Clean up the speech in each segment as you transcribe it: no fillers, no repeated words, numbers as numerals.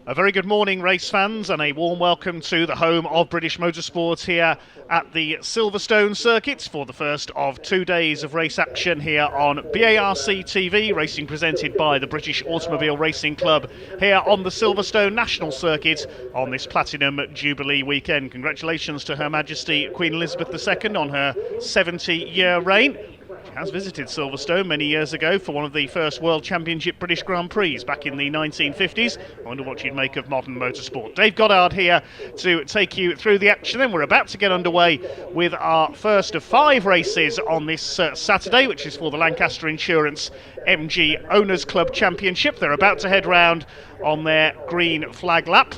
A very good morning, race fans, and a warm welcome to the home of British motorsport here at the Silverstone circuit for the first of 2 days of race action here on BARC TV, racing presented by the British Automobile Racing Club here on the Silverstone National Circuit on this Platinum Jubilee weekend. Congratulations to Her Majesty Queen Elizabeth II on her 70-year reign. She has visited Silverstone many years ago for one of the first World Championship British Grand Prix back in the 1950s. I wonder what you'd make of modern motorsport. Dave Goddard here to take you through the action. Then we're about to get underway with our first of 5 races on this Saturday, which is for the Lancaster Insurance MG Owners Club Championship. They're about to head round on their green flag lap.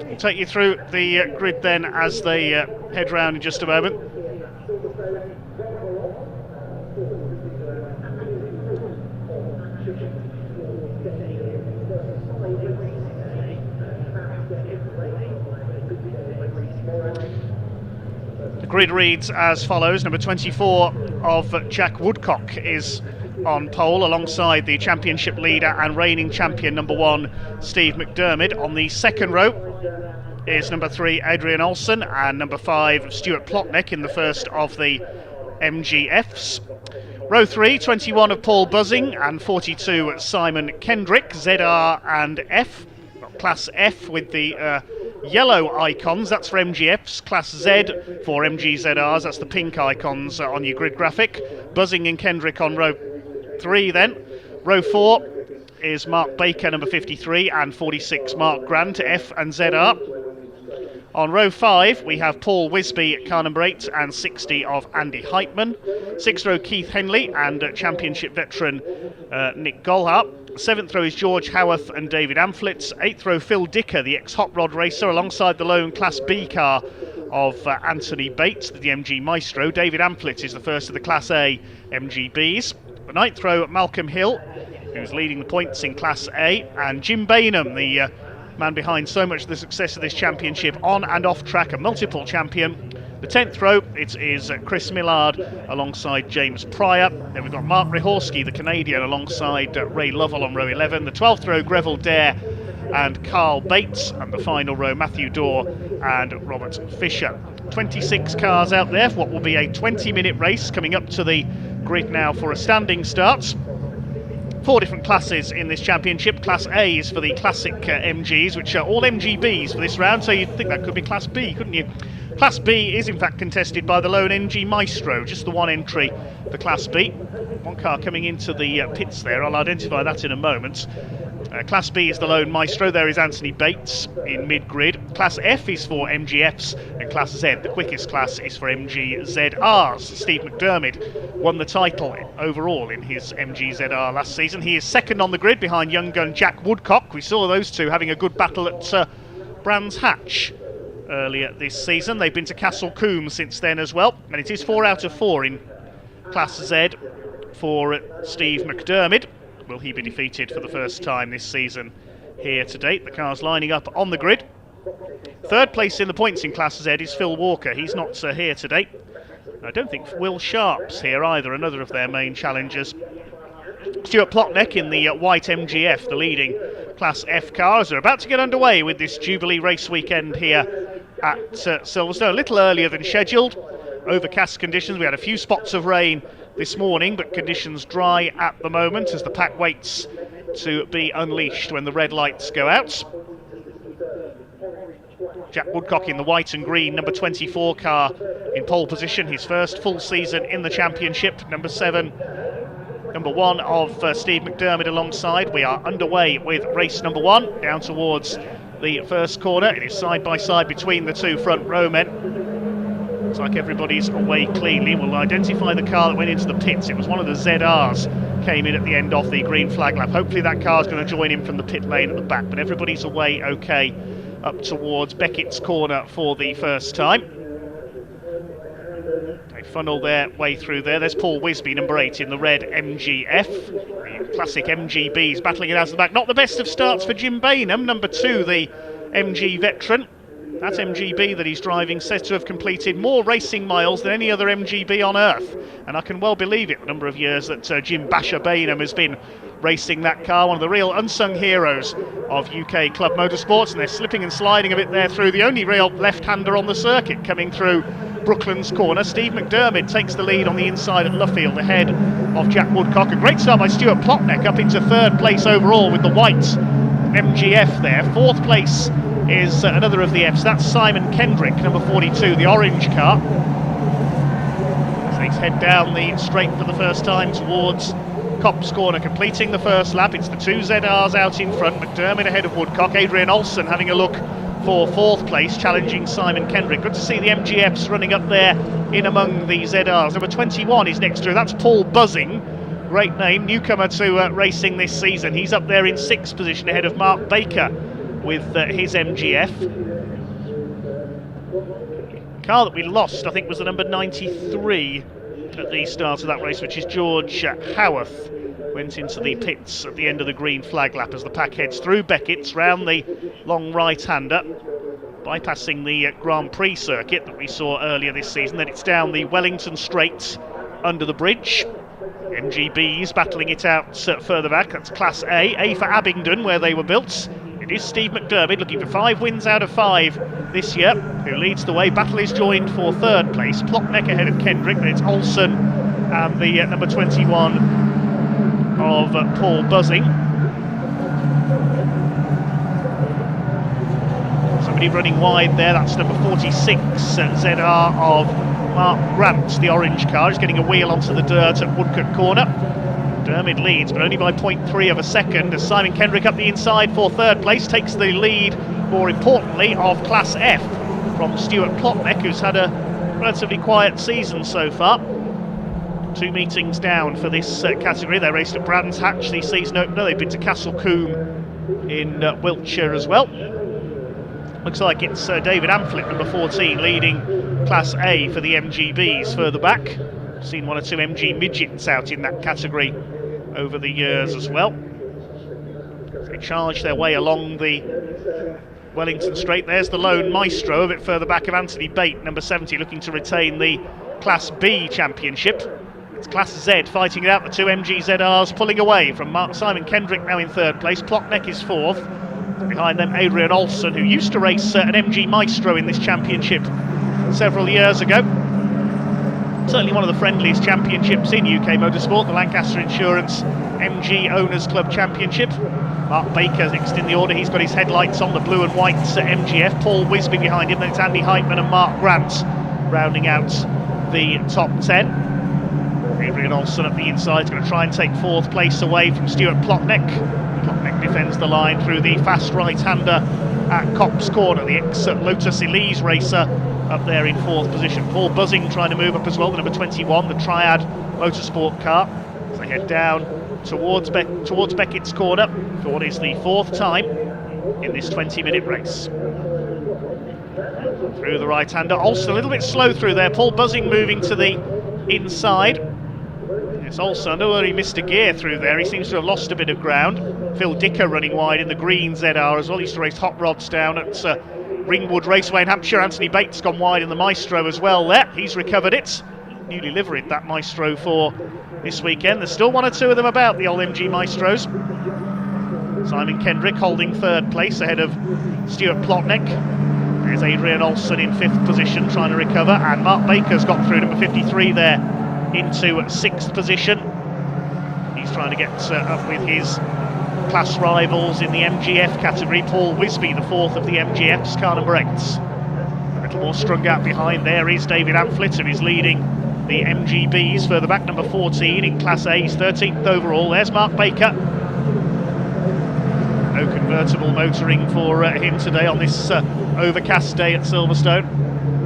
We'll take you through the grid then as they head round in just a moment. The grid reads as follows. Number 24 of Jack Woodcock is on pole alongside the championship leader and reigning champion number 1 Steve McDermott. On the second row is number 3 Adrian Olsen and number 5 Stuart Plotnick in the first of the MGFs. Row 3, 21 of Paul Buzzing and 42 Simon Kendrick, ZR and F. Class F with the yellow icons, that's for MGFs. Class Z for MGZRs, that's the pink icons on your grid graphic. Buzzing and Kendrick on row 3 then. Row 4 is Mark Baker, number 53, and 46 Mark Grant, F and ZR. On row 5 we have Paul Wisby, car number 8, and 60 of Andy Heitman. 6th row Keith Henley and championship veteran Nick Golhart. 7th row is George Howarth and David Amphlett. 8th row Phil Dicker, the ex-Hot Rod racer, alongside the lone Class B car of Anthony Bates, the MG Maestro. David Amphlett is the first of the Class A MGBs. The 9th row Malcolm Hill, who's leading the points in Class A, and Jim Bainham, the man behind so much of the success of this championship on and off track, a multiple champion. The 10th row, it is Chris Millard alongside James Pryor. Then we've got Mark Rehorski, the Canadian, alongside Ray Lovell on row 11. The 12th row, Greville Dare and Carl Bates. And the final row, Matthew Dorr and Robert Fisher. 26 cars out there for what will be a 20-minute race, coming up to the grid now for a standing start. 4 different classes in this championship. Class A is for the classic MGs, which are all MGBs for this round, so you'd think that could be Class B, couldn't you? Class B is in fact contested by the lone MG Maestro, just the one entry for Class B. One car coming into the pits there, I'll identify that in a moment. Class B is the lone Maestro, there is Anthony Bates in mid-grid. Class F is for MGFs, and Class Z, the quickest class, is for MGZRs. Steve McDermott won the title overall in his MGZR last season. He is second on the grid behind young gun Jack Woodcock. We saw those two having a good battle at Brands Hatch earlier this season. They've been to Castle Combe since then as well, and it is 4 out of 4 in Class Z for Steve McDermott. Will he be defeated for the first time this season here to date? The cars lining up on the grid. 3rd place in the points in Class Z is Phil Walker. He's not here today. I don't think Will Sharp's here either, another of their main challengers. Stuart Plotnick in the white MGF, the leading Class F cars, are about to get underway with this Jubilee race weekend here at Silverstone. A little earlier than scheduled. Overcast conditions. We had a few spots of rain this morning, but conditions dry at the moment as the pack waits to be unleashed when the red lights go out. Jack Woodcock in the white and green number 24 car in pole position, his first full season in the championship. Number 1 of Steve McDermott alongside. We are underway with race number 1 down towards the first corner. It is side by side between the two front row men. Looks like everybody's away cleanly. We'll identify the car that went into the pits. It was one of the ZRs, came in at the end of the green flag lap. Hopefully that car's going to join in from the pit lane at the back, but everybody's away okay up towards Beckett's corner for the first time. They funnel their way through there. There's Paul Wisby, number 8 in the red MGF. The classic MGBs battling it out to the back. Not the best of starts for Jim Bainham, number 2, the MG veteran. That MGB that he's driving says to have completed more racing miles than any other MGB on earth. And I can well believe it, the number of years that Jim Basher Bainham has been racing that car, one of the real unsung heroes of UK club motorsports. And they're slipping and sliding a bit there through the only real left-hander on the circuit coming through Brooklands corner. Steve McDermott takes the lead on the inside at Luffield ahead of Jack Woodcock. A great start by Stuart Plotneck up into 3rd place overall with the white MGF there. 4th place is another of the Fs, that's Simon Kendrick, number 42, the orange car. As they head down the straight for the first time towards Copse corner, completing the first lap. It's the 2 ZRs out in front, McDermott ahead of Woodcock. Adrian Olsen having a look for 4th place, challenging Simon Kendrick. Good to see the MGFs running up there in among the ZRs. Number 21 is next through, that's Paul Buzzing. Great name, newcomer to racing this season. He's up there in 6th position ahead of Mark Baker with his MGF. Car that we lost, I think, was the number 93 at the start of that race, which is George Howarth. Went into the pits at the end of the green flag lap as the pack heads through Beckett's round the long right-hander, bypassing the Grand Prix circuit that we saw earlier this season. Then it's down the Wellington Straight under the bridge. MGBs battling it out further back. That's Class A for Abingdon, where they were built. It is Steve McDermott looking for 5 wins out of 5 this year, who leads the way. Battle is joined for 3rd place. Plotneck ahead of Kendrick, then it's Olsen and the number 21 of Paul Buzzing. Somebody running wide there, that's number 46, ZR of Mark Grant, the orange car. Is getting a wheel onto the dirt at Woodcock corner. McDermott leads, but only by 0.3 of a second, as Simon Kendrick up the inside for 3rd place, takes the lead, more importantly, of Class F from Stuart Plotneck, who's had a relatively quiet season so far. 2 meetings down for this category. They raced at Brands Hatch, the season opener. They've been to Castle Combe in Wiltshire as well. Looks like it's David Amphlett, number 14, leading Class A for the MGBs further back. Seen 1 or 2 MG midgets out in that category over the years as well. They charge their way along the Wellington Straight. There's the lone maestro a bit further back of Anthony Bate, number 70, looking to retain the Class B championship. It's Class Z fighting it out, the 2 MG ZRs pulling away from Simon Kendrick, now in 3rd place. Plotneck is 4th. Behind them, Adrian Olsen, who used to race an MG Maestro in this championship several years ago. Certainly one of the friendliest championships in UK motorsport, the Lancaster Insurance MG Owners Club Championship. Mark Baker next in the order. He's got his headlights on, the blue and white MGF. Paul Wisby behind him. Then it's Andy Heitman and Mark Grant rounding out the top 10. Adrian Olsen at the inside is going to try and take 4th place away from Stuart Plotneck. Plotneck defends the line through the fast right-hander at Copse corner. The ex-Lotus Elise racer up there in 4th position. Paul Buzzing trying to move up as well, the number 21, the Triad Motorsport car. As they head down towards Beckett's corner for what is the 4th time in this 20-minute race. Through the right-hander, Olsen a little bit slow through there. Paul Buzzing moving to the inside. It's Olsen, I know he missed a gear through there. He seems to have lost a bit of ground. Phil Dicker running wide in the green ZR as well. He used to race hot rods down at Ringwood Raceway in Hampshire. Anthony Bates gone wide in the Maestro as well there. He's recovered it. Newly liveried that Maestro for this weekend. There's still 1 or 2 of them about, the old MG Maestros. Simon Kendrick holding 3rd place ahead of Stuart Plotneck. There's Adrian Olsen in 5th position trying to recover, and Mark Baker's got through, number 53 there, into 6th position. He's trying to get up with his class rivals in the MGF category. Paul Wisby, the fourth of the MGFs, car number 8. A little more strung out behind there is David Amflitter, who's leading the MGBs. Further back, number 14 in Class A, he's 13th overall. There's Mark Baker. No convertible motoring for him today on this overcast day at Silverstone.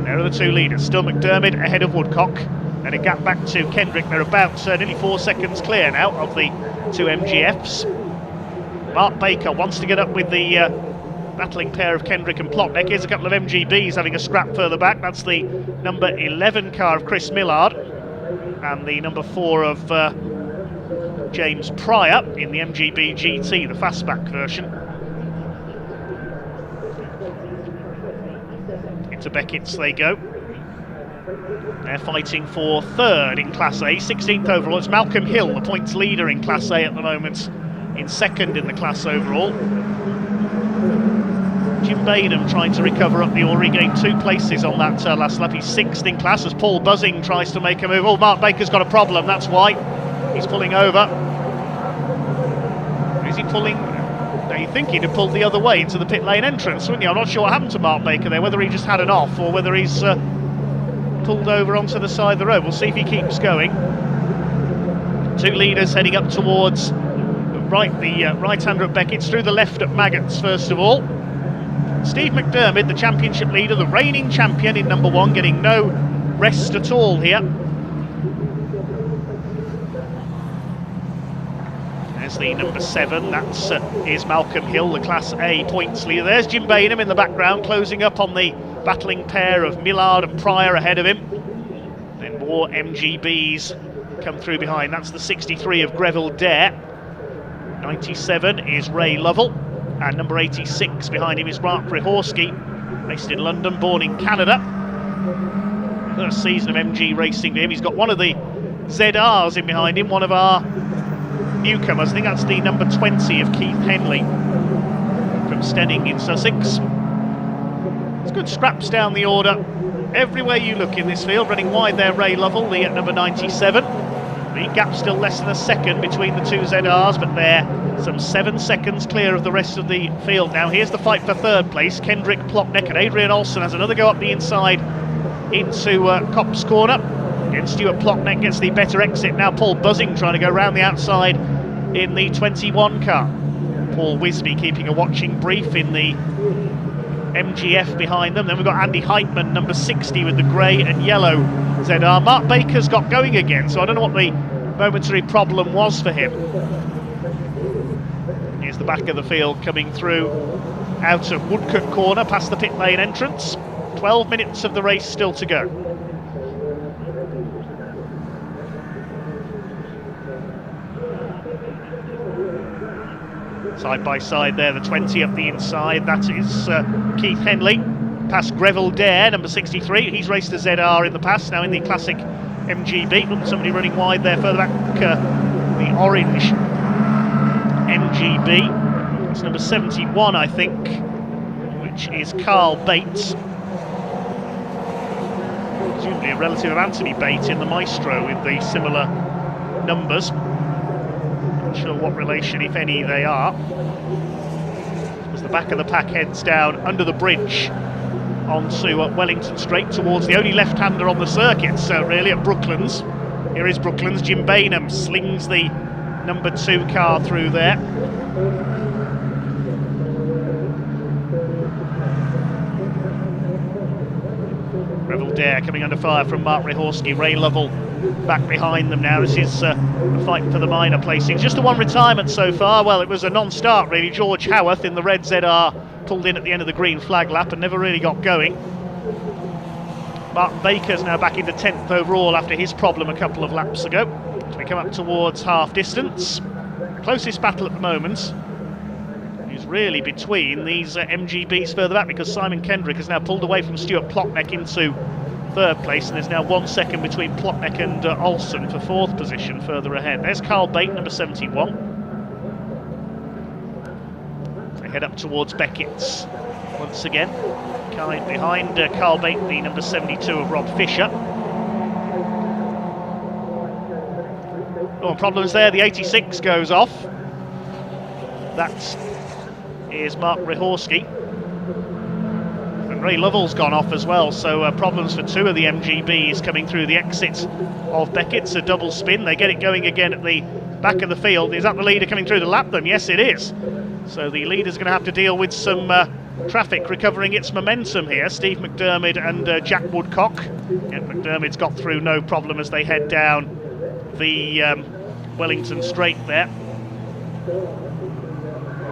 There are the two leaders. Still Mcdermott ahead of Woodcock. And a gap back to Kendrick. They're about nearly 4 seconds clear now of the two MGFs. Mark Baker wants to get up with the battling pair of Kendrick and Plotnick. Here's a couple of MGBs having a scrap further back. That's the number 11 car of Chris Millard and the number 4 of James Pryor in the MGB GT, the fastback version. Into Beckett's they go. They're fighting for third in Class A, 16th overall. It's Malcolm Hill, the points leader in Class A at the moment, in second in the class overall. Jim Bainham trying to recover up the Ori, gained 2 places on that last lap. He's 6th in class as Paul Buzzing tries to make a move. Oh, Mark Baker's got a problem, that's why. He's pulling over. Is he pulling? Now you think he'd have pulled the other way into the pit lane entrance, wouldn't you? I'm not sure what happened to Mark Baker there, whether he just had an off or whether he's pulled over onto the side of the road. We'll see if he keeps going. 2 leaders heading up towards the right-hander at Beckett's, through the left at Maggots first of all. Steve Mcdermott, the championship leader, the reigning champion in number 1, getting no rest at all here. There's the number 7, that is Malcolm Hill, the Class A points leader. There's Jim Bainham in the background, closing up on the battling pair of Millard and Pryor ahead of him. Then more MGBs come through behind. That's the 63 of Greville Dare. 97 is Ray Lovell, and number 86 behind him is Mark Ryhorski, based in London, born in Canada. First season of MG racing for him. He's got one of the ZRs in behind him, one of our newcomers. I think that's the number 20 of Keith Henley from Stenning in Sussex. It's good scraps down the order everywhere you look in this field. Running wide there, Ray Lovell, the number 97. The gap still less than a second between the two ZRs, but they're some 7 seconds clear of the rest of the field now. Here's the fight for third place. Kendrick, Plotnick and Adrian Olsen has another go up the inside into Copse Corner. Again, Stuart Plotnick gets the better exit now. Paul Buzzing trying to go round the outside in the 21 car. Paul Wisby keeping a watching brief in the MGF behind them. Then we've got Andy Heitman, number 60, with the grey and yellow ZR. Mark Baker's got going again, so I don't know what the momentary problem was for him. Here's the back of the field coming through out of Woodcock Corner, past the pit lane entrance. 12 minutes of the race still to go. Side by side there, the 20 up the inside, that is Keith Henley, past Greville Dare, number 63. He's raced a ZR in the past, now in the classic MGB. Look, somebody running wide there further back, the orange MGB. It's number 71, I think, which is Carl Bates. Presumably a relative of Anthony Bates in the Maestro with the similar numbers. Not sure what relation, if any, they are. As the back of the pack heads down under the bridge onto Wellington Straight towards the only left-hander on the circuit, so really at Brooklands. Here is Brooklands. Jim Bainham slings the number 2 car through there. Greville Dare coming under fire from Mark Ryhorski. Ray Lovell back behind them now. This is a fight for the minor placings. Just the one retirement so far. Well, it was a non-start really. George Howarth in the red ZR pulled in at the end of the green flag lap and never really got going. Mark Baker's now back into 10th overall after his problem a couple of laps ago. As we come up towards half distance, the closest battle at the moment is really between these MGBs further back, because Simon Kendrick has now pulled away from Stuart Plotnick into third place, and there's now 1 second between Plotnick and Olsen for fourth position further ahead. There's Carl Bate, number 71. They head up towards Beckett's once again. Behind Carl Bate, the number 72 of Rob Fisher. Oh, problems there, the 86 goes off. That is Mark Ryhorski. And Ray Lovell's gone off as well, so problems for two of the MGBs coming through the exit of Beckett's. A double spin. They get it going again at the back of the field. Is that the leader coming through to lap them? Yes, it is. So the leader's going to have to deal with some traffic recovering its momentum here. Steve Mcdermott and Jack Woodcock. And McDermott's got through no problem as they head down the Wellington Straight there.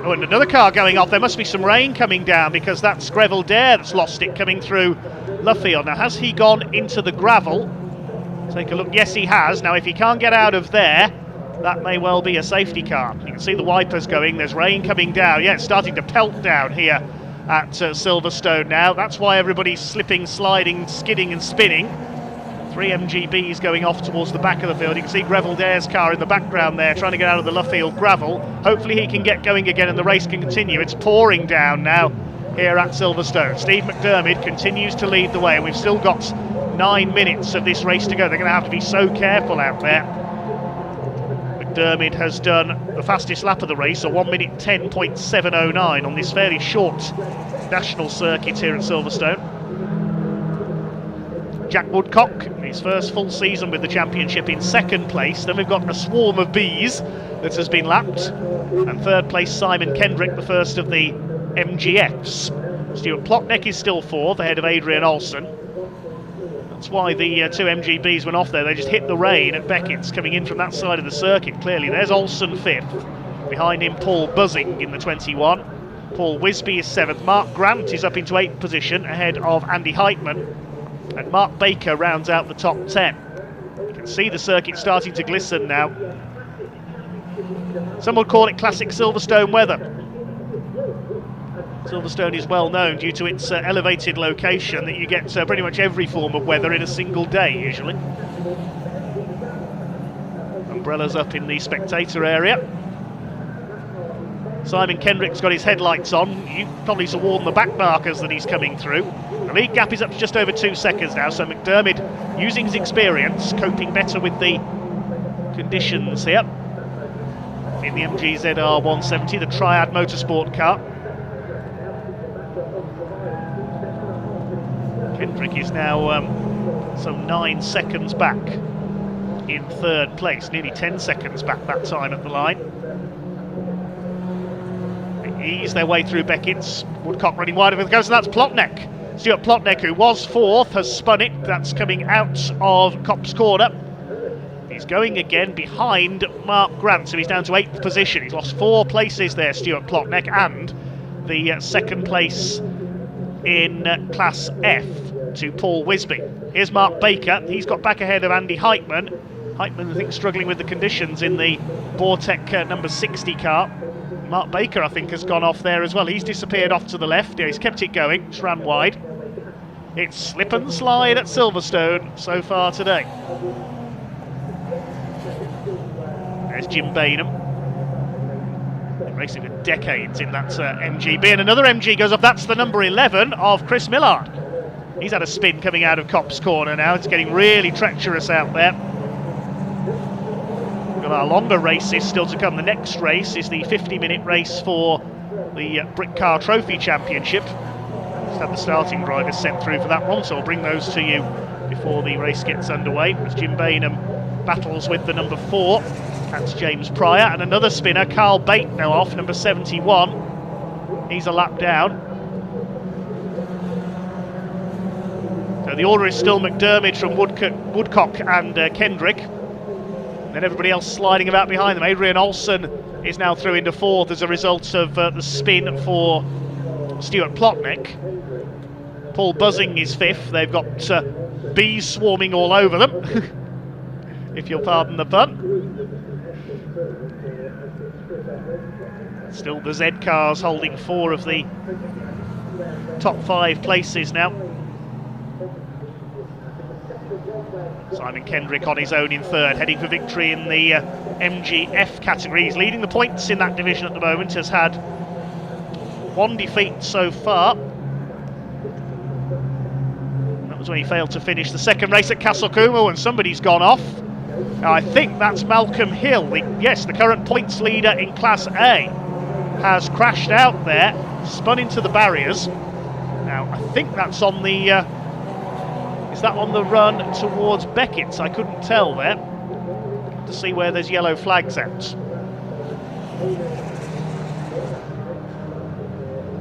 Oh, and another car going off. There must be some rain coming down because that's Greville Dare that's lost it coming through Luffield. Now, has he gone into the gravel? Take a look. Yes, he has. Now, if he can't get out of there, that may well be a safety car. You can see the wipers going. There's rain coming down. Yeah, it's starting to pelt down here at Silverstone now. That's why everybody's slipping, sliding, skidding and spinning. 3 MGBs going off towards the back of the field. You can see Greville Dare's car in the background there trying to get out of the Luffield gravel. Hopefully he can get going again and the race can continue. It's pouring down now here at Silverstone. Steve Mcdermott continues to lead the way, and we've still got 9 minutes of this race to go. They're going to have to be so careful out there. McDermott has done the fastest lap of the race, a 1 minute 10.709 on this fairly short national circuit here at Silverstone. Jack Woodcock, his first full season with the championship, in second place. Then we've got a swarm of bees that has been lapped. And third place, Simon Kendrick, the first of the MGFs. Stuart Plotnick is still fourth, ahead of Adrian Olsen. That's why the 2 MGBs went off there. They just hit the rain at Beckett's coming in from that side of the circuit. Clearly, there's Olsen fifth. Behind him, Paul Buzzing in the 21. Paul Wisby is seventh. Mark Grant is up into 8th position, ahead of Andy Heitman. And Mark Baker rounds out the top 10. You can see the circuit starting to glisten now. Some would call it classic Silverstone weather. Silverstone is well known due to its elevated location that you get pretty much every form of weather in a single day usually. Umbrellas up in the spectator area. Simon Kendrick's got his headlights on. You probably saw warn the back markers that he's coming through. The lead gap is up to just over 2 seconds now, so McDermott, using his experience, coping better with the conditions here. In the MG ZR 170, the Triad Motorsport car. Kendrick is now some 9 seconds back in third place, nearly 10 seconds back that time at the line. They ease their way through Beckett's. Woodcock running wide of the goes, and that's Plotnick. Stuart Plotnick, who was fourth, has spun it. That's coming out of Copse Corner. He's going again behind Mark Grant, so he's down to 8th position. He's lost 4 places there, Stuart Plotnick, and the second place in Class F to Paul Wisby. Here's Mark Baker. He's got back ahead of Andy Heitman. Heitman, I think, struggling with the conditions in the Bortec number 60 car. Mark Baker, I think, has gone off there as well. He's disappeared off to the left. Yeah, he's kept it going. Just ran wide. It's slip and slide at Silverstone so far today. There's Jim Bainham. Been racing for decades in that MGB. And another MG goes up. That's the number 11 of Chris Millard. He's had a spin coming out of Copse Corner now. It's getting really treacherous out there. We've got our longer races still to come. The next race is the 50-minute race for the Britcar Trophy Championship. Just had the starting drivers sent through for that one, so I'll bring those to you before the race gets underway. As Jim Bainham battles with the number 4, that's James Pryor, and another spinner, Carl Bate, now off, number 71. He's a lap down. So the order is still McDermott from Woodcock and Kendrick. Then everybody else sliding about behind them. Adrian Olsen is now through into 4th as a result of the spin for Stuart Plotnick. Paul Buzzing is 5th. They've got bees swarming all over them, if you'll pardon the pun. Still the Z cars holding 4 of the top 5 places now. Simon Kendrick on his own in 3rd, heading for victory in the MGF category. He's leading the points in that division at the moment, has had 1 defeat so far. That was when he failed to finish the second race at Castle Coombe, and somebody's gone off. Now, I think that's Malcolm Hill, the current points leader in Class A. has crashed out there, spun into the barriers. Now, I think that's on the... is that on the run towards Beckett's? I couldn't tell there. To see where there's yellow flags out.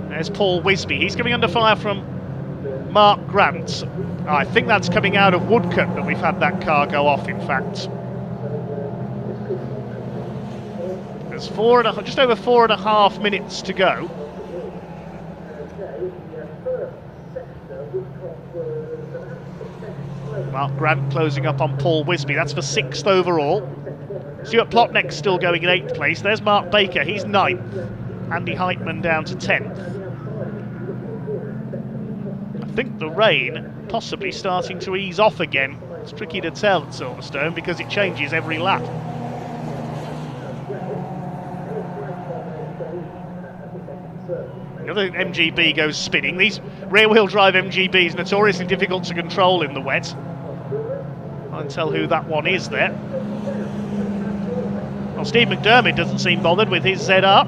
There's Paul Wisby. He's coming under fire from Mark Grant. I think that's coming out of Woodcote that we've had that car go off, in fact. There's just over 4.5 minutes to go. Mark Grant closing up on Paul Wisby. That's for 6th overall. Stuart Plotnick's still going in 8th place. There's Mark Baker. He's 9th. Andy Heitman down to 10th. I think the rain possibly starting to ease off again. It's tricky to tell at Silverstone because it changes every lap. The other MGB goes spinning. These rear-wheel drive MGBs notoriously difficult to control in the wet. I can't tell who that one is there. Well, Steve McDermott doesn't seem bothered with his ZR.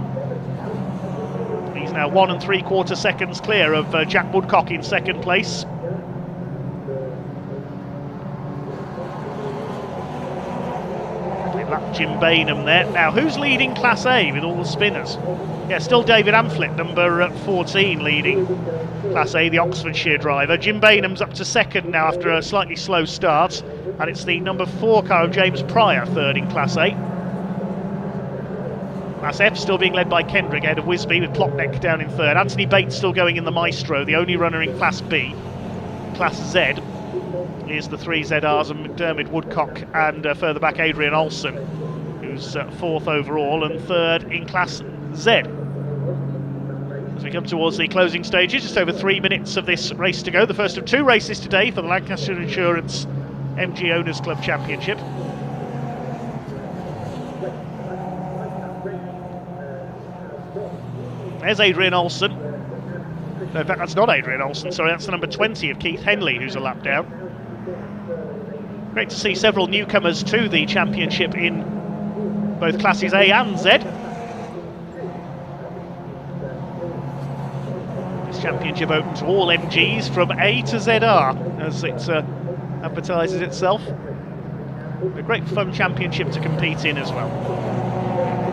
He's now 1 3/4 seconds clear of Jack Woodcock in 2nd place. Jim Bainham there. Now, who's leading Class A with all the spinners? Yeah, still David Amphlett, number 14, leading Class A, the Oxfordshire driver. Jim Bainham's up to 2nd now after a slightly slow start, and it's the number 4 car of James Pryor, 3rd in Class A. Class F still being led by Kendrick ahead of Wisby, with Plotnick down in 3rd. Anthony Bates still going in the Maestro, the only runner in Class B. Class Z is the 3 ZRs of McDermott, Woodcock, and further back Adrian Olsen, who's 4th overall and 3rd in Class Z. As we come towards the closing stages, just over 3 minutes of this race to go. The first of 2 races today for the Lancaster Insurance MG Owners Club Championship. There's Adrian Olsen. No, in fact, that's not Adrian Olsen, sorry, that's the number 20 of Keith Henley, who's a lap down. Great to see several newcomers to the championship in both classes A and Z. This championship open to all MGs from A to ZR, as it advertises itself. A great fun championship to compete in as well.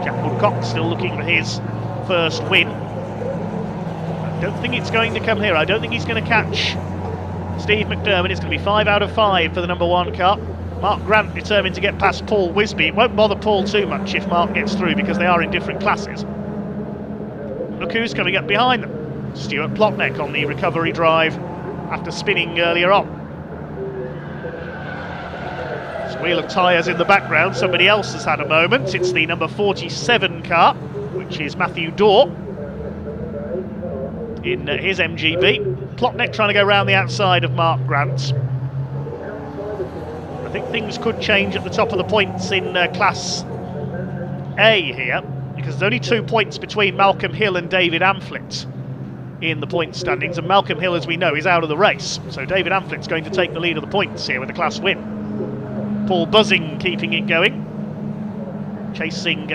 Jack Woodcock still looking for his first win. I don't think it's going to come here. I don't think he's going to catch Steve McDermott. It's going to be 5 out of 5 for the number 1 car. Mark Grant determined to get past Paul Wisby. It won't bother Paul too much if Mark gets through because they are in different classes. Look who's coming up behind them. Stuart Plotnick on the recovery drive after spinning earlier on. Wheel of tyres in the background. Somebody else has had a moment. It's the number 47 car, which is Matthew Dorr in his MGB. Plotnick trying to go round the outside of Mark Grant. I think things could change at the top of the points in Class A here, because there's only 2 points between Malcolm Hill and David Amphlett in the point standings, and Malcolm Hill, as we know, is out of the race. So David Ampflett's going to take the lead of the points here with a class win. Paul Buzzing keeping it going, chasing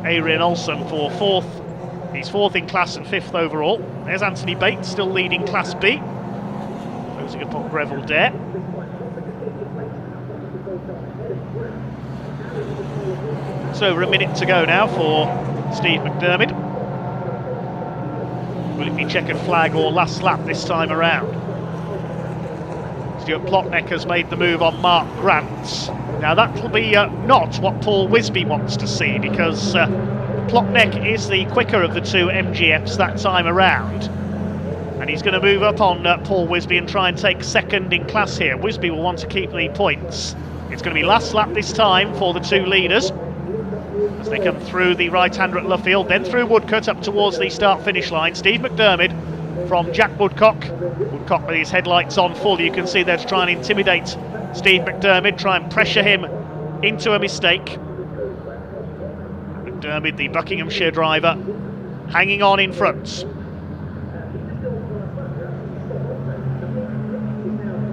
Adrian Olsen for 4th. He's 4th in class and 5th overall. There's Anthony Bates still leading Class B, closing upon Greville Dare. It's over a minute to go now for Steve McDermott. Will it be checkered flag or last lap this time around? Stuart Plotnick has made the move on Mark Grant. Now that will be not what Paul Wisby wants to see, because Plotnick is the quicker of the 2 MGFs that time around, and he's going to move up on Paul Wisby and try and take 2nd in class here. Wisby will want to keep the points. It's going to be last lap this time for the 2 leaders as they come through the right-hander at Luffield, then through Woodcote up towards the start-finish line. Steve McDermott from Jack Woodcock. Woodcock with his headlights on full. You can see they're trying to intimidate Steve McDermott, try and pressure him into a mistake. McDermott, the Buckinghamshire driver, hanging on in front.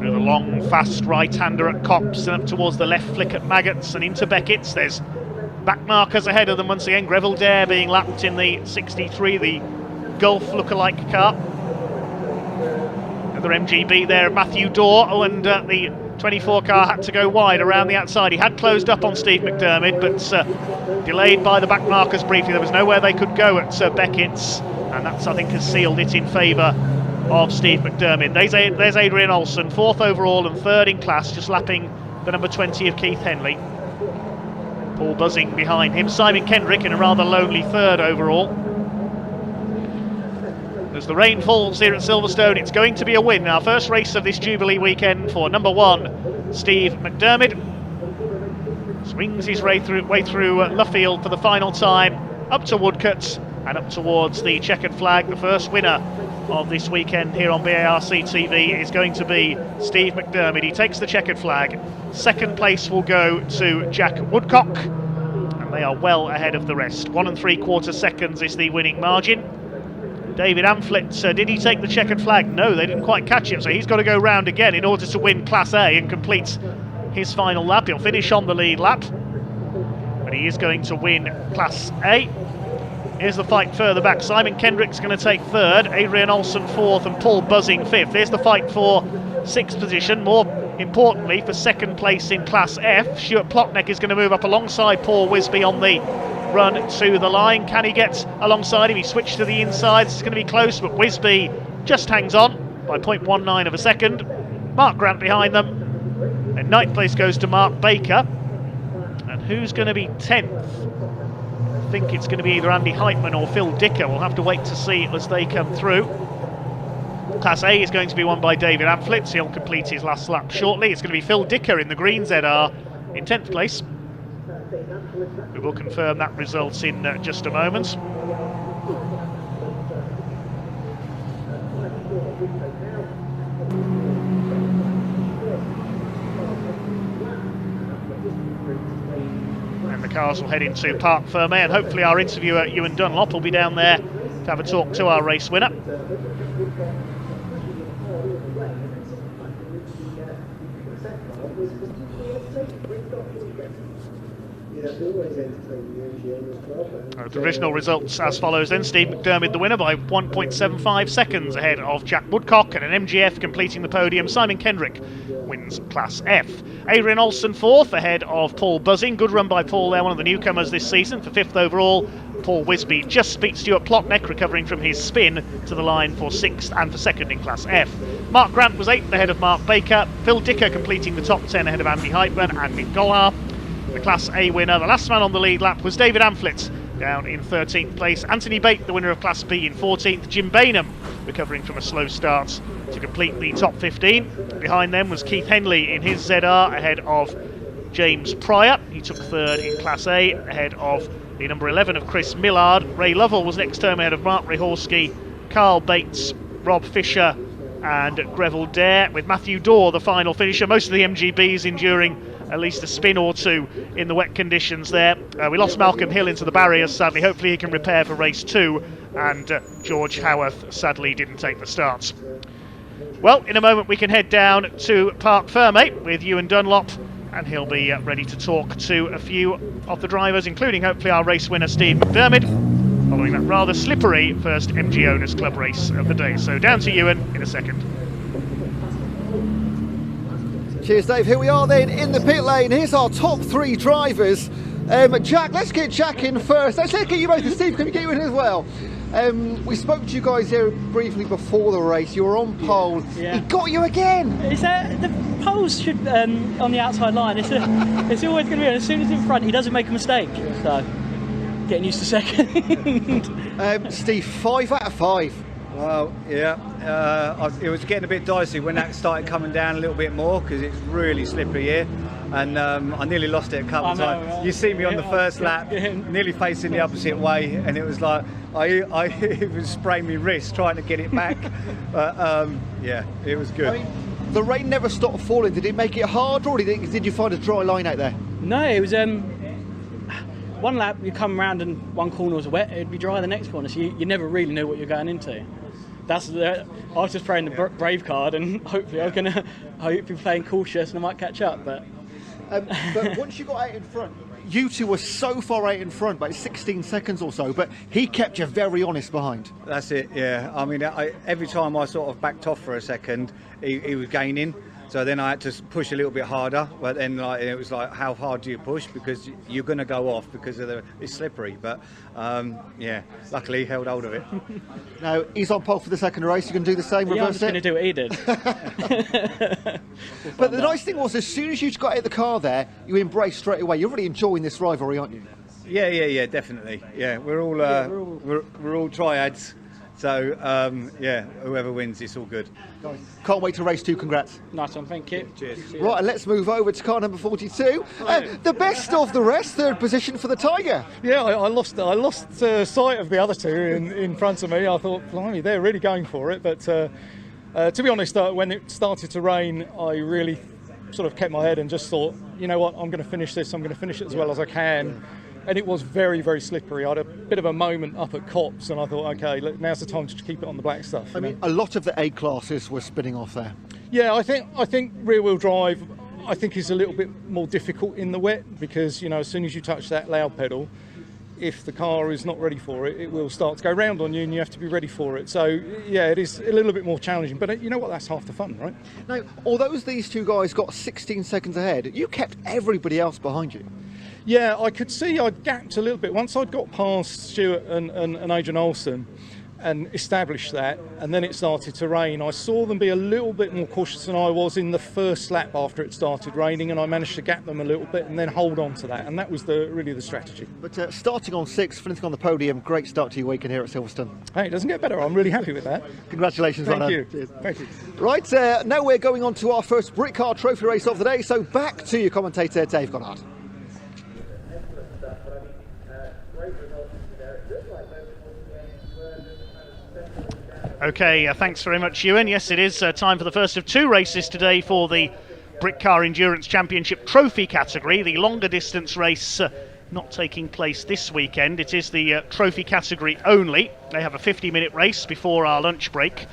With a long, fast right-hander at Cops and up towards the left flick at Maggots and into Beckett's. There's back markers ahead of them once again. Greville Dare being lapped in the 63, the Golf look-alike car. Another MGB there, Matthew Dorr. Oh, and the 24 car had to go wide around the outside. He had closed up on Steve McDermott, but delayed by the back markers briefly. There was nowhere they could go at Beckett's, and that's, I think, has sealed it in favour of Steve McDermott. There's Adrian Olsen, 4th overall and 3rd in class, just lapping the number 20 of Keith Henley. Paul buzzing behind him. Simon Kendrick in a rather lonely 3rd overall. As the rain falls here at Silverstone, it's going to be a win. Our first race of this Jubilee weekend for number 1, Steve McDermott. Swings his way through Luffield for the final time, up to Woodcote and up towards the checkered flag. The first winner of this weekend here on BARC TV is going to be Steve McDermott. He takes the checkered flag. 2nd place will go to Jack Woodcock, and they are well ahead of the rest. 1 3/4 seconds is the winning margin. David Amphlett, did he take the checkered flag? No, they didn't quite catch him, so he's got to go round again in order to win Class A and complete his final lap. He'll finish on the lead lap, but he is going to win Class A. Here's the fight further back. Simon Kendrick's going to take 3rd, Adrian Olsen 4th, and Paul Buzzing 5th. There's the fight for 6th position. More importantly, for 2nd place in Class F, Stuart Plotneck is going to move up alongside Paul Wisby on the run to the line. Can he get alongside him? He switched to the inside. It's going to be close, but Wisby just hangs on by 0.19 of a second. Mark Grant behind them. And 9th place goes to Mark Baker. And who's going to be 10th? I think it's going to be either Andy Heitman or Phil Dicker. We'll have to wait to see as they come through. Class A is going to be won by David Amphlett. He'll complete his last lap shortly. It's going to be Phil Dicker in the green ZR in 10th place. We will confirm that result in just a moment. And the cars will head into Parc Fermé, and hopefully our interviewer Ewan Dunlop will be down there to have a talk to our race winner. The provisional results as follows then. Steve McDermott the winner by 1.75 seconds ahead of Jack Woodcock, and an MGF completing the podium. Simon Kendrick wins Class F. Adrian Olsen 4th ahead of Paul Buzzing. Good run by Paul there, one of the newcomers this season, for 5th overall. Paul Wisby just beats Stuart Plotneck, recovering from his spin, to the line for 6th and for 2nd in Class F. Mark Grant was 8th ahead of Mark Baker. Phil Dicker completing the top 10 ahead of Andy Heitman and Mick Golhar. The Class A winner, the last man on the lead lap, was David Amphlett, down in 13th place. Anthony Bate, the winner of Class B, in 14th. Jim Bainham, recovering from a slow start, to complete the top 15. Behind them was Keith Henley in his ZR, ahead of James Pryor. He took 3rd in Class A, ahead of the number 11 of Chris Millard. Ray Lovell was next term ahead of Mark Ryhorski, Carl Bates, Rob Fisher and Greville Dare, with Matthew Dorr the final finisher. Most of the MGBs enduring at least a spin or two in the wet conditions there. We lost Malcolm Hill into the barriers, sadly. Hopefully he can repair for race 2, and George Howarth sadly didn't take the start. Well, in a moment we can head down to Parc Fermé with Ewan Dunlop, and he'll be ready to talk to a few of the drivers, including hopefully our race winner Steve McDermott, following that rather slippery first MG Owners Club race of the day. So down to Ewan in a second. Cheers, Dave. Here we are then in the pit lane. Here's our top 3 drivers. Jack, let's get Jack in first. Let's get you both. And Steve, can we get you in as well? We spoke to you guys here briefly before the race. You were on pole. Yeah. He got you again. The poles should on the outside line. It's always going to be. As soon as in front, he doesn't make a mistake. So getting used to second. Steve, 5 out of 5. Well, yeah, it was getting a bit dicey when that started coming down a little bit more, because it's really slippery here, and I nearly lost it a couple of times. Right? You see me on the first lap, nearly facing the opposite way, and it was like I even sprayed my wrist trying to get it back. But yeah, it was good. I mean, the rain never stopped falling. Did it make it hard, or did you find a dry line out there? No, it was one lap you come around and one corner was wet, it'd be dry the next corner, so you never really knew what you're going into. I was just playing the brave card, and hopefully I hope you're playing cautious and I might catch up. But but once you got out in front, you two were so far out in front, by 16 seconds or so, but he kept you very honest behind. That's it, yeah. I mean, every time I sort of backed off for a second, he was gaining. So then I had to push a little bit harder, but then it was like, how hard do you push? Because you're going to go off because it's slippery. But yeah, luckily he held hold of it. Now, he's on pole for the second race. You can do the same, Yeah, I'm reverse just going to do what he did. But the nice thing was, as soon as you got out of the car there, you embraced straight away. You're really enjoying this rivalry, aren't you? Yeah, definitely. Yeah, we're all triads. So yeah, whoever wins, it's all good. Guys, can't wait to race 2. Congrats. Nice one, thank you. Cheers. Right, and let's move over to car number 42. The best of the rest, 3rd position for the Tiger. Yeah, I lost sight of the other two in front of me. I thought, blimey, they're really going for it. But to be honest, when it started to rain, I really sort of kept my head and just thought, you know what, I'm going to finish this. I'm going to finish it as well as I can. And it was very, very slippery. I had a bit of a moment up at Cops, and I thought, okay, look, now's the time to keep it on the black stuff. I mean, a lot of the A classes were spinning off there. Yeah, I think rear-wheel drive, I think is a little bit more difficult in the wet because, you know, as soon as you touch that loud pedal, if the car is not ready for it, it will start to go round on you, and you have to be ready for it. So yeah, it is a little bit more challenging, but you know what, that's half the fun, right? Now, although these two guys got 16 seconds ahead, you kept everybody else behind you. Yeah, I could see I'd gapped a little bit. Once I'd got past Stuart and Adrian Olsen and established that, and then it started to rain, I saw them be a little bit more cautious than I was in the first lap after it started raining, and I managed to gap them a little bit and then hold on to that, and that was really the strategy. But starting on 6th, finishing on the podium, great start to your weekend here at Silverstone. Hey, it doesn't get better. I'm really happy with that. Congratulations. Thank you. Cheers. Thank you. Right, now we're going on to our first Britcar Trophy race of the day, so back to your commentator, Dave Goddard. Okay, thanks very much, Ewan. Yes, it is time for the first of 2 races today for the Britcar Endurance Championship Trophy category. The longer distance race not taking place this weekend. It is the trophy category only. They have a 50-minute race before our lunch break.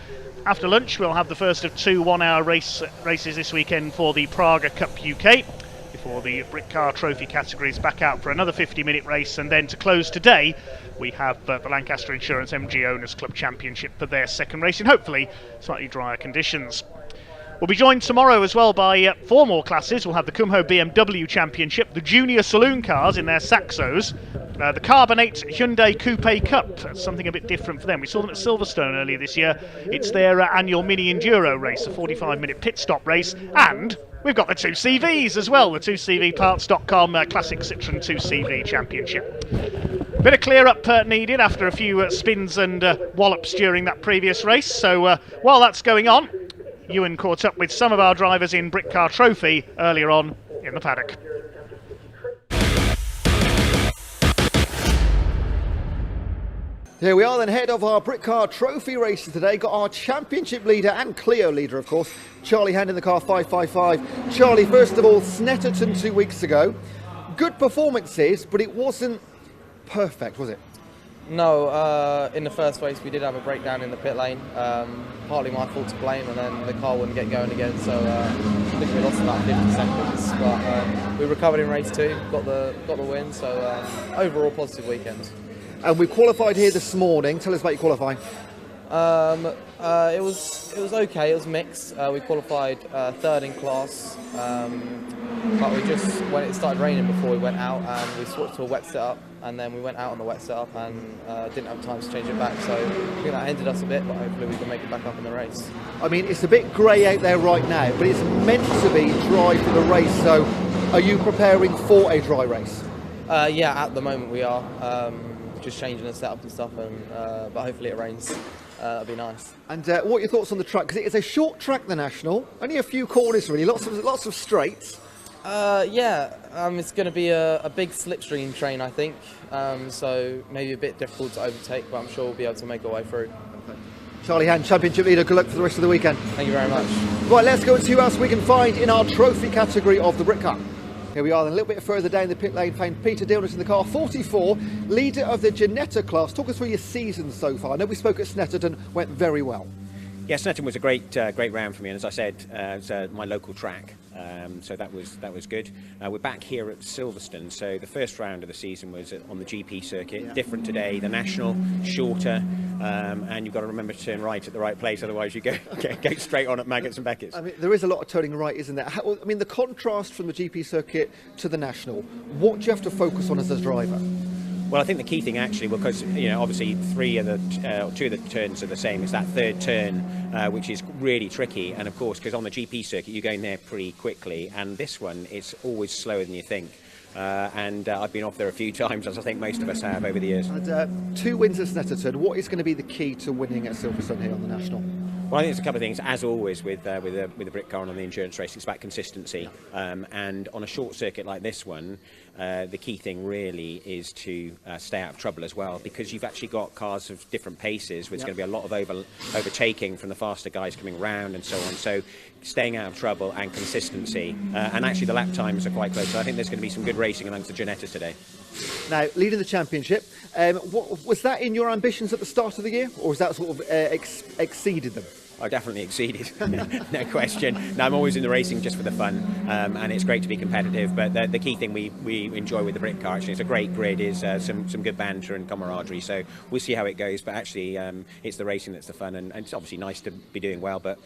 After lunch, we'll have the first of 2 one-hour races this weekend for the Praga Cup UK. Before the Britcar Trophy category is back out for another 50-minute race, and then to close today we have the Lancaster Insurance MG Owners Club Championship for their second race in hopefully slightly drier conditions. We'll be joined tomorrow as well by 4 more classes. We'll have the Kumho BMW Championship, the Junior Saloon cars in their Saxos, the Carbonate Hyundai Coupe Cup. That's something a bit different for them. We saw them at Silverstone earlier this year. It's their annual mini enduro race, a 45-minute pit stop race, and we've got the 2CVs as well, the 2CVparts.com Classic Citroen 2CV Championship. Bit of clear up needed after a few spins and wallops during that previous race. So while that's going on, Ewan caught up with some of our drivers in Britcar Trophy earlier on in the paddock. Here we are then, head of our Britcar Trophy races today. Got our championship leader and Clio leader, of course, Charlie Hand in the car 555. Charlie, first of all, Snetterton 2 weeks ago. Good performances, but it wasn't perfect, was it? No, in the first race we did have a breakdown in the pit lane. Partly my fault to blame, and then the car wouldn't get going again, so I think we lost about 50 seconds. But we recovered in race 2, got the win, so overall positive weekend. And we qualified here this morning. Tell us about your qualifying. It was okay. It was mixed. We qualified 3rd in class, but we just, when it started raining before we went out, and we switched to a wet setup, and then we went out on the wet setup and didn't have time to change it back. So I think that ended us a bit, but hopefully we can make it back up in the race. I mean, it's a bit grey out there right now, but it's meant to be dry for the race. So are you preparing for a dry race? Yeah, at the moment we are. Just changing the setup and stuff, and but hopefully it rains. That'd be nice. And what are your thoughts on the track? Because it's a short track, the National. Only a few corners, really. Lots of straights. Yeah, it's going to be a big slipstream train, I think. So maybe a bit difficult to overtake, but I'm sure we'll be able to make our way through. Okay. Charlie Hand, championship leader. Good luck for the rest of the weekend. Thank you very much. Right, let's go and see who else we can find in our trophy category of the Britcar. Here we are then, a little bit further down the pit lane, found Peter Dillness in the car, 44, leader of the Ginetta class. Talk us through your season so far. I know we spoke at Snetterton, went very well. Yeah, Snetterton was a great round for me, and as I said, it's my local track, so that was good. We're back here at Silverstone, so the first round of the season was on the GP circuit. Different today, the national, shorter, and you've got to remember to turn right at the right place, otherwise you go straight on at Maggots and Beckett's. I mean, there is a lot of turning right, isn't there? I mean, the contrast from the GP circuit to the national, what do you have to focus on as a driver? Well, I think the key thing actually, because obviously two of the turns are the same. It's that third turn which is really tricky, and of course, because on the GP circuit you're going there pretty quickly, and this one it's always slower than you think. And I've been off there a few times, as I think most of us have over the years. And 2 wins at Snetterton. What is going to be the key to winning at Silverstone here on the national? Well, I think there's a couple of things, as always with the Britcar and on the endurance race. It's about consistency, and on a short circuit like this one, the key thing really is to stay out of trouble as well, because you've actually got cars of different paces. There's going to be a lot of overtaking from the faster guys coming round and so on. So staying out of trouble and consistency, and actually the lap times are quite close. So I think there's going to be some good racing amongst the Ginettas today. Now, leading the championship, what, was that in your ambitions at the start of the year, or has that sort of exceeded them? I definitely exceeded, no question. Now, I'm always in the racing just for the fun, and it's great to be competitive, but the key thing we enjoy with the Britcar, actually, it's a great grid, is some good banter and camaraderie, so we'll see how it goes, but actually it's the racing that's the fun, and it's obviously nice to be doing well, but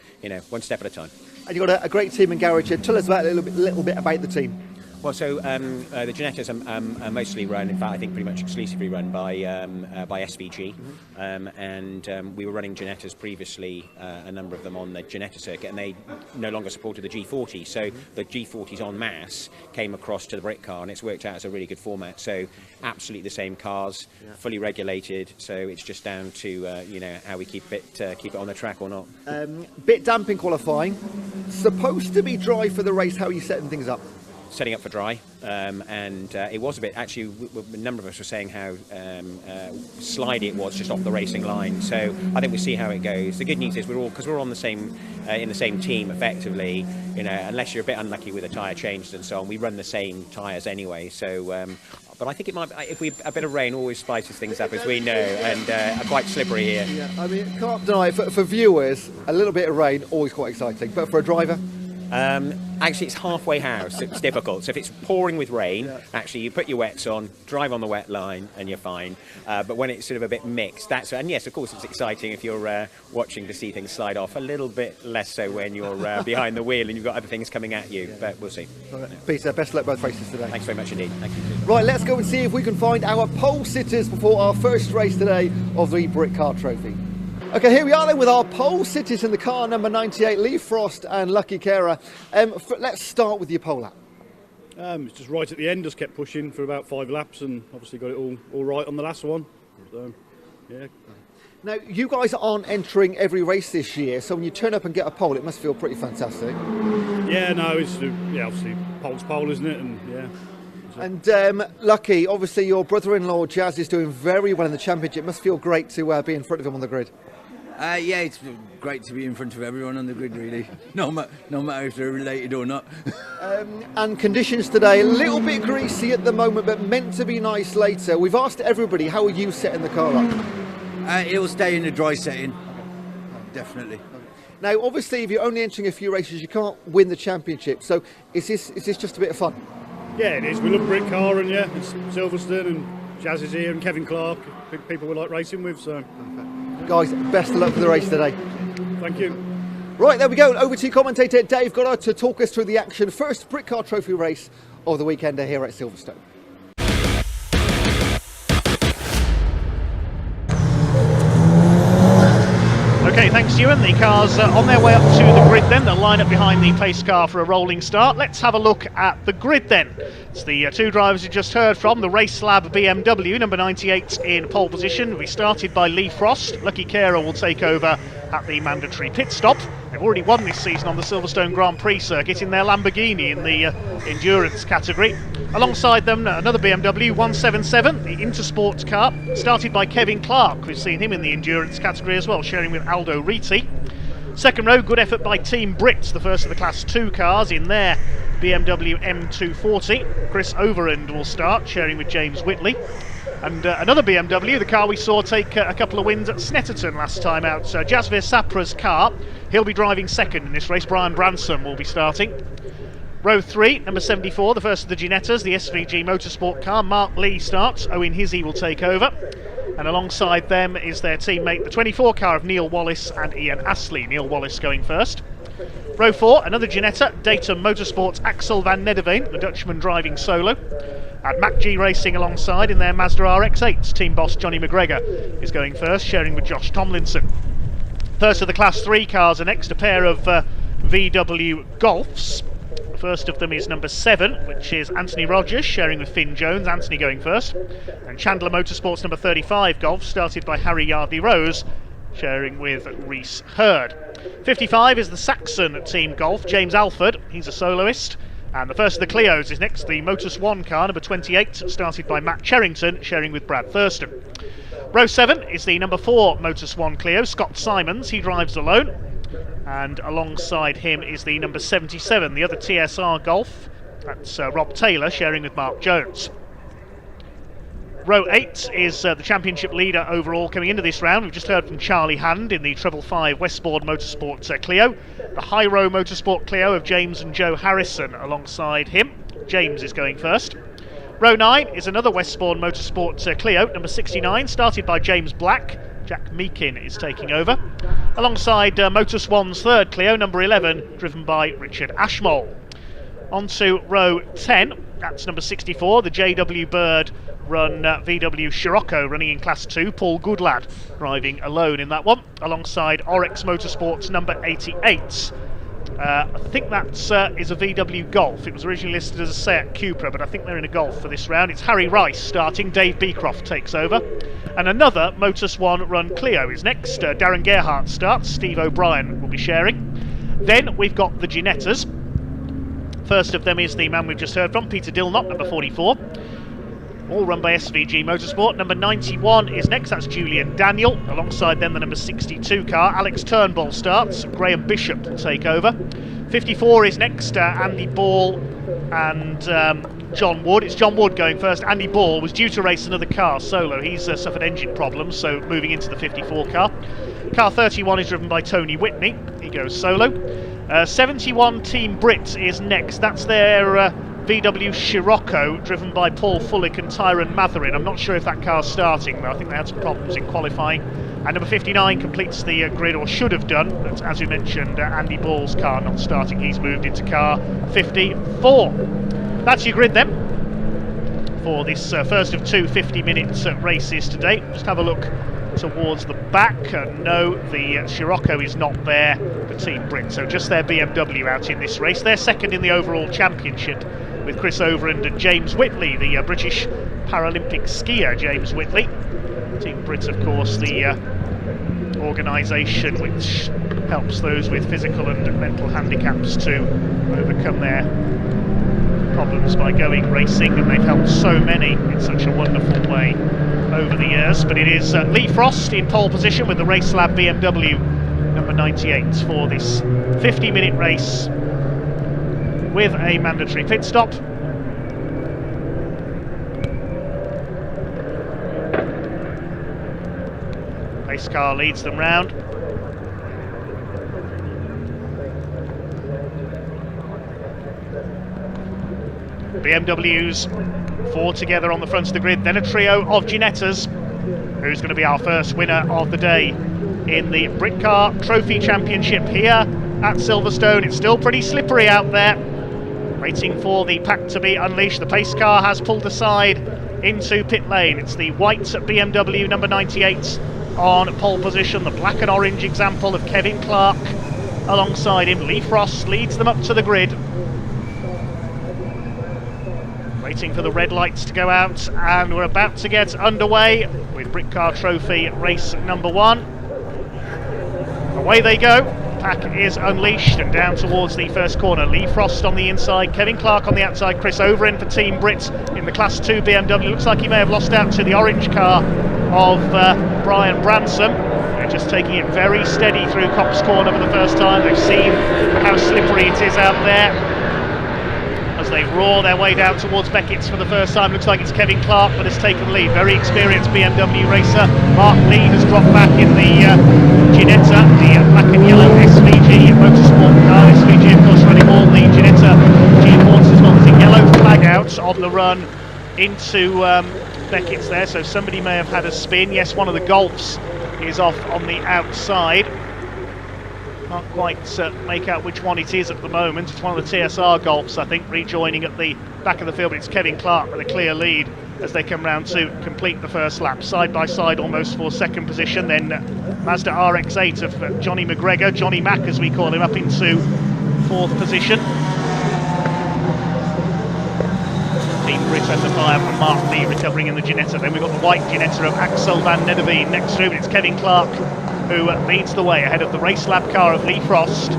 one step at a time. And you've got a great team in garage here. Tell us about a little bit about the team. Well, so the Ginettas are mostly run, in fact I think pretty much exclusively run by SVG, and we were running Ginettas previously, a number of them on the Ginetta circuit, and they no longer supported the G40, so the G40s en masse came across to the Britcar, and it's worked out as a really good format, so absolutely the same cars, fully regulated, so it's just down to how we keep it on the track or not. Bit damp in qualifying, supposed to be dry for the race. How are you setting things up? Setting up for dry, and it was a bit, actually a number of us were saying how slidey it was just off the racing line, so I think we'll see how it goes. The good news is because we're on the same in the same team effectively, unless you're a bit unlucky with a tyre changed and so on, we run the same tyres anyway, so but I think it might, if a bit of rain always spices things up, as we know, and are quite slippery here. Yeah, I mean, can't deny it, for viewers, a little bit of rain always quite exciting, but for a driver? Actually, it's halfway house. It's difficult. So if it's pouring with rain, actually you put your wets on, drive on the wet line, and you're fine. But when it's sort of a bit mixed, and yes, of course, it's exciting if you're watching to see things slide off. A little bit less so when you're behind the wheel and you've got other things coming at you. But we'll see. Peter, best of luck both races today. Thanks very much indeed. Thank you. Right, let's go and see if we can find our pole sitters before our first race today of the Britcar Trophy. Okay, here we are then with our pole sitters in the car number 98, Lee Frost and Lucky Carer. Let's start with your pole lap. It's just right at the end, just kept pushing for about 5 laps and obviously got it all right on the last one. So, yeah. Now, you guys aren't entering every race this year, so when you turn up and get a pole, it must feel pretty fantastic. Yeah, no, it's obviously pole's pole, isn't it? And yeah. And Lucky, obviously your brother-in-law Jazz is doing very well in the championship. It must feel great to be in front of him on the grid. Yeah, it's great to be in front of everyone on the grid, really. No matter if they're related or not. And conditions today, a little bit greasy at the moment, but meant to be nice later. We've asked everybody, how are you setting the car up? It'll stay in the dry setting, definitely. Now, obviously, if you're only entering a few races, you can't win the championship. So, is this just a bit of fun? Yeah, it is. We love Britcar, and yeah, it's Silverstone, and Jazz is here, and Kevin Clark, people we like racing with. So. Guys, best of luck for the race today. Thank you. Right, there we go. Over to commentator Dave Goddard to talk us through the action. First Britcar Trophy race of the weekend here at Silverstone. Okay, thanks Ewan. The cars on their way up to the grid then. They'll line up behind the pace car for a rolling start. Let's have a look at the grid then. It's the two drivers you just heard from. The Race Lab BMW, number 98 in pole position. We started by Lee Frost. Lucky Carer will take over at the mandatory pit stop. They've already won this season on the Silverstone Grand Prix circuit in their Lamborghini in the endurance category. Alongside them, another BMW 177, the Intersport car, started by Kevin Clark. We've seen him in the endurance category as well, sharing with Aldo Riti. Second row, good effort by Team Brits, the first of the Class 2 cars in their BMW M240. Chris Overend will start, sharing with James Whitley. And another BMW, the car we saw take a couple of wins at Snetterton last time out, Jasvir Sapra's car. He'll be driving second in this race. Brian Branson will be starting. Row 3, number 74, the first of the Ginettas, the SVG Motorsport car. Mark Lee starts, Owen Hizzy will take over. And alongside them is their teammate, the 24 car of Neil Wallace and Ian Astley. Neil Wallace going first. Row 4, another Ginetta, Datum Motorsports Axel van Nederveen, the Dutchman driving solo. And Mac G Racing alongside in their Mazda RX-8. Team boss Johnny McGregor is going first, sharing with Josh Tomlinson. First of the Class 3 cars are next, a pair of VW Golfs. The first of them is number 7, which is Anthony Rogers, sharing with Finn Jones. Anthony going first. And Chandler Motorsports number 35 Golf, started by Harry Yardley Rose, sharing with Reese Hurd. 55 is the Saxon Team Golf, James Alford, he's a soloist. And the first of the Clios is next, the Motus One car, number 28, started by Matt Cherrington, sharing with Brad Thurston. Row 7 is the number 4 Motus One Clio, Scott Simons, he drives alone. And alongside him is the number 77, the other TSR Golf, that's Rob Taylor, sharing with Mark Jones. Row 8 is the championship leader overall coming into this round. We've just heard from Charlie Hand in the 555 Westbourne Motorsport Clio. The High Row Motorsport Clio of James and Joe Harrison alongside him. James is going first. Row 9 is another Westbourne Motorsport Clio, number 69, started by James Black. Jack Meakin is taking over. Alongside Motus One's third Clio, number 11, driven by Richard Ashmole. On to row 10, that's number 64, the JW Bird run VW Scirocco running in Class 2, Paul Goodlad driving alone in that one, alongside Oryx Motorsports number 88. I think that is a VW Golf. It was originally listed as a Seat Cupra, but I think they're in a Golf for this round. It's Harry Rice starting, Dave Beecroft takes over. And another Motus One run Clio is next. Darren Gerhardt starts, Steve O'Brien will be sharing. Then we've got the Ginettas. First of them is the man we've just heard from, Peter Dillnott, number 44. All run by SVG Motorsport. Number 91 is next, that's Julian Daniel. Alongside them, the number 62 car, Alex Turnbull starts. Graham Bishop will take over. 54 is next, Andy Ball and John Wood. It's John Wood going first. Andy Ball was due to race another car solo. He's suffered engine problems, so moving into the 54 car. Car 31 is driven by Tony Whitney. He goes solo. 71 Team Brit is next. That's their VW Scirocco, driven by Paul Fullick and Tyron Matherin. I'm not sure if that car's starting, though. I think they had some problems in qualifying. And number 59 completes the grid, or should have done. But as we mentioned, Andy Ball's car not starting. He's moved into car 54. That's your grid then for this first of two 50-minute races today. Just have a look towards the back. No, the Scirocco is not there for Team Brit, so just their BMW out in this race. They're second in the overall championship with Chris Overend and James Whitley, the British Paralympic skier James Whitley. Team Brit, of course, the organisation which helps those with physical and mental handicaps to overcome their problems by going racing, and they've helped so many in such a wonderful way over the years. But it is Lee Frost in pole position with the Racelab BMW number 98 for this 50-minute race with a mandatory pit stop. Pace car leads them round. BMWs, four together on the front of the grid, then a trio of Ginettas. Who's going to be our first winner of the day in the Britcar Trophy Championship here at Silverstone? It's still pretty slippery out there, waiting for the pack to be unleashed. The pace car has pulled aside into pit lane. It's the white BMW number 98 on pole position, the black and orange example of Kevin Clark alongside him. Lee Frost leads them up to the grid, waiting for the red lights to go out, and we're about to get underway with Britcar Trophy race number 1. Away they go. Pack is unleashed and down towards the first corner. Lee Frost on the inside, Kevin Clark on the outside, Chris Overend for Team Brit in the Class 2 BMW. Looks like he may have lost out to the orange car of Brian Branson. They're just taking it very steady through Cops Corner for the first time. They've seen how slippery it is out there. as they roar their way down towards Beckett's for the first time. Looks like it's Kevin Clark that has taken the lead. Very experienced BMW racer. Mark Lee has dropped back in the Ginetta, the black and yellow SVG motorsport car. SVG, of course, running all the Ginetta G-Force as well. There's a yellow flag out on the run into Beckett's there, so somebody may have had a spin. Yes, one of the Golfs is off on the outside. Can't quite make out which one it is at the moment. It's one of the TSR Golfs, I think, rejoining at the back of the field, but it's Kevin Clark with a clear lead as they come round to complete the first lap. Side by side almost for second position, then Mazda RX-8 of Johnny McGregor, Johnny Mack as we call him, up into fourth position. Team Brit under fire from Mark Lee recovering in the Ginetta. Then we've got the white Ginetta of Axel van Nederveen next to him. It's Kevin Clark who leads the way ahead of the Race Lab car of Lee Frost.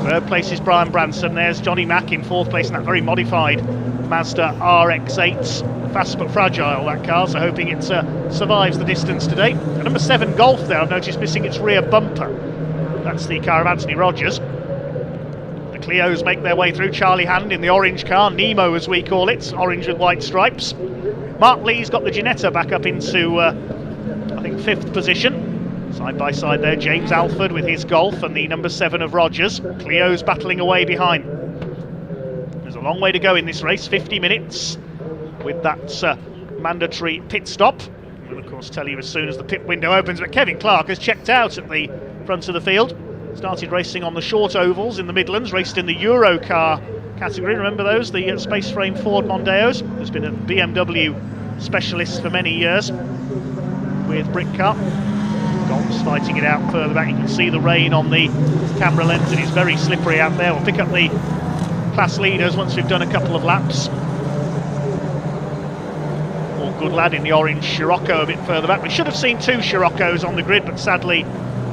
Third place is Brian Branson. There's Johnny Mack in fourth place in that very modified Mazda RX-8. Fast but fragile, that car, so hoping it survives the distance today. The number 7 Golf there, I've noticed missing its rear bumper. That's the car of Anthony Rogers. The Clios make their way through. Charlie Hand in the orange car, Nemo as we call it, orange with white stripes. Mark Lee's got the Ginetta back up into, I think, 5th position. Side by side there, James Alford with his Golf and the number 7 of Rogers. Clio's battling away behind. There's a long way to go in this race, 50 minutes with that mandatory pit stop. We'll of course tell you as soon as the pit window opens, but Kevin Clark has checked out at the front of the field. Started racing on the short ovals in the Midlands, raced in the Euro car category, remember those, the space frame Ford Mondeos. Has been a BMW specialist for many years with Britcar. Golf's fighting it out further back. You can see the rain on the camera lens and it's very slippery out there. We'll pick up the class leaders once we've done a couple of laps. All good lad in the orange Scirocco a bit further back. We should have seen 2 Sciroccos on the grid, but sadly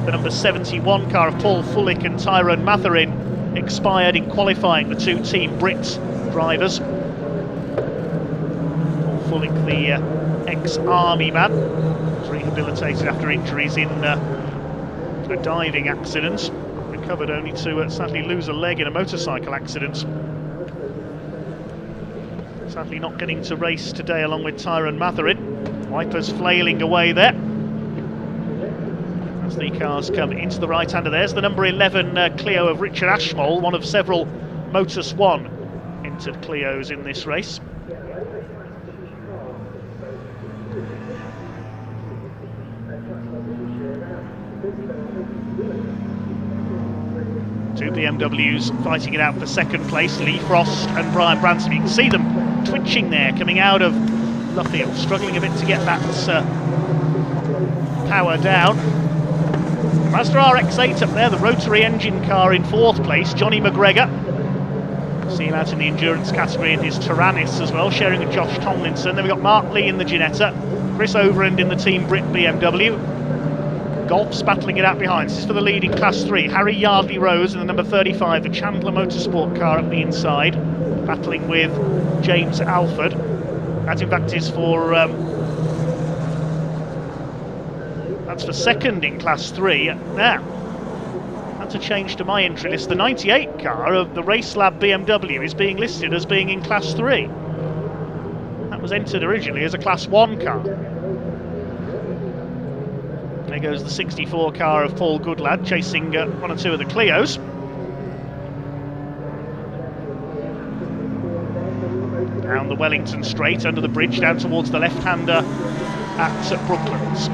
the number 71 car of Paul Fullick and Tyrone Matherin expired in qualifying, the 2 Team Brit drivers. Paul Fullick, the ex-army man, was rehabilitated after injuries in a diving accident. Recovered only to sadly lose a leg in a motorcycle accident. Sadly not getting to race today along with Tyrone Matherin. Wipers flailing away there as the cars come into the right-hander. There's the number 11 Clio of Richard Ashmole, one of several Motus One entered Clios in this race. Two BMWs fighting it out for second place, Lee Frost and Brian Branson. You can see them twitching there, coming out of Luffield, struggling a bit to get that power down. Mazda RX-8 up there, the rotary engine car in fourth place, Johnny McGregor. See him out in the endurance category in his Tyrannus as well, sharing with Josh Tomlinson. Then we've got Mark Lee in the Ginetta, Chris Overend in the Team Brit BMW. Golf's battling it out behind. This is for the lead in Class 3. Harry Yardley Rose in the number 35, the Chandler Motorsport car up the inside, battling with James Alford. That in fact is for that's for second in Class 3. Now, that's a change to my entry list. The 98 car of the Race Lab BMW is being listed as being in Class 3. That was entered originally as a Class 1 car. There goes the 64 car of Paul Goodlad, chasing one or two of the Clios. Down the Wellington Straight, under the bridge, down towards the left-hander at Brooklands.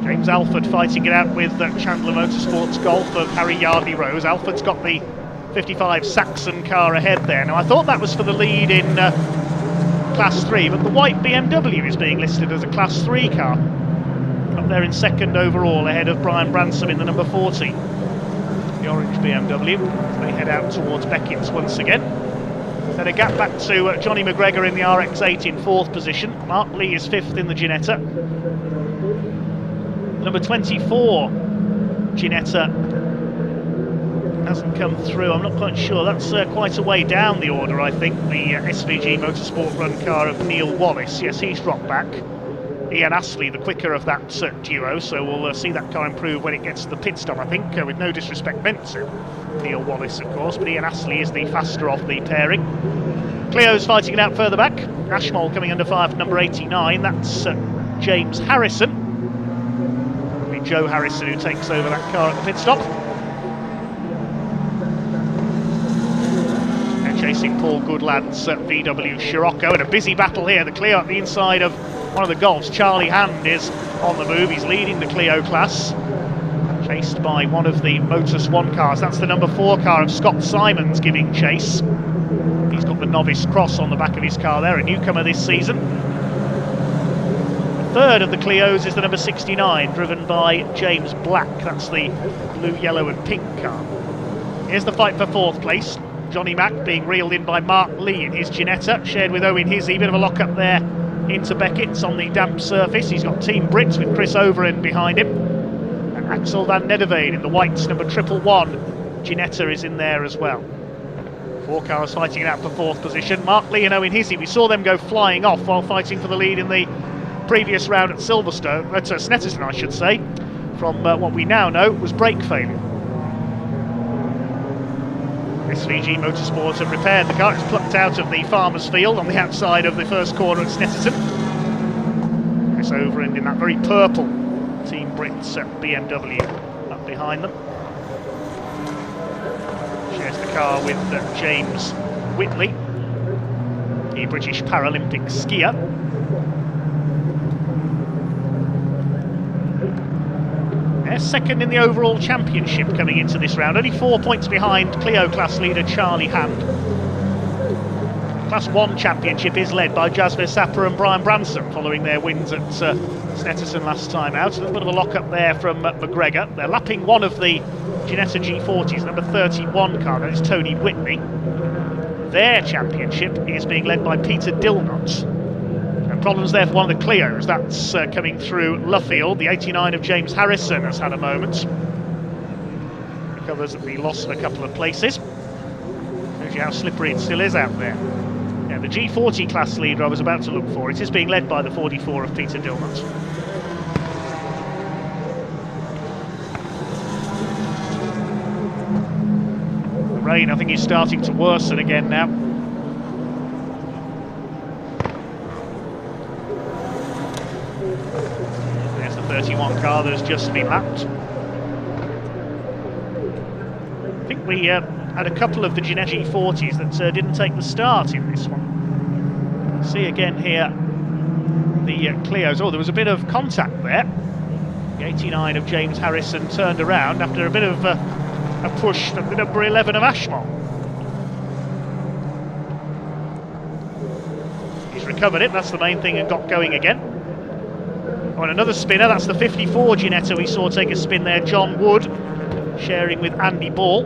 James Alford fighting it out with Chandler Motorsports Golf of Harry Yardley Rose. Alford's got the 55 Saxon car ahead there. Now, I thought that was for the lead in Class 3, but the white BMW is being listed as a Class 3 car. Up there in second overall, ahead of Brian Branson in the number 40. The orange BMW, as they head out towards Beckett's once again. Then a gap back to Johnny McGregor in the RX-8 in fourth position. Mark Lee is fifth in the Ginetta. Number 24 Ginetta hasn't come through, I'm not quite sure. That's quite a way down the order, I think. The SVG Motorsport run car of Neil Wallace. Yes, he's dropped back. Ian Astley, the quicker of that duo, so we'll see that car improve when it gets to the pit stop, I think, with no disrespect meant to Neil Wallace, of course, but Ian Astley is the faster of the pairing. Clio's fighting it out further back. Ashmole coming under fire for number 89. That's James Harrison. It'll be Joe Harrison who takes over that car at the pit stop. They're chasing Paul Goodland's VW Scirocco, and a busy battle here. The Clio at the inside of one of the Golfs. Charlie Hand is on the move. He's leading the Clio class, chased by one of the Motus 1 cars. That's the number 4 car of Scott Simons giving chase. He's got the Novice Cross on the back of his car there, a newcomer this season. The third of the Clios is the number 69, driven by James Black. That's the blue, yellow and pink car. Here's the fight for 4th place. Johnny Mack being reeled in by Mark Lee in his Ginetta, shared with Owen Hizzy. Bit of a lock-up there into Beckett's on the damp surface. He's got Team Brits with Chris Overend behind him. And Axel van Nedderveen in the whites, number 111. Ginetta is in there as well. 4 cars fighting it out for 4th position. Mark Lee and Owen Hizzy, we saw them go flying off while fighting for the lead in the previous round at Silverstone, at Snetterton I should say, from what we now know was brake failure. SVG Motorsports have repaired the car. It's plucked out of the farmer's field on the outside of the first corner at Snetterton. Chris Overend in that very purple Team Brits BMW up behind them. Shares the car with James Whitley, the British Paralympic skier. They're second in the overall championship coming into this round, only 4 points behind Clio class leader Charlie Hand. Class 1 championship is led by Jasper Sapper and Brian Branson following their wins at Snetterton last time out. A little bit of a lock-up there from McGregor. They're lapping one of the Ginetta G40s, number 31 car, that is Tony Whitney. Their championship is being led by Peter Dillnott. And problems there for one of the Clios. That's coming through Luffield. The 89 of James Harrison has had a moment. Recovers at the loss of a couple of places. Shows you how slippery it still is out there. Yeah, the G40 class leader I was about to look for. It is being led by the 44 of Peter Dillnott. The rain, I think, is starting to worsen again now. There's the 31 car that has just been lapped. I think we had a couple of the Ginetta G40s that didn't take the start in this one. See again here the Clios. Oh, there was a bit of contact there. The 89 of James Harrison turned around after a bit of a push from the number 11 of Ashmole. He's recovered it, that's the main thing, and got going again. Oh, and another spinner, that's the 54 Ginetta we saw take a spin there, John Wood, sharing with Andy Ball.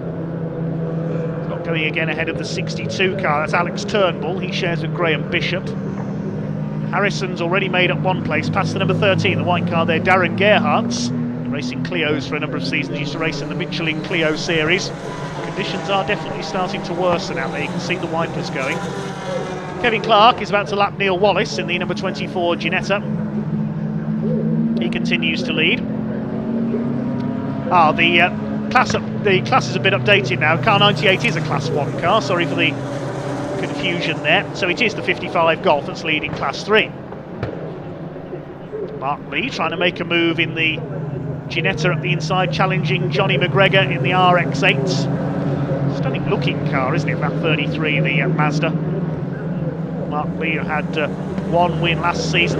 Got going again ahead of the 62 car, that's Alex Turnbull, he shares with Graham Bishop. Harrison's already made up one place, past the number 13, the white car there, Darren Gerhardt's. Racing Clios for a number of seasons, used to race in the Michelin Clio series. Conditions are definitely starting to worsen out there, you can see the wipers going. Kevin Clark is about to lap Neil Wallace in the number 24 Ginetta. He continues to lead. The class is a bit updated now. Car 98 is a Class 1 car, sorry for the confusion there. So it is the 55 Golf that's leading Class 3. Mark Lee trying to make a move in the Ginetta at the inside, challenging Johnny McGregor in the RX-8. Stunning looking car, isn't it, that 33, the Mazda. Mark Lee had one win last season.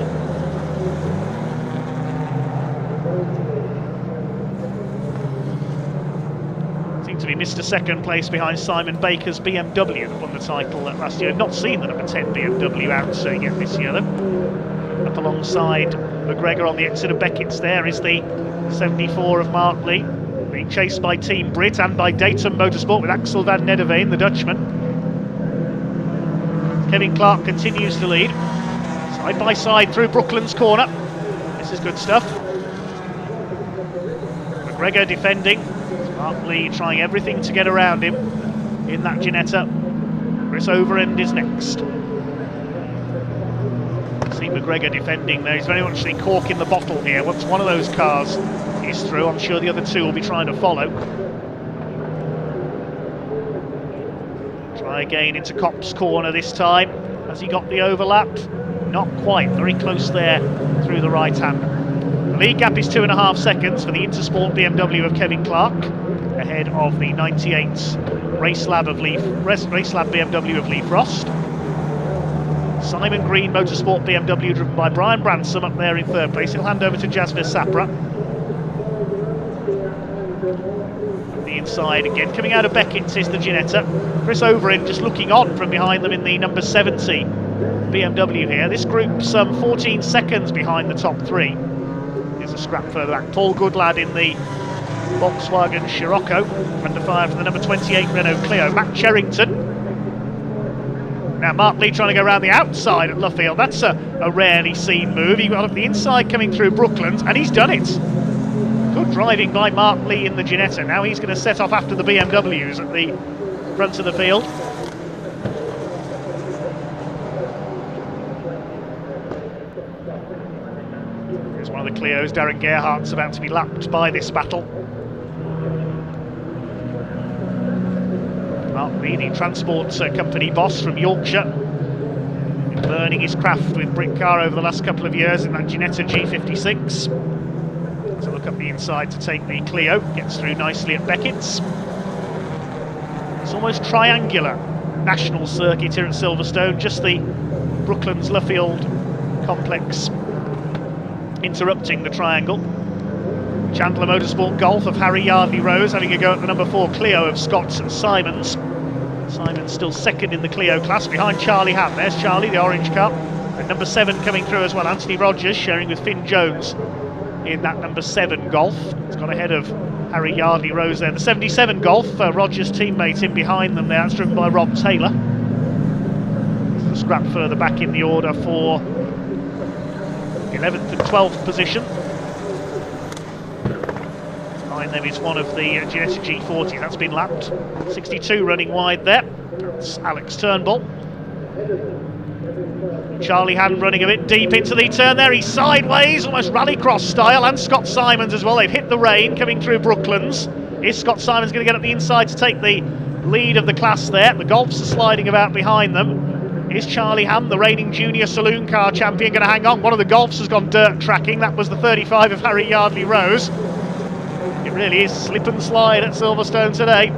Seemed to be Mr. Second place behind Simon Baker's BMW that won the title last year. Not seen the number 10 BMW out yet this year though. Up alongside McGregor on the exit of Beckett's there is the 74 of Mark Lee, being chased by Team Brit and by Dayton Motorsport with Axel van Nedderveen, the Dutchman. Kevin Clark continues to lead, side by side through Brooklands corner. This is good stuff. McGregor defending, Mark Lee trying everything to get around him in that Ginetta. Chris Overend is next. See McGregor defending there. He's very much the cork in the bottle here. Once one of those cars is through, I'm sure the other two will be trying to follow. Try again into Kopp's corner this time. Has he got the overlap? Not quite, very close there through the right hand. The lead gap is 2.5 seconds for the Intersport BMW of Kevin Clark, ahead of the 98 Racelab BMW of Lee Frost. Simon Green Motorsport BMW driven by Brian Bransom up there in third place. He'll hand over to Jasmine Sapra. The inside again, coming out of Beckett's is the Ginetta. Chris Overin just looking on from behind them in the number 70 BMW here. This group some 14 seconds behind the top three. Here's a scrap further back. Paul Goodlad in the Volkswagen Scirocco, under fire from the number 28 Renault Clio. Matt Cherrington. Now Mark Lee trying to go around the outside at Luffield. That's a rarely seen move. He got up the inside coming through Brooklands, and he's done it. Good driving by Mark Lee in the Ginetta. Now he's going to set off after the BMWs at the front of the field. Here's one of the Clios. Darren Gerhardt's about to be lapped by this battle. Mark Lee, the transport company boss from Yorkshire, been learning his craft with Britcar over the last couple of years in that Ginetta G56. So look up the inside to take the Clio, gets through nicely at Beckett's. It's almost triangular national circuit here at Silverstone, just the Brooklands Luffield complex interrupting the triangle. Chandler Motorsport Golf of Harry Yardley Rose having a go at the number 4 Clio of Scott Simons. Simons still second in the Clio class behind Charlie Hamm. There's Charlie, the orange car. And number 7 coming through as well, Anthony Rogers sharing with Finn Jones in that number 7 Golf. It's got ahead of Harry Yardley Rose there. The 77 Golf, Rogers' teammate in behind them there. It's driven by Rob Taylor. A scrap further back in the order for 11th and 12th position. Behind them is one of the Ginetta G40 that's been lapped. 62 running wide there. That's Alex Turnbull. Charlie Hamm running a bit deep into the turn there. He's sideways, almost rallycross style, and Scott Simons as well. They've hit the rain coming through Brooklands. Is Scott Simons going to get up the inside to take the lead of the class there? The Golfs are sliding about behind them. Is Charlie Hamm, the reigning junior saloon car champion, going to hang on? One of the Golfs has gone dirt tracking. That was the 35 of Harry Yardley Rose. It really is slip and slide at Silverstone today.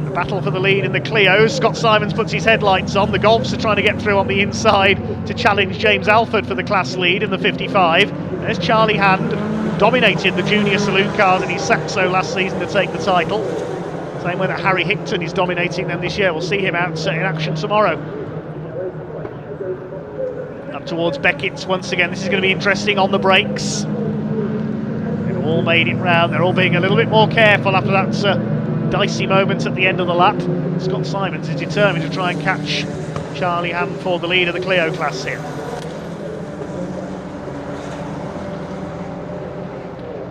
The battle for the lead in the Clios. Scott Simons puts his headlights on. The Golfs are trying to get through on the inside to challenge James Alford for the class lead in the 55. There's Charlie Hand, dominated the junior saloon cars in his Saxo last season to take the title. Same way that Harry Hickton is dominating them this year. We'll see him out in action tomorrow. Up towards Beckett's once again. This is going to be interesting on the brakes. They've all made it round. They're all being a little bit more careful after that dicey moment at the end of the lap. Scott Simons is determined to try and catch Charlie Hamm for the lead of the Clio class here.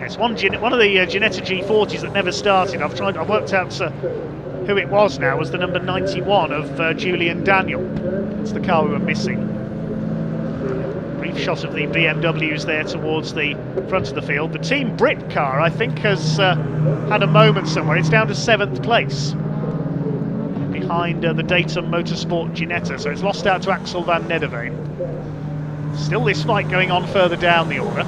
It's one of the Ginetta G40s that never started. I've worked out who it was now. It was the number 91 of Julian Daniel. It's the car we were missing. Brief shot of the BMWs there towards the front of the field. The Team Britcar, I think, has had a moment somewhere. It's down to 7th place behind the Dayton Motorsport Ginetta, so it's lost out to Axel van Nederveen. Still this fight going on further down the order.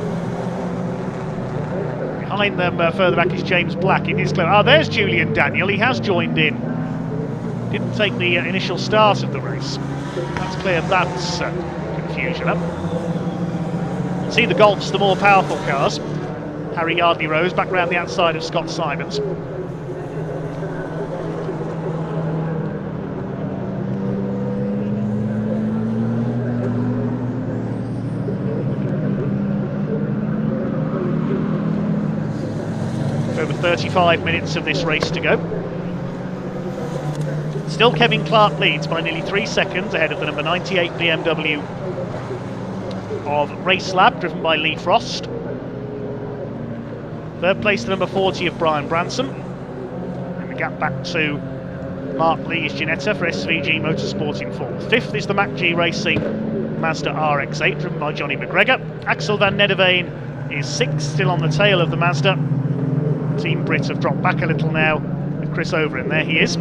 Behind them further back is James Black in his Clio. There's Julian Daniel. He has joined in. Didn't take the initial start of the race. That's cleared that confusion up. See the Golfs, the more powerful cars. Harry Yardley Rose back round the outside of Scott Simons. Over 35 minutes of this race to go. Still Kevin Clark leads by nearly 3 seconds ahead of the number 98 BMW of Racelab, driven by Lee Frost. Third place, the number 40 of Brian Branson. And the gap back to Mark Lee's Ginetta for SVG Motorsport in fourth. Fifth is the McG Racing Mazda RX-8, driven by Johnny McGregor. Axel van Nederveen is sixth, still on the tail of the Mazda. Team Brit have dropped back a little now with Chris Overin. There he is.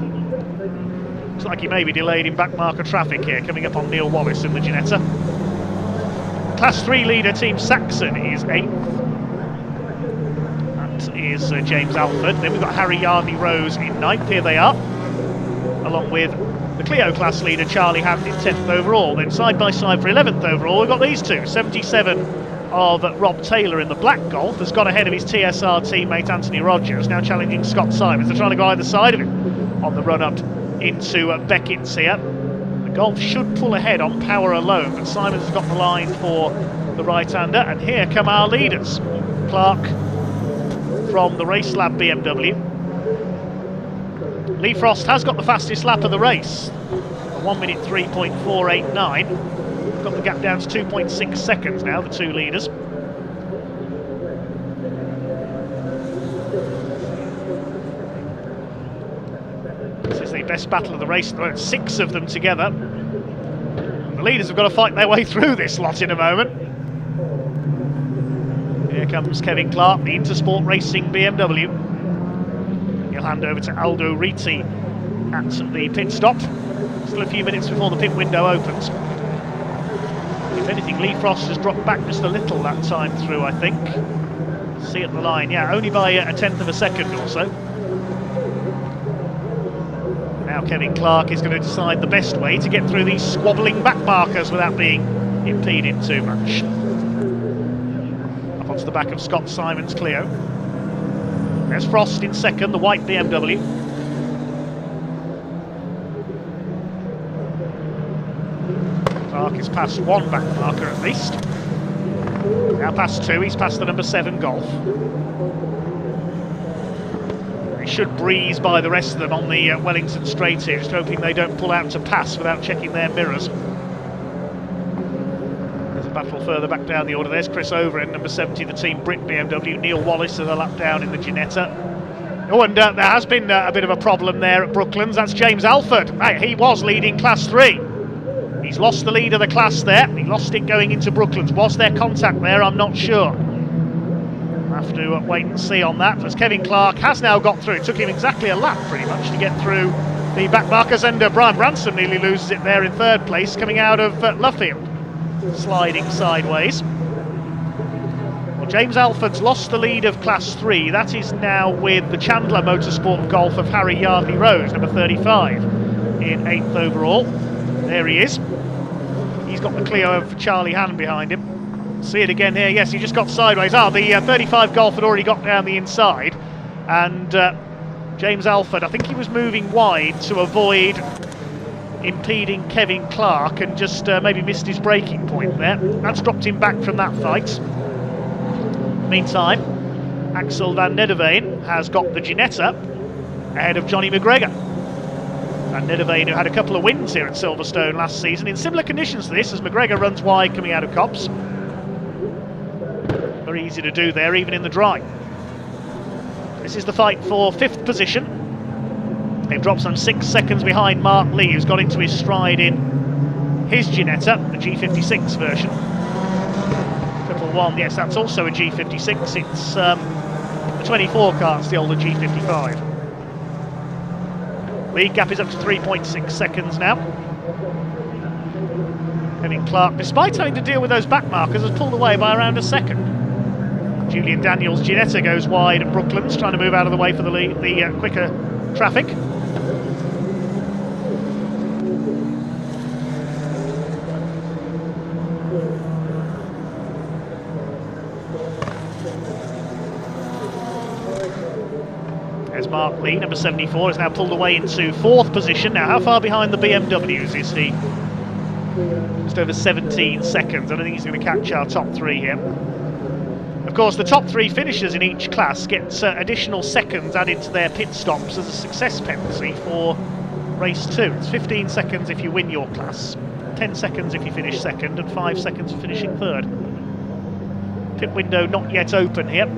Looks like he may be delayed in back marker traffic here, coming up on Neil Wallace in the Ginetta. Class 3 leader, Team Saxon, is 8th. That is James Alford. Then we've got Harry Yardley-Rose in 9th. Here they are, along with the Clio class leader, Charlie Hand, in 10th overall. Then side by side for 11th overall, we've got these two. 77 of Rob Taylor in the black Golf has got ahead of his TSR teammate Anthony Rogers, now challenging Scott Simons. They're trying to go either side of him on the run-up into Beckett's here. The Golf should pull ahead on power alone, but Simons has got the line for the right-hander, and here come our leaders. Clark from the Race Lab BMW. Lee Frost has got the fastest lap of the race, 1 minute 3.489. Got the gap down to 2.6 seconds now, the two leaders. This is the best battle of the race, 6 of them together. And the leaders have got to fight their way through this lot in a moment. Here comes Kevin Clark, the Intersport Racing BMW. He'll hand over to Aldo Riti at the pit stop. Still a few minutes before the pit window opens. If anything, Lee Frost has dropped back just a little that time through, I think. See at the line, yeah, only by a tenth of a second or so. Now Kevin Clark is going to decide the best way to get through these squabbling back markers without being impeded too much. Up onto the back of Scott Simons' Clio. There's Frost in second, the white BMW. Clark is past one back marker at least. Now past 2, he's past the number 7 Golf. He should breeze by the rest of them on the Wellington straight here, just hoping they don't pull out to pass without checking their mirrors. There's a battle further back down the order. There's Chris Overend, number 70, the Team Brit BMW. Neil Wallace at a lap down in the Ginetta. Oh, and there has been a bit of a problem there at Brooklands. That's James Alford. He was leading Class 3. He's lost the lead of the class there. He lost it going into Brooklands. Was there contact there? I'm not sure. We'll have to wait and see on that. As Kevin Clark has now got through. It took him exactly a lap pretty much to get through the back markers, and Brian Ransom nearly loses it there in third place, coming out of Luffield, sliding sideways. Well, James Alford's lost the lead of Class 3. That is now with the Chandler Motorsport Golf of Harry Yardley-Rose, number 35, in 8th overall. There he is. He's got the Clio of Charlie Hand behind him. See it again here. Yes, he just got sideways. The 35 Golf had already got down the inside, and James Alford, I think he was moving wide to avoid impeding Kevin Clark, and just maybe missed his braking point there. That's dropped him back from that fight. Meantime, Axel van Nederveen has got the Ginetta ahead of Johnny McGregor. Van Nederveen, who had a couple of wins here at Silverstone last season in similar conditions to this, as McGregor runs wide coming out of Copse. Very easy to do there, even in the dry. This is the fight for 5th position. They've dropped some 6 seconds behind Mark Lee, who's got into his stride in his Ginetta, the G56 version. 111, yes, that's also a G56. It's the 24 car, it's the older G55. Lead gap is up to 3.6 seconds now. Kevin Clark, despite having to deal with those back markers, has pulled away by around a second. Julian Daniels' Ginetta goes wide at Brooklands, trying to move out of the way for the quicker traffic. There's Mark Lee, number 74, is now pulled away into 4th position. Now, how far behind the BMWs is he? Just over 17 seconds. I don't think he's going to catch our top 3 here. Of course, the top 3 finishers in each class get additional seconds added to their pit stops as a success penalty for race 2. It's 15 seconds if you win your class, 10 seconds if you finish second, and 5 seconds for finishing third. Pit window not yet open here.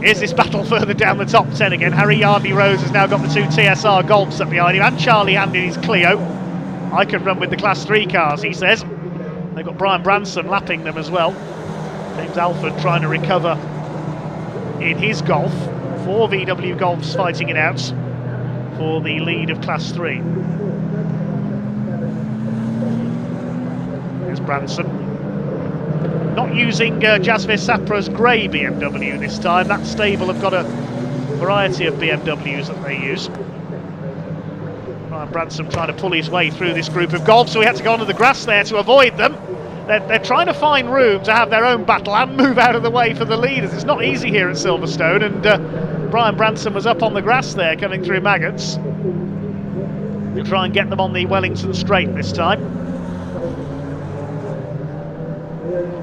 Here's this battle further down the top 10 again. Harry Yardley-Rose has now got the 2 TSR Golfs up behind him, and Charlie Hand in his Clio. I can run with the Class 3 cars, he says. They've got Brian Branson lapping them as well. James Alford trying to recover in his Golf. 4 VW Golfs fighting it out for the lead of Class 3. There's Branson. Not using Jasvis Sapra's grey BMW this time. That stable have got a variety of BMWs that they use. Ryan Branson trying to pull his way through this group of Golf, so he had to go onto the grass there to avoid them. They're trying to find room to have their own battle and move out of the way for the leaders. It's not easy here at Silverstone, and Brian Branson was up on the grass there coming through Maggots. We'll try and get them on the Wellington straight this time.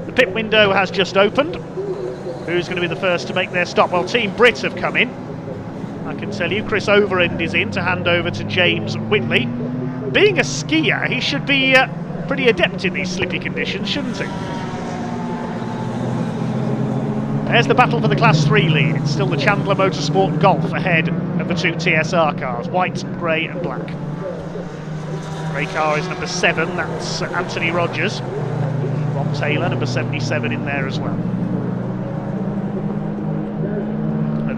The pit window has just opened. Who's going to be the first to make their stop? Well, Team Brit have come in. I can tell you, Chris Overend is in to hand over to James Whitley. Being a skier, he should be pretty adept in these slippy conditions, shouldn't he? There's the battle for the Class 3 lead. It's still the Chandler Motorsport Golf ahead of the two TSR cars, white, grey and black. Grey car is number 7, that's Anthony Rogers. Rob Taylor, number 77 in there as well.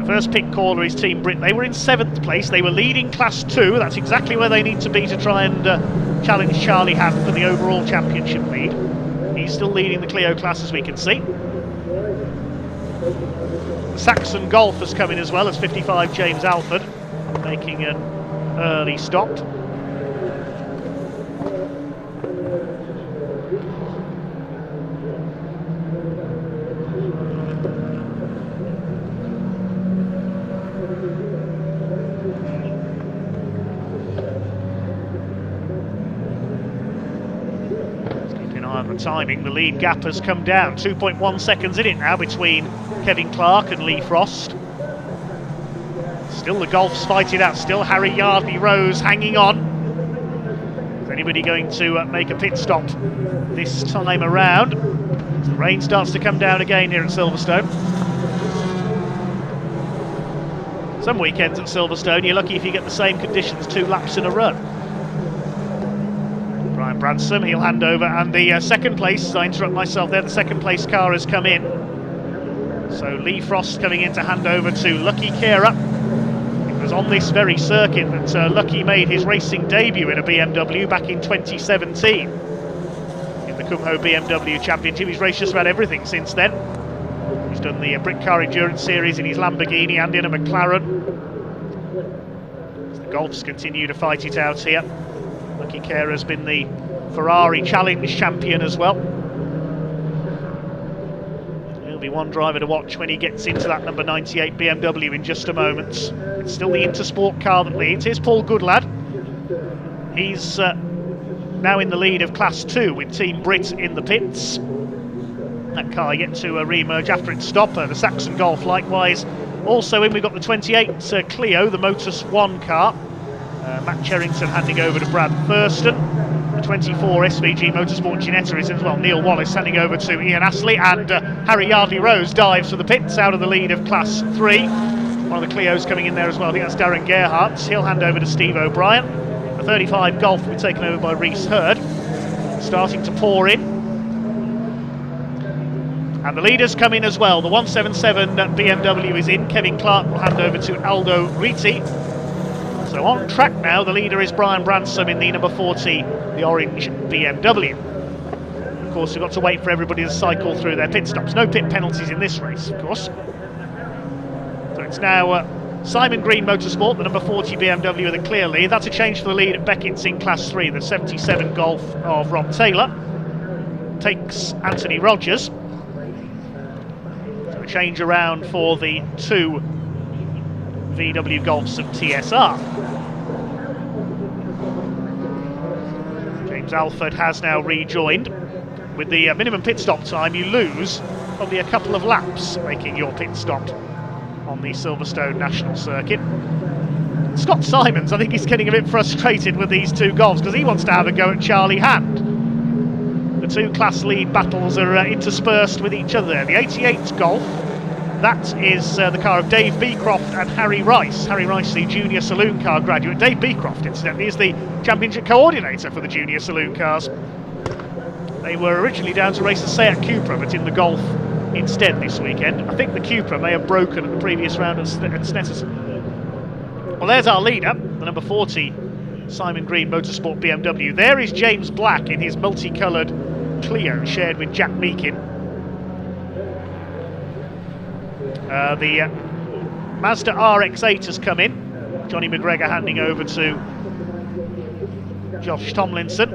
First pit caller is Team Brit. They were in 7th place. They were leading Class 2. That's exactly where they need to be to try and challenge Charlie Hamm for the overall championship lead. He's still leading the Clio class, as we can see. Saxon Golf has come in as well as 55 James Alford, making an early stop. Timing, the lead gap has come down, 2.1 seconds in it now between Kevin Clark and Lee Frost. Still the Golfs fight it out, still Harry Yardley Rose hanging on. Is anybody going to make a pit stop this time around? The rain starts to come down again here at Silverstone. Some weekends at Silverstone you're lucky if you get the same conditions 2 laps in a row. Brian Branson, he'll hand over, and the second place, I interrupt myself there, the second place car has come in. So Lee Frost coming in to hand over to Lucky Kera. It was on this very circuit that Lucky made his racing debut in a BMW back in 2017. In the Kumho BMW Championship, he's raced just about everything since then. He's done the Britcar Endurance Series in his Lamborghini and in a McLaren. As the Golfs continue to fight it out here. Lucky Kera has been the Ferrari Challenge champion as well. He'll be one driver to watch when he gets into that number 98 BMW in just a moment. It's still the Intersport car that leads. Here's Paul Goodlad. He's now in the lead of Class 2 with Team Brit in the pits. That car yet to re-emerge after its stop. The Saxon Golf likewise also in. We've got the 28 Clio, the Motus 1 car. Matt Cherrington handing over to Brad Thurston. The 24 SVG Motorsport Ginetta is in as well. Neil Wallace handing over to Ian Astley, and Harry Yardley Rose dives for the pits out of the lead of Class 3. One of the Clios coming in there as well. I think that's Darren Gerhardt. He'll hand over to Steve O'Brien. The 35 Golf will be taken over by Reese Hurd. Starting to pour in. And the leaders come in as well. The 177 BMW is in. Kevin Clark will hand over to Aldo Riti. So on track now, the leader is Brian Branson in the number 40, the orange BMW. Of course, we've got to wait for everybody to cycle through their pit stops. No pit penalties in this race, of course. So it's now Simon Green Motorsport, the number 40 BMW with a clear lead. That's a change for the lead at Beckett's in Class 3. The 77 Golf of Rob Taylor takes Anthony Rogers. So a change around for the 2 VW Golfs of TSR. James Alford has now rejoined. With the minimum pit stop time, you lose probably a couple of laps making your pit stop on the Silverstone National Circuit. Scott Simons, I think he's getting a bit frustrated with these 2 Golfs because he wants to have a go at Charlie Hand. The 2 class lead battles are interspersed with each other. The 88 Golf, that is the car of Dave Beecroft and Harry Rice. Harry Rice, the Junior Saloon car graduate. Dave Beecroft, incidentally, is the championship coordinator for the Junior Saloon cars. They were originally down to race the Seat Cupra, but in the Golf instead this weekend. I think the Cupra may have broken at the previous round at Snetterton. Well, there's our leader, the number 40 Simon Green Motorsport BMW. There is James Black in his multicoloured Clio, shared with Jack Meakin. The Mazda RX-8 has come in. Johnny McGregor handing over to Josh Tomlinson.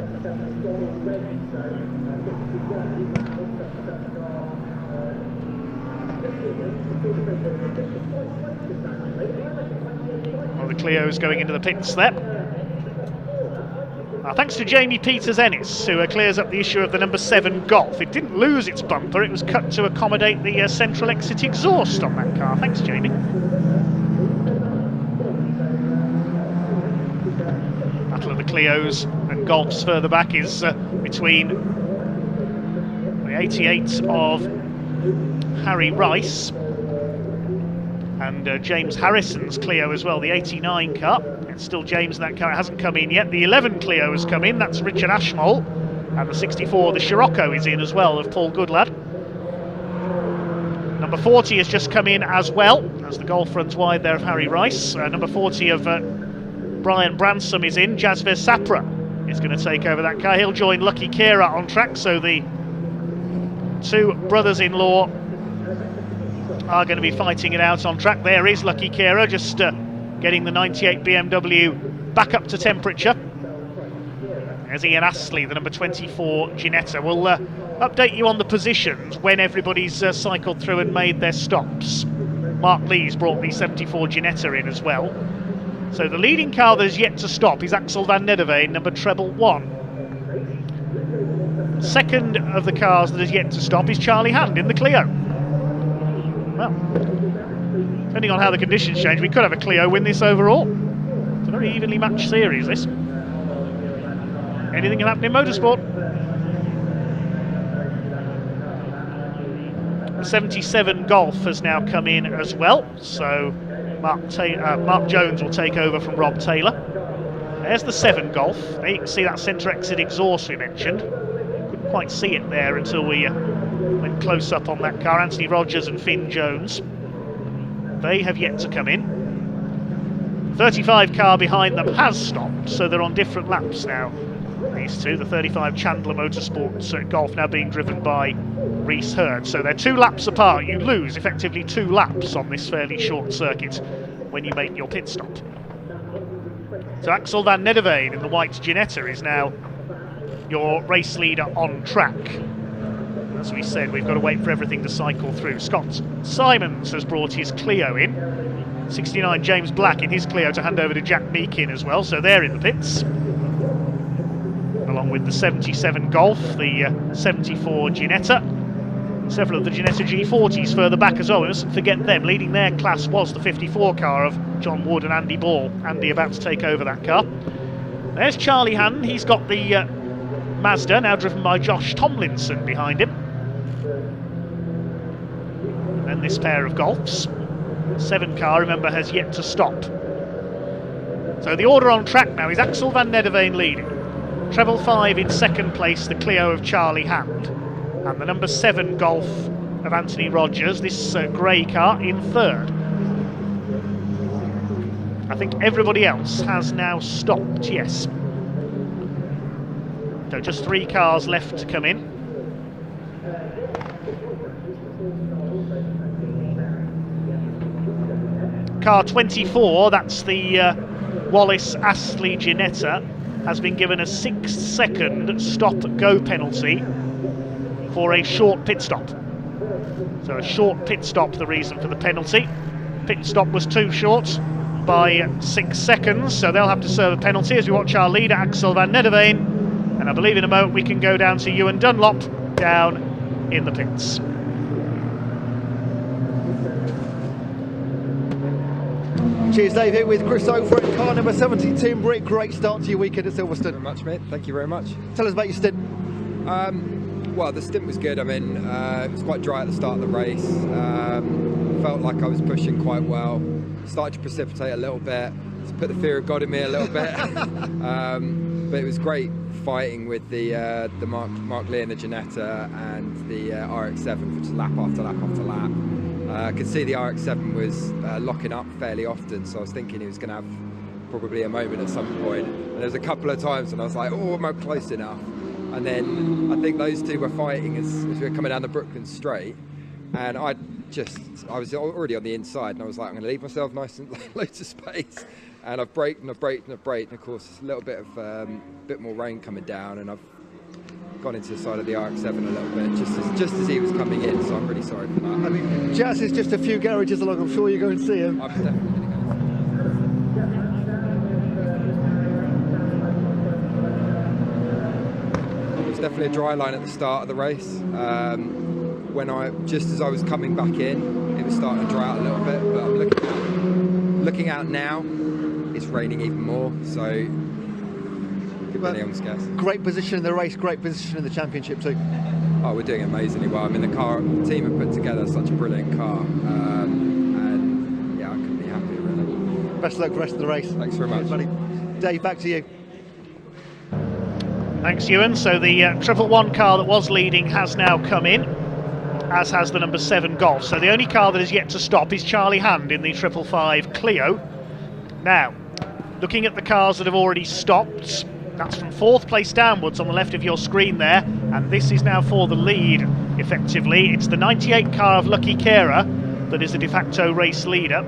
Well, the Clio's going into the pits there. Thanks to Jamie Peters-Ennis, who clears up the issue of the number 7 Golf. It didn't lose its bumper, it was cut to accommodate the central exit exhaust on that car. Thanks, Jamie. Battle of the Clios and Golfs further back is between the 88 of Harry Rice and James Harrison's Clio as well, the 89 car. It's still James in that car, it hasn't come in yet. The 11 Clio has come in, that's Richard Ashmole. And the 64, the Scirocco, is in as well, of Paul Goodlad. Number 40 has just come in as well, as the Golf runs wide there of Harry Rice. Number 40 of Brian Bransom is in. Jasvier Sapra is going to take over that car. He'll join Lucky Kira on track, so the two brothers-in-law are going to be fighting it out on track. There is Lucky Kira, just getting the 98 BMW back up to temperature. There's Ian Astley, the number 24 Ginetta. We'll update you on the positions when everybody's cycled through and made their stops. Mark Lees brought the 74 Ginetta in as well. So the leading car that is yet to stop is Axel van Nederveen, number treble 1. Second of the cars that is yet to stop is Charlie Hand in the Clio. Well, depending on how the conditions change, we could have a Clio win this overall. It's a very evenly matched series, this. Anything can happen in motorsport. The 77 Golf has now come in as well, so Mark Jones will take over from Rob Taylor. There's the 7 Golf. There you can see that centre exit exhaust we mentioned. Couldn't quite see it there until we went close up on that car. Anthony Rogers and Finn Jones. They have yet to come in. 35 car behind them has stopped, so they're on different laps now. These two, the 35 Chandler Motorsports Golf now being driven by Reese Hurd. So they're 2 laps apart. You lose effectively 2 laps on this fairly short circuit when you make your pit stop. So Axel van Nederveen in the white Ginetta is now your race leader on track. As we said, we've got to wait for everything to cycle through. Scott Simons has brought his Clio in. 69 James Black in his Clio to hand over to Jack Meakin as well, so they're in the pits. Along with the 77 Golf, the 74 Ginetta. Several of the Ginetta G40s further back as well, we mustn't forget them. Leading their class was the 54 car of John Wood and Andy Ball. Andy about to take over that car. There's Charlie Hand, he's got the Mazda, now driven by Josh Tomlinson behind him. And then this pair of Golfs. 7 car, remember, has yet to stop. So the order on track now is Axel van Nederveen leading. Treble 5 in second place, the Clio of Charlie Hand. And the number 7 Golf of Anthony Rogers, this grey car, in third. I think everybody else has now stopped, yes. So just 3 cars left to come in. Car 24, that's the Wallace Astley Ginetta, has been given a 6-second stop-go penalty for a short pit stop. So a short pit stop, the reason for the penalty. Pit stop was too short by 6 seconds, so they'll have to serve a penalty as we watch our leader, Axel van Nederveen. And I believe in a moment we can go down to Ewan Dunlop down in the pits. Cheers, Dave, here with Chris over at car number 70, Tim Brick. Great start to your weekend at Silverstone. Thank you very much, mate. Thank you very much. Tell us about your stint. Well, the stint was good. I mean, it was quite dry at the start of the race. Felt like I was pushing quite well. Started to precipitate a little bit. It's put the fear of God in me a little bit. But it was great fighting with the Mark Lee and the Ginetta and the RX-7, which is lap after lap after lap. I could see the RX-7 was locking up fairly often, so I was thinking he was going to have probably a moment at some point. And there was a couple of times when I was like, oh, am I close enough? And then I think those two were fighting as we were coming down the Brooklyn straight, and I was already on the inside, and I was like, I'm going to leave myself nice and loads of space. And I've braked and I've braked and I've braked, and of course a little bit more rain coming down, and I've gone into the side of the RX-7 a little bit just as he was coming in, so I'm really sorry for that. I mean, Jazz is just a few garages along. I'm sure you're going to see him. I'm definitely going to go. It was definitely a dry line at the start of the race. Just as I was coming back in, it was starting to dry out a little bit, but I'm looking out now, it's raining even more, so on the gas. Great position in the race, great position in the championship too. Oh, we're doing amazingly well. I mean, the team have put together such a brilliant car, and yeah, I couldn't be happier really. Best of luck for the rest of the race. Thanks very much. Cheers, buddy. Dave, back to you. Thanks, Ewan. So the 111 car that was leading has now come in, as has the number 7 Golf. So the only car that is yet to stop is Charlie Hand in the 555 Clio. Now, looking at the cars that have already stopped, that's from 4th place downwards on the left of your screen there, and this is now for the lead, effectively. It's the 98 car of Lucky Kera that is the de facto race leader,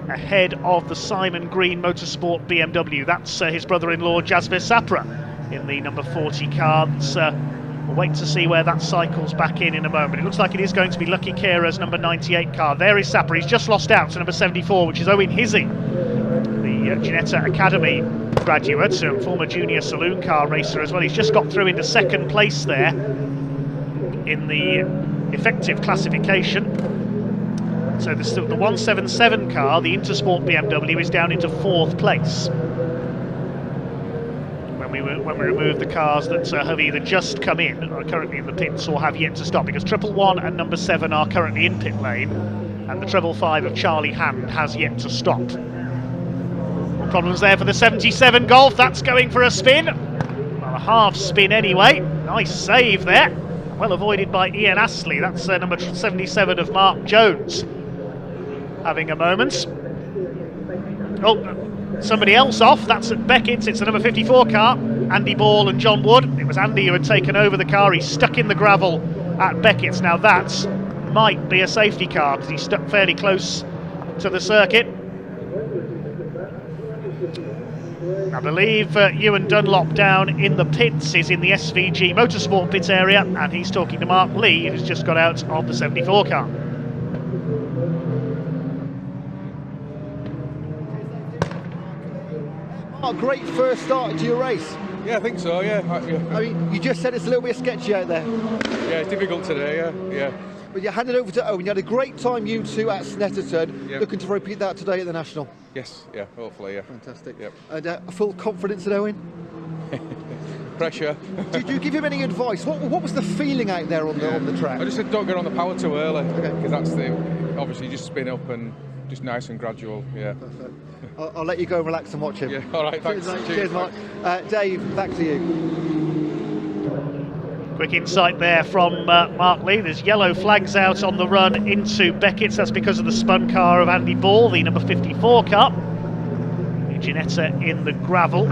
ahead of the Simon Green Motorsport BMW. That's his brother-in-law Jasper Sapra in the number 40 car. We'll wait to see where that cycles back in a moment. It looks like it is going to be Lucky Kera's number 98 car. There is Sapra. He's just lost out to number 74, which is Owen Hizzy, the Ginetta Academy graduate, former junior saloon car racer as well. He's just got through into 2nd place there in the effective classification. So the 177 car, the Intersport BMW, is down into 4th place. When we remove the cars that have either just come in, are currently in the pits, or have yet to stop, because 111 and number 7 are currently in pit lane, and the 555 of Charlie Hand has yet to stop. Problems there for the 77 Golf. That's going for a spin. Well, a half spin anyway. Nice save there. Well avoided by Ian Astley. That's number 77 of Mark Jones having a moment. Oh, somebody else off. That's at Beckett's. It's the number 54 car. Andy Ball and John Wood. It was Andy who had taken over the car. He's stuck in the gravel at Beckett's. Now that might be a safety car because he's stuck fairly close to the circuit. I believe Ewan Dunlop down in the pits is in the SVG Motorsport pit area, and he's talking to Mark Lee, who's just got out of the 74 car. A great first start to your race. Yeah, I think so, yeah. I mean, you just said it's a little bit sketchy out there. Yeah, it's difficult today, yeah. But you handed over to Owen. You had a great time, you two, at Snetterton. Yep. Looking to repeat that today at the National. Yes, yeah, hopefully, yeah. Fantastic. Yep. And full confidence in Owen? Pressure. Did you give him any advice? What was the feeling out there on the track? I just said don't get on the power too early, okay, because that's obviously just spin up and just nice and gradual, yeah. Perfect. I'll let you go and relax and watch him. Yeah, all right, thanks. Cheers, Mark. Dave, back to you. Quick insight there from Mark Lee. There's yellow flags out on the run into Beckett's. That's because of the spun car of Andy Ball, the number 54 car. Ginetta in the gravel.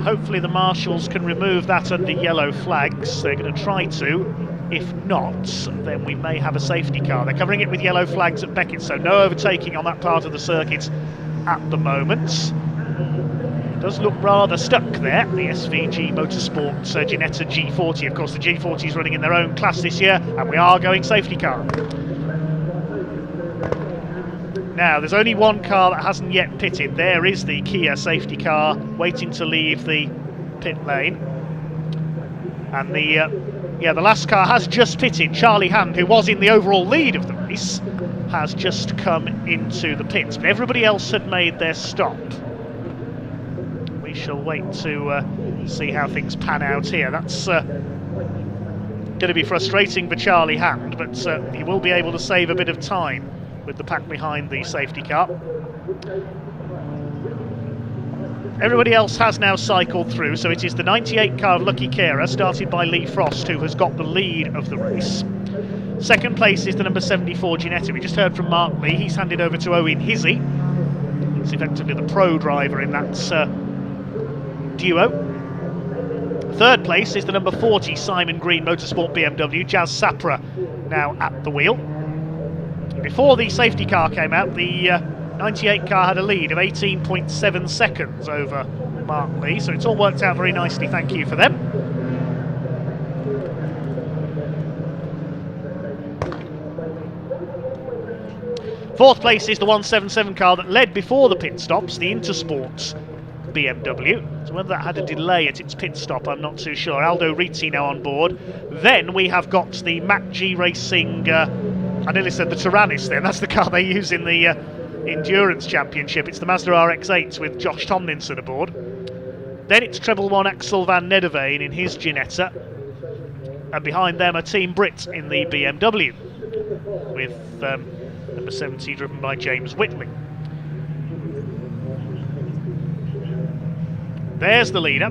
Hopefully the marshals can remove that under yellow flags. They're going to try to. If not, then we may have a safety car. They're covering it with yellow flags at Beckett, so no overtaking on that part of the circuit at the moment. Does look rather stuck there, the SVG Motorsport Ginetta G40. Of course, the G40 is running in their own class this year, and we are going safety car. Now, there's only one car that hasn't yet pitted. There is the Kia safety car waiting to leave the pit lane. And the last car has just pitted. Charlie Hand, who was in the overall lead of the race, has just come into the pits. But everybody else had made their stop. We shall wait to see how things pan out here. That's going to be frustrating for Charlie Hand, but he will be able to save a bit of time with the pack behind the safety car. Everybody else has now cycled through, so it is the 98 car of Lucky Kera, started by Lee Frost, who has got the lead of the race. Second place is the number 74 Ginetta. We just heard from Mark Lee. He's handed over to Owen Hizzy. He's effectively the pro driver in that duo. Third place is the number 40 Simon Green Motorsport BMW. Jazz Sapra now at the wheel. Before the safety car came out, the 98 car had a lead of 18.7 seconds over Mark Lee, so it's all worked out very nicely, thank you for them. Fourth place is the 177 car that led before the pit stops, the Intersports BMW. So whether that had a delay at its pit stop, I'm not too sure. Aldo Rizzi now on board. Then we have got the MacG Racing, I nearly said the Tyrannus then, that's the car they use in the Endurance Championship. It's the Mazda RX-8 with Josh Tomlinson aboard. Then it's Treble 1 Axel van Nederveen in his Ginetta. And behind them a Team Brit in the BMW with number 70 driven by James Whitley. There's the leader.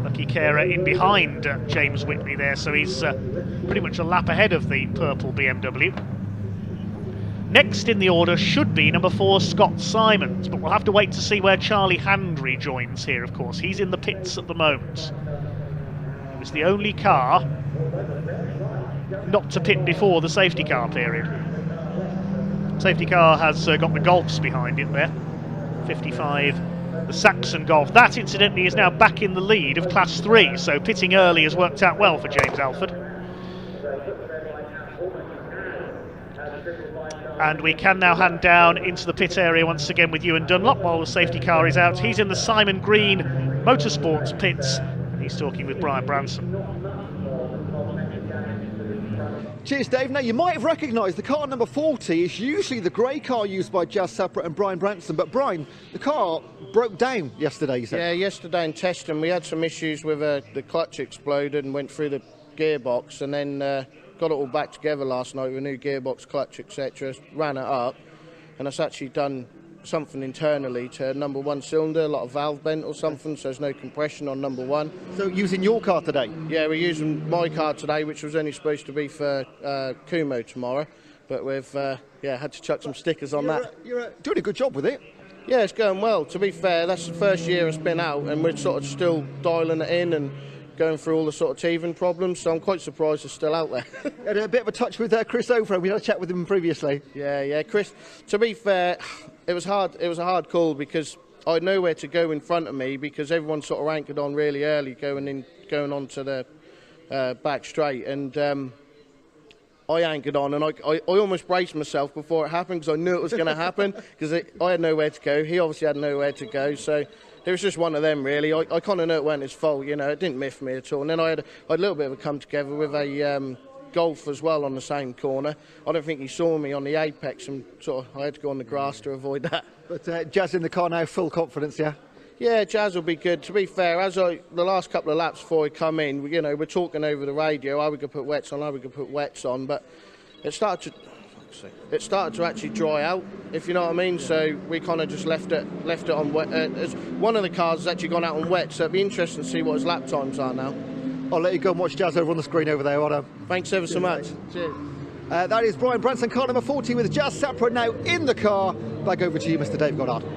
Lucky Kera in behind James Whitley there, so he's pretty much a lap ahead of the purple BMW. Next in the order should be number 4 Scott Simons, but we'll have to wait to see where Charlie Handry joins here, of course. He's in the pits at the moment. It's the only car not to pit before the safety car period. Safety car has got the Golfs behind it there. 55, the Saxon Golf. That, incidentally, is now back in the lead of Class 3, so pitting early has worked out well for James Alford. And we can now hand down into the pit area once again with Ewan Dunlop while the safety car is out. He's in the Simon Green Motorsports pits, and he's talking with Brian Branson. Cheers, Dave. Now, you might have recognised the car number 40 is usually the grey car used by Jazz Sapra and Brian Branson. But, Brian, the car broke down yesterday, you said? Yeah, yesterday in testing we had some issues with the clutch exploded and went through the gearbox, and then got it all back together last night with a new gearbox, clutch, etc. Ran it up, and it's actually done something internally to number 1 cylinder, a lot of valve bent or something, so there's no compression on number 1. So using your car today? Yeah, we're using my car today, which was only supposed to be for Kumo tomorrow, but we've had to chuck some stickers on that. You're doing a good job with it. Yeah, it's going well. To be fair, that's the first year it's been out, and we're sort of still dialing it in and going through all the sort of teething problems, so I'm quite surprised it's still out there. Had a bit of a touch with Chris Ofro. We had a chat with him previously. Yeah, Chris. To be fair, it was hard. It was a hard call because I had nowhere to go in front of me because everyone sort of anchored on really early going on to the back straight, and I anchored on, and I almost braced myself before it happened because I knew it was going to happen because I had nowhere to go. He obviously had nowhere to go, so it was just one of them, really. I kind of knew it wasn't his fault, you know. It didn't miff me at all. And then I had a little bit of a come together with a Golf as well on the same corner. I don't think he saw me on the apex, and sort of I had to go on the grass to avoid that. But Jazz in the car now, full confidence, yeah? Yeah, Jazz will be good. To be fair, the last couple of laps before I come in, you know, we're talking over the radio, how we could put wets on, how we could put wets on, but it started to actually dry out, if you know what I mean. So we kind of just left it on wet. One of the cars has actually gone out on wet, so it'd be interesting to see what his lap times are now. I'll let you go and watch Jazz over on the screen over there. Well done. Thanks ever so much. Cheers. That is Brian Branson, car number 40 with Jazz Sapra now in the car. Back over to you, Mr. Dave Goddard.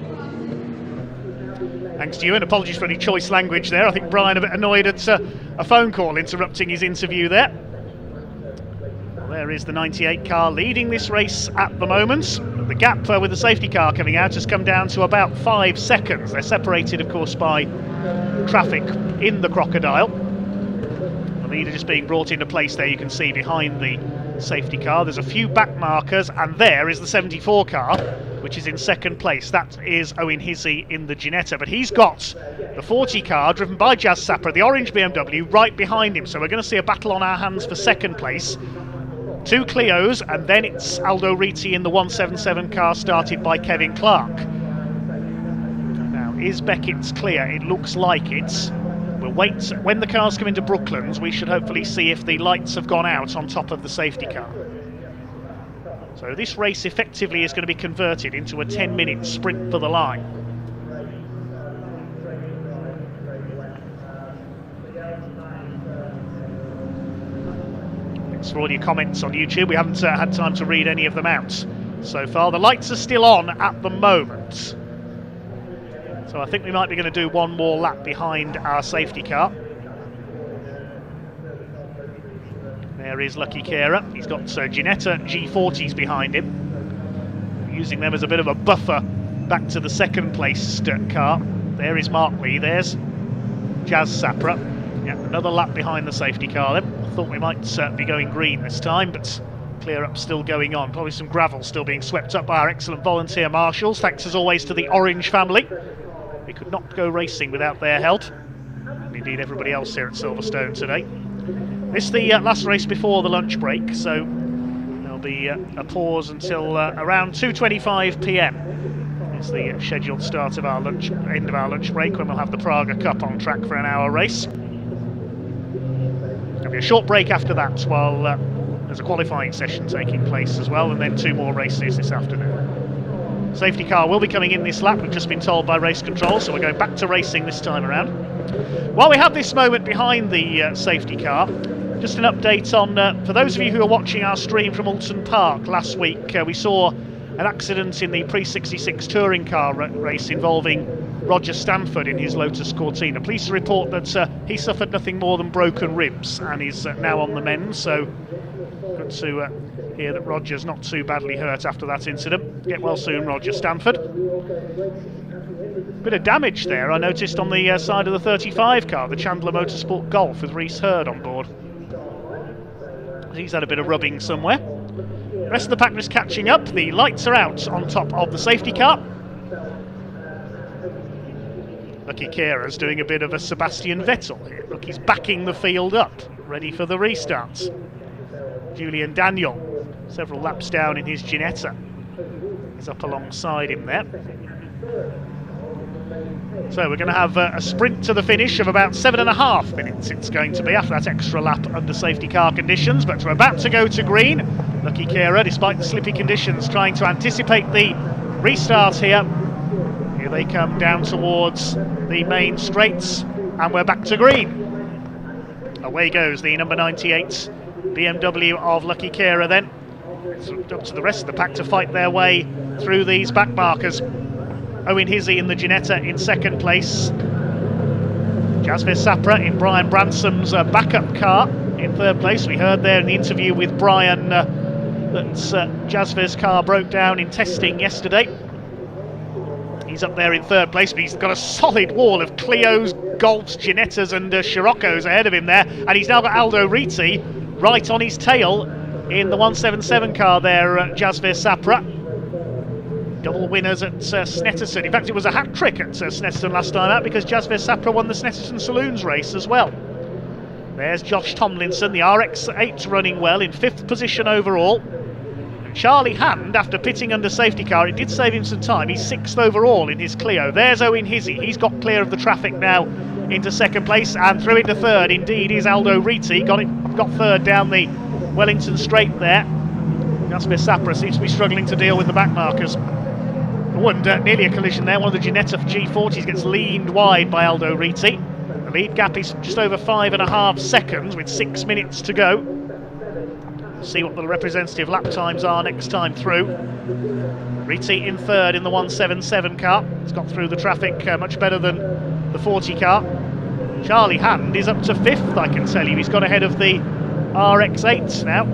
Thanks to you, and apologies for any choice language there. I think Brian a bit annoyed at a phone call interrupting his interview there. Well, there is the 98 car leading this race at the moment. The gap with the safety car coming out has come down to about 5 seconds. They're separated, of course, by traffic in the Crocodile. The leader just being brought into place there, you can see behind the safety car. There's a few back markers, and there is the 74 car, which is in second place. That is Owen Hizzy in the Ginetta, but he's got the 40 car driven by Jazz Sapra, the orange BMW, right behind him. So we're going to see a battle on our hands for second place. 2 Clios, and then it's Aldo Rizzi in the 177 car started by Kevin Clark. Now, is Beckett's clear? It looks like it's. We'll wait. When the cars come into Brooklands, we should hopefully see if the lights have gone out on top of the safety car. So this race effectively is going to be converted into a 10-minute sprint for the line. It's for all your comments on YouTube. We haven't had time to read any of them out so far. The lights are still on at the moment, so I think we might be going to do one more lap behind our safety car. There is Lucky Carer. He's got Ginetta G40s behind him, using them as a bit of a buffer back to the second place car. There is Mark Lee. There's Jazz Sapra. Yeah, another lap behind the safety car then. I thought we might be going green this time, but clear up still going on. Probably some gravel still being swept up by our excellent volunteer marshals. Thanks as always to the Orange family. We could not go racing without their help, and indeed everybody else here at Silverstone today. This is the last race before the lunch break, so there'll be a pause until around 2:25 p.m. It's the scheduled start of our end of our lunch break, when we'll have the Praga Cup on track for an hour race. There'll be a short break after that while there's a qualifying session taking place as well, and then 2 more races this afternoon. Safety car will be coming in this lap, we've just been told by race control, so we're going back to racing this time around. While we have this moment behind the safety car, just an update on, for those of you who are watching our stream from Alton Park last week, we saw an accident in the Pre-66 touring car race involving Roger Stanford in his Lotus Cortina. Pleased to report that he suffered nothing more than broken ribs and is now on the mend, so good to hear that Roger's not too badly hurt after that incident. Get well soon, Roger Stanford. Bit of damage there, I noticed, on the side of the 35 car, the Chandler Motorsport Golf with Reese Hurd on board. He's had a bit of rubbing somewhere. The rest of the pack is catching up. The lights are out on top of the safety car. Lucky Carer's doing a bit of a Sebastian Vettel here. Look, he's backing the field up, ready for the restarts. Julian Daniel, several laps down in his Ginetta, is up alongside him there. So we're going to have a sprint to the finish of about 7.5 minutes it's going to be after that extra lap under safety car conditions, but we're about to go to green. Lucky Carer, despite the slippy conditions, trying to anticipate the restart here. Here they come down towards the main straights, and we're back to green. Away goes the number 98 BMW of Lucky Carer then. It's up to the rest of the pack to fight their way through these back markers. Owen Hizzy in the Ginetta in second place. Jasvir Sapra in Brian Bransom's backup car in third place. We heard there in the interview with Brian that Jasvir's car broke down in testing yesterday. He's up there in third place, but he's got a solid wall of Clios, Golfs, Ginettas and Scirocco's ahead of him there. And he's now got Aldo Riti right on his tail in the 177 car there, Jasvir Sapra. Double winners at Snetterton. In fact, it was a hat-trick at Snetterton last time out, because Jasvir Sapra won the Snetterton Saloons race as well. There's Josh Tomlinson, the RX-8 running well in 5th position overall. And Charlie Hand, after pitting under safety car, it did save him some time. He's 6th overall in his Clio. There's Owen Hizzy. He's got clear of the traffic now into second place, and through into third indeed is Aldo Riti. Got third down the Wellington straight there. Jasvir Sapra seems to be struggling to deal with the back markers. Nearly a collision there. One of the Ginetta G40s gets leaned wide by Aldo Riti. The lead gap is just over 5.5 seconds with 6 minutes to go. See what the representative lap times are next time through. Riti in third in the 177 car. He's got through the traffic much better than the 40 car. Charlie Hand is up to 5th, I can tell you. He's got ahead of the RX-8 now.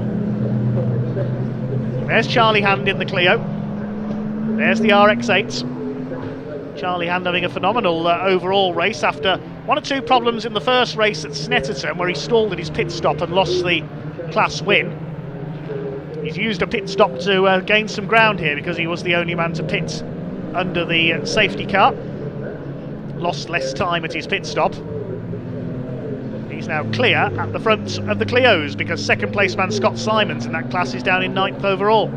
There's Charlie Hand in the Clio. There's the RX-8. Charlie Hand having a phenomenal overall race after 1 or 2 problems in the first race at Snetterton, where he stalled at his pit stop and lost the class win. He's used a pit stop to gain some ground here, because he was the only man to pit under the safety car. Lost less time at his pit stop. He's now clear at the front of the Clios, because second place man Scott Simons in that class is down in 9th overall.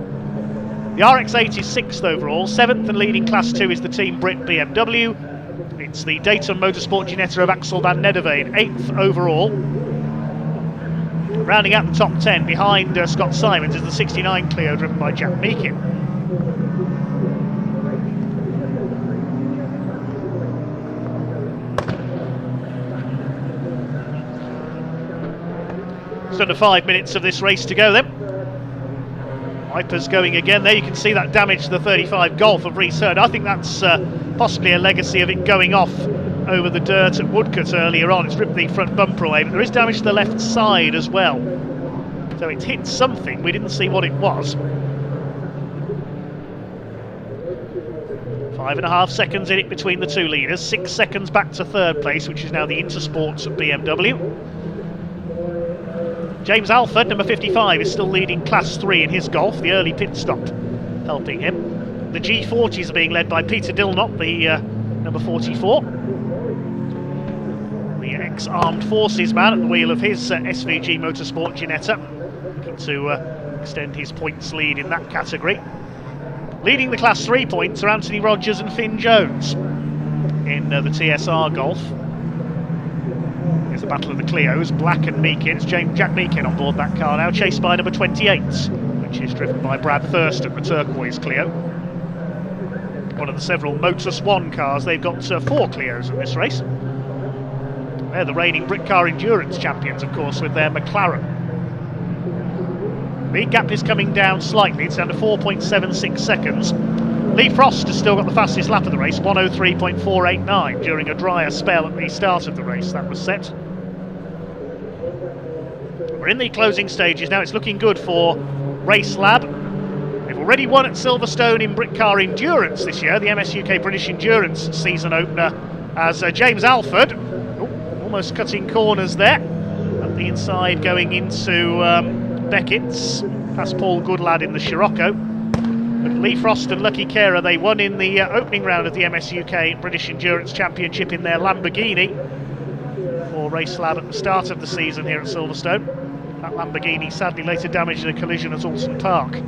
The RX-8 is 6th overall. 7th and leading Class 2 is the Team Brit BMW. It's the Dayton Motorsport Ginetta of Axel van Nederveen, 8th overall. Rounding out the top 10 behind Scott Simons is the 69 Clio driven by Jack Meakin. Just under 5 minutes of this race to go then. Wipers going again there. You can see that damage to the 35 Golf of Rhys Hurd. I think that's possibly a legacy of it going off over the dirt at Woodcote earlier on. It's ripped the front bumper away, but there is damage to the left side as well. So it's hit something. We didn't see what it was. 5.5 seconds in it between the two leaders. 6 seconds back to third place, which is now the Intersports BMW. James Alford, number 55, is still leading Class 3 in his Golf. The early pit stop helping him. The G40s are being led by Peter Dilnott, the number 44. The ex-Armed Forces man at the wheel of his SVG Motorsport Ginetta, looking to extend his points lead in that category. Leading the Class 3 points are Anthony Rogers and Finn Jones in the TSR Golf. Here's the battle of the Clios, Black and Meakin. It's Jack Meakin on board that car now, chased by number 28, which is driven by Brad Thurston, the turquoise Clio. One of the several Motor Swan cars. They've got 4 Clios in this race. They're the reigning Britcar Endurance champions, of course, with their McLaren. The gap is coming down slightly. It's down to 4.76 seconds. Lee Frost has still got the fastest lap of the race, 1:03.489, during a drier spell at the start of the race. That was set. We're in the closing stages now. It's looking good for Race Lab. They've already won at Silverstone in Britcar Endurance this year, the MS UK British Endurance season opener, as James Alford, almost cutting corners there, up the inside going into Beckett's, past Paul Goodlad in the Scirocco. But Lee Frost and Lucky Kera, they won in the opening round of the MS UK British Endurance Championship in their Lamborghini for Race Lab at the start of the season here at Silverstone. That Lamborghini sadly later damaged in a collision at Alston Park.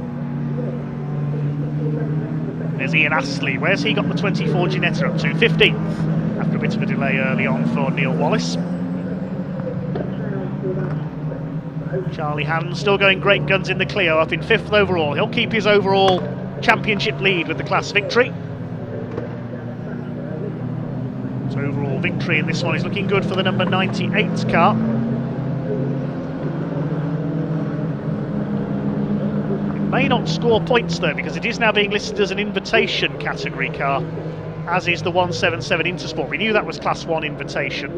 There's Ian Astley. Where's he got the 24 Ginetta up to? 15th, after a bit of a delay early on for Neil Wallace. Charlie Hand still going great guns in the Clio, up in 5th overall. He'll keep his overall championship lead with the class victory. So overall victory in this one is looking good for the number 98 car. It may not score points though, because it is now being listed as an invitation category car, as is the 177 Intersport. We knew that was class 1 invitation.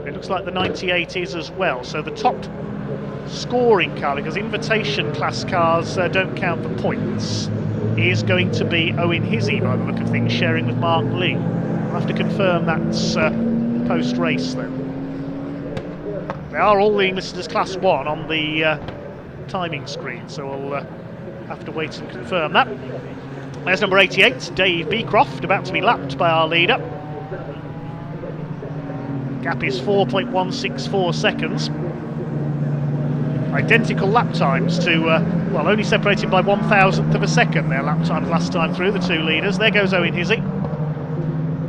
It looks like the 98 is as well. So the top scoring car, because invitation class cars don't count for points, is going to be Owen Hizzy by the look of things, sharing with Mark Lee. We'll have to confirm that's post-race though. They are all being listed as class 1 on the timing screen, so we'll have to wait and confirm that. There's number 88, Dave Beecroft, about to be lapped by our leader. Gap is 4.164 seconds. Identical lap times to, well, only separated by 1,000th of a second, their lap times last time through, the two leaders. There goes Owen Hizzy,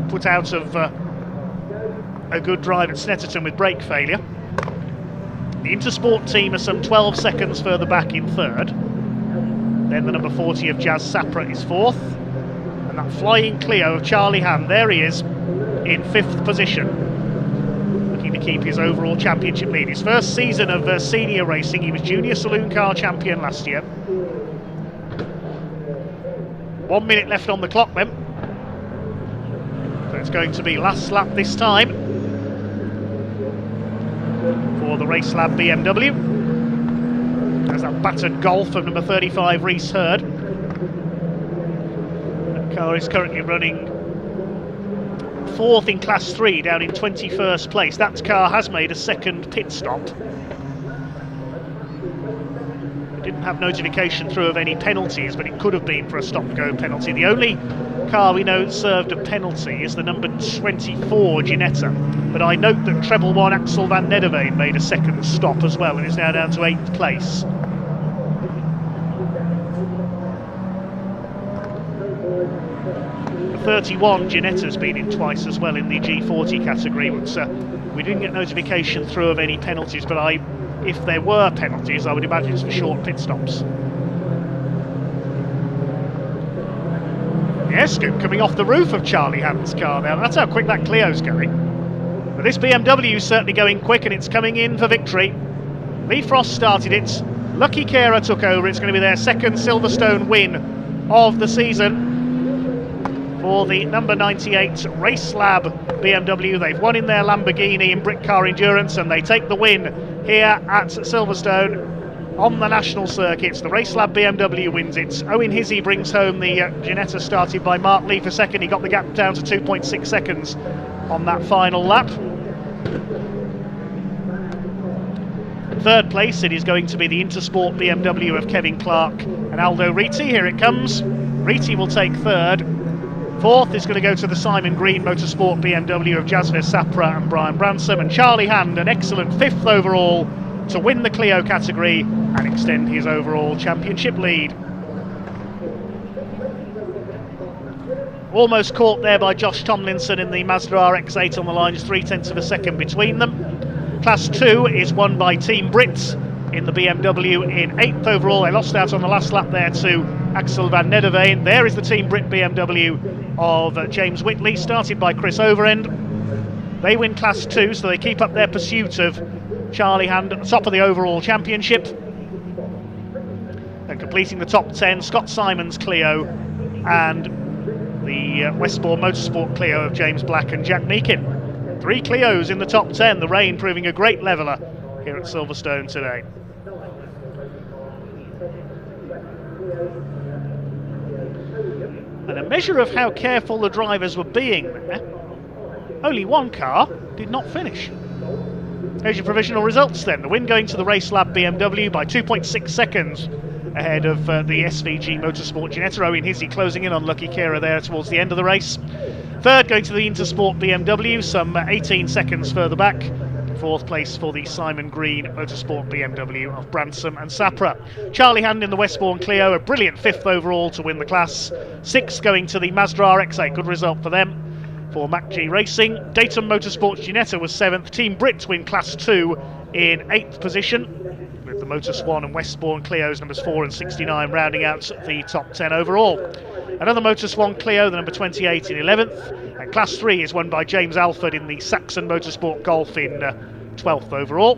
put out of a good drive at Snetterton with brake failure. The Intersport team are some 12 seconds further back in 3rd. Then the number 40 of Jazz Sapra is 4th. And that flying Clio of Charlie Hand, there he is, in 5th position, looking to keep his overall championship lead. His first season of senior racing. He was junior saloon car champion last year. 1 minute left on the clock then. So it's going to be last lap this time for the Race Lab BMW. There's that battered Golf of number 35 Rhys Hurd. That car is currently running 4th in class 3, down in 21st place. That car has made a second pit stop. We didn't have notification through of any penalties, but it could have been for a stop-go penalty. The only car we know served a penalty is the number 24 Ginetta. But I note that treble 1 Axel van Nederveen made a second stop as well and is now down to 8th place. The 31 Ginetta's been in twice as well in the G40 category, but we didn't get notification through of any penalties, but if there were penalties, I would imagine it's for short pit stops. Yeah, scoop coming off the roof of Charlie Hand's car now. That's how quick that Clio's going. But this BMW is certainly going quick, and it's coming in for victory. Lee Frost started it. Lucky Kera took over. It's going to be their second Silverstone win of the season for the number 98 Race Lab BMW. They've won in their Lamborghini in Britcar Endurance, and they take the win here at Silverstone on the national circuits. The Race Lab BMW wins it. Owen Hizzy brings home the Ginetta started by Mark Lee for second. He got the gap down to 2.6 seconds on that final lap. Third place, it is going to be the Intersport BMW of Kevin Clark and Aldo Riti. Here it comes. Riti will take third. Fourth is going to go to the Simon Green Motorsport BMW of Jasvir Sapra and Brian Bransom. And Charlie Hand, an excellent fifth overall to win the Clio category and extend his overall championship lead. Almost caught there by Josh Tomlinson in the Mazda RX-8 on the line, just 0.3 of a second between them. Class 2 is won by Team Brits in the BMW in 8th overall. They lost out on the last lap there to Axel van Nederveen. There is the Team Brit BMW of James Whitley, started by Chris Overend. They win Class 2, so they keep up their pursuit of Charlie Hand at the top of the overall championship. And completing the top 10, Scott Simon's Clio and the Westbourne Motorsport Clio of James Black and Jack Meakin. 3 Clios in the top 10, the rain proving a great leveller here at Silverstone today. And a measure of how careful the drivers were being there, only one car did not finish. There's your provisional results then. The win going to the Race Lab BMW by 2.6 seconds ahead of the SVG Motorsport Ginetta. Owen Hizzy closing in on Lucky Kera there towards the end of the race. Third going to the Intersport BMW, some 18 seconds further back. Fourth place for the Simon Green Motorsport BMW of Bransom and Sapra. Charlie Hand in the Westbourne Clio, a brilliant fifth overall to win the class. Sixth going to the Mazda RX-8, good result for them. For MacG Racing, Dayton Motorsports Ginetta was 7th. Team Brit win Class 2 in 8th position, with the Motor Swan and Westbourne Clios numbers 4 and 69 rounding out the top 10 overall. Another Motor Swan Clio, the number 28 in 11th, and Class 3 is won by James Alford in the Saxon Motorsport Golf in 12th overall.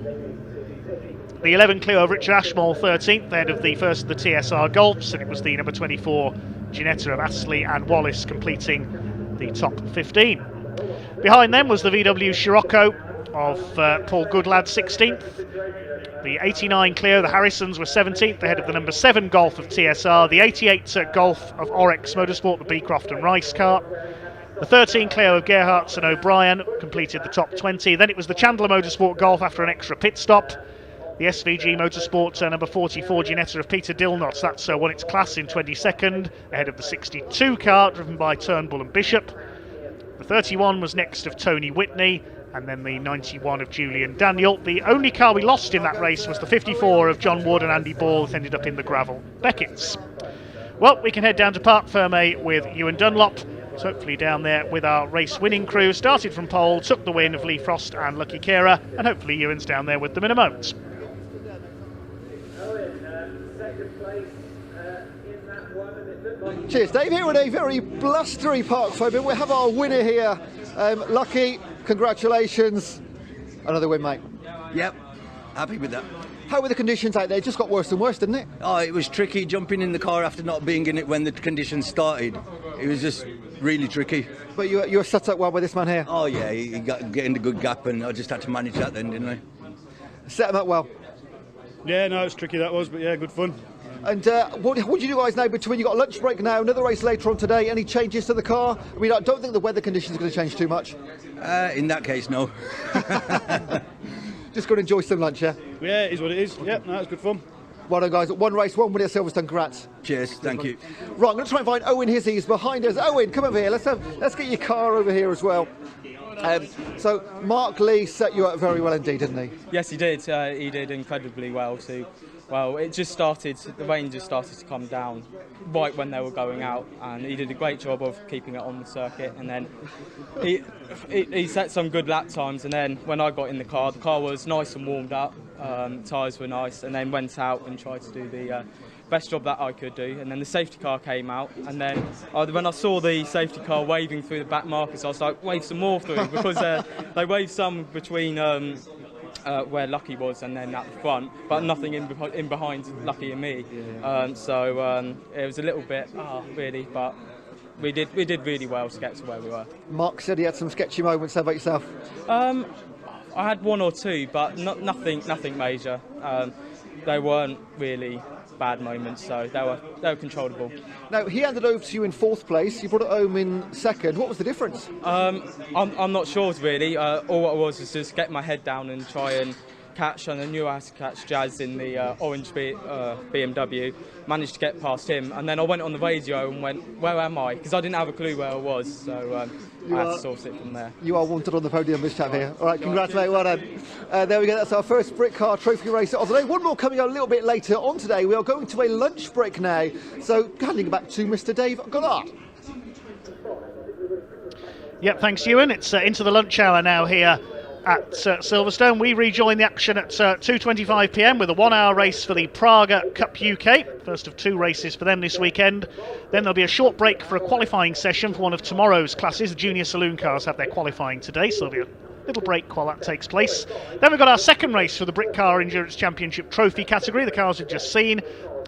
The 11 Clio of Richard Ashmole 13th, ahead of the first of the TSR Golfs, and it was the number 24 Ginetta of Astley and Wallace completing the top 15. Behind them was the VW Scirocco of Paul Goodlad 16th. The 89 Clio, the Harrisons, were 17th, ahead of the number 7 Golf of TSR. The 88 Golf of Orex Motorsport, the Beecroft and Rice car. The 13 Clio of Gerhardt and O'Brien completed the top 20. Then it was the Chandler Motorsport Golf after an extra pit stop. The SVG Motorsport number 44 Ginetta of Peter Dilnot, that's won its class in 22nd, ahead of the 62 car driven by Turnbull and Bishop. The 31 was next of Tony Whitney, and then the 91 of Julian Daniel. The only car we lost in that race was the 54 of John Wood and Andy Ball, that ended up in the gravel Beckett's. Well, we can head down to Parc Fermé with Ewan Dunlop. So hopefully down there with our race winning crew. Started from pole, took the win of Lee Frost and Lucky Kera, and hopefully Ewan's down there with them in a moment. Cheers, Dave. Here at a very blustery Parc Fermé, we have our winner here. Lucky, congratulations. Another win, mate. Yep, happy with that. How were the conditions out there? It just got worse and worse, didn't it? Oh, it was tricky jumping in the car after not being in it when the conditions started. It was just really tricky. But you were set up well by this man here? Oh yeah, he got getting a good gap, and I just had to manage that then, didn't I? Set him up well? Yeah, no, it was tricky that was, but yeah, good fun. And what do you guys know between, you got a lunch break now, another race later on today, any changes to the car? I mean, I don't think the weather conditions are going to change too much. In that case, no. Just going to enjoy some lunch, yeah? Yeah, it is what it is. Yep, no, it's good fun. Well done, guys. One race, one win at Silverstone. Congrats. Cheers, thank you. Right, I'm going to try and find Owen Hizzy. He's behind us. Owen, come over here. Let's get your car over here as well. So Mark Lee set you up very well indeed, didn't he? Yes, he did. He did incredibly well too. Well, it just started, the rain just started to come down right when they were going out, and he did a great job of keeping it on the circuit. And then he set some good lap times, and then when I got in the car was nice and warmed up, tyres were nice, and then went out and tried to do the best job that I could do. And then the safety car came out, and then when I saw the safety car waving through the back markers, I was like, wave some more through, because they waved some between where Lucky was, and then at the front, but nothing in behind Lucky and me. So it was a little bit really, but we did really well to get to where we were. Mark said he had some sketchy moments. How about yourself? I had one or two, but nothing major. They weren't really bad moments, so they were controllable. Now, he handed over to you in 4th place. You brought it home in 2nd. What was the difference? I'm not sure really. All I was just get my head down and try and catch, and I knew I had to catch Jazz in the orange BMW. Managed to get past him, and then I went on the radio and went, where am I? Because I didn't have a clue where I was, so I had to source it from there. You are wanted on the podium, this chap here. All right, congratulations, well done. There we go, that's our first Britcar Trophy race of the day. One more coming a little bit later on today. We are going to a lunch break now, so handing it back to Mr. Dave Goddard. Yep, thanks, Ewan. It's into the lunch hour now here at Silverstone. We rejoin the action at 2:25 p.m. with a 1-hour race for the Praga Cup UK. First of 2 races for them this weekend. Then there'll be a short break for a qualifying session for one of tomorrow's classes. The junior saloon cars have their qualifying today, so there'll be a little break while that takes place. Then we've got our second race for the Britcar Endurance Championship trophy category, the cars we've just seen.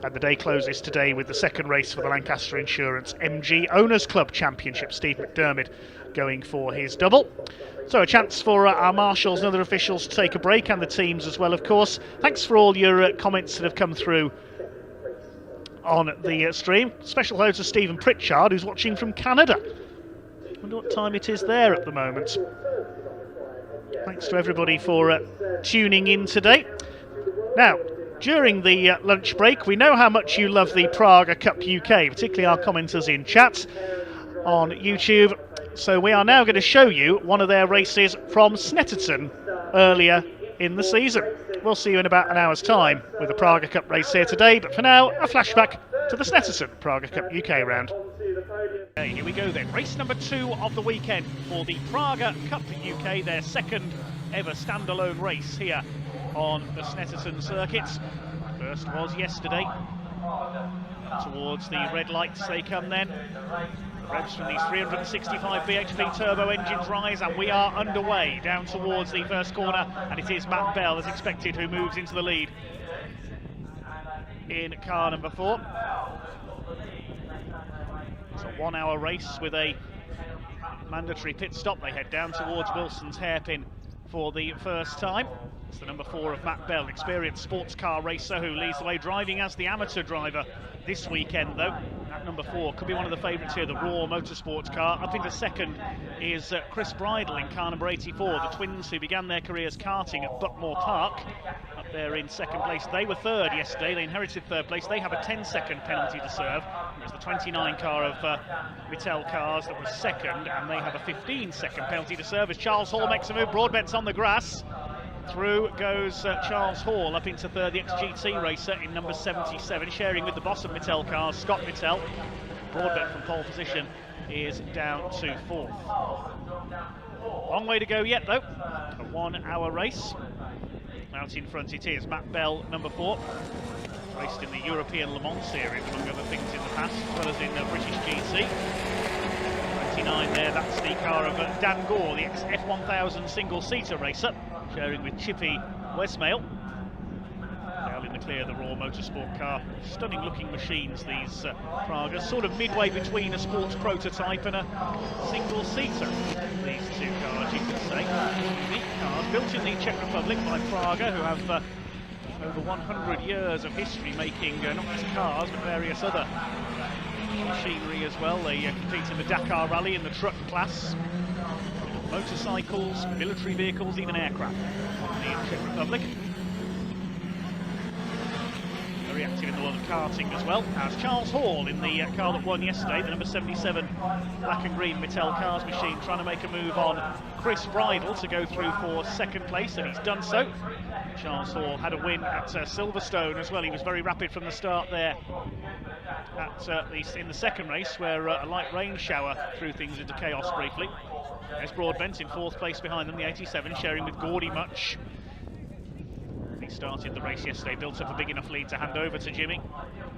And the day closes today with the second race for the Lancaster Insurance MG Owners Club Championship. Steve Mcdermott going for his double. So a chance for our marshals and other officials to take a break, and the teams as well, of course. Thanks for all your comments that have come through on the stream. Special hello to Stephen Pritchard, who's watching from Canada. I wonder what time it is there at the moment. Thanks to everybody for tuning in today. Now, during the lunch break, we know how much you love the Praga Cup UK, particularly our commenters in chat on YouTube. So we are now going to show you one of their races from Snetterton earlier in the season. We'll see you in about an hour's time with the Praga Cup race here today, but for now, a flashback to the Snetterton Praga Cup UK round. Okay, here we go then. Race number 2 of the weekend for the Praga Cup UK, their second ever standalone race here on the Snetterton circuit. First was yesterday. Towards the red lights they come then. The revs from these 365 bhp turbo engines rise, and we are underway down towards the first corner, and it is Matt Bell, as expected, who moves into the lead in car number 4. It's a 1-hour race with a mandatory pit stop. They head down towards Wilson's hairpin for the first time. It's the number 4 of Matt Bell, experienced sports car racer who leads the way, driving as the amateur driver this weekend though. At number 4 could be one of the favourites here, the Raw Motorsports car. Up into second is Chris Bridle in car number 84, the twins who began their careers karting at Buckmore Park. Up there in second place. They were third yesterday, they inherited third place. They have a 10-second penalty to serve. It was the 29 car of Mittel Cars that was second, and they have a 15-second penalty to serve as Charles Hall makes a move. Broadbent's on the grass. Through goes Charles Hall up into third, the ex-GT racer in number 77, sharing with the boss of Mittel Cars, Scott Mittel. Broadbent from pole position is down to 4th. Long way to go yet though, a 1-hour race. Out in front it is Matt Bell, number 4. Raced in the European Le Mans series, among other things in the past, as well as in British GT. 29 there, that's the car of Dan Gore, the ex-F1000 single-seater racer, sharing with Chippy Westmail. Now in the clear, the Raw Motorsport car. Stunning looking machines, these Pragas, sort of midway between a sports prototype and a single-seater. These two cars, you could say. Unique cars, built in the Czech Republic by Praga, who have over 100 years of history making not just cars, but various other machinery as well. They compete in the Dakar Rally in the truck class. Motorcycles, military vehicles, even aircraft in the Czech Republic. Very active in the world of karting as well, as Charles Hall in the car that won yesterday, the number 77 black and green Mittel Cars machine, trying to make a move on Chris Bridle to go through for second place, and he's done so. Charles Hall had a win at Silverstone as well. He was very rapid from the start there at least in the second race, where a light rain shower threw things into chaos briefly. There's Broadbent in 4th place behind them, the 87, sharing with Gordy Much. He started the race yesterday, built up a big enough lead to hand over to Jimmy.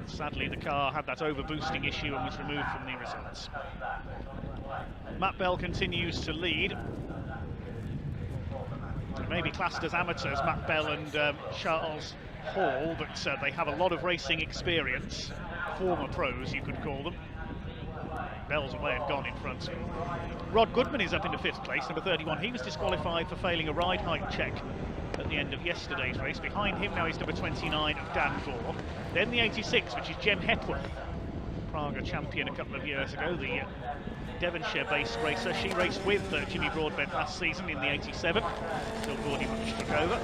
Sadly, the car had that overboosting issue and was removed from the results. Matt Bell continues to lead. maybe classed as amateurs, Matt Bell and Charles Hall, but they have a lot of racing experience, former pros you could call them. Bell's away and gone in front. Rod Goodman is up into 5th place, number 31. He was disqualified for failing a ride height check at the end of yesterday's race. Behind him now is number 29 of Dan Gore. Then the 86, which is Jem Hepworth, Praga champion a couple of years ago, the Devonshire-based racer. She raced with Jimmy Broadbent last season in the 87, till Gordy Much took over.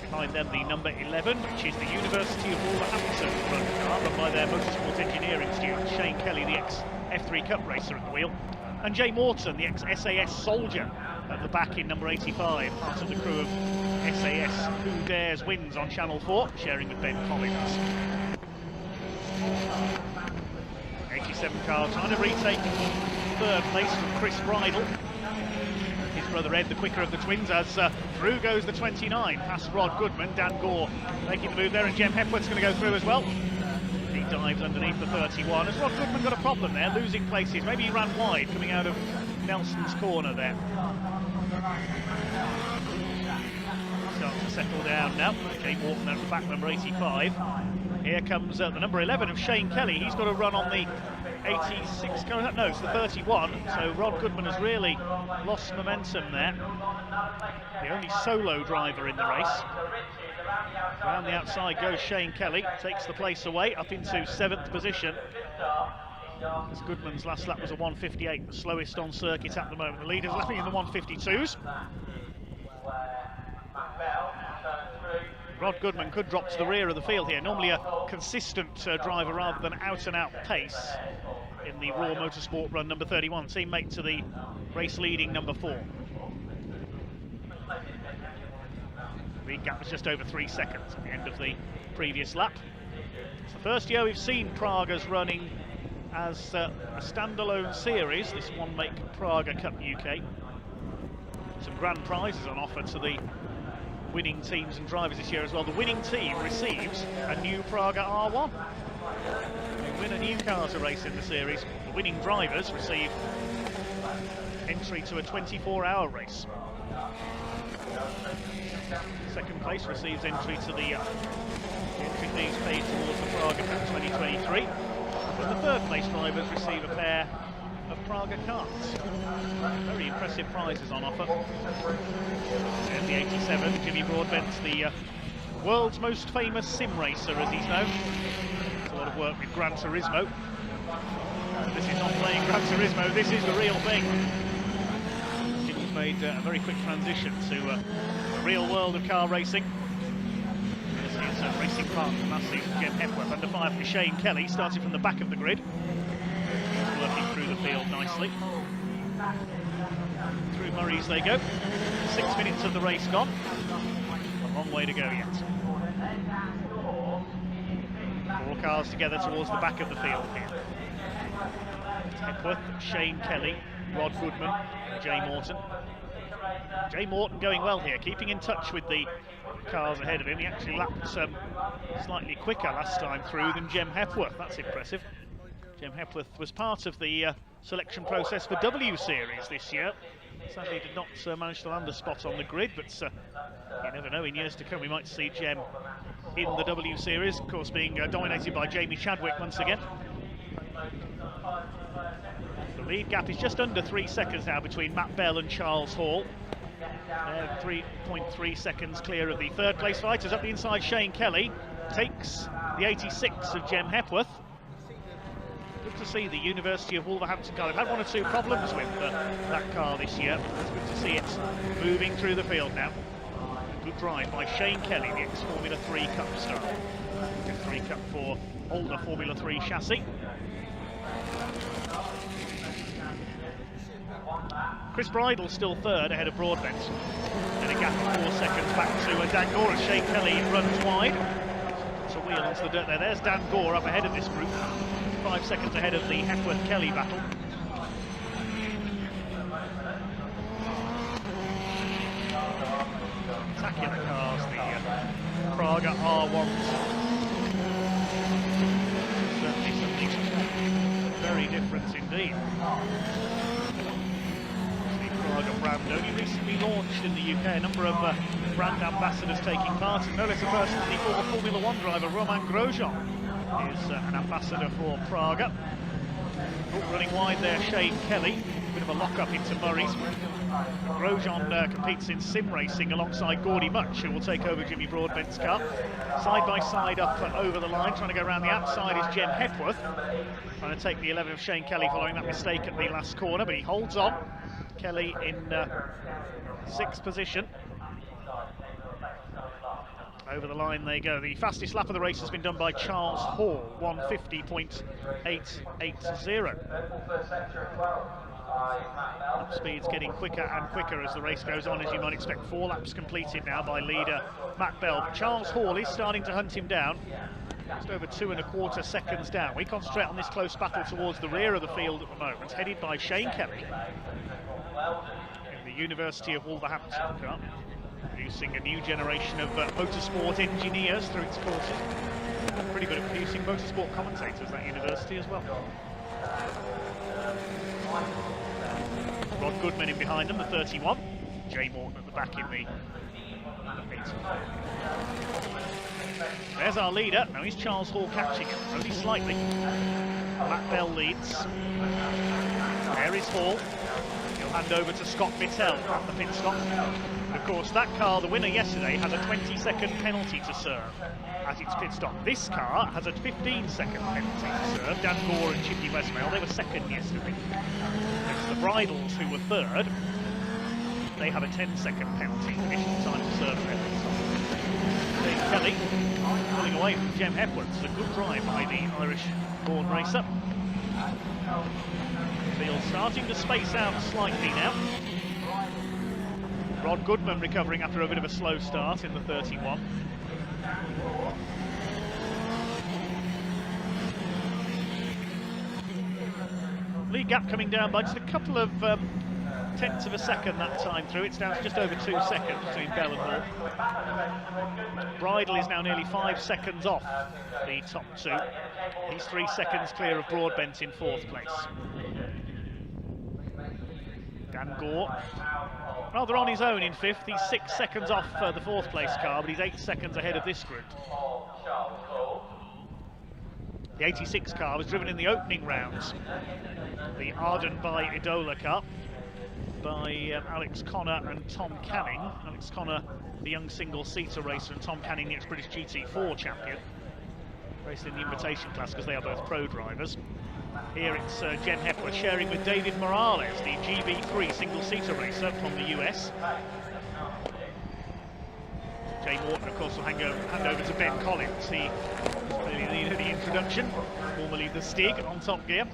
Behind them, the number 11, which is the University of Wolverhampton run car, run by their motorsports engineering student, Shane Kelly, the ex-F3 Cup racer at the wheel, and Jay Morton, the ex-SAS soldier, at the back in number 85, part of the crew of SAS Who Dares wins on Channel 4, sharing with Ben Collins. 87 car trying to retake 3rd place from Chris Bridle. His brother Ed, the quicker of the twins, as through goes the 29, past Rod Goodman. Dan Gore making the move there, and Jem Hepworth's going to go through as well. He dives underneath the 31. Has Rod Goodman got a problem there, losing places? Maybe he ran wide coming out of Nelson's corner there. Starts to settle down now. Jay Morton at the back, number 85. Here comes the number 11 of Shane Kelly. He's got to run on the 86, no, it's the 31, so Rod Goodman has really lost momentum there. The only solo driver in the race. Around the outside goes Shane Kelly, takes the place away, up into 7th position. As Goodman's last lap was a 1:58, the slowest on circuit at the moment. The leader's lapping in the 1:52s. Rod Goodman could drop to the rear of the field here. Normally a consistent driver rather than out-and-out pace in the Raw Motorsport run, number 31, teammate to the race-leading number 4. Lead gap was just over 3 seconds at the end of the previous lap. It's the first year we've seen Praga's running as a standalone series, this one-make Praga Cup UK. Some grand prizes on offer to the winning teams and drivers this year as well. The winning team receives a new Praga R1. They win a new car to race in the series. The winning drivers receive entry to a 24-hour race. Second place receives entry to the entry fees paid towards the Praga Cup 2023. But the third place drivers receive a pair of Praga carts. Very impressive prizes on offer. And the 87, Jimmy Broadbent, the world's most famous sim racer, as he's known. There's a lot of work with Gran Turismo. This is not playing Gran Turismo, this is the real thing. Jimmy's made a very quick transition to the real world of car racing. This is racing partner from last season, Jem Hepworth, under fire from Shane Kelly, starting from the back of the grid. Working through the field nicely. Through Murray's they go. 6 minutes of the race gone. A long way to go yet. 4 cars together towards the back of the field here. Hepworth, Shane Kelly, Rod Goodman, and Jay Morton. Jay Morton going well here, keeping in touch with the cars ahead of him. He actually lapped slightly quicker last time through than Jem Hepworth. That's impressive. Jem Hepworth was part of the selection process for W Series this year. Sadly did not manage to land a spot on the grid, but you never know, in years to come we might see Jem in the W Series, of course being dominated by Jamie Chadwick once again. The lead gap is just under 3 seconds now between Matt Bell and Charles Hall. 3.3 seconds clear of the third place fighters. Up the inside, Shane Kelly takes the 86 of Jem Hepworth. Good to see the University of Wolverhampton car. They've had 1 or 2 problems with that car this year. It's good to see it moving through the field now. Good drive by Shane Kelly, the ex-Formula 3 Cup star. F3 Cup for older Formula 3 chassis. Chris Bridle still third ahead of Broadbent. And a gap of 4 seconds back to Dan Gore as Shane Kelly runs wide. It's a wheel onto the dirt there. There's Dan Gore up ahead of this group. 5 seconds ahead of the Hepworth-Kelly battle. Spectacular cars, the Praga R1s. Certainly something very different indeed. The Praga brand, only recently launched in the UK. A number of brand ambassadors taking part, and no less a person than the former Formula 1 driver Romain Grosjean is an ambassador for Praga. Running wide there, Shane Kelly. Bit of a lock-up into Murray's. Grosjean competes in sim racing alongside Gordy Much, who will take over Jimmy Broadbent's car. Side by side up over the line, trying to go around the outside is Jem Hepworth. Trying to take the 11 of Shane Kelly following that mistake at the last corner, but he holds on. Kelly in 6th position. Over the line they go. The fastest lap of the race has been done by Charles Hall, 1:50.880. Lap speed's getting quicker and quicker as the race goes on, as you might expect. 4 laps completed now by leader Matt Bell. Charles Hall is starting to hunt him down. Just over 2¼ seconds down. We concentrate on this close battle towards the rear of the field at the moment, headed by Shane Kelly in the University of Wolverhampton car, producing a new generation of motorsport engineers through its courses. Pretty good at producing motorsport commentators, that university as well. Rod Goodman in behind them, the 31. Jay Morton at the back in the pit. There's our leader. Now he's Charles Hall catching him, only slightly. Matt Bell leads. There is Hall. He'll hand over to Scott Vittel at the pit stop. But of course, that car, the winner yesterday, has a 20-second penalty to serve at its pit stop. This car has a 15-second penalty to serve. Dan Gore and Chippy Westmail, they were second yesterday. It's the Bridles who were third. They have a 10-second penalty, additional time to serve their pit stop. Dave Kelly pulling away from Jem Hepworth. It's a good drive by the Irish-born racer. Field starting to space out slightly now. Rod Goodman recovering after a bit of a slow start in the 31. Lead gap coming down by just a couple of tenths of a second that time through. It's down to just over 2 seconds between Bell and Hall. Bridle is now nearly 5 seconds off the top 2. He's 3 seconds clear of Broadbent in 4th place. Dan Gore, rather on his own in 5th. He's 6 seconds off the 4th place car, but he's 8 seconds ahead of this group. The 86 car was driven in the opening rounds. The Arden by Idola car by Alex Connor and Tom Canning. Alex Connor, the young single-seater racer, and Tom Canning, the ex-British GT4 champion. Raced in the invitation class because they are both pro drivers. Here it's Jen Hepworth sharing with David Morales, the GB3 single-seater racer from the US. Jay Morton, of course, will hand over to Ben Collins. He really needed the introduction, formerly the Stig on Top Gear.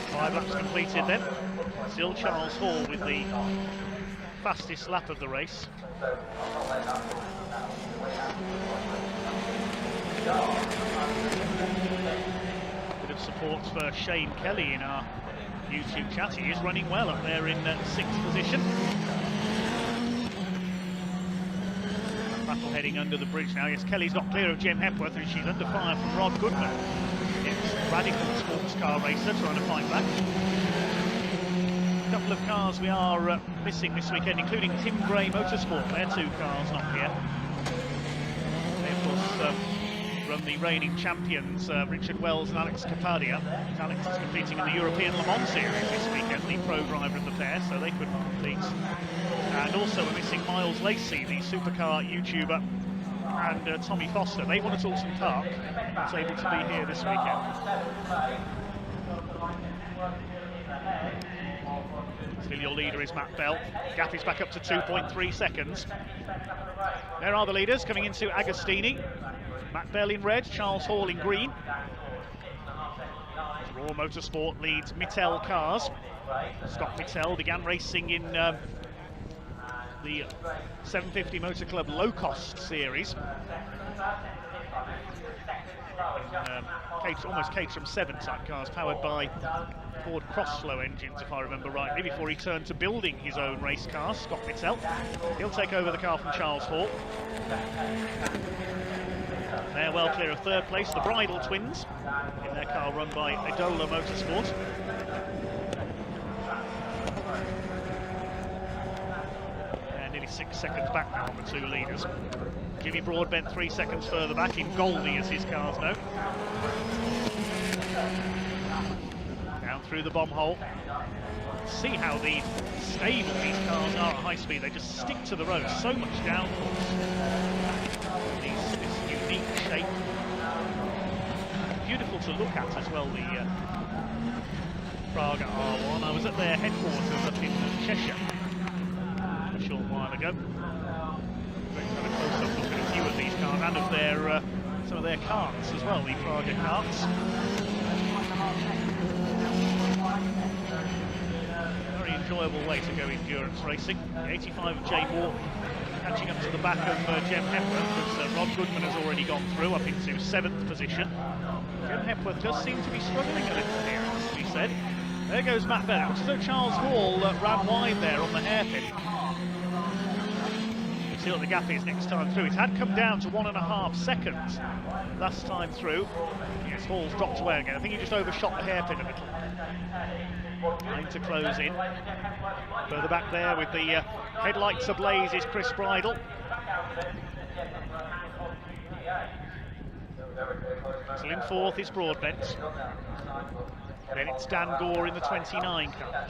5 laps completed then. Still Charles Hall with the fastest lap of the race. Bit of support for Shane Kelly in our YouTube chat. He is running well up there in 6th position. Battle heading under the bridge now. Yes, Kelly's not clear of Jem Hepworth, and she's under fire from Rod Goodman. It's Radical sports car racer trying to fight back. A couple of cars we are missing this weekend, including Tim Gray Motorsport. Their 2 cars not here. They, of course, run the reigning champions, Richard Wells and Alex Capadia. Alex is competing in the European Le Mans Series this weekend, the pro driver of the pair, so they couldn't compete. And also we're missing Miles Lacey, the supercar YouTuber, and Tommy Foster. They won at Alton Park, not able to be here this weekend. Still your leader is Matt Bell. Gap is back up to 2.3 seconds. There are the leaders coming into Agostini. Matt Bell in red, Charles Hall in green. Raw Motorsport leads Mittel Cars. Scott Mittel began racing in the 750 Motor Club Low Cost Series. Almost Caterham 7 type cars powered by Ford Crossflow engines, if I remember rightly, before he turned to building his own race car, Scott Mittel. He'll take over the car from Charles Hall. They're well clear of third place, the Bridle twins, in their car run by Idola Motorsport. They're nearly 6 seconds back now on the two leaders. Jimmy Broadbent 3 seconds further back, in Goldie as his cars know. Down through the bomb hole. See how stable these cars are at high speed. They just stick to the road, so much downforce. This unique shape. Beautiful to look at as well, the Praga R1. I was at their headquarters up in Cheshire a short while ago. Great to have a close-up look at a few of these cars and of their some of their karts as well, the Praga karts. Very enjoyable way to go endurance racing. The 85 of Jay Morton catching up to the back of Jem Hepworth, as Rod Goodman has already gone through up into 7th position. Jem Hepworth does seem to be struggling a little here, it has to be said. There goes Matt Bennett. So Charles Hall ran wide there on the hairpin. We'll see what the gap is next time through. It had come down to 1.5 seconds last time through. Yes, Hall's dropped away again. I think he just overshot the hairpin a little. Trying to close in. Further back there with the headlights ablaze is Chris Bridle. So in 4th is Broadbent. Then it's Dan Gore in the 29 car.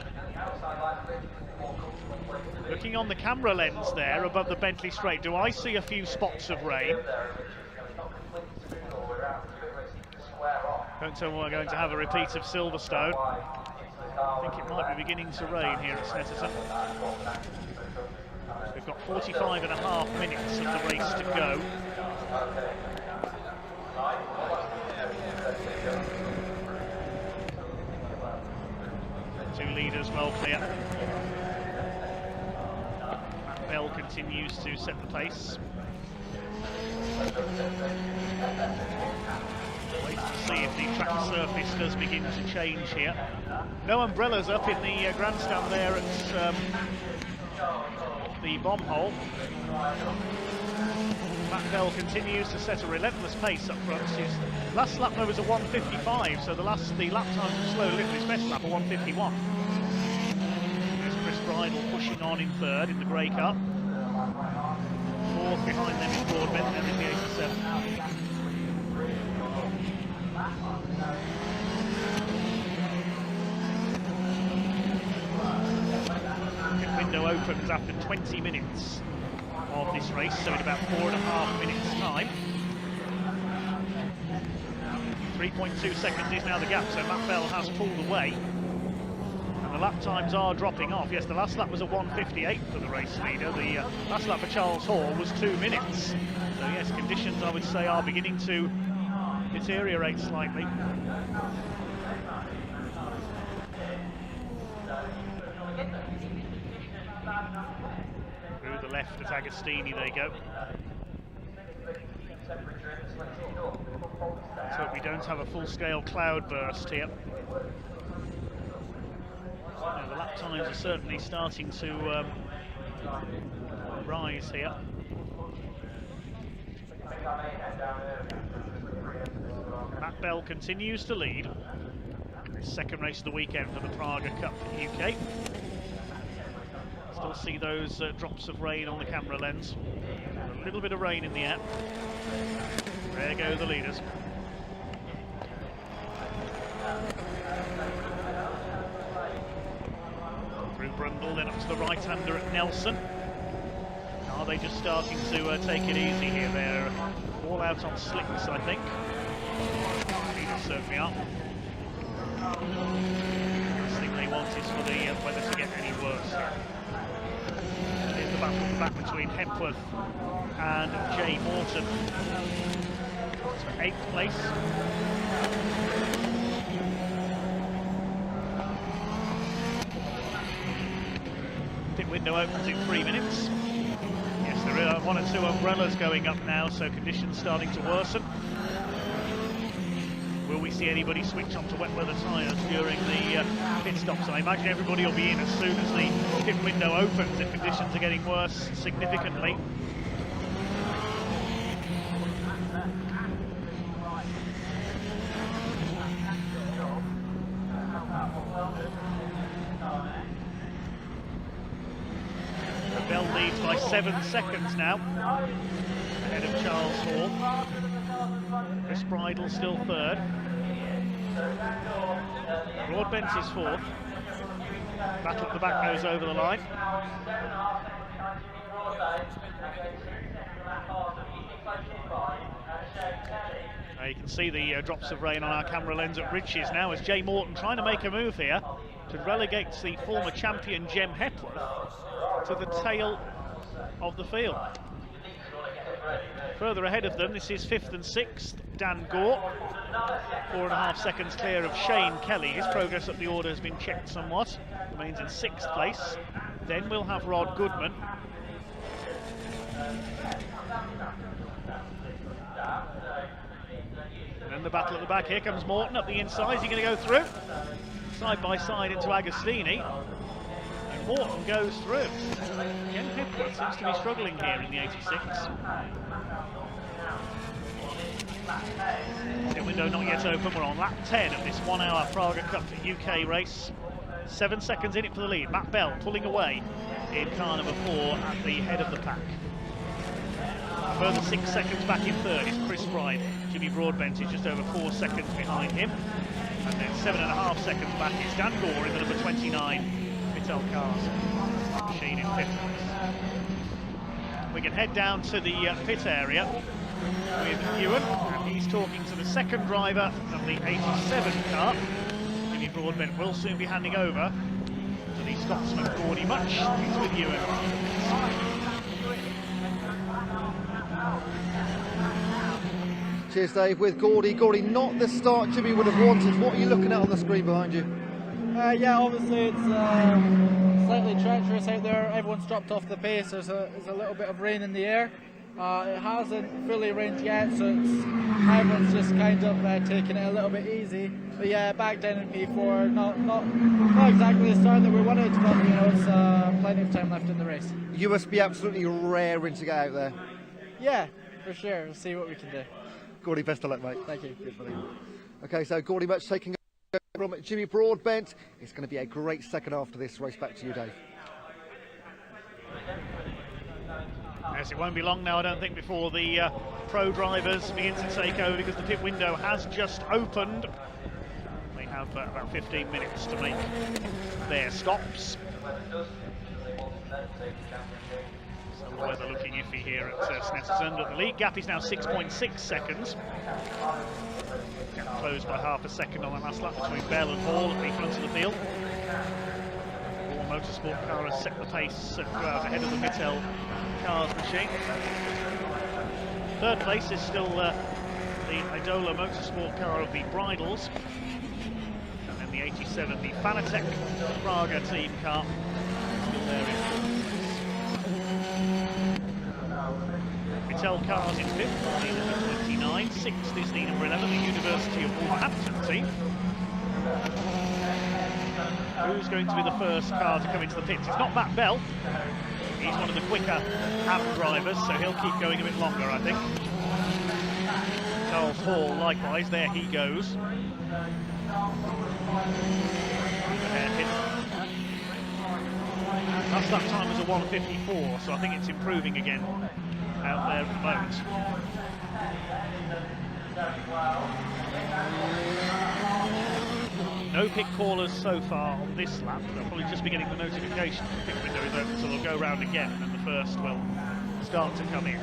Looking on the camera lens there above the Bentley Straight, do I see a few spots of rain? Don't tell me we're going to have a repeat of Silverstone. I think it might be beginning to rain here at Snetterton. We've got 45.5 minutes of the race to go. Two leaders well clear. Matt Bell continues to set the pace. Wait to see if the track surface does begin to change here. No umbrellas up in the grandstand there at the bomb hole. Matt Bell continues to set a relentless pace up front. His last lap there was a 1:55, so the lap time from slow lift, his best lap a 1:51. There's Chris Bridle pushing on in 3rd in the grey car. 4th behind them is Broadbent, then in the 87. The window opens after 20 minutes of this race, so in about 4.5 minutes time. 3.2 seconds is now the gap, so Matt Bell has pulled away. And the lap times are dropping off. Yes, the last lap was a 1:58 for the race leader. The last lap for Charles Hall was 2 minutes. So yes, conditions I would say are beginning to deteriorate slightly. Through the left at Agostini they go. Let's hope we don't have a full-scale cloudburst here. The lap times are certainly starting to rise here. Matt Bell continues to lead. Second race of the weekend for the Praga Cup UK. Still see those drops of rain on the camera lens. A little bit of rain in the air. There go the leaders. Through Brundle, then up to the right-hander at Nelson. Are they just starting to take it easy here? They're all out on slicks, I think. Leaders certainly are. Last thing they want is for the weather to get any worse here. Here's the back between Hepworth and Jay Morton. So 8th place. Pit window opens in 3 minutes. Yes, there are 1 or 2 umbrellas going up now, so conditions starting to worsen. Will we see anybody switch onto wet weather tyres during the pit stops? I imagine everybody will be in as soon as the pit window opens if conditions are getting worse significantly. leads by 7 seconds now, ahead of Charles Hall. Chris Bridle still third. Broadbent is fourth. Battle at the back goes over the line. You can see the drops of rain on our camera lens at Ridges now as Jay Morton trying to make a move here to relegate the former champion Jem Hepworth to the tail of the field. Further ahead of them, this is 5th and 6th, Dan Gore, 4.5 seconds clear of Shane Kelly. His progress up the order has been checked somewhat, remains in 6th place. Then we'll have Rod Goodman. And then the battle at the back. Here comes Morton up the inside. Is he going to go through? Side by side into Agostini. And Morton goes through. Jem Hepworth seems to be struggling here in the 86. The window not yet open. We're on lap 10 of this 1 hour Praga Cup UK race. 7 seconds in it for the lead. Matt Bell pulling away in car number 4 at the head of the pack. Further 6 seconds back in third is Chris Bryde. Jimmy Broadbent is just over 4 seconds behind him. And then 7.5 seconds back is Dan Gore in the number 29 Mittel Cars machine in 5th place. We can head down to the pit area with Ewan, and he's talking to the second driver of the 87 car. Jimmy Broadbent will soon be handing over to the Scotsman Gordy Much. He's with Ewan. Cheers, Dave. With Gordy. Gordy, not the start Jimmy would have wanted. What are you looking at on the screen behind you? Yeah, obviously it's slightly treacherous out there. Everyone's dropped off the pace. There's a little bit of rain in the air. It hasn't fully rained yet, so everyone's just kind of taking it a little bit easy. But yeah, back down in P4, not exactly the start that we wanted, but you know, it's plenty of time left in the race. You must be absolutely raring to get out there. Yeah, for sure. We'll see what we can do. Gordy, best of luck, mate. Thank you. Good, buddy. Okay, so Gordy Much taking over from Jimmy Broadbent. It's going to be a great second half to this race. Back to you, Dave. Yes, it won't be long now, I don't think, before the pro drivers begin to take over, because the pit window has just opened. They have about 15 minutes to make their stops. So the weather looking iffy here at Snetterton, but the lead gap is now 6.6 seconds. Gap closed by half a second on that last lap between Bell and Hall at the front of the field. Hall Motorsport car has set the pace throughout ahead of the Mittel Cars machine. Third place is still the Idola Motorsport car of the Bridles. And then the 87, the Fanatec Praga team car, still there in Mittel Cars in 5th, the number 29. 6th is the number 11, the University of Wolverhampton team. Who's going to be the first car to come into the pits? It's not Matt Bell. He's one of the quicker AM drivers, so he'll keep going a bit longer, I think. Charles Hall, likewise, there he goes. Last lap time was a 1:54, so I think it's improving again out there at the moment. No pit callers so far on this lap. They'll probably just be getting the notification the pit window is open, so they'll go round again, and then the first will start to come in.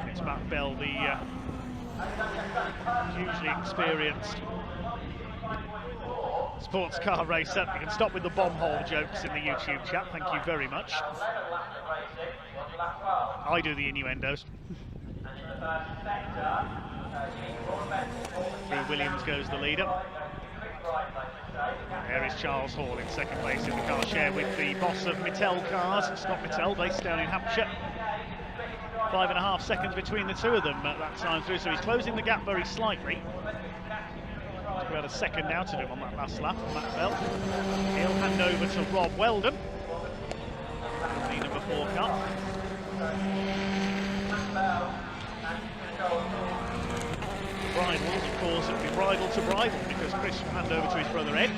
It's Matt Bell, the hugely experienced sports car racer. You can stop with the bomb hole jokes in the YouTube chat, thank you very much. I do the innuendos. Through Williams goes the leader. There is Charles Hall in second place in the car share with the boss of Mittel Cars, Scott Mittel, based down in Hampshire. 5.5 seconds between the two of them at that time through, so he's closing the gap very slightly. We've got a second now to do on that last lap, Matt Bell. He'll hand over to Rob Weldon, the number 4 car. bridles, of course, it'll be bridle to bridle because Chris will hand over to his brother Ed.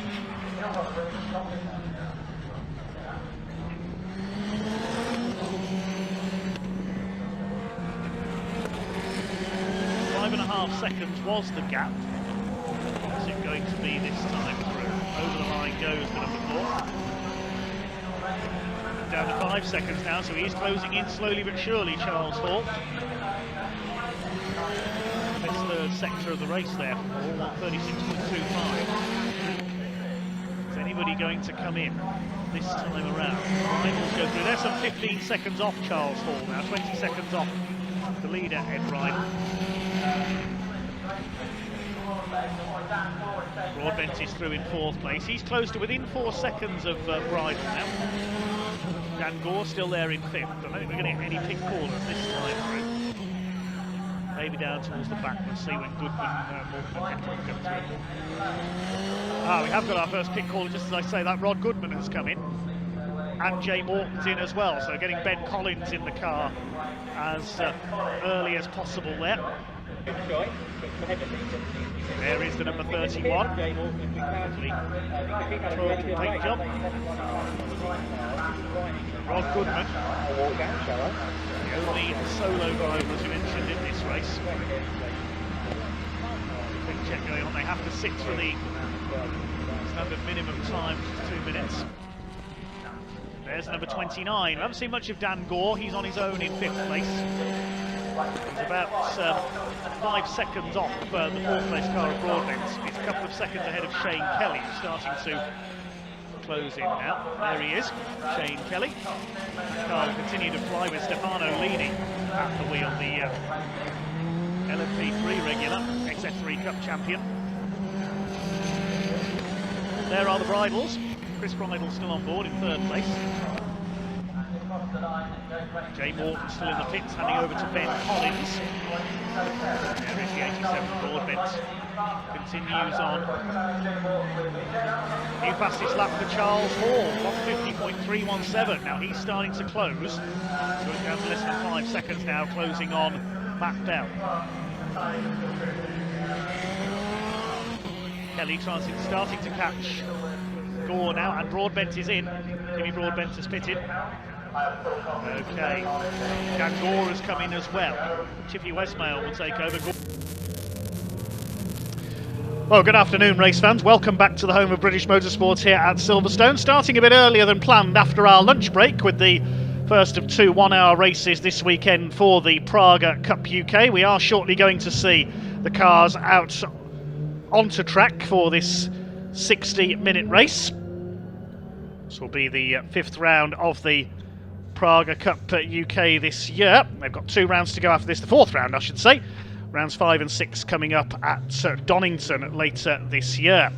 Five and a half seconds was the gap. What's it going to be this time through? Over the line goes the number 4. Down to 5 seconds now, so he's closing in slowly but surely, Charles Hall. This third sector of the race there, 136.25. Is anybody going to come in this time around? Rivals go through. There's some 15 seconds off Charles Hall now, 20 seconds off the leader, Ed Rydell. Broadbent is through in 4th place. He's close to within 4 seconds of Rydell now. Dan Gore still there in 5th. I don't think we're going to get any pit callers this time through. Maybe down towards the back. We'll see when Goodman, Morton and Hendrick come through. We have got our first pit caller just as I say that. Rod Goodman has come in. And Jay Morton's in as well. So getting Ben Collins in the car as early as possible there. There is the number 31. Paint job. Rod Goodman, the only solo driver as you mentioned in this race. Quick check going on. They have to sit for the standard minimum time, which is 2 minutes. There's number 29. I haven't seen much of Dan Gore. He's on his own in 5th place. He's about 5 seconds off the 4th place car of Broadbent. He's a couple of seconds ahead of Shane Kelly, starting to close in now. There he is, Shane Kelly. The car will continue to fly with Stefano leading at the wheel, the LMP3 regular, XF3 Cup champion. There are the bridles. Chris Bridle still on board in 3rd place. Jay Morton still in the pits, handing over to Ben Collins. There is the 87 Broadbent. Continues on. New fastest lap for Charles Hall, 150.317. Now he's starting to close. Going down to less than 5 seconds now, closing on Matt Bell. Kelly starting to catch Gore now, and Broadbent is in. Jimmy Broadbent has pitted. Okay, Dan Gore has come in as well. Chippy Westmail will take over. Well, good afternoon, race fans. Welcome back to the home of British motorsports here at Silverstone. Starting a bit earlier than planned after our lunch break with the first of 2 one-hour races this weekend for the Praga Cup UK. We are shortly going to see the cars out onto track for this 60-minute race. This will be the 5th round of the Praga Cup UK this year. They've got 2 rounds to go after this, the 4th round I should say. Rounds 5 and 6 coming up at Donington later this year.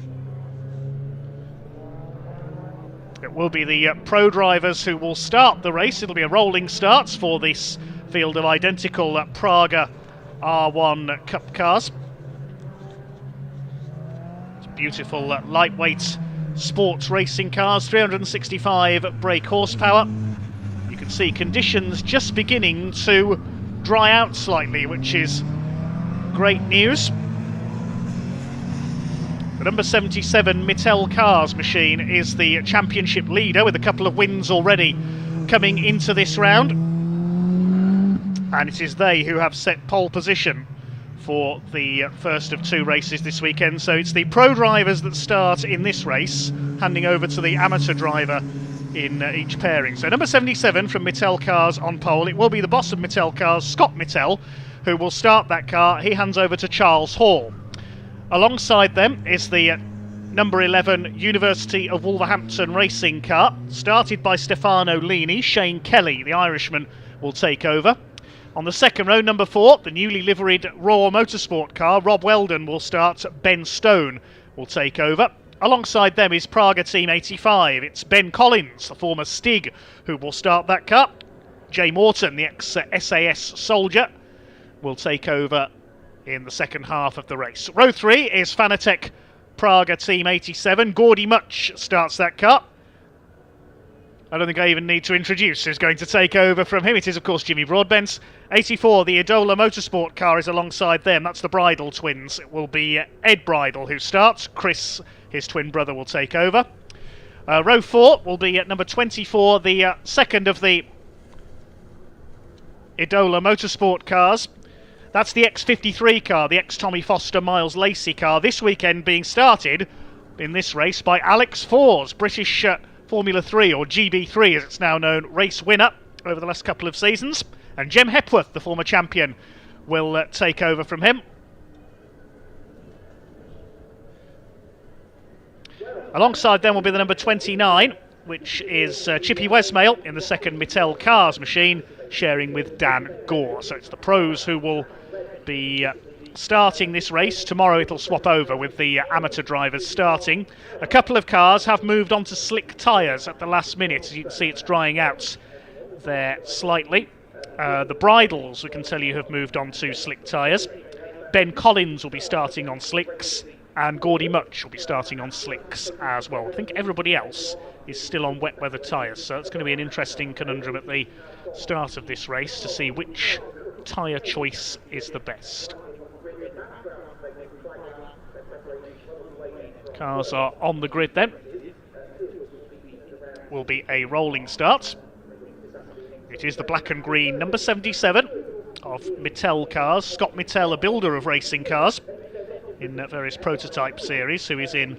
It will be the pro drivers who will start the race. It'll be a rolling starts for this field of identical Praga R1 Cup cars. It's beautiful lightweight sports racing cars, 365 brake horsepower. You can see conditions just beginning to dry out slightly, which is great news. The number 77 Mittel Cars machine is the championship leader with a couple of wins already coming into this round. And it is they who have set pole position for the first of 2 races this weekend. So it's the pro drivers that start in this race, handing over to the amateur driver in each pairing. So number 77 from Mittel Cars on pole. It will be the boss of Mittel Cars, Scott Mittel, who will start that car. He hands over to Charles Hall. Alongside them is the number 11 University of Wolverhampton racing car, started by Stefano Lini. Shane Kelly, the Irishman, will take over. On the second row, number 4, the newly liveried Raw Motorsport car, Rob Weldon, will start. Ben Stone will take over. Alongside them is Praga Team 85. It's Ben Collins, the former Stig, who will start that car. Jay Morton, the ex-SAS soldier, will take over in the second half of the race. Row 3 is Fanatec Praga Team 87. Gordy Much starts that car. I don't think I even need to introduce who's going to take over from him. It is, of course, Jimmy Broadbent. 84, the Idola Motorsport car is alongside them. That's the Bridle twins. It will be Ed Bridle who starts. Chris, his twin brother, will take over. Row 4 will be at number 24, the second of the Idola Motorsport cars. That's the X53 car, the ex-Tommy Foster Miles Lacey car. This weekend being started in this race by Alex Fors, British Formula 3, or GB3 as it's now known, race winner over the last couple of seasons. And Jem Hepworth, the former champion, will take over from him. Alongside them will be the number 29, which is Chippy Westmail in the second Mittel Cars machine, sharing with Dan Gore. So it's the pros who will be starting this race. Tomorrow it'll swap over with the amateur drivers starting. A couple of cars have moved on to slick tyres at the last minute. As you can see, it's drying out there slightly. The Bridles, we can tell you, have moved on to slick tyres. Ben Collins will be starting on slicks, and Gordy Much will be starting on slicks as well. I think everybody else is still on wet weather tyres, so it's going to be an interesting conundrum at the start of this race to see which tyre choice is the best. Cars are on the grid then. Will be a rolling start. It is the black and green number 77 of Mittel Cars. Scott Mittel, a builder of racing cars in various prototype series, who is in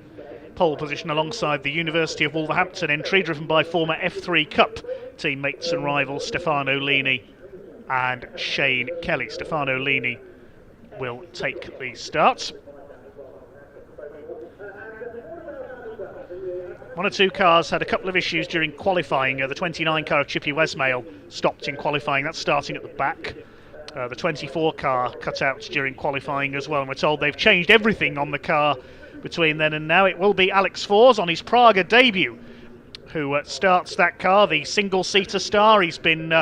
pole position alongside the University of Wolverhampton entry, driven by former F3 Cup teammates and rivals Stefano Lini and Shane Kelly. Stefano Lini will take the start. One or two cars had a couple of issues during qualifying. The 29 car of Chippy Westmail stopped in qualifying. That's starting at the back. The 24 car cut out during qualifying as well, and we're told they've changed everything on the car between then and now. It will be Alex Fors on his Praga debut who starts that car, the single-seater star. He's been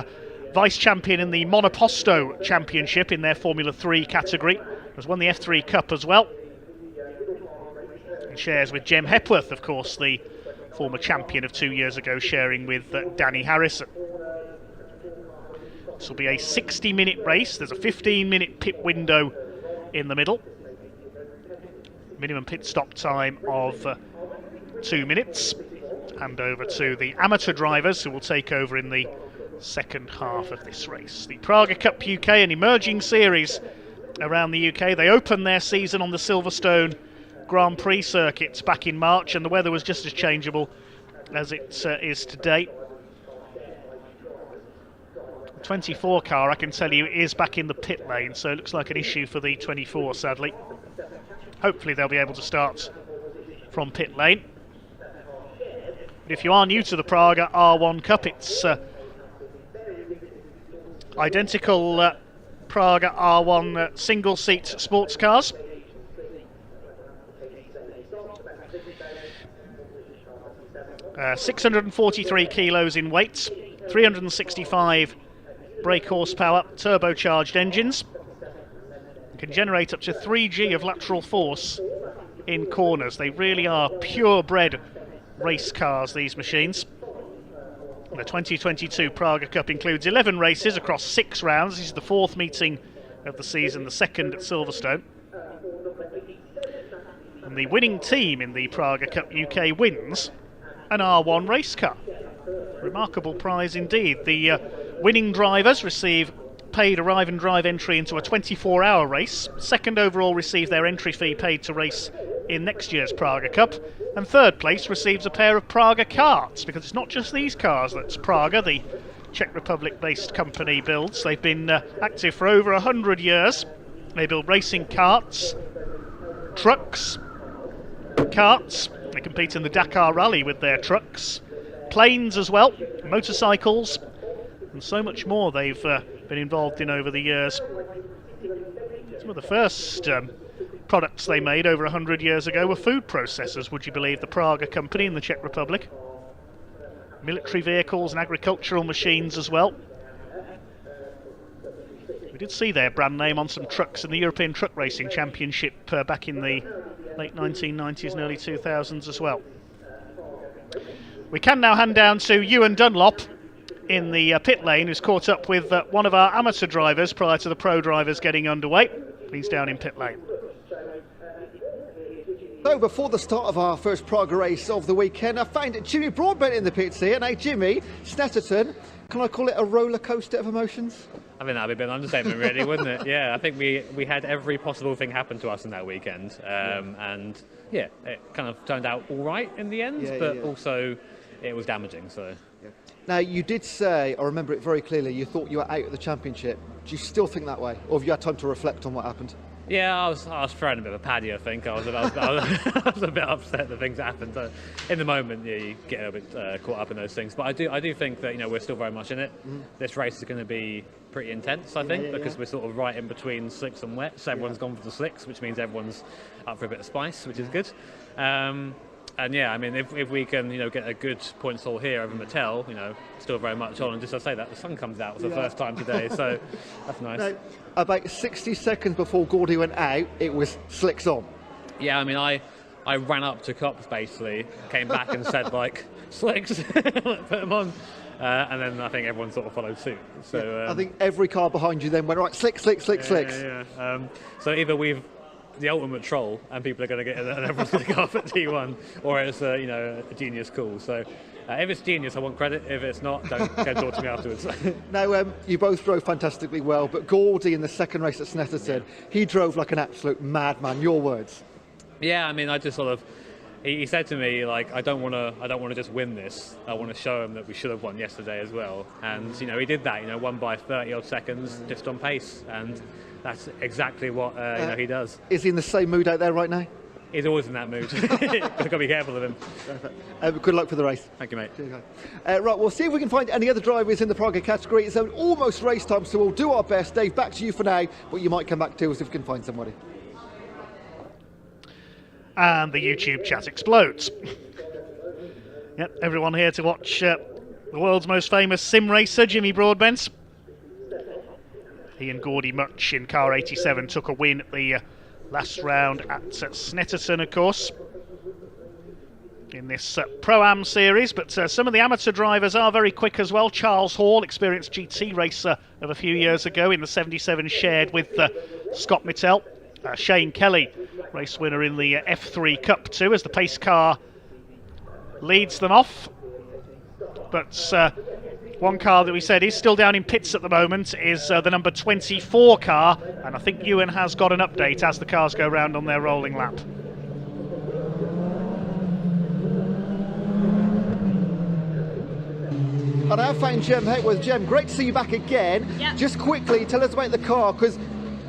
vice-champion in the Monoposto Championship in their Formula 3 category. Has won the F3 Cup as well. And shares with Jem Hepworth, of course, the former champion of 2 years ago, sharing with Danny Harrison. This will be a 60-minute race. There's a 15-minute pit window in the middle. Minimum pit stop time of 2 minutes. Hand over to the amateur drivers who will take over in the second half of this race. The Praga Cup UK, an emerging series around the UK. They opened their season on the Silverstone Grand Prix circuit back in March, and the weather was just as changeable as it is today. 24 car, I can tell you, is back in the pit lane, so it looks like an issue for the 24, sadly. Hopefully they'll be able to start from pit lane. But if you are new to the Praga R1 Cup, it's identical Praga R1 single-seat sports cars. Uh, 643 kilos in weight, 365 brake horsepower, turbocharged engines. Can generate up to 3G of lateral force in corners. They really are purebred race cars, these machines. The 2022 Praga Cup includes 11 races across 6 rounds. This is the 4th meeting of the season, the 2nd at Silverstone. And the winning team in the Praga Cup UK wins an R1 race car. Remarkable prize indeed. The winning drivers receive paid arrive and drive entry into a 24-hour race. Second overall receive their entry fee paid to race in next year's Praga Cup. And third place receives a pair of Praga karts, because it's not just these cars that Praga, the Czech Republic-based company, builds. They've been active for over 100 years. They build racing karts, trucks, karts. They compete in the Dakar Rally with their trucks, planes as well, motorcycles, and so much more they've been involved in over the years. Some of the first products they made over 100 years ago were food processors, would you believe, the Praga company in the Czech Republic. Military vehicles and agricultural machines as well. We did see their brand name on some trucks in the European Truck Racing Championship back in the late 1990s and early 2000s as well. We can now hand down to Ewan Dunlop in the pit lane, who's caught up with one of our amateur drivers prior to the pro drivers getting underway. He's down in pit lane. So before the start of our first Praga race of the weekend, I found Jimmy Broadbent in the pits here. Now Jimmy, Snetterton, can I call it a roller coaster of emotions? I mean, that'd be a bit of an understatement, really, wouldn't it? Yeah, I think we had every possible thing happen to us in that weekend. And yeah, it kind of turned out all right in the end, but also it was damaging. So. Yeah. Now, you did say, I remember it very clearly, you thought you were out of the championship. Do you still think that way? Or have you had time to reflect on what happened? Yeah, I was throwing a bit of a paddy, I think. I was a bit upset that things happened. So in the moment, yeah, you get a bit caught up in those things. But I do think that, you know, we're still very much in it. This race is going to be pretty intense, I think, because we're sort of right in between slicks and wets. So everyone's gone for the slicks, which means everyone's up for a bit of spice, which is good. And yeah, I mean, if we can, you know, get a good points haul here over Mattel, you know, still very much on. And just to say that, the sun comes out for the first time today, so that's nice. Now, about 60 seconds before Gordy went out, it was slicks on. Yeah, I mean, I ran up to Cops basically, came back and said like slicks, put them on, and then I think everyone sort of followed suit. So I think every car behind you then went right, slicks. Yeah. So either we've the ultimate troll and people are going to get it and everyone's going to go off at T1, or it's you know, a genius call. So if it's genius, I want credit. If it's not, don't talk to me afterwards. Now, you both drove fantastically well, but Gordy in the second race at Snetterton, he drove like an absolute madman. Your words? Yeah, I mean, I just sort of. He said to me, like, I don't want to just win this. I want to show him that we should have won yesterday as well. And you know, he did that. You know, won by 30 odd seconds, just on pace, and that's exactly what you know, he does. Is he in the same mood out there right now? He's always in that mood. I've got to be careful of him. Good luck for the race. Thank you, mate. Right, we'll see if we can find any other drivers in the Praga category. It's almost race time, so we'll do our best. Dave, back to you for now, but you might come back to us if we can find somebody. And the YouTube chat explodes. Yep, everyone here to watch the world's most famous sim racer, Jimmy Broadbent. He and Gordy Much in car 87 took a win at the last round at Snetterton, of course, in this Pro-Am series. But some of the amateur drivers are very quick as well. Charles Hall, experienced GT racer of a few years ago in the 77, shared with Scott Mittel. Shane Kelly, race winner in the F3 Cup too, as the pace car leads them off. But one car that we said is still down in pits at the moment is the number 24 car, and I think Ewan has got an update as the cars go round on their rolling lap. And I found Jem Hetworth. Jem, great to see you back again. Yep. Just quickly, tell us about the car, because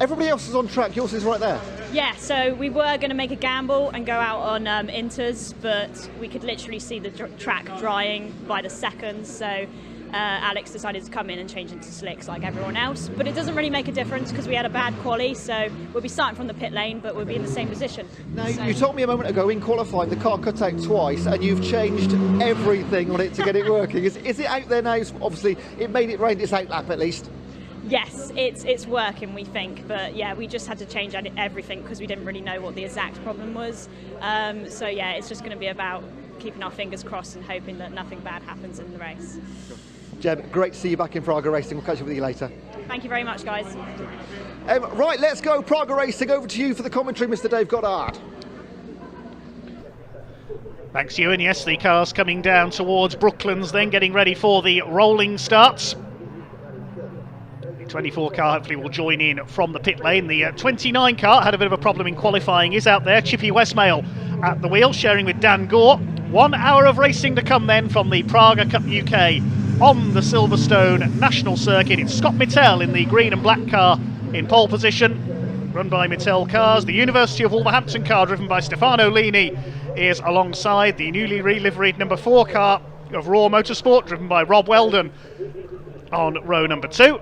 everybody else is on track, yours is right there. Yeah, so we were going to make a gamble and go out on inters, but we could literally see the track drying by the seconds, so Alex decided to come in and change into slicks like everyone else. But it doesn't really make a difference because we had a bad quali, so we'll be starting from the pit lane, but we'll be in the same position. Now, you told me a moment ago in qualifying the car cut out twice, and you've changed everything on it to get it working. Is it out there now? Obviously, it made it rain its out lap at least. Yes, it's working, we think, but yeah, we just had to change everything because we didn't really know what the exact problem was. So yeah, it's just going to be about keeping our fingers crossed and hoping that nothing bad happens in the race. Jem, great to see you back in Praga Racing. We'll catch up with you later. Thank you very much, guys. Right, let's go Praga Racing. Over to you for the commentary, Mr. Dave Goddard. Thanks, Ewan. Yes, the cars coming down towards Brooklands then, getting ready for the rolling starts. 24 car hopefully will join in from the pit lane. The 29 car had a bit of a problem in qualifying, is out there. Chippy Westmail at the wheel, sharing with Dan Gore. 1 hour of racing to come then from the Praga Cup UK on the Silverstone National Circuit. It's Scott Mittel in the green and black car in pole position, run by Mittel Cars. The University of Wolverhampton car, driven by Stefano Lini, is alongside the newly reliveried number 4 car of Raw Motorsport, driven by Rob Weldon on row number 2.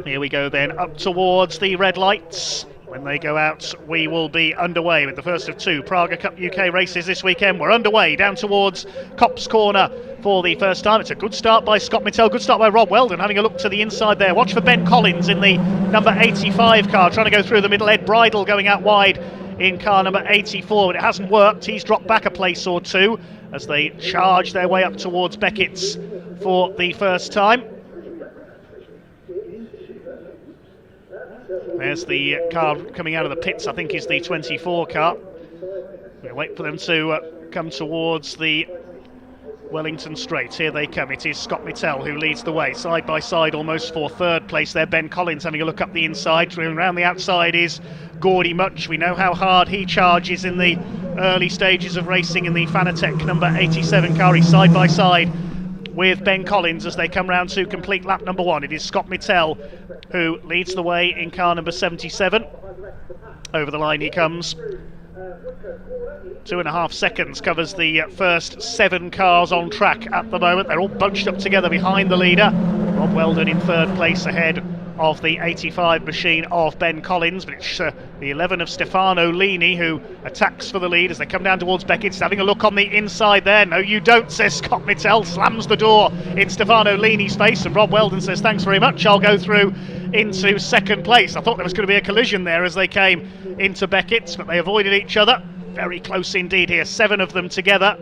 Here we go then, up towards the red lights. When they go out, we will be underway with the first of 2 Praga Cup UK races this weekend. We're underway down towards Copse Corner for the first time. It's a good start by Scott Mittel, good start by Rob Weldon, having a look to the inside there. Watch for Ben Collins in the number 85 car, trying to go through the middle. Ed Bridle going out wide in car number 84, but it hasn't worked. He's dropped back a place or two. as they charge their way up towards Beckett's for the first time. There's the car coming out of the pits, I think is the 24 car. We wait for them to come towards the Wellington Straight. Here they come. It is Scott Mittel who leads the way, side by side almost for third place there. Ben Collins having a look up the inside. Around the outside is Gordy Much. We know how hard he charges in the early stages of racing in the Fanatec number 87 car. He's side by side with Ben Collins as they come round to complete lap number 1. It is Scott Mittel who leads the way in car number 77. Over the line he comes. 2.5 seconds covers the first 7 cars on track at the moment. They're all bunched up together behind the leader. Rob Weldon in third place ahead of the 85 machine of Ben Collins, but it's the 11 of Stefano Lini who attacks for the lead as they come down towards Beckett. He's having a look on the inside there. No, you don't, says Scott Mittel, slams the door in Stefano Lini's face, and Rob Weldon says, thanks very much, I'll go through into second place. I thought there was going to be a collision there as they came into Beckett's, but they avoided each other. Very close indeed here, 7 of them together.